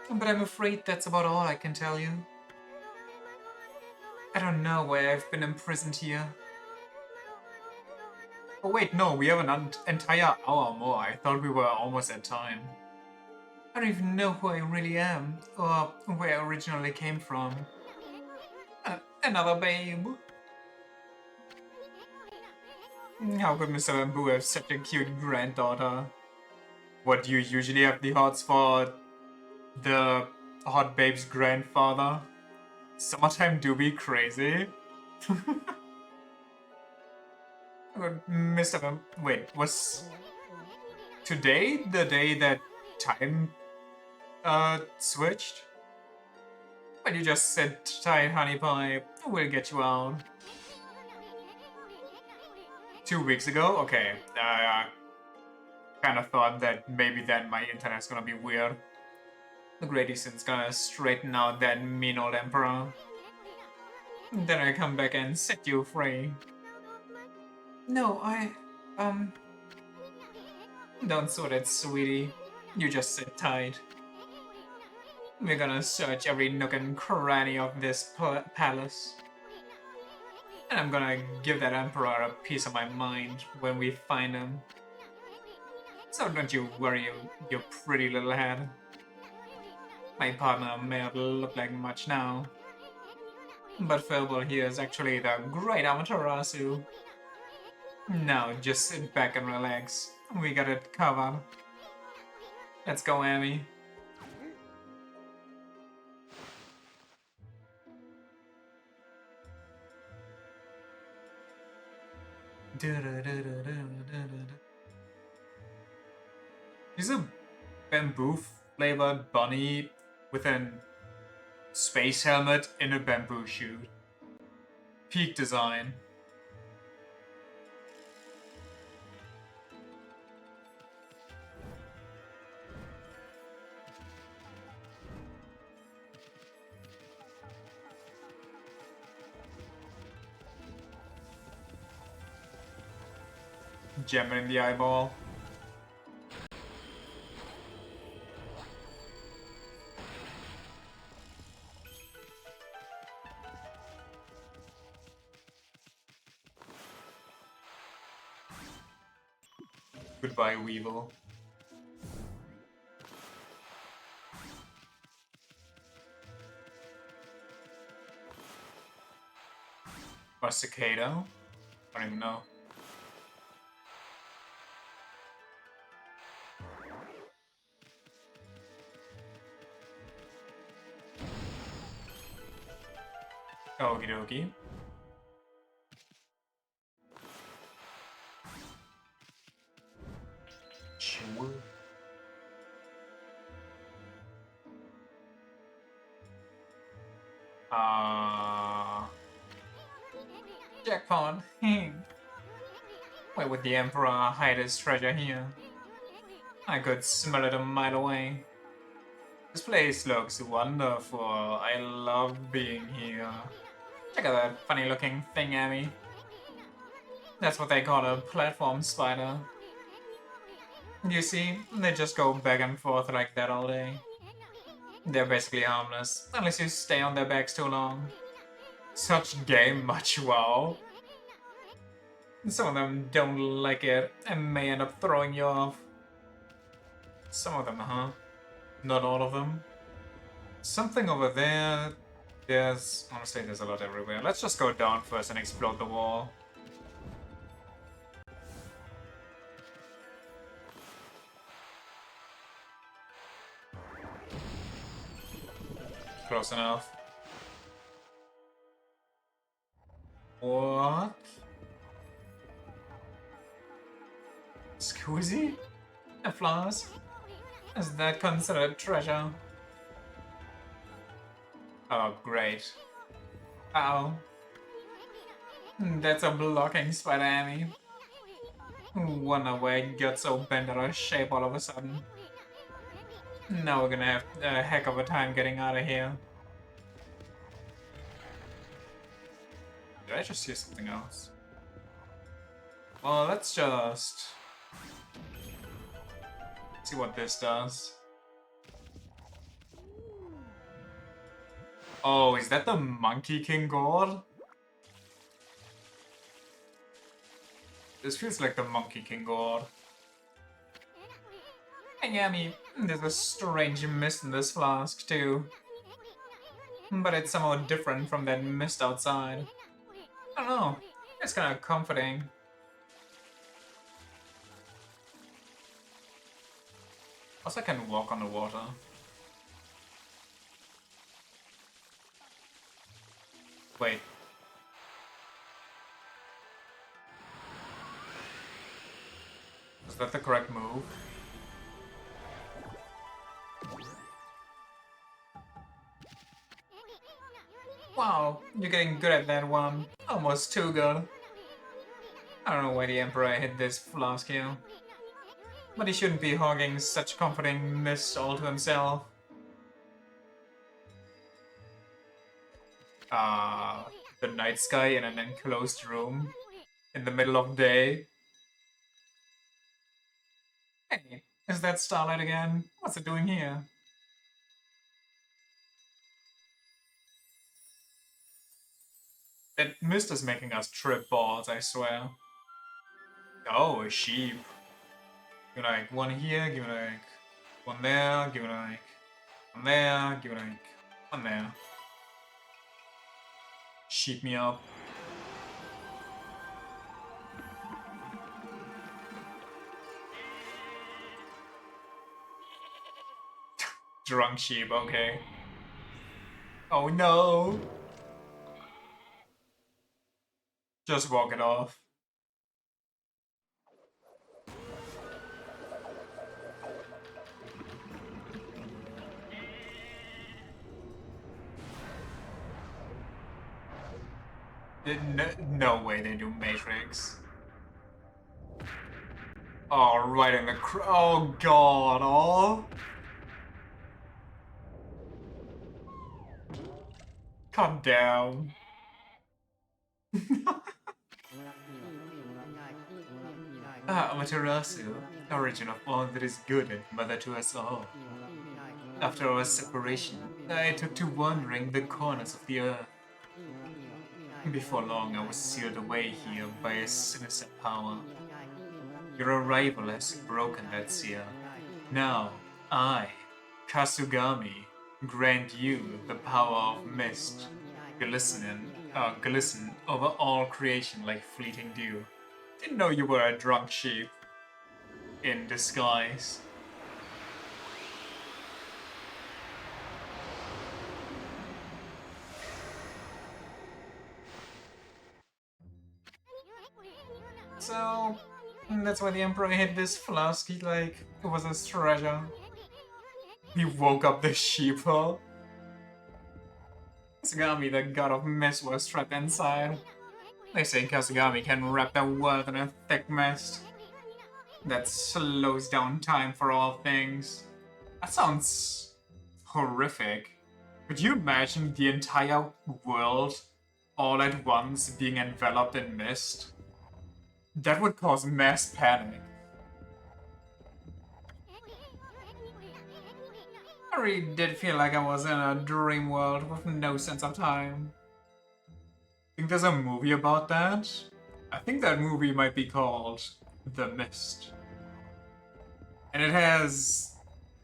But I'm afraid that's about all I can tell you. I don't know why I've been imprisoned here. Oh wait, no, we have an entire hour more. I thought we were almost at time. I don't even know who I really am, or where I originally came from. Another babe. How could Mr. Bamboo have such a cute granddaughter? What, do you usually have the hots for the hot babe's grandfather? Summertime do be crazy. Mr. Wait, was today the day that time switched? But you just said tight honey pie, we'll get you out. 2 weeks ago? Okay, kind of thought that maybe then my internet's gonna be weird. The Great Eastern's gonna straighten out that mean old emperor. Then I come back and set you free. No, don't sweat it, sweetie. You just sit tight. We're gonna search every nook and cranny of this palace. And I'm gonna give that emperor a piece of my mind when we find him. So don't you worry, your pretty little head. My partner may not look like much now, but Philbel here is actually the great Amaterasu. Now just sit back and relax. We got it covered. Let's go, Amy. He's a bamboo flavored bunny with an space helmet in a bamboo shoot. Peak design. Gem in the eyeball. Goodbye, Weevil. Or cicada? I don't even know. Okie dokie. Sure. Jackpot. Why would the Emperor hide his treasure here? I could smell it a mile away. This place looks wonderful. I love being here. Check out that funny looking thing, Amy. That's what they call a platform spider. You see, they just go back and forth like that all day. They're basically harmless, unless you stay on their backs too long. Such game much, wow. Some of them don't like it and may end up throwing you off. Some of them, huh? Not all of them. Something over there. Honestly, there's a lot everywhere. Let's just go down first and explode the wall. Close enough. What? Scusi? A flask? Is that considered treasure? Oh, great. Ow. That's a blocking spider, Amy. Wonder why it got so bent out of shape all of a sudden. Now we're gonna have a heck of a time getting out of here. Did I just hear something else? Well, let's just see what this does. Oh, is that the Monkey King God? This feels like the Monkey King God. Hey, Yami, there's a strange mist in this flask, too. But it's somehow different from that mist outside. I don't know, it's kind of comforting. Also, I can walk on the water. Wait. Is that the correct move? Wow, you're getting good at that one. Almost too good. I don't know why the Emperor hid this flask here. But he shouldn't be hogging such comforting mist all to himself. The night sky in an enclosed room in the middle of day. Hey, is that starlight again? What's it doing here? That mist is making us trip balls, I swear. Oh, a sheep. Give me like one here, give me like one there, give me like one there, give me like one there. Sheep me up. Drunk sheep, okay. Oh no! Just walk it off. No way they do Matrix. Oh, right in the oh god, oh. Calm down. Amaterasu, origin of all that is good and mother to us all. After our separation, I took to wandering the corners of the earth. Before long, I was sealed away here by a sinister power. Your arrival has broken that seal. Now, I, Kasugami, grant you the power of mist. Glisten over all creation like fleeting dew. Didn't know you were a drunk sheep. In disguise. So, that's why the Emperor hid this flask. He, like, it was his treasure. He woke up the sheeple. Kasugami, the god of mist, was trapped inside. They say Kasugami can wrap the world in a thick mist that slows down time for all things. That sounds horrific. Could you imagine the entire world all at once being enveloped in mist? That would cause mass panic. I really did feel like I was in a dream world with no sense of time. I think there's a movie about that. I think that movie might be called The Mist. And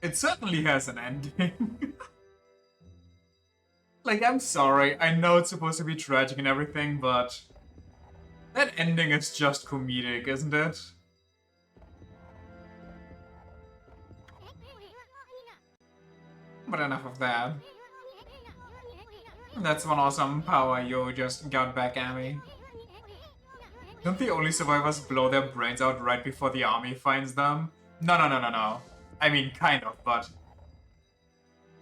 it certainly has an ending. Like, I'm sorry, I know it's supposed to be tragic and everything, but that ending is just comedic, isn't it? But enough of that. That's one awesome power you just got back at me. Don't the only survivors blow their brains out right before the army finds them? No. I mean, kind of, but...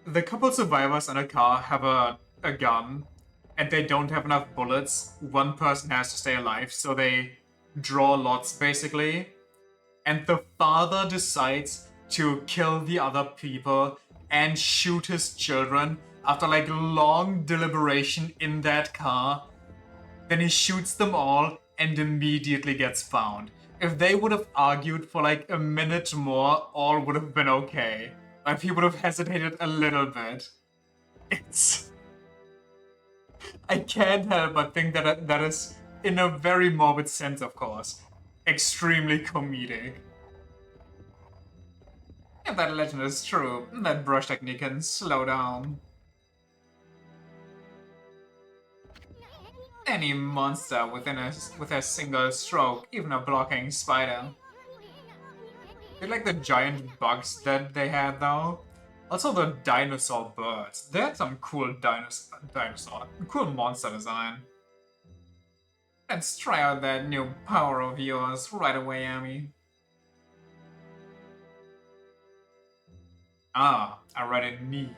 The couple survivors in a car have a gun, and they don't have enough bullets. One person has to stay alive, so they draw lots, basically. And the father decides to kill the other people and shoot his children after, like, long deliberation in that car. Then he shoots them all and immediately gets found. If they would have argued for like a minute more, all would have been okay. If he would have hesitated a little bit. I can't help but think that that is, in a very morbid sense, of course, extremely comedic. If that legend is true, that brush technique can slow down any monster with a single stroke, even a blocking spider. They like the giant bugs that they had though. Also the dinosaur birds. They had some cool cool monster design. Let's try out that new power of yours right away, Amy. Ah, I read it knee.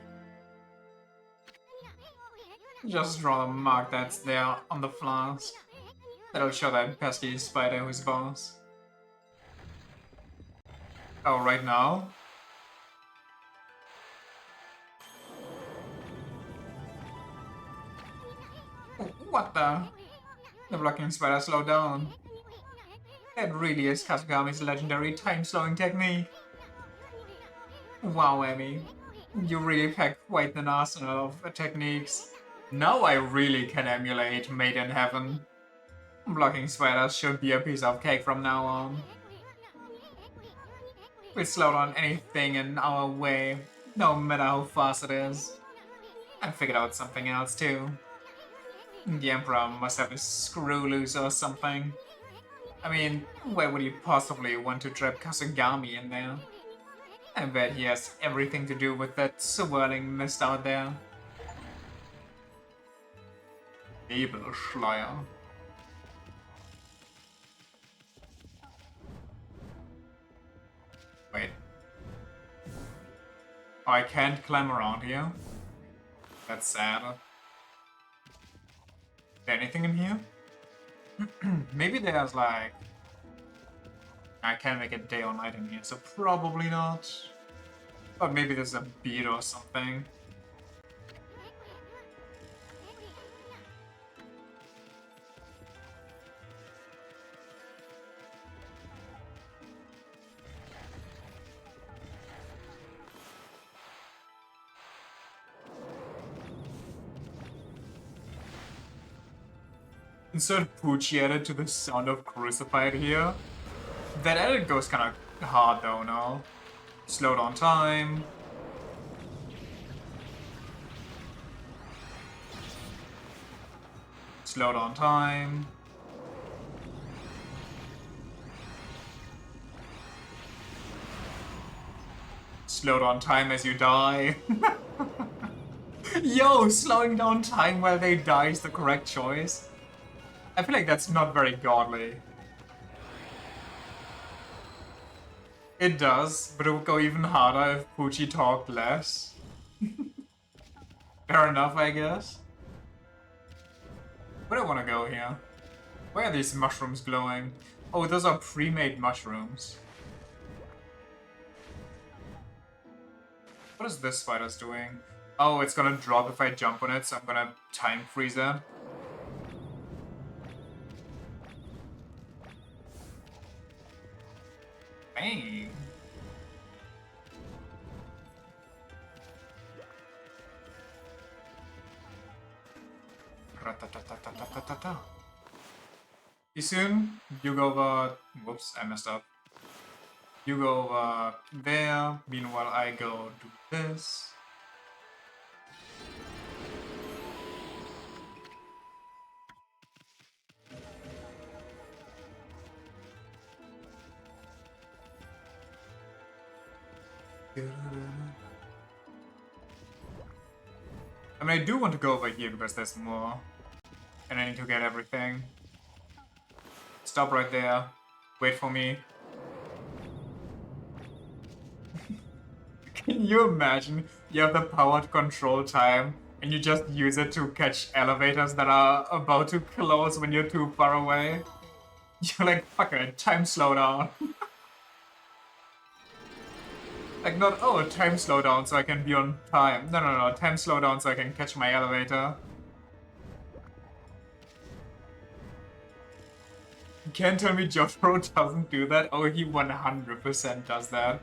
Just draw the mark that's there on the flask. That'll show that pesky spider who's boss. Oh, right now? What the? The blocking spider slowed down. That really is Kasugami's legendary time-slowing technique. Wow, Amy. You really packed quite an arsenal of techniques. Now I really can emulate Made in Heaven. Blocking spiders should be a piece of cake from now on. We slow down anything in our way, no matter how fast it is. I figured out something else too. The Emperor must have a screw loose or something. I mean, where would he possibly want to trap Kasugami in there? I bet he has everything to do with that swirling mist out there. Nebelschleier. Wait. Oh, I can't climb around here? That's sad. Is there anything in here? Maybe there's like... I can't make it day or night in here, so probably not. But maybe there's a bead or something. Insert Poochie added to the sound of Crucified here. That edit goes kinda hard though, no? Slowed on time. Slowed on time. Slowed on time as you die. Yo, slowing down time while they die is the correct choice. I feel like that's not very godly. It does, but it would go even harder if Poochie talked less. Fair enough, I guess. Where do I want to go here? Why are these mushrooms glowing? Oh, those are pre-made mushrooms. What is this spider's doing? Oh, it's gonna drop if I jump on it, so I'm gonna time freeze it. Bang! Ra-ta-ta-ta-ta-ta-ta-ta. You soon? You go over... Whoops, I messed up. You go over there. Meanwhile, I go do this. I mean, I do want to go over here because there's more. And I need to get everything. Stop right there. Wait for me. Can you imagine you have the power to control time and you just use it to catch elevators that are about to close when you're too far away? You're like, fuck it, time slow down. Like, not, oh, time slow down so I can be on time. No, time slow down so I can catch my elevator. You can't tell me Jotaro doesn't do that. Oh, he 100% does that.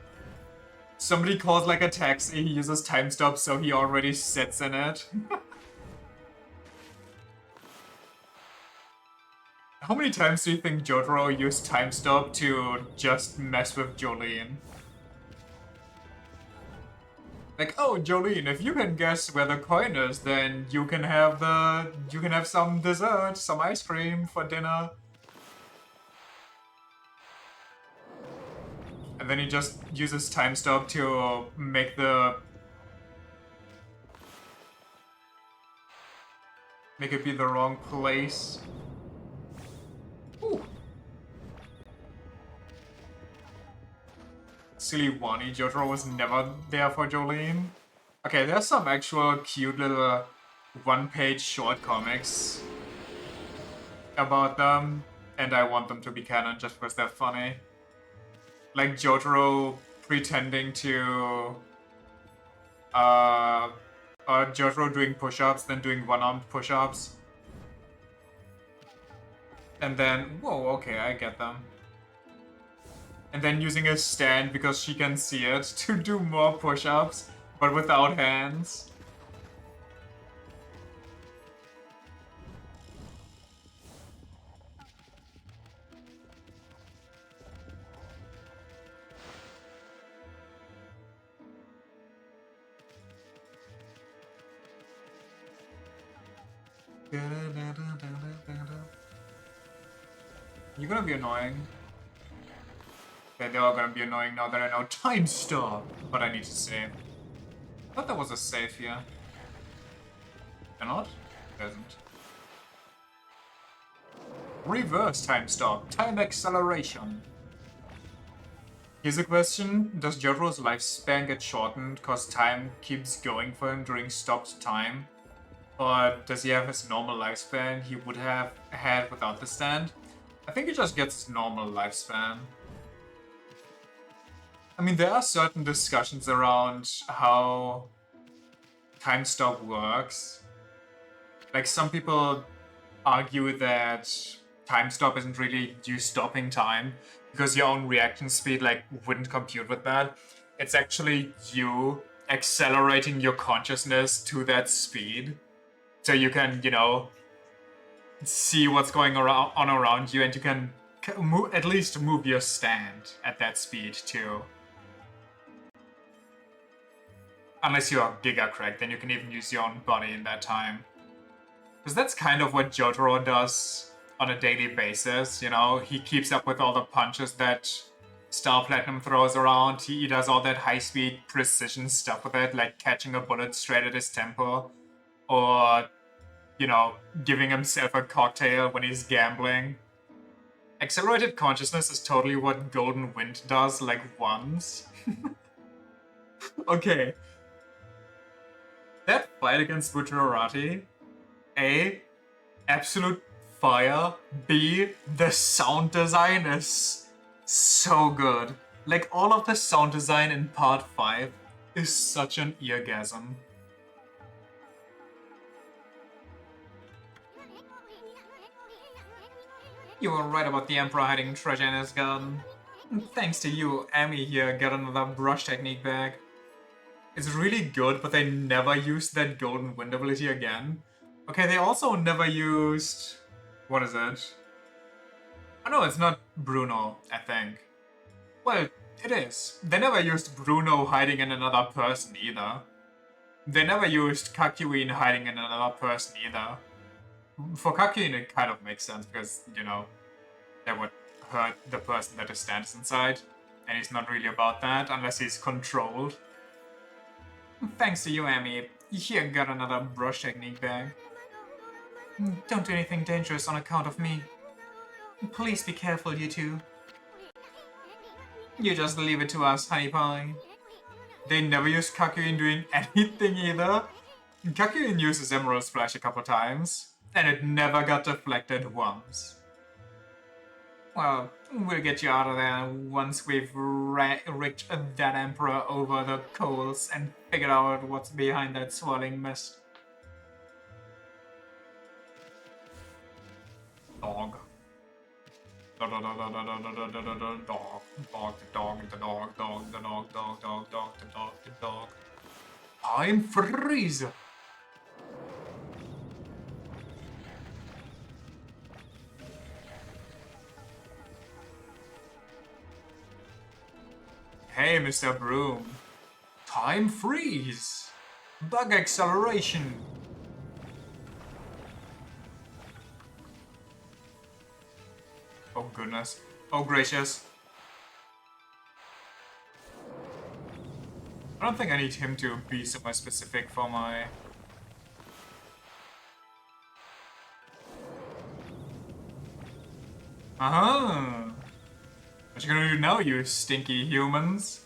Somebody calls like a taxi, he uses time stop so he already sits in it. How many times do you think Jotaro used time stop to just mess with Jolene? Like, oh, Jolene, if you can guess where the coin is, then you can have some dessert, some ice cream for dinner. And then he just uses time stop to make it be the wrong place. Ooh. Silly Wani, Jotaro was never there for Jolene. Okay, there's some actual cute little one-page short comics about them, and I want them to be canon just because they're funny. Like Jotaro pretending to Jotaro doing push-ups, then doing one-armed push-ups. And then, whoa, okay, I get them. And then using a stand because she can see it to do more push-ups, but without hands. You're gonna be annoying. Okay, they are gonna be annoying now that I know time stop. But I need to save. I thought there was a save here. Cannot? Doesn't. Reverse time stop. Time acceleration. Here's a question. Does Jotaro's lifespan get shortened because time keeps going for him during stopped time? Or does he have his normal lifespan he would have had without the stand? I think he just gets his normal lifespan. I mean, there are certain discussions around how time stop works. Like, some people argue that time stop isn't really you stopping time because your own reaction speed, like, wouldn't compute with that. It's actually you accelerating your consciousness to that speed so you can, you know, see what's going on around you and you can at least move your stand at that speed too. Unless you're Giga Crack, then you can even use your own body in that time. Because that's kind of what Jotaro does on a daily basis, you know? He keeps up with all the punches that Star Platinum throws around. He does all that high-speed precision stuff with it, like catching a bullet straight at his temple. Or, you know, giving himself a cocktail when he's gambling. Accelerated consciousness is totally what Golden Wind does, like, once. Okay. That fight against Bucciarati, A, absolute fire. B, the sound design is so good. Like, all of the sound design in part 5 is such an eargasm. You were right about the Emperor hiding treasure in his garden. Thanks to you, Amy here got another brush technique back. It's really good, but they never used that golden wind ability again. Okay, they also never used... What is it? Oh no, it's not Bruno, I think. Well, it is. They never used Bruno hiding in another person either. They never used Kakuin hiding in another person either. For Kakuin it kind of makes sense because, you know, that would hurt the person that stands inside. And he's not really about that unless he's controlled. Thanks to you, Amy. Here, got another brush technique bag. Don't do anything dangerous on account of me. Please be careful, you two. You just leave it to us, honey pie. They never use Kakuin doing anything either. Kakuin uses Emerald Splash a couple times, and it never got deflected once. Well, we'll get you out of there once we've rigged that Emperor over the coals and figured out what's behind that swirling mist. Dog. Dog. I'm freeze! Hey, Mr. Broom. Time freeze! Bug acceleration! Oh goodness. Oh gracious. I don't think I need him to be so much specific for my... Uh-huh! What you gonna do now, you stinky humans?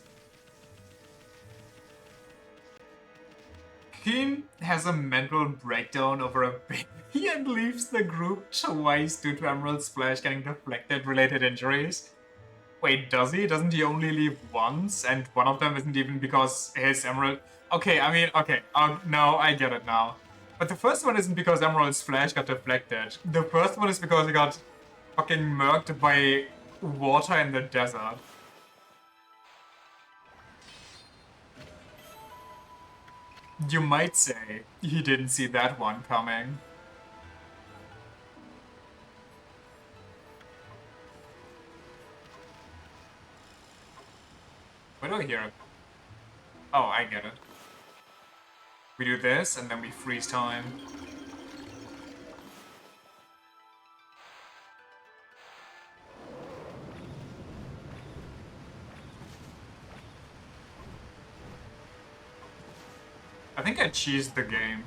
Keen has a mental breakdown over a baby and leaves the group twice due to Emerald Splash getting deflected related injuries. Wait, does he? Doesn't he only leave once? And one of them isn't even because his Emerald... Okay, I mean, okay, no, I get it now. But the first one isn't because Emerald Splash got deflected. The first one is because he got fucking murked by water in the desert. You might say he didn't see that one coming. Where do I hear it? Oh, I get it. We do this, and then we freeze time. I think I cheesed the game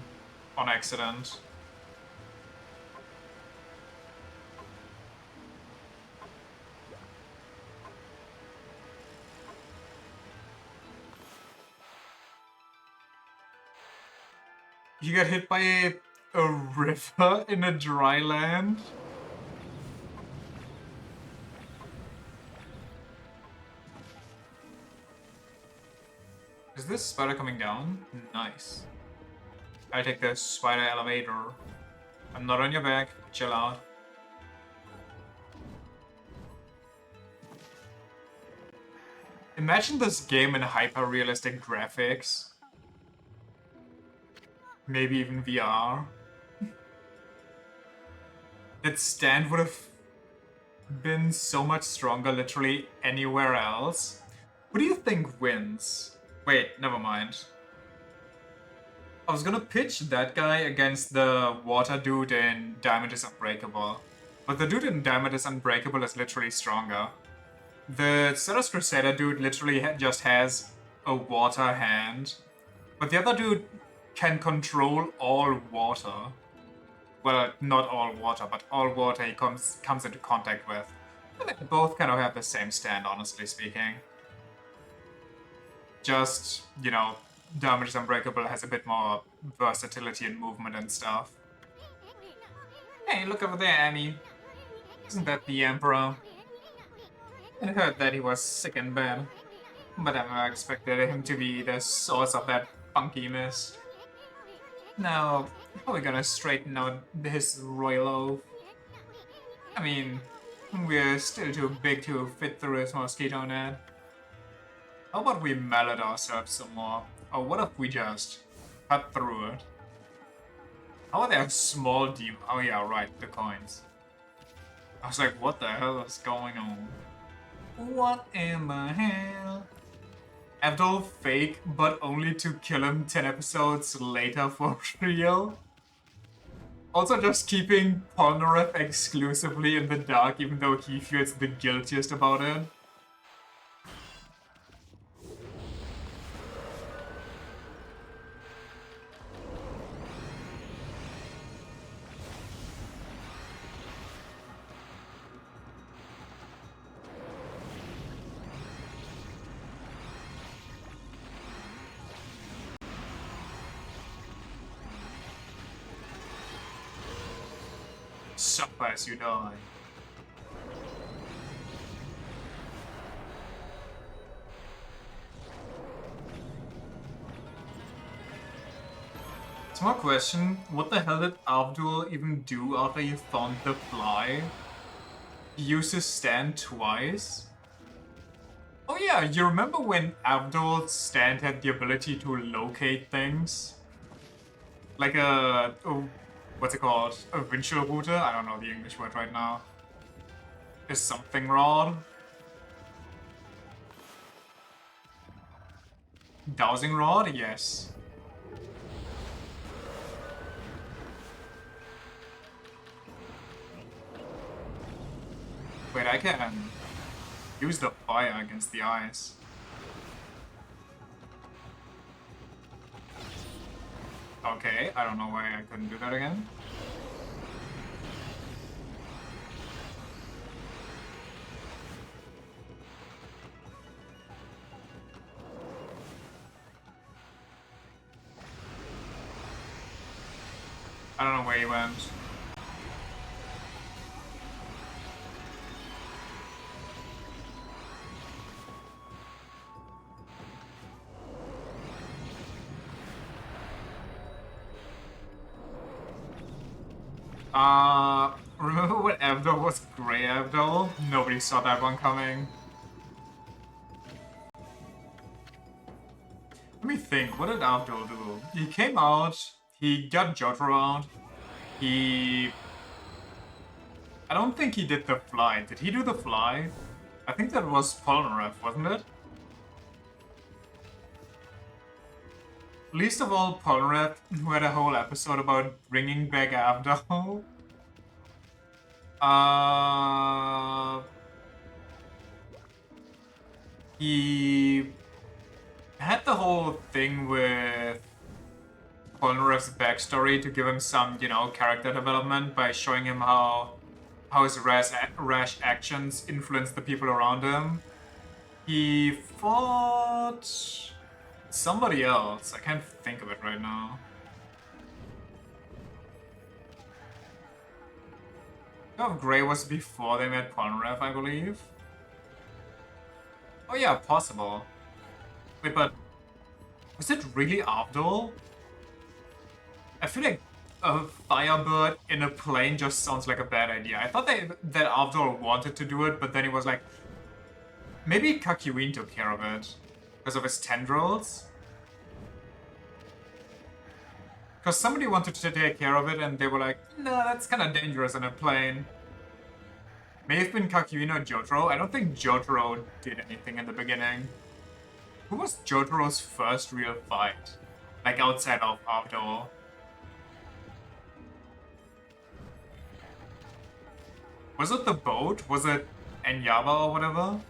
on accident. You got hit by a river in a dry land? Is this spider coming down? Nice. I take the spider elevator. I'm not on your back. Chill out. Imagine this game in hyper-realistic graphics. Maybe even VR. That stand would have been so much stronger literally anywhere else. What do you think wins? Wait, never mind. I was gonna pitch that guy against the water dude in Diamond is Unbreakable. But the dude in Diamond is Unbreakable is literally stronger. The Ceros Crusader dude literally just has a water hand. But the other dude can control all water. Well, not all water, but all water he comes into contact with. They both kind of have the same stand, honestly speaking. Just, you know, Damage is Unbreakable has a bit more versatility and movement and stuff. Hey, look over there, Annie. Isn't that the Emperor? I heard that he was sick in bed, but I never expected him to be the source of that funky mist. Now, how are we gonna straighten out his royal oath? I mean, we're still too big to fit through his mosquito net. How about we mallet ourselves some more? Or what if we just cut through it? How are there small demons? Oh yeah, right, the coins. I was like, what the hell is going on? What in the hell? Abdul fake, but only to kill him 10 episodes later for real? Also just keeping Polnareff exclusively in the dark even though he feels the guiltiest about it. Suffer as you die. Small question, what the hell did Abdul even do after he found the fly? He used his stand twice? Oh yeah, you remember when Abdul's stand had the ability to locate things? Like what's it called? A windshield router? I don't know the English word right now. A something rod? Dowsing rod? Yes. Wait, I can use the fire against the ice. Okay, I don't know why I couldn't do that again. I don't know where he went. Remember when Abdul was Grey Abdul? Nobody saw that one coming. Let me think, what did Abdul do? He came out, he got Jotaro out, I don't think he did the fly. Did he do the fly? I think that was Polnareff, wasn't it? Least of all Polnareff, who had a whole episode about bringing back Abdul. He had the whole thing with Polnareff's backstory to give him some, you know, character development by showing him how his rash actions influence the people around him. He fought somebody else. I can't think of it right now. Grey was before they met Polnareff, I believe. Oh yeah, possible. Wait, but was it really Abdul? I feel like a Firebird in a plane just sounds like a bad idea. I thought that Abdul wanted to do it, but then he was like, maybe Kakyoin took care of it because of his tendrils. Because somebody wanted to take care of it and they were like, no, that's kind of dangerous in a plane. May have been Kakyoin or Jotaro. I don't think Jotaro did anything in the beginning. Who was Jotaro's first real fight? Like outside of Abdul? Was it the boat? Was it Enyaba or whatever?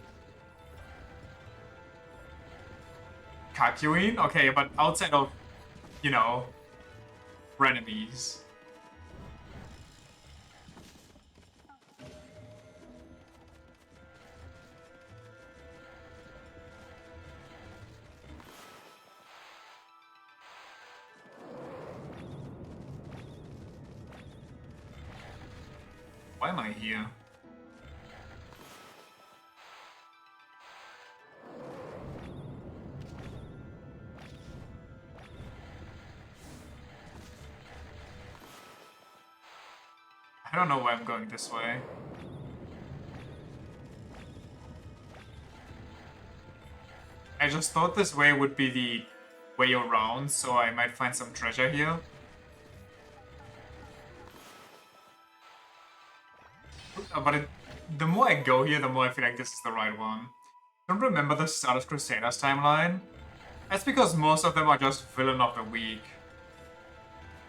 Kakyoin? Okay, but outside of, you know, frenemies. Why am I here? I don't know why I'm going this way. I just thought this way would be the way around, so I might find some treasure here. But the more I go here, the more I feel like this is the right one. Don't remember the Stardust Crusaders timeline? That's because most of them are just villain of the week.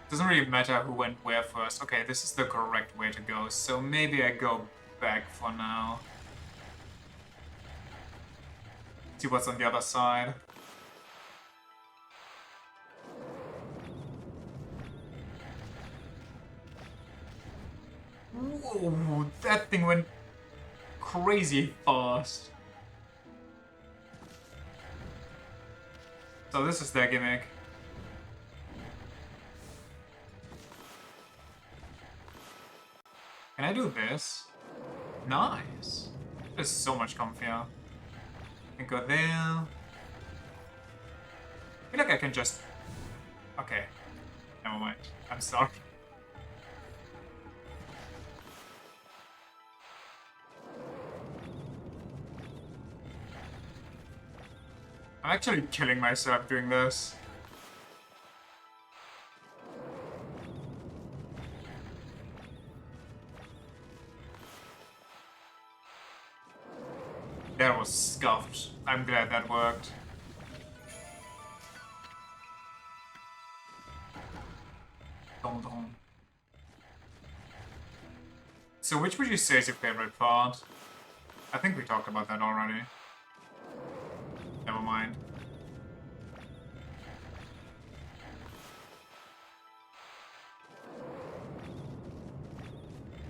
Doesn't really matter who went where first. Okay, this is the correct way to go, so maybe I go back for now. See what's on the other side. Whoa, that thing went crazy fast. So this is their gimmick. Can I do this? Nice. This is so much comfier. I can go there. I feel like I can just... Okay. Never mind. I'm sorry. I'm actually killing myself doing this. That was scuffed. I'm glad that worked. Dum dum. So which would you say is your favorite part? I think we talked about that already. Never mind.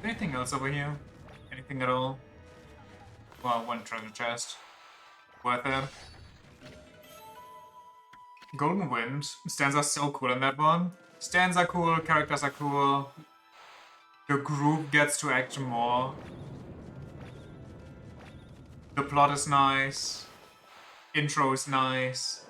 Anything else over here? Anything at all? Well, one treasure chest. Worth it. Golden Wind. Stands are so cool in that one. Stands are cool, characters are cool. The group gets to act more. The plot is nice. Intro is nice.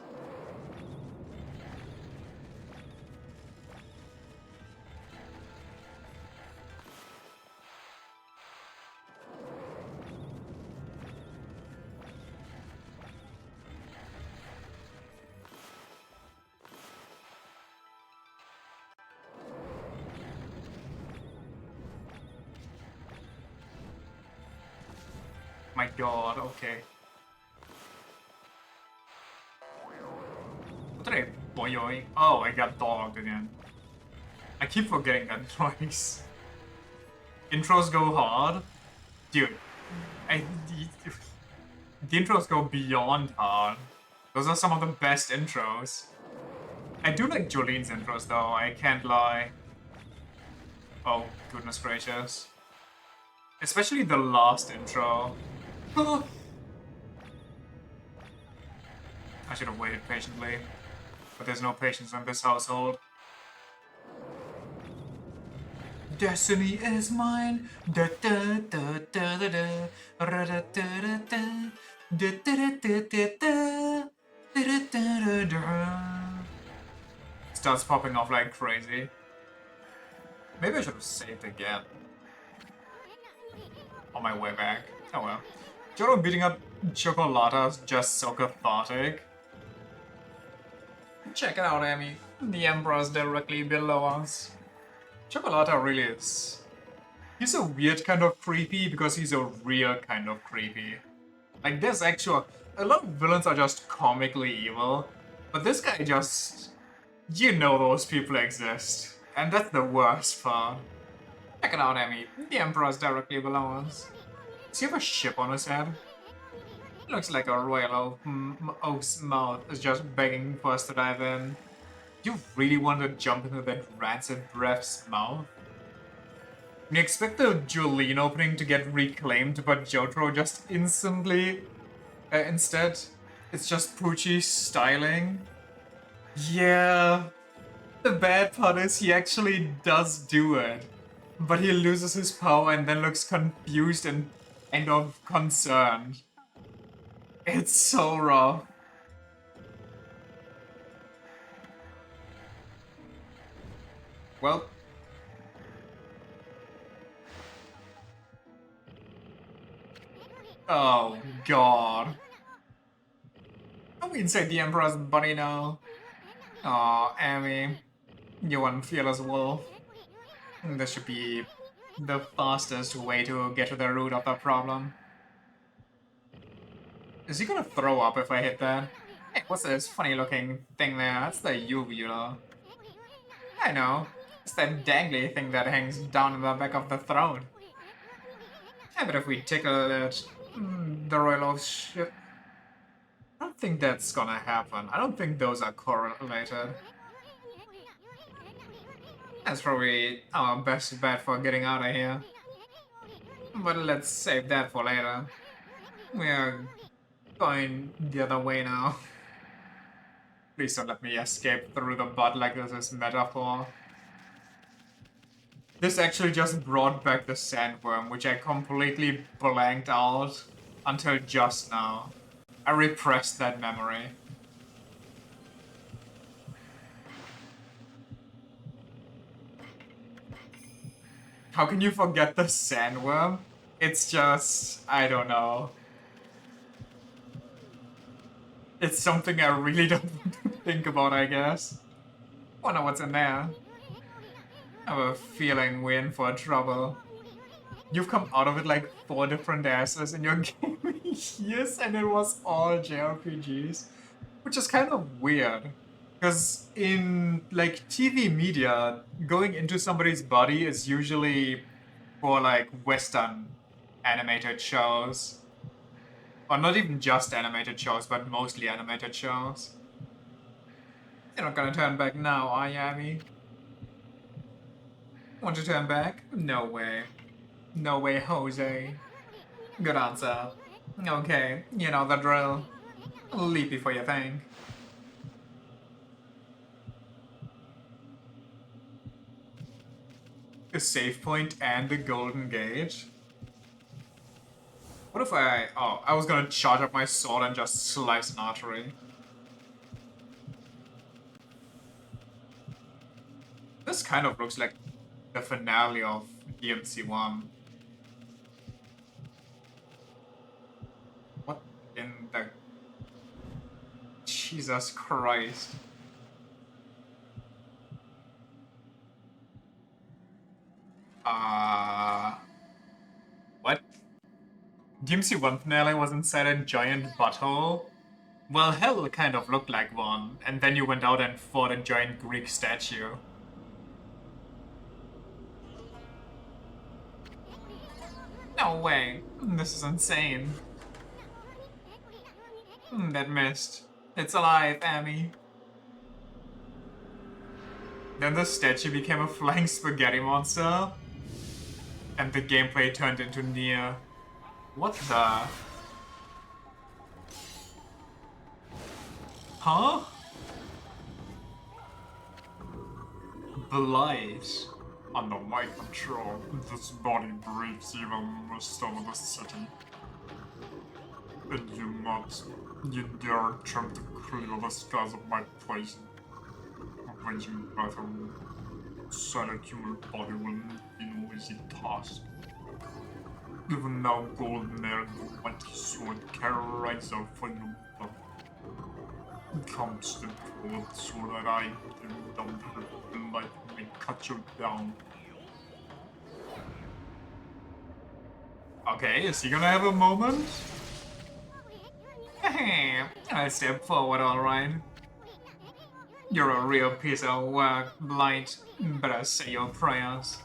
My god, okay. What did I boyoing? Oh, I got dogged again. I keep forgetting that noise. Intros go hard. Dude, the intros go beyond hard. Those are some of the best intros. I do like Jolene's intros though, I can't lie. Oh, goodness gracious. Especially the last intro. I should have waited patiently. But there's no patience in this household. Destiny is mine. Da da da da da da. Ra da da da da. Da da da da da. Da da da da da. Starts popping off like crazy. Maybe I should have saved again. On my way back. Oh well. Joro beating up Chocolata is just so cathartic. Check it out, Amy. The Emperor's directly below us. Chocolata really is. He's a weird kind of creepy because he's a real kind of creepy. Like, there's actual... A lot of villains are just comically evil, but this guy just... You know those people exist. And that's the worst part. Check it out, Amy. The Emperor's directly below us. Does he have a ship on his head? Looks like a royal oak's mouth is just begging for us to dive in. You really want to jump into that rancid breath's mouth? You expect the Jolene opening to get reclaimed, but Jotaro just instantly... instead, it's just Poochie styling. Yeah. The bad part is he actually does do it. But he loses his power and then looks confused and kind of concerned. It's so rough. Well. Oh, God. Are we inside the Emperor's body now? Aw, Amy. You unfearless wolf. This should be the fastest way to get to the root of the problem. Is he gonna throw up if I hit that? Hey, what's this funny looking thing there? That's the uvula. I know. It's that dangly thing that hangs down in the back of the throat. I bet if we tickle it, the royal oak shit. I don't think that's gonna happen. I don't think those are correlated. That's probably our best bet for getting out of here. But let's save that for later. We are going the other way now. Please don't let me escape through the butt like this is metaphor. This actually just brought back the sandworm, which I completely blanked out until just now. I repressed that memory. How can you forget the sandworm? It's just, I don't know. It's something I really don't think about, I guess. Wonder what's in there. I have a feeling we're in for trouble. You've come out of it like 4 different asses in your gaming years, and it was all JRPGs. Which is kind of weird. Because in, like, TV media, going into somebody's body is usually for, like, Western animated shows. Or not even just animated shows, but mostly animated shows. You're not gonna turn back now, are you, Abby? Want to turn back? No way. No way, Jose. Good answer. Okay, you know the drill. Leap before you think. A save point and the golden gate? What if I... Oh, I was gonna charge up my sword and just slice an artery. This kind of looks like the finale of DMC1. What in the... Jesus Christ. What? DMC1 finale was inside a giant butthole? Well, hell kind of looked like one, and then you went out and fought a giant Greek statue. No way. This is insane. That missed. It's alive, Amy. Then the statue became a flying spaghetti monster. And the gameplay turned into Nier. What the? Huh? Blight. Under my control, this body breathes evil mist over the city. And you dare attempt to clear the skies of my poison. Raging battle inside a human body will not be no easy task. Even now, golden air and the mighty sword carries out for you. Comes the cold so that I can dump the light may cut you down. Okay, is he gonna have a moment? I'll step forward, alright. You're a real piece of work, Blight. Better say your prayers.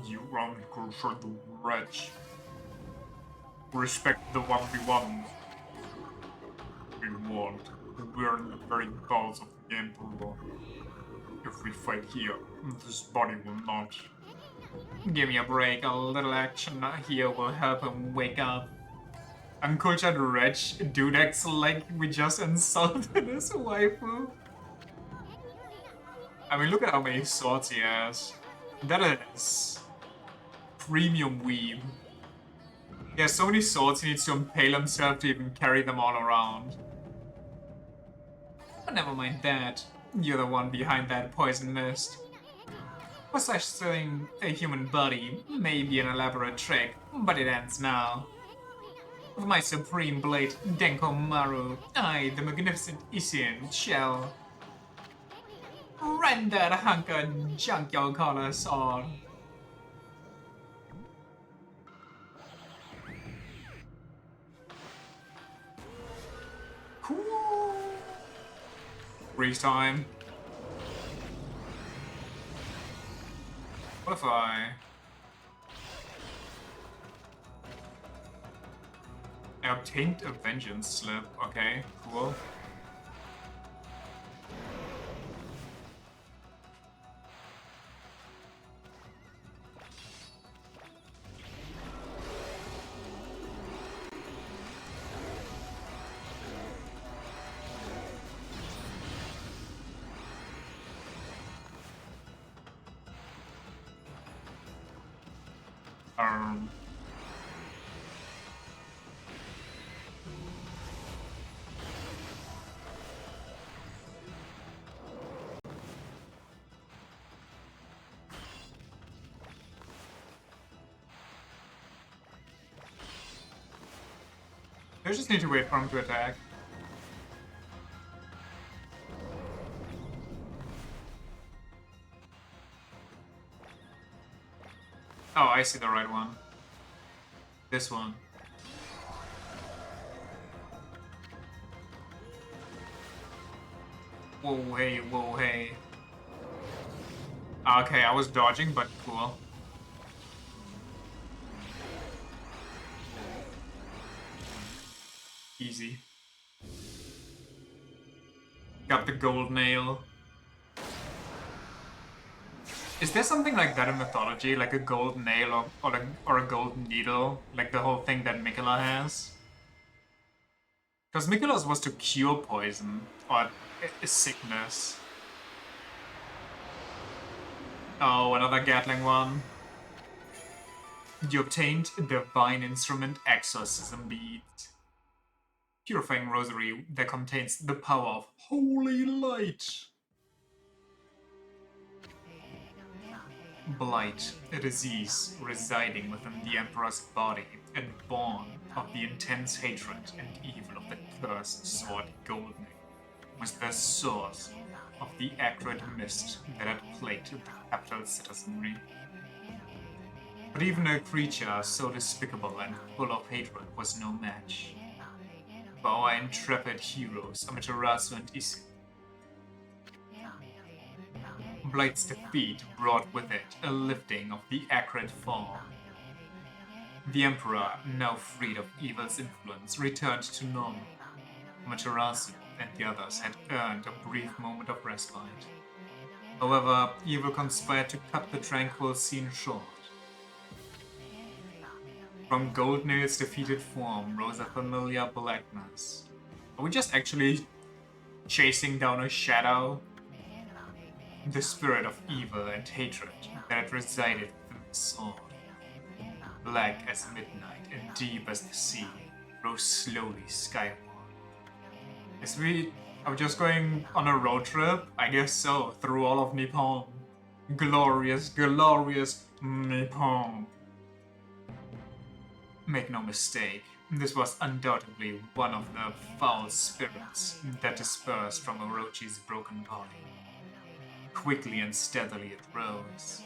You unconscious wretch. Respect the 1v1. We want to burn the very balls of the Emperor. If we fight here, this body will not. Give me a break, a little action here will help him wake up. Uncultured wretch, dude acts like we just insulted his waifu. I mean, look at how many swords he has. That is premium weeb. He has so many swords he needs to impale himself to even carry them all around. But never mind that. You're the one behind that poison mist. Possessing a human body may be an elaborate trick, but it ends now. With my supreme blade, Denko Maru, I, the magnificent Isin, shall render the hunker junkyard collar sword. Cool. Freeze time. What if I obtained a vengeance slip? Okay, cool. Um, I just need to wait for him to attack. Oh, I see the right one. This one. Whoa, hey, whoa, hey. Okay, I was dodging, but cool. Easy. Got the gold nail. Is there something like that in mythology, like a gold nail or a gold needle, like the whole thing that Mikola has? Because Mikola's was to cure poison or a sickness. Oh, another Gatling one. You obtained Divine Instrument Exorcism Bead. Purifying rosary that contains the power of holy light. Blight, a disease residing within the Emperor's body and born of the intense hatred and evil of the cursed sword Golden, was the source of the acrid mist that had plagued the capital citizenry. But even a creature so despicable and full of hatred was no match for our intrepid heroes Amaterasu and Isu. Blight's defeat brought with it a lifting of the acrid fog. The Emperor, now freed of evil's influence, returned to normal. Amaterasu and the others had earned a brief moment of respite. However, evil conspired to cut the tranquil scene short. From Goldnail's defeated form rose a familiar blackness. Are we just actually chasing down a shadow? The spirit of evil and hatred that had resided within the sword. Black as midnight and deep as the sea, rose slowly skyward. As we are just going on a road trip, I guess so, through all of Nippon. Glorious, glorious Nippon. Make no mistake, this was undoubtedly one of the foul spirits that dispersed from Orochi's broken body. Quickly and steadily it rose.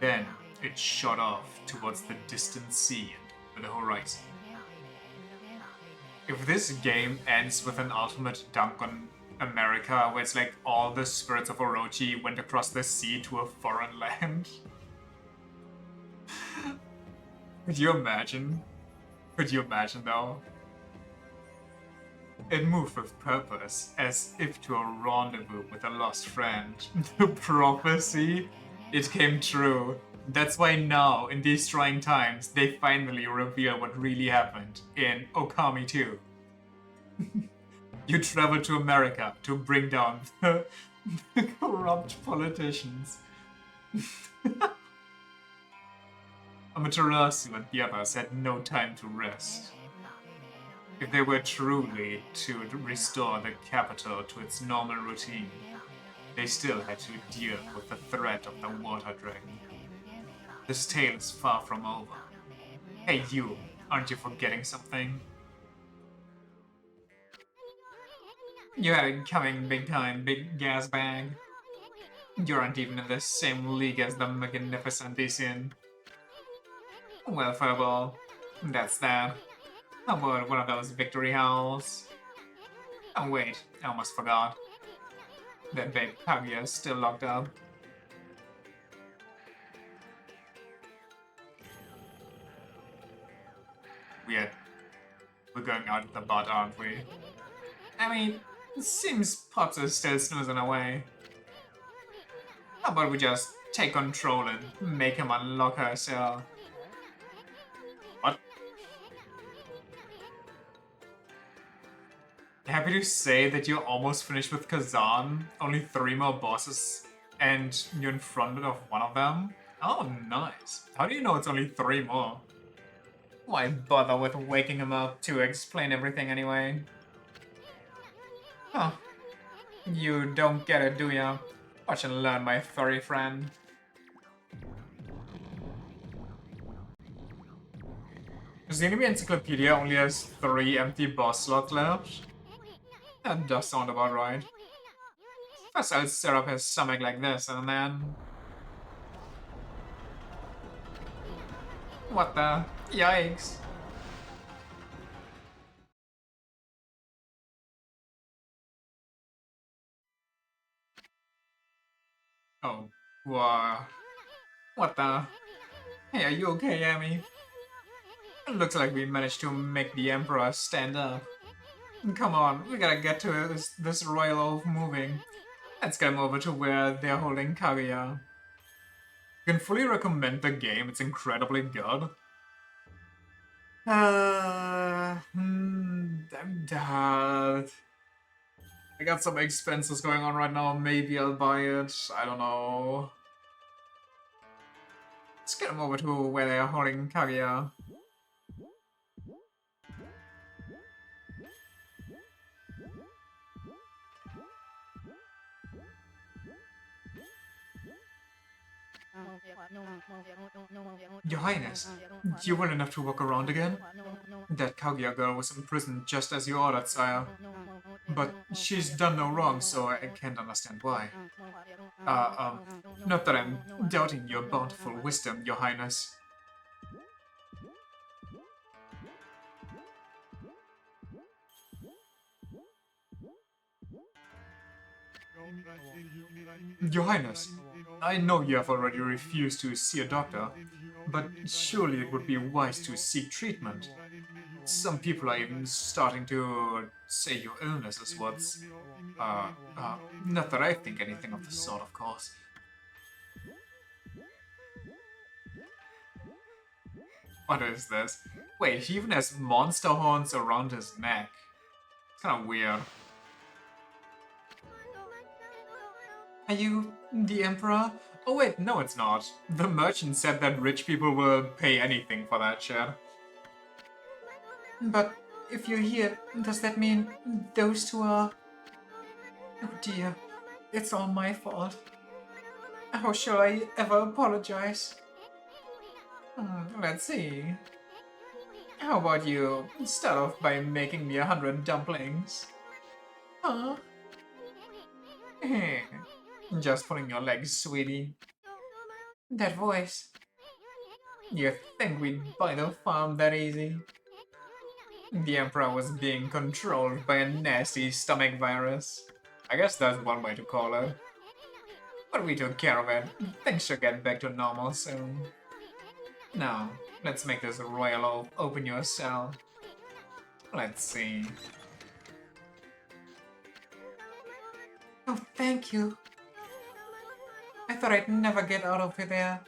Then it shot off towards the distant sea and over the horizon. If this game ends with an ultimate dunk on America, where it's like all the spirits of Orochi went across the sea to a foreign land, could you imagine? Could you imagine though? It moved with purpose, as if to a rendezvous with a lost friend. The prophecy, it came true. That's why now, in these trying times, they finally reveal what really happened in Ōkami 2. You travel to America to bring down the corrupt politicians. Amaterasu and the others had no time to rest. If they were truly to restore the capital to its normal routine, they still had to deal with the threat of the water dragon. This tale is far from over. Hey you, aren't you forgetting something? You had it coming big time, big gas bag. You aren't even in the same league as the Magnificent Isian. Well, Fireball, that's that. How about one of those victory howls? Oh wait, I almost forgot. That babe Kaguya is still locked up. Weird. We're going out the butt, aren't we? I mean, it seems Pops is still snoozing away. How about we just take control and make him unlock her cell? What? Happy to say that you're almost finished with Kazan. Only 3 more bosses, and you're in front of one of them? Oh, nice. How do you know it's only 3 more? Why bother with waking him up to explain everything anyway? Huh. You don't get it, do ya? Watch and learn, my furry friend. The enemy encyclopedia only has 3 empty boss slots left? That does sound about right. First I'll stir up his stomach like this, and then... What the? Yikes. Oh, wow. What the? Hey, are you okay, Amy? It looks like we managed to make the Emperor stand up. Come on, we gotta get to this royal oaf moving. Let's get him over to where they're holding Kaguya. I can fully recommend the game, it's incredibly good. I'm dead. I got some expenses going on right now, maybe I'll buy it, I don't know. Let's get him over to where they're holding Kaguya. Your Highness, you well enough to walk around again? That Kaguya girl was imprisoned just as you ordered, sire. But she's done no wrong, so I can't understand why. Not that I'm doubting your bountiful wisdom, Your Highness. Your Highness, I know you have already refused to see a doctor, but surely it would be wise to seek treatment. Some people are even starting to say your illness is what's... not that I think anything of the sort, of course. What is this? Wait, he even has monster horns around his neck. It's kinda weird. Are you the Emperor? Oh wait, no it's not. The merchant said that rich people will pay anything for that shit. But if you're here, does that mean those two are... Oh dear, it's all my fault. How shall I ever apologize? Let's see. How about you start off by making me 100 dumplings? Huh? Just pulling your legs, sweetie. That voice. You think we'd buy the farm that easy? The Emperor was being controlled by a nasty stomach virus. I guess that's one way to call it. But we took care of it. Things should get back to normal soon. Now, let's make this royal oaf open your cell. Let's see. Oh, thank you. I thought I'd never get out of there.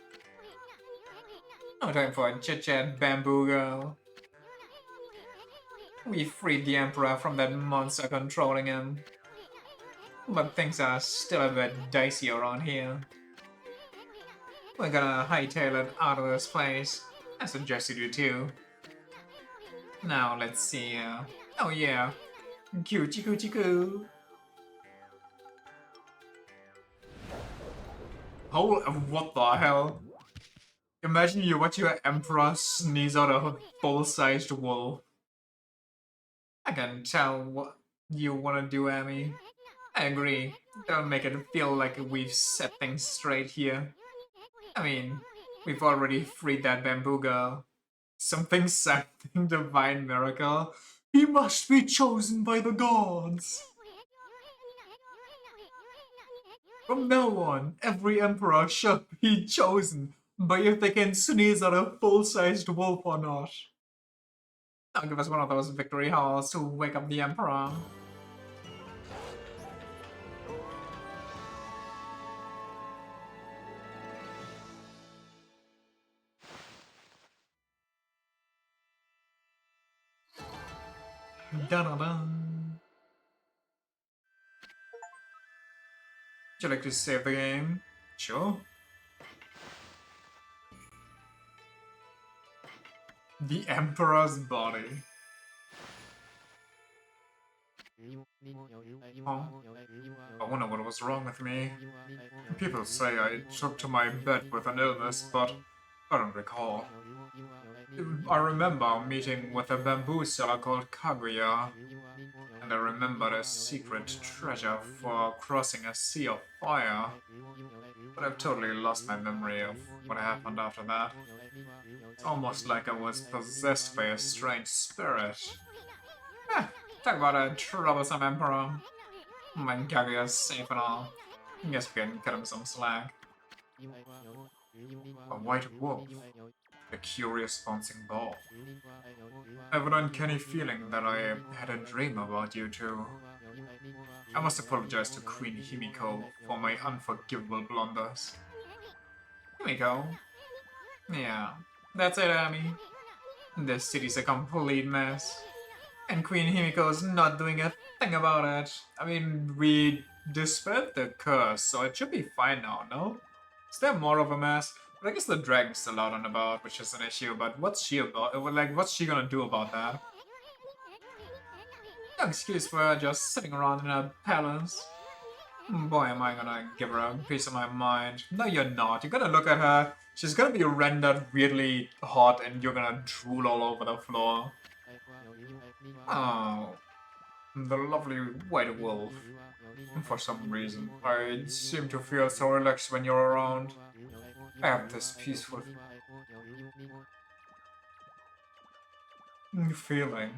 No time for a chit-chat, bamboo girl. We freed the Emperor from that monster controlling him. But things are still a bit dicey around here. We're gonna hightail it out of this place. I suggest you do too. Now let's see. Oh yeah, coochie coochie coo. Oh, what the hell? Imagine you watch your emperor sneeze out a full-sized wolf. I can tell what you want to do, Amy. I agree. That'll make it feel like we've set things straight here. I mean, we've already freed that bamboo girl. Something divine miracle. He must be chosen by the gods. From now on, every emperor shall be chosen by if they can sneeze at a full-sized wolf or not. Now give us one of those victory halls to wake up the emperor. Dun-dun-dun. Would you like to save the game? Sure. The Emperor's body. Huh? I wonder what was wrong with me. People say I took to my bed with an illness, but I don't recall. I remember meeting with a bamboo seller called Kaguya, and I remembered a secret treasure for crossing a sea of fire. But I've totally lost my memory of what happened after that. It's almost like I was possessed by a strange spirit. Talk about a troublesome emperor. My Kaguya's safe and all. Guess we can cut him some slack. A white wolf. A curious bouncing ball. I have an uncanny feeling that I had a dream about you two. I must apologize to Queen Himiko for my unforgivable blunders. Himiko? Yeah, that's it, Amy. This city's a complete mess. And Queen Himiko's not doing a thing about it. I mean, we dispelled the curse, so it should be fine now, no? Is there more of a mess? But I guess the dragon's still out and about, which is an issue, but what's she about? Like, what's she gonna do about that? No excuse for her just sitting around in her palace. Boy, am I gonna give her a piece of my mind. No, you're not. You're gonna look at her, she's gonna be rendered weirdly hot, and you're gonna drool all over the floor. Oh, the lovely white wolf. For some reason, I seem to feel so relaxed when you're around. I have this peaceful feeling,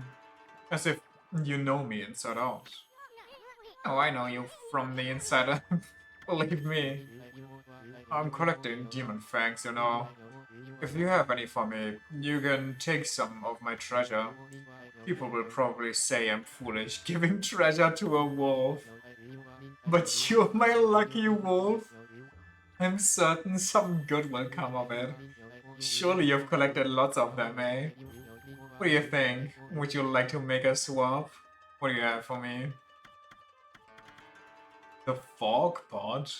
as if you know me inside out. Oh, I know you from the inside out. Believe me. I'm collecting demon fangs, you know. If you have any for me, you can take some of my treasure. People will probably say I'm foolish giving treasure to a wolf. But you're my lucky wolf. I'm certain some good will come of it. Surely you've collected lots of them, eh? What do you think? Would you like to make a swap? What do you have for me? The Fog Pod,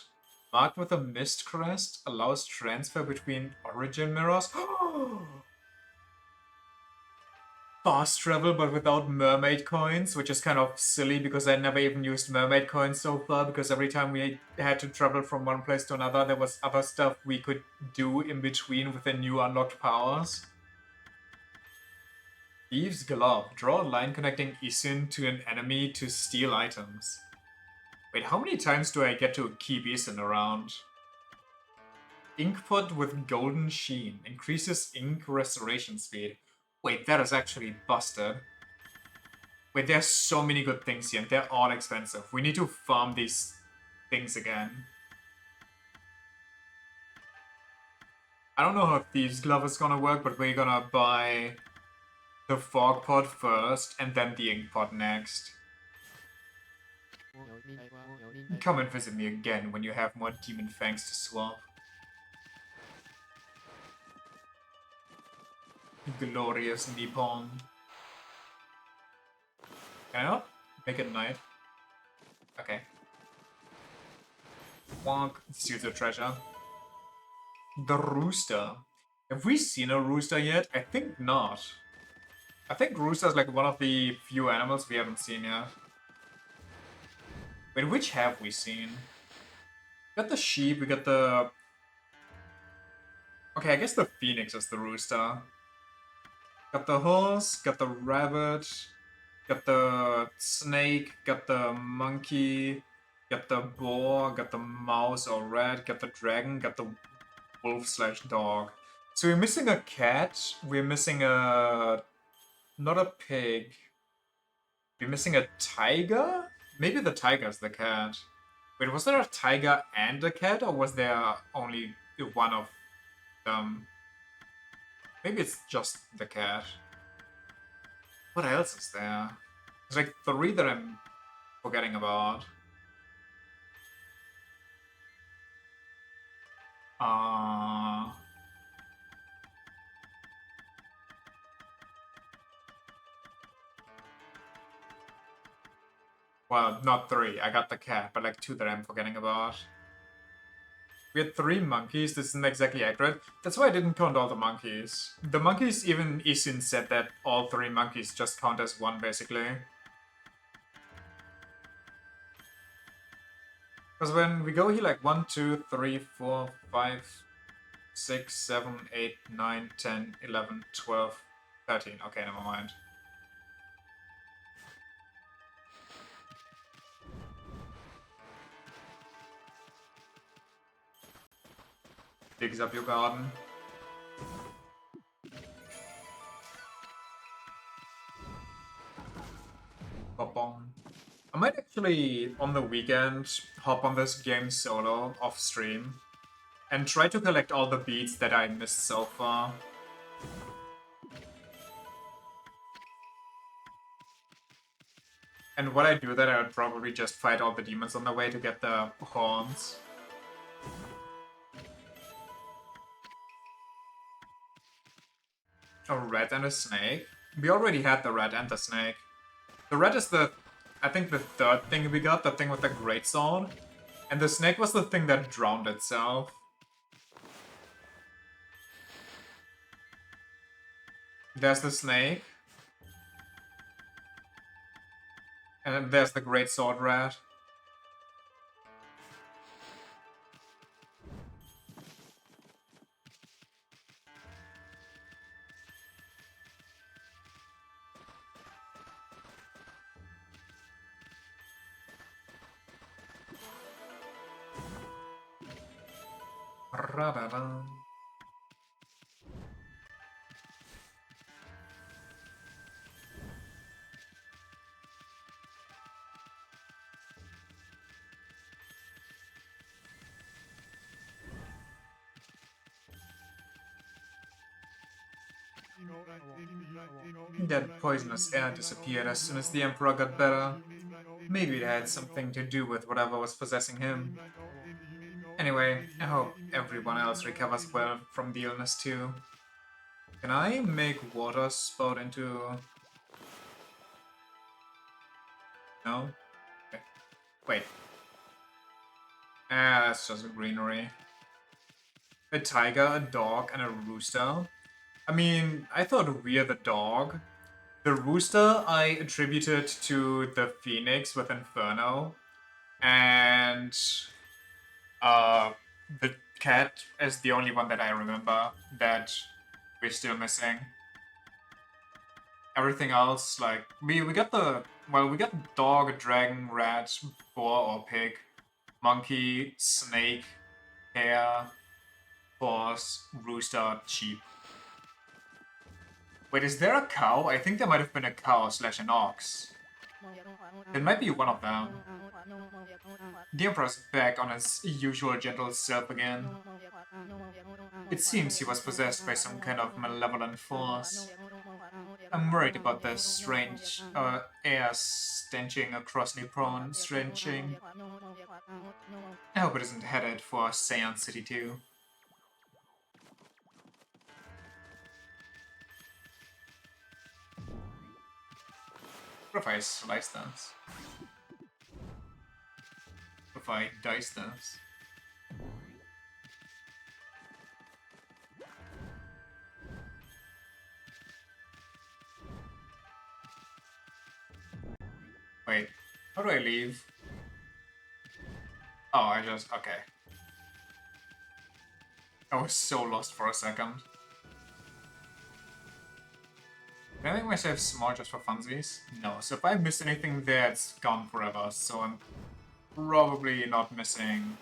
marked with a mist crest, allows transfer between origin mirrors. Fast travel but without mermaid coins, which is kind of silly because I never even used mermaid coins so far, because every time we had to travel from one place to another, there was other stuff we could do in between with the new unlocked powers. Thieves' Glove. Draw a line connecting Isun to an enemy to steal items. Wait, how many times do I get to keep Isun around? Inkpot with golden sheen. Increases ink restoration speed. Wait, that is actually busted. Wait, there's so many good things here, and they're all expensive. We need to farm these things again. I don't know how Thieves' Glove is gonna work, but we're gonna buy the Fog Pot first, and then the Ink Pot next. Come and visit me again when you have more Demon Fangs to swap. Glorious Nippon. Can I not make it night? Okay. Wonk. Let's use the treasure. The Rooster. Have we seen a rooster yet? I think not. I think rooster is like one of the few animals we haven't seen yet. Wait, which have we seen? We got the sheep, we got the... Okay, I guess the phoenix is the rooster. Got the horse, got the rabbit, got the snake, got the monkey, got the boar, got the mouse or rat, got the dragon, got the wolf slash dog. So we're missing a cat, we're missing a... not a pig. We're missing a tiger? Maybe the tiger's the cat. Wait, was there a tiger and a cat, or was there only one of them? Maybe it's just the cat. What else is there? There's like 3 that I'm forgetting about. Uh... Well, not 3. I got the cat, but like 2 that I'm forgetting about. We had 3 monkeys. This isn't exactly accurate. That's why I didn't count all the monkeys. The monkeys, even Isin said that all 3 monkeys just count as 1, basically. Because when we go here, like 1, 2, 3, 4, 5, 6, 7, 8, 9, 10, 11, 12, 13. Okay, never mind. Digs up your garden. Hop on. I might actually, on the weekend, hop on this game solo, off stream, and try to collect all the beads that I missed so far. And when I do that, I'll probably just fight all the demons on the way to get the horns. A rat and a snake? We already had the rat and the snake. The rat is the, I think, the 3rd thing we got, the thing with the greatsword. And the snake was the thing that drowned itself. There's the snake. And then there's the greatsword rat. Ra-da-da. That poisonous air disappeared as soon as the Emperor got better. Maybe it had something to do with whatever was possessing him. Anyway, I hope everyone else recovers well from the illness too. Can I make water spout into... No? Okay. Wait. Ah, that's just greenery. A tiger, a dog, and a rooster. I mean, I thought we're the dog. The rooster I attributed to the phoenix with Inferno. And the cat is the only one that I remember that we're still missing. Everything else, like, we got the, well, we got dog, dragon, rat, boar or pig, monkey, snake, hare, horse, rooster, sheep. Wait, is there a cow? I think there might have been a cow slash an ox. It might be one of them. The Emperor's back on his usual gentle self again. It seems he was possessed by some kind of malevolent force. I'm worried about the strange air stenching across Nippon, stenching. I hope it isn't headed for Seance City too. What if I slice dance? What if I dice dance? Wait, how do I leave? Oh, okay. I was so lost for a second. Can I make myself small just for funsies? No, so if I missed anything there, it's gone forever, so I'm probably not missing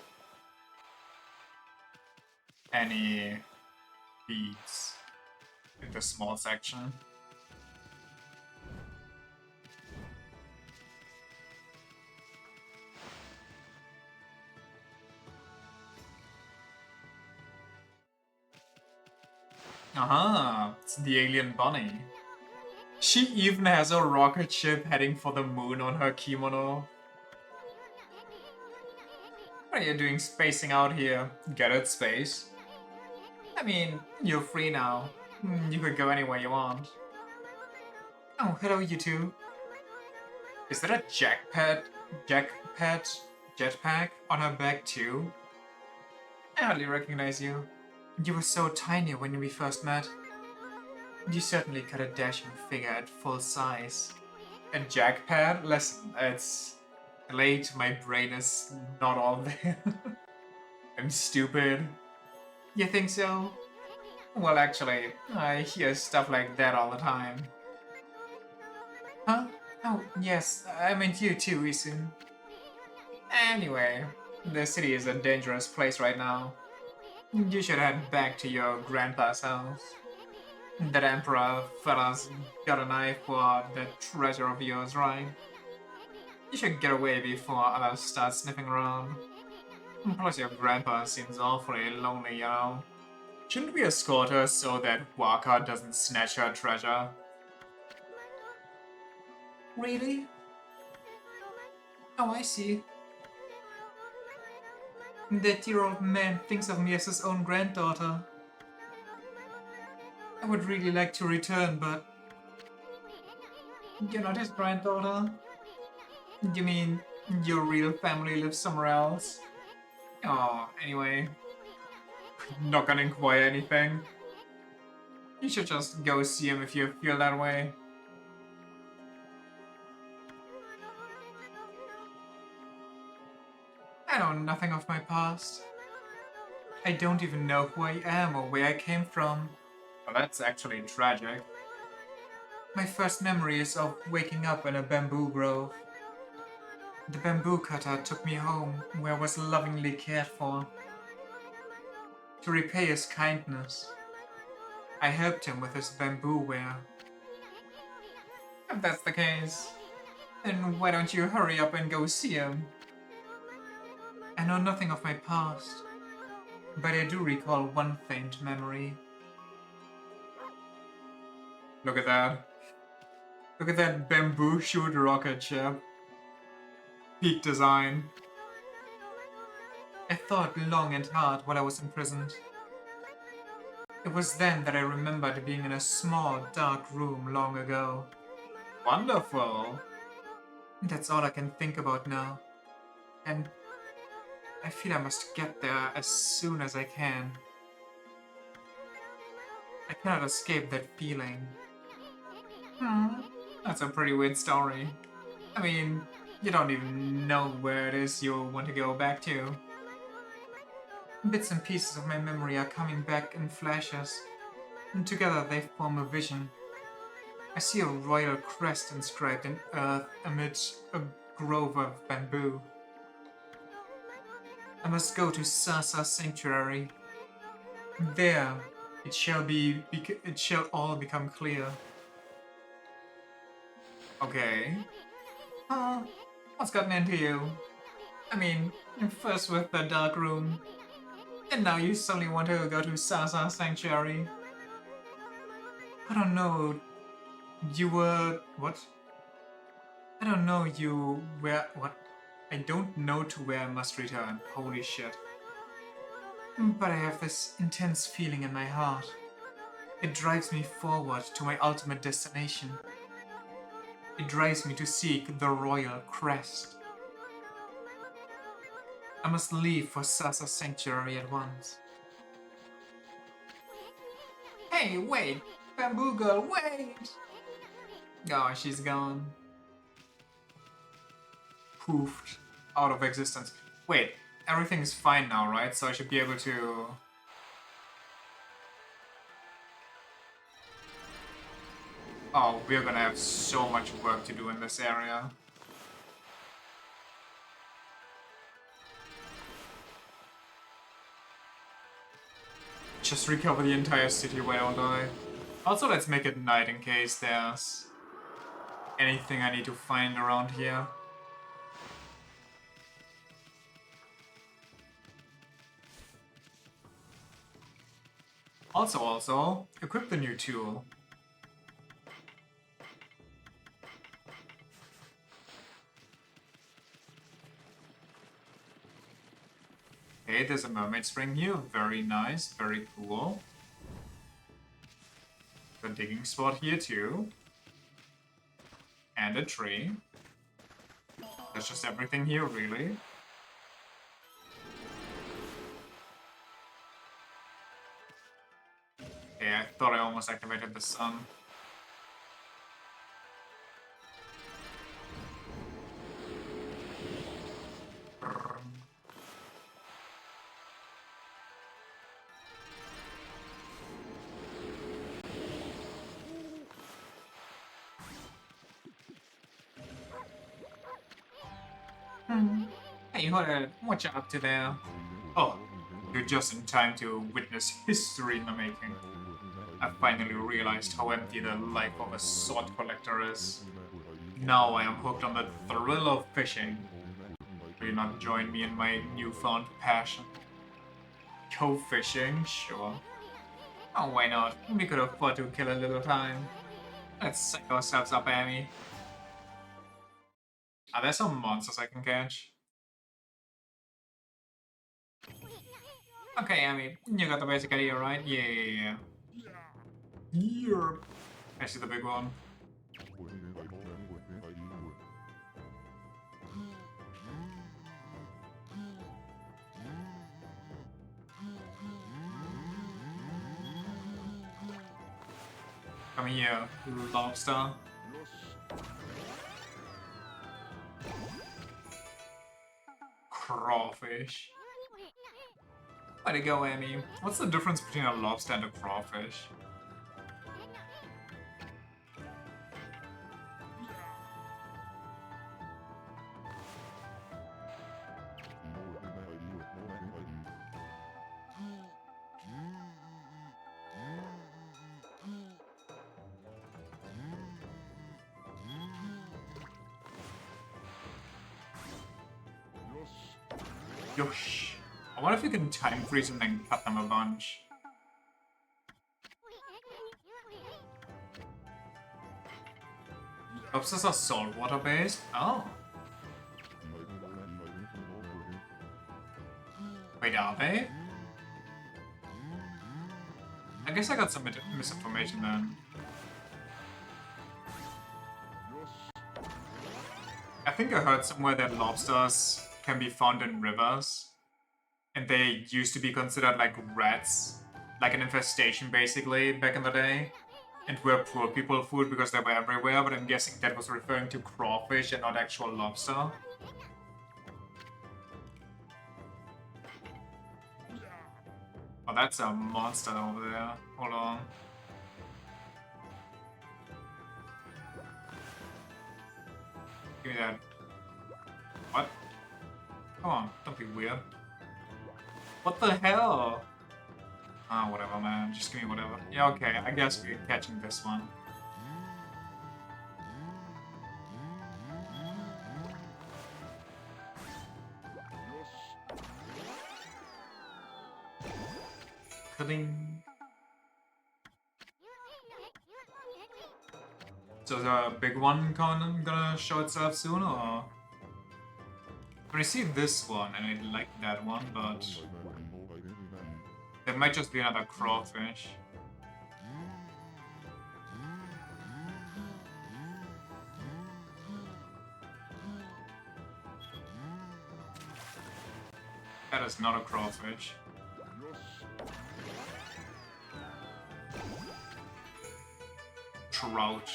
any beads in this small section. Aha, it's the alien bunny. She even has a rocket ship heading for the moon on her kimono. What are you doing spacing out here? Get it, space? I mean, you're free now. You could go anywhere you want. Oh, hello you two. Is that a jetpack on her back too? I hardly recognize you. You were so tiny when we first met. You certainly cut a dashing figure at full size. A jackpad? Listen, it's late, my brain is not all there. I'm stupid. You think so? Well, actually, I hear stuff like that all the time. Huh? Oh, yes, I meant you too, Isun. Anyway, the city is a dangerous place right now. You should head back to your grandpa's house. That emperor fella's got an eye for that treasure of yours, right? You should get away before others start sniffing around. Plus your grandpa seems awfully lonely, you know. Shouldn't we escort her so that Waka doesn't snatch her treasure? Really? Oh, I see. That dear old man thinks of me as his own granddaughter. I would really like to return, but you're not his granddaughter? You mean your real family lives somewhere else? Oh, anyway, not gonna inquire anything. You should just go see him if you feel that way. I know nothing of my past. I don't even know who I am or where I came from. Well, that's actually tragic. My first memory is of waking up in a bamboo grove. The bamboo cutter took me home, where I was lovingly cared for. To repay his kindness, I helped him with his bamboo ware. If that's the case, then why don't you hurry up and go see him? I know nothing of my past, but I do recall one faint memory. Look at that. Look at that bamboo shoot rocket ship. Peak design. I thought long and hard while I was imprisoned. It was then that I remembered being in a small, dark room long ago. Wonderful! That's all I can think about now. And I feel I must get there as soon as I can. I cannot escape that feeling. That's a pretty weird story. I mean, you don't even know where it is you want to go back to. Bits and pieces of my memory are coming back in flashes, and together they form a vision. I see a royal crest inscribed in earth amidst a grove of bamboo. I must go to Sasa Sanctuary. There, it shall all become clear. Okay. What's gotten into you? I mean, first with the dark room, and now you suddenly want to go to Sasa Sanctuary. I don't know. You were what? I don't know you where what? I don't know to where I must return. Holy shit. But I have this intense feeling in my heart. It drives me forward to my ultimate destination. It drives me to seek the royal crest. I must leave for Sasa Sanctuary at once. Hey, wait! Bamboo Girl, wait! Oh, she's gone. poofed out of existence. Wait, everything's fine now, right? So I should be able to... Oh, we're gonna have so much work to do in this area. Just recover the entire city where I don't die. Also, let's make it night in case there's anything I need to find around here. Also, equip the new tool. Okay, there's a mermaid spring here. Very nice, very cool. The digging spot here too. And a tree. That's just everything here, really. Okay, I thought I almost activated the sun. Hey, hold on. What you up to there? Oh, you're just in time to witness history in the making. I finally realized how empty the life of a sword collector is. Now I am hooked on the thrill of fishing. Will you not join me in my newfound passion? Go fishing? Sure. Oh, why not? We could afford to kill a little time. Let's psych ourselves up, Amy. Are there some monsters I can catch? Okay, Amy, you got the basic idea, right? Yeah. Here. I see the big one. Come here, lobster. Crawfish. Way to go, Amy. What's the difference between a lobster and a crawfish? Yosh. I wonder if you can time freeze and then cut them a bunch. Lobsters are saltwater based? Oh. Wait, are they? I guess I got some misinformation then. I think I heard somewhere that lobsters can be found in rivers. And they used to be considered like rats. Like an infestation basically, back in the day. And were poor people food because they were everywhere, but I'm guessing that was referring to crawfish and not actual lobster. Oh, that's a monster over there. Hold on. Give me that. What? Come on, don't be weird. What the hell? Ah, whatever, man. Just give me whatever. Yeah, okay. I guess we're catching this one. Cutting. So the big one gonna show itself soon, or? I see this one, and I like that one, but there might just be another crawfish. That is not a crawfish. Trout.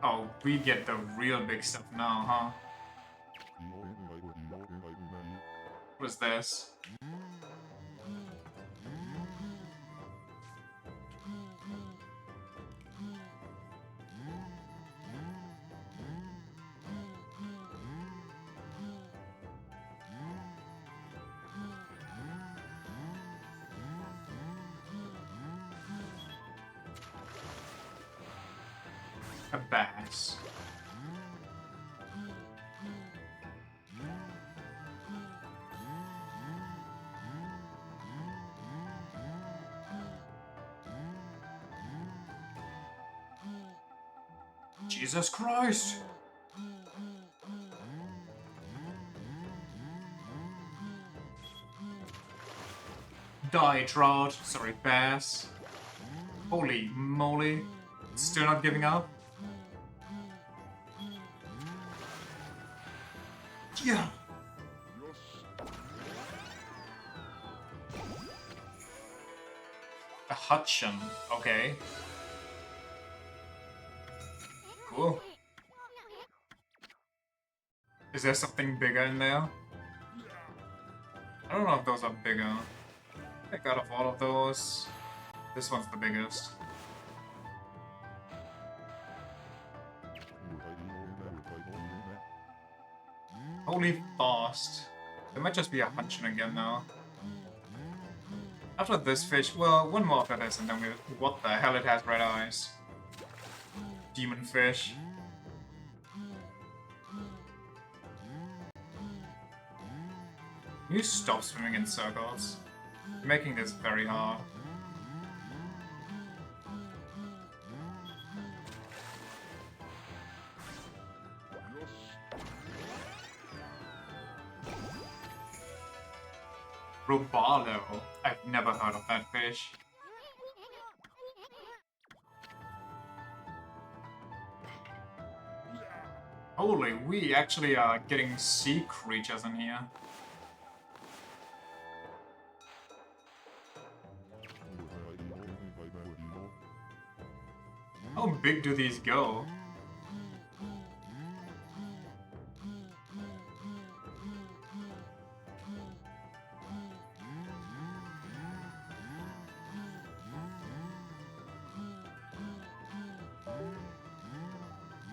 Oh, we get the real big stuff now, huh? What is this? A bass. Jesus Christ! Die, trout. Sorry, bass. Holy moly. Still not giving up? Yeah! A Hutchin. Okay. Cool. Is there something bigger in there? I don't know if those are bigger. I think out of all of those, this one's the biggest. Holy fast. There might just be a Hutchin again now. After this fish, well, one more after this, and then we. What the hell? It has red eyes. Demon fish. Can you stop swimming in circles? You're making this very hard. Robalo. I've never heard of that fish. Holy, we actually are getting sea creatures in here. How big do these go?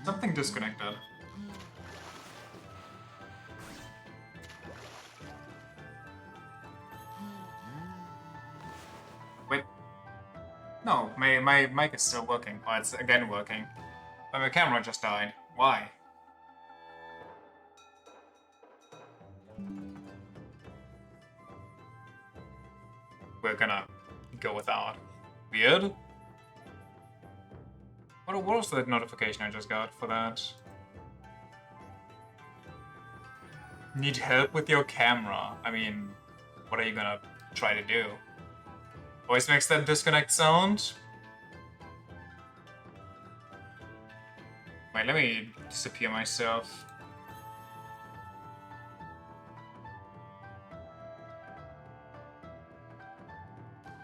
Something disconnected. Wait. No, my mic is still working. Oh, it's again working. But my camera just died. Why? We're gonna go without. Weird? What was the notification I just got for that? Need help with your camera. I mean, what are you gonna try to do? Voice makes that disconnect sound? Wait, let me disappear myself.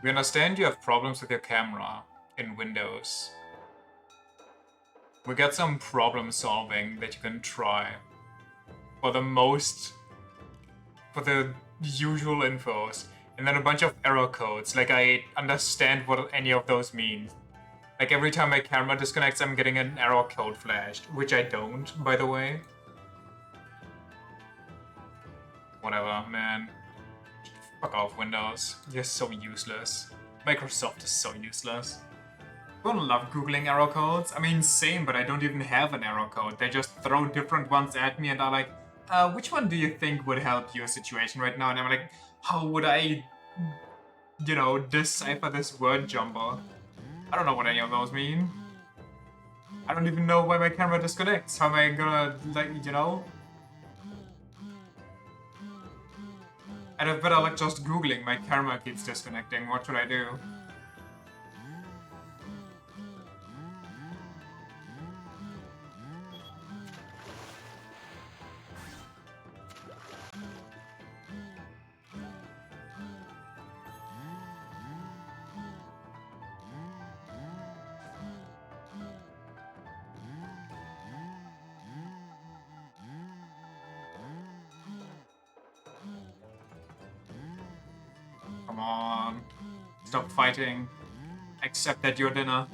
We understand you have problems with your camera in Windows. We got some problem solving that you can try. For the usual infos. And then a bunch of error codes. Like, I understand what any of those mean. Like, every time my camera disconnects, I'm getting an error code flashed. Which I don't, by the way. Whatever, man. Fuck off, Windows. You're so useless. Microsoft is so useless. I don't love googling error codes. I mean, same, but I don't even have an error code. They just throw different ones at me and are like, which one do you think would help your situation right now? And I'm like, how would I, you know, decipher this word jumble? I don't know what any of those mean. I don't even know why my camera disconnects. How am I gonna, like, you know? I'd have better like just googling, my camera keeps disconnecting, what should I do? on. Stop fighting. Accept that your dinner.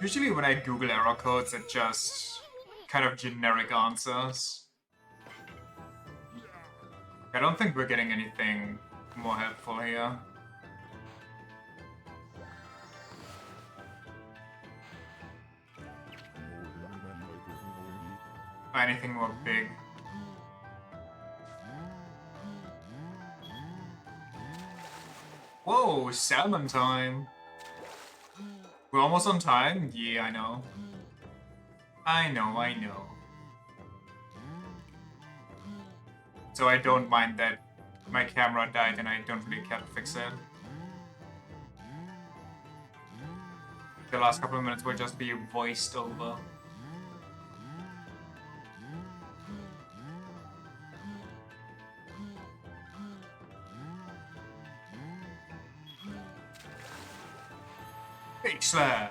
Usually when I Google error codes, it just kind of generic answers. I don't think we're getting anything more helpful here. Or anything more big. Whoa, salmon time! We're almost on time? Yeah, I know. I know. So I don't mind that my camera died and I don't really care to fix it. The last couple of minutes will just be voiced over. Big slash!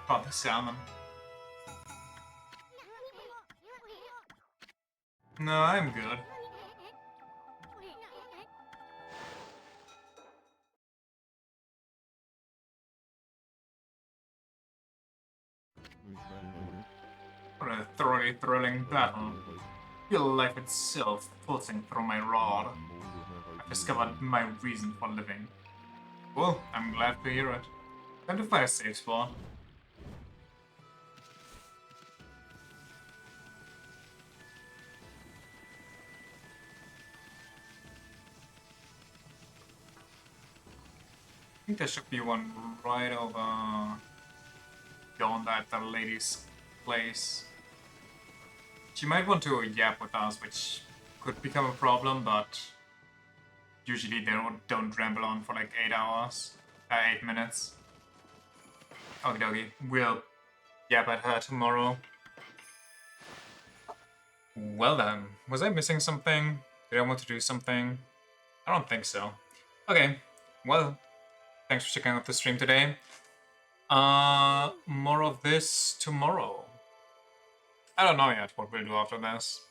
Oh, the salmon. No, I'm good. What a thoroughly thrilling battle. Feel life itself pulsing through my rod. I've discovered my reason for living. Well, I'm glad to hear it. Time to find a safe spot. I think there should be one right over beyond at the lady's place. She might want to yap with us, which could become a problem, but usually they don't ramble on for like 8 hours. 8 minutes. Okie dokie. We'll yap at her tomorrow. Well then, was I missing something? Did I want to do something? I don't think so. Okay, well, thanks for checking out the stream today. More of this tomorrow. I don't know yet what we'll do after this.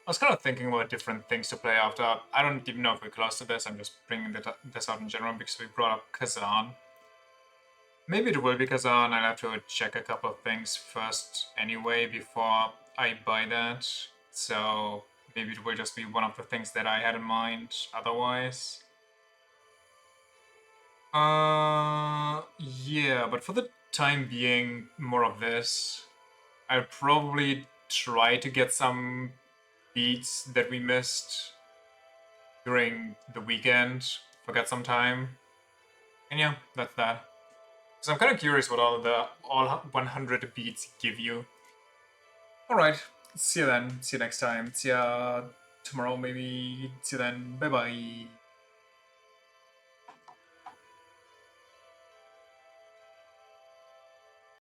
I was kind of thinking about different things to play after. I don't even know if we're close to this. I'm just bringing this out in general because we brought up Kazan. Maybe it will be Kazan. I'll have to check a couple of things first anyway before I buy that. So maybe it will just be one of the things that I had in mind otherwise. Yeah, but for the time being, more of this. I'll probably try to get some beats that we missed during the weekend, forget some time. And yeah, that's that. So I'm kind of curious what all 100 beats give you. Alright, see you then, see you next time, see ya tomorrow maybe, see you then, bye bye.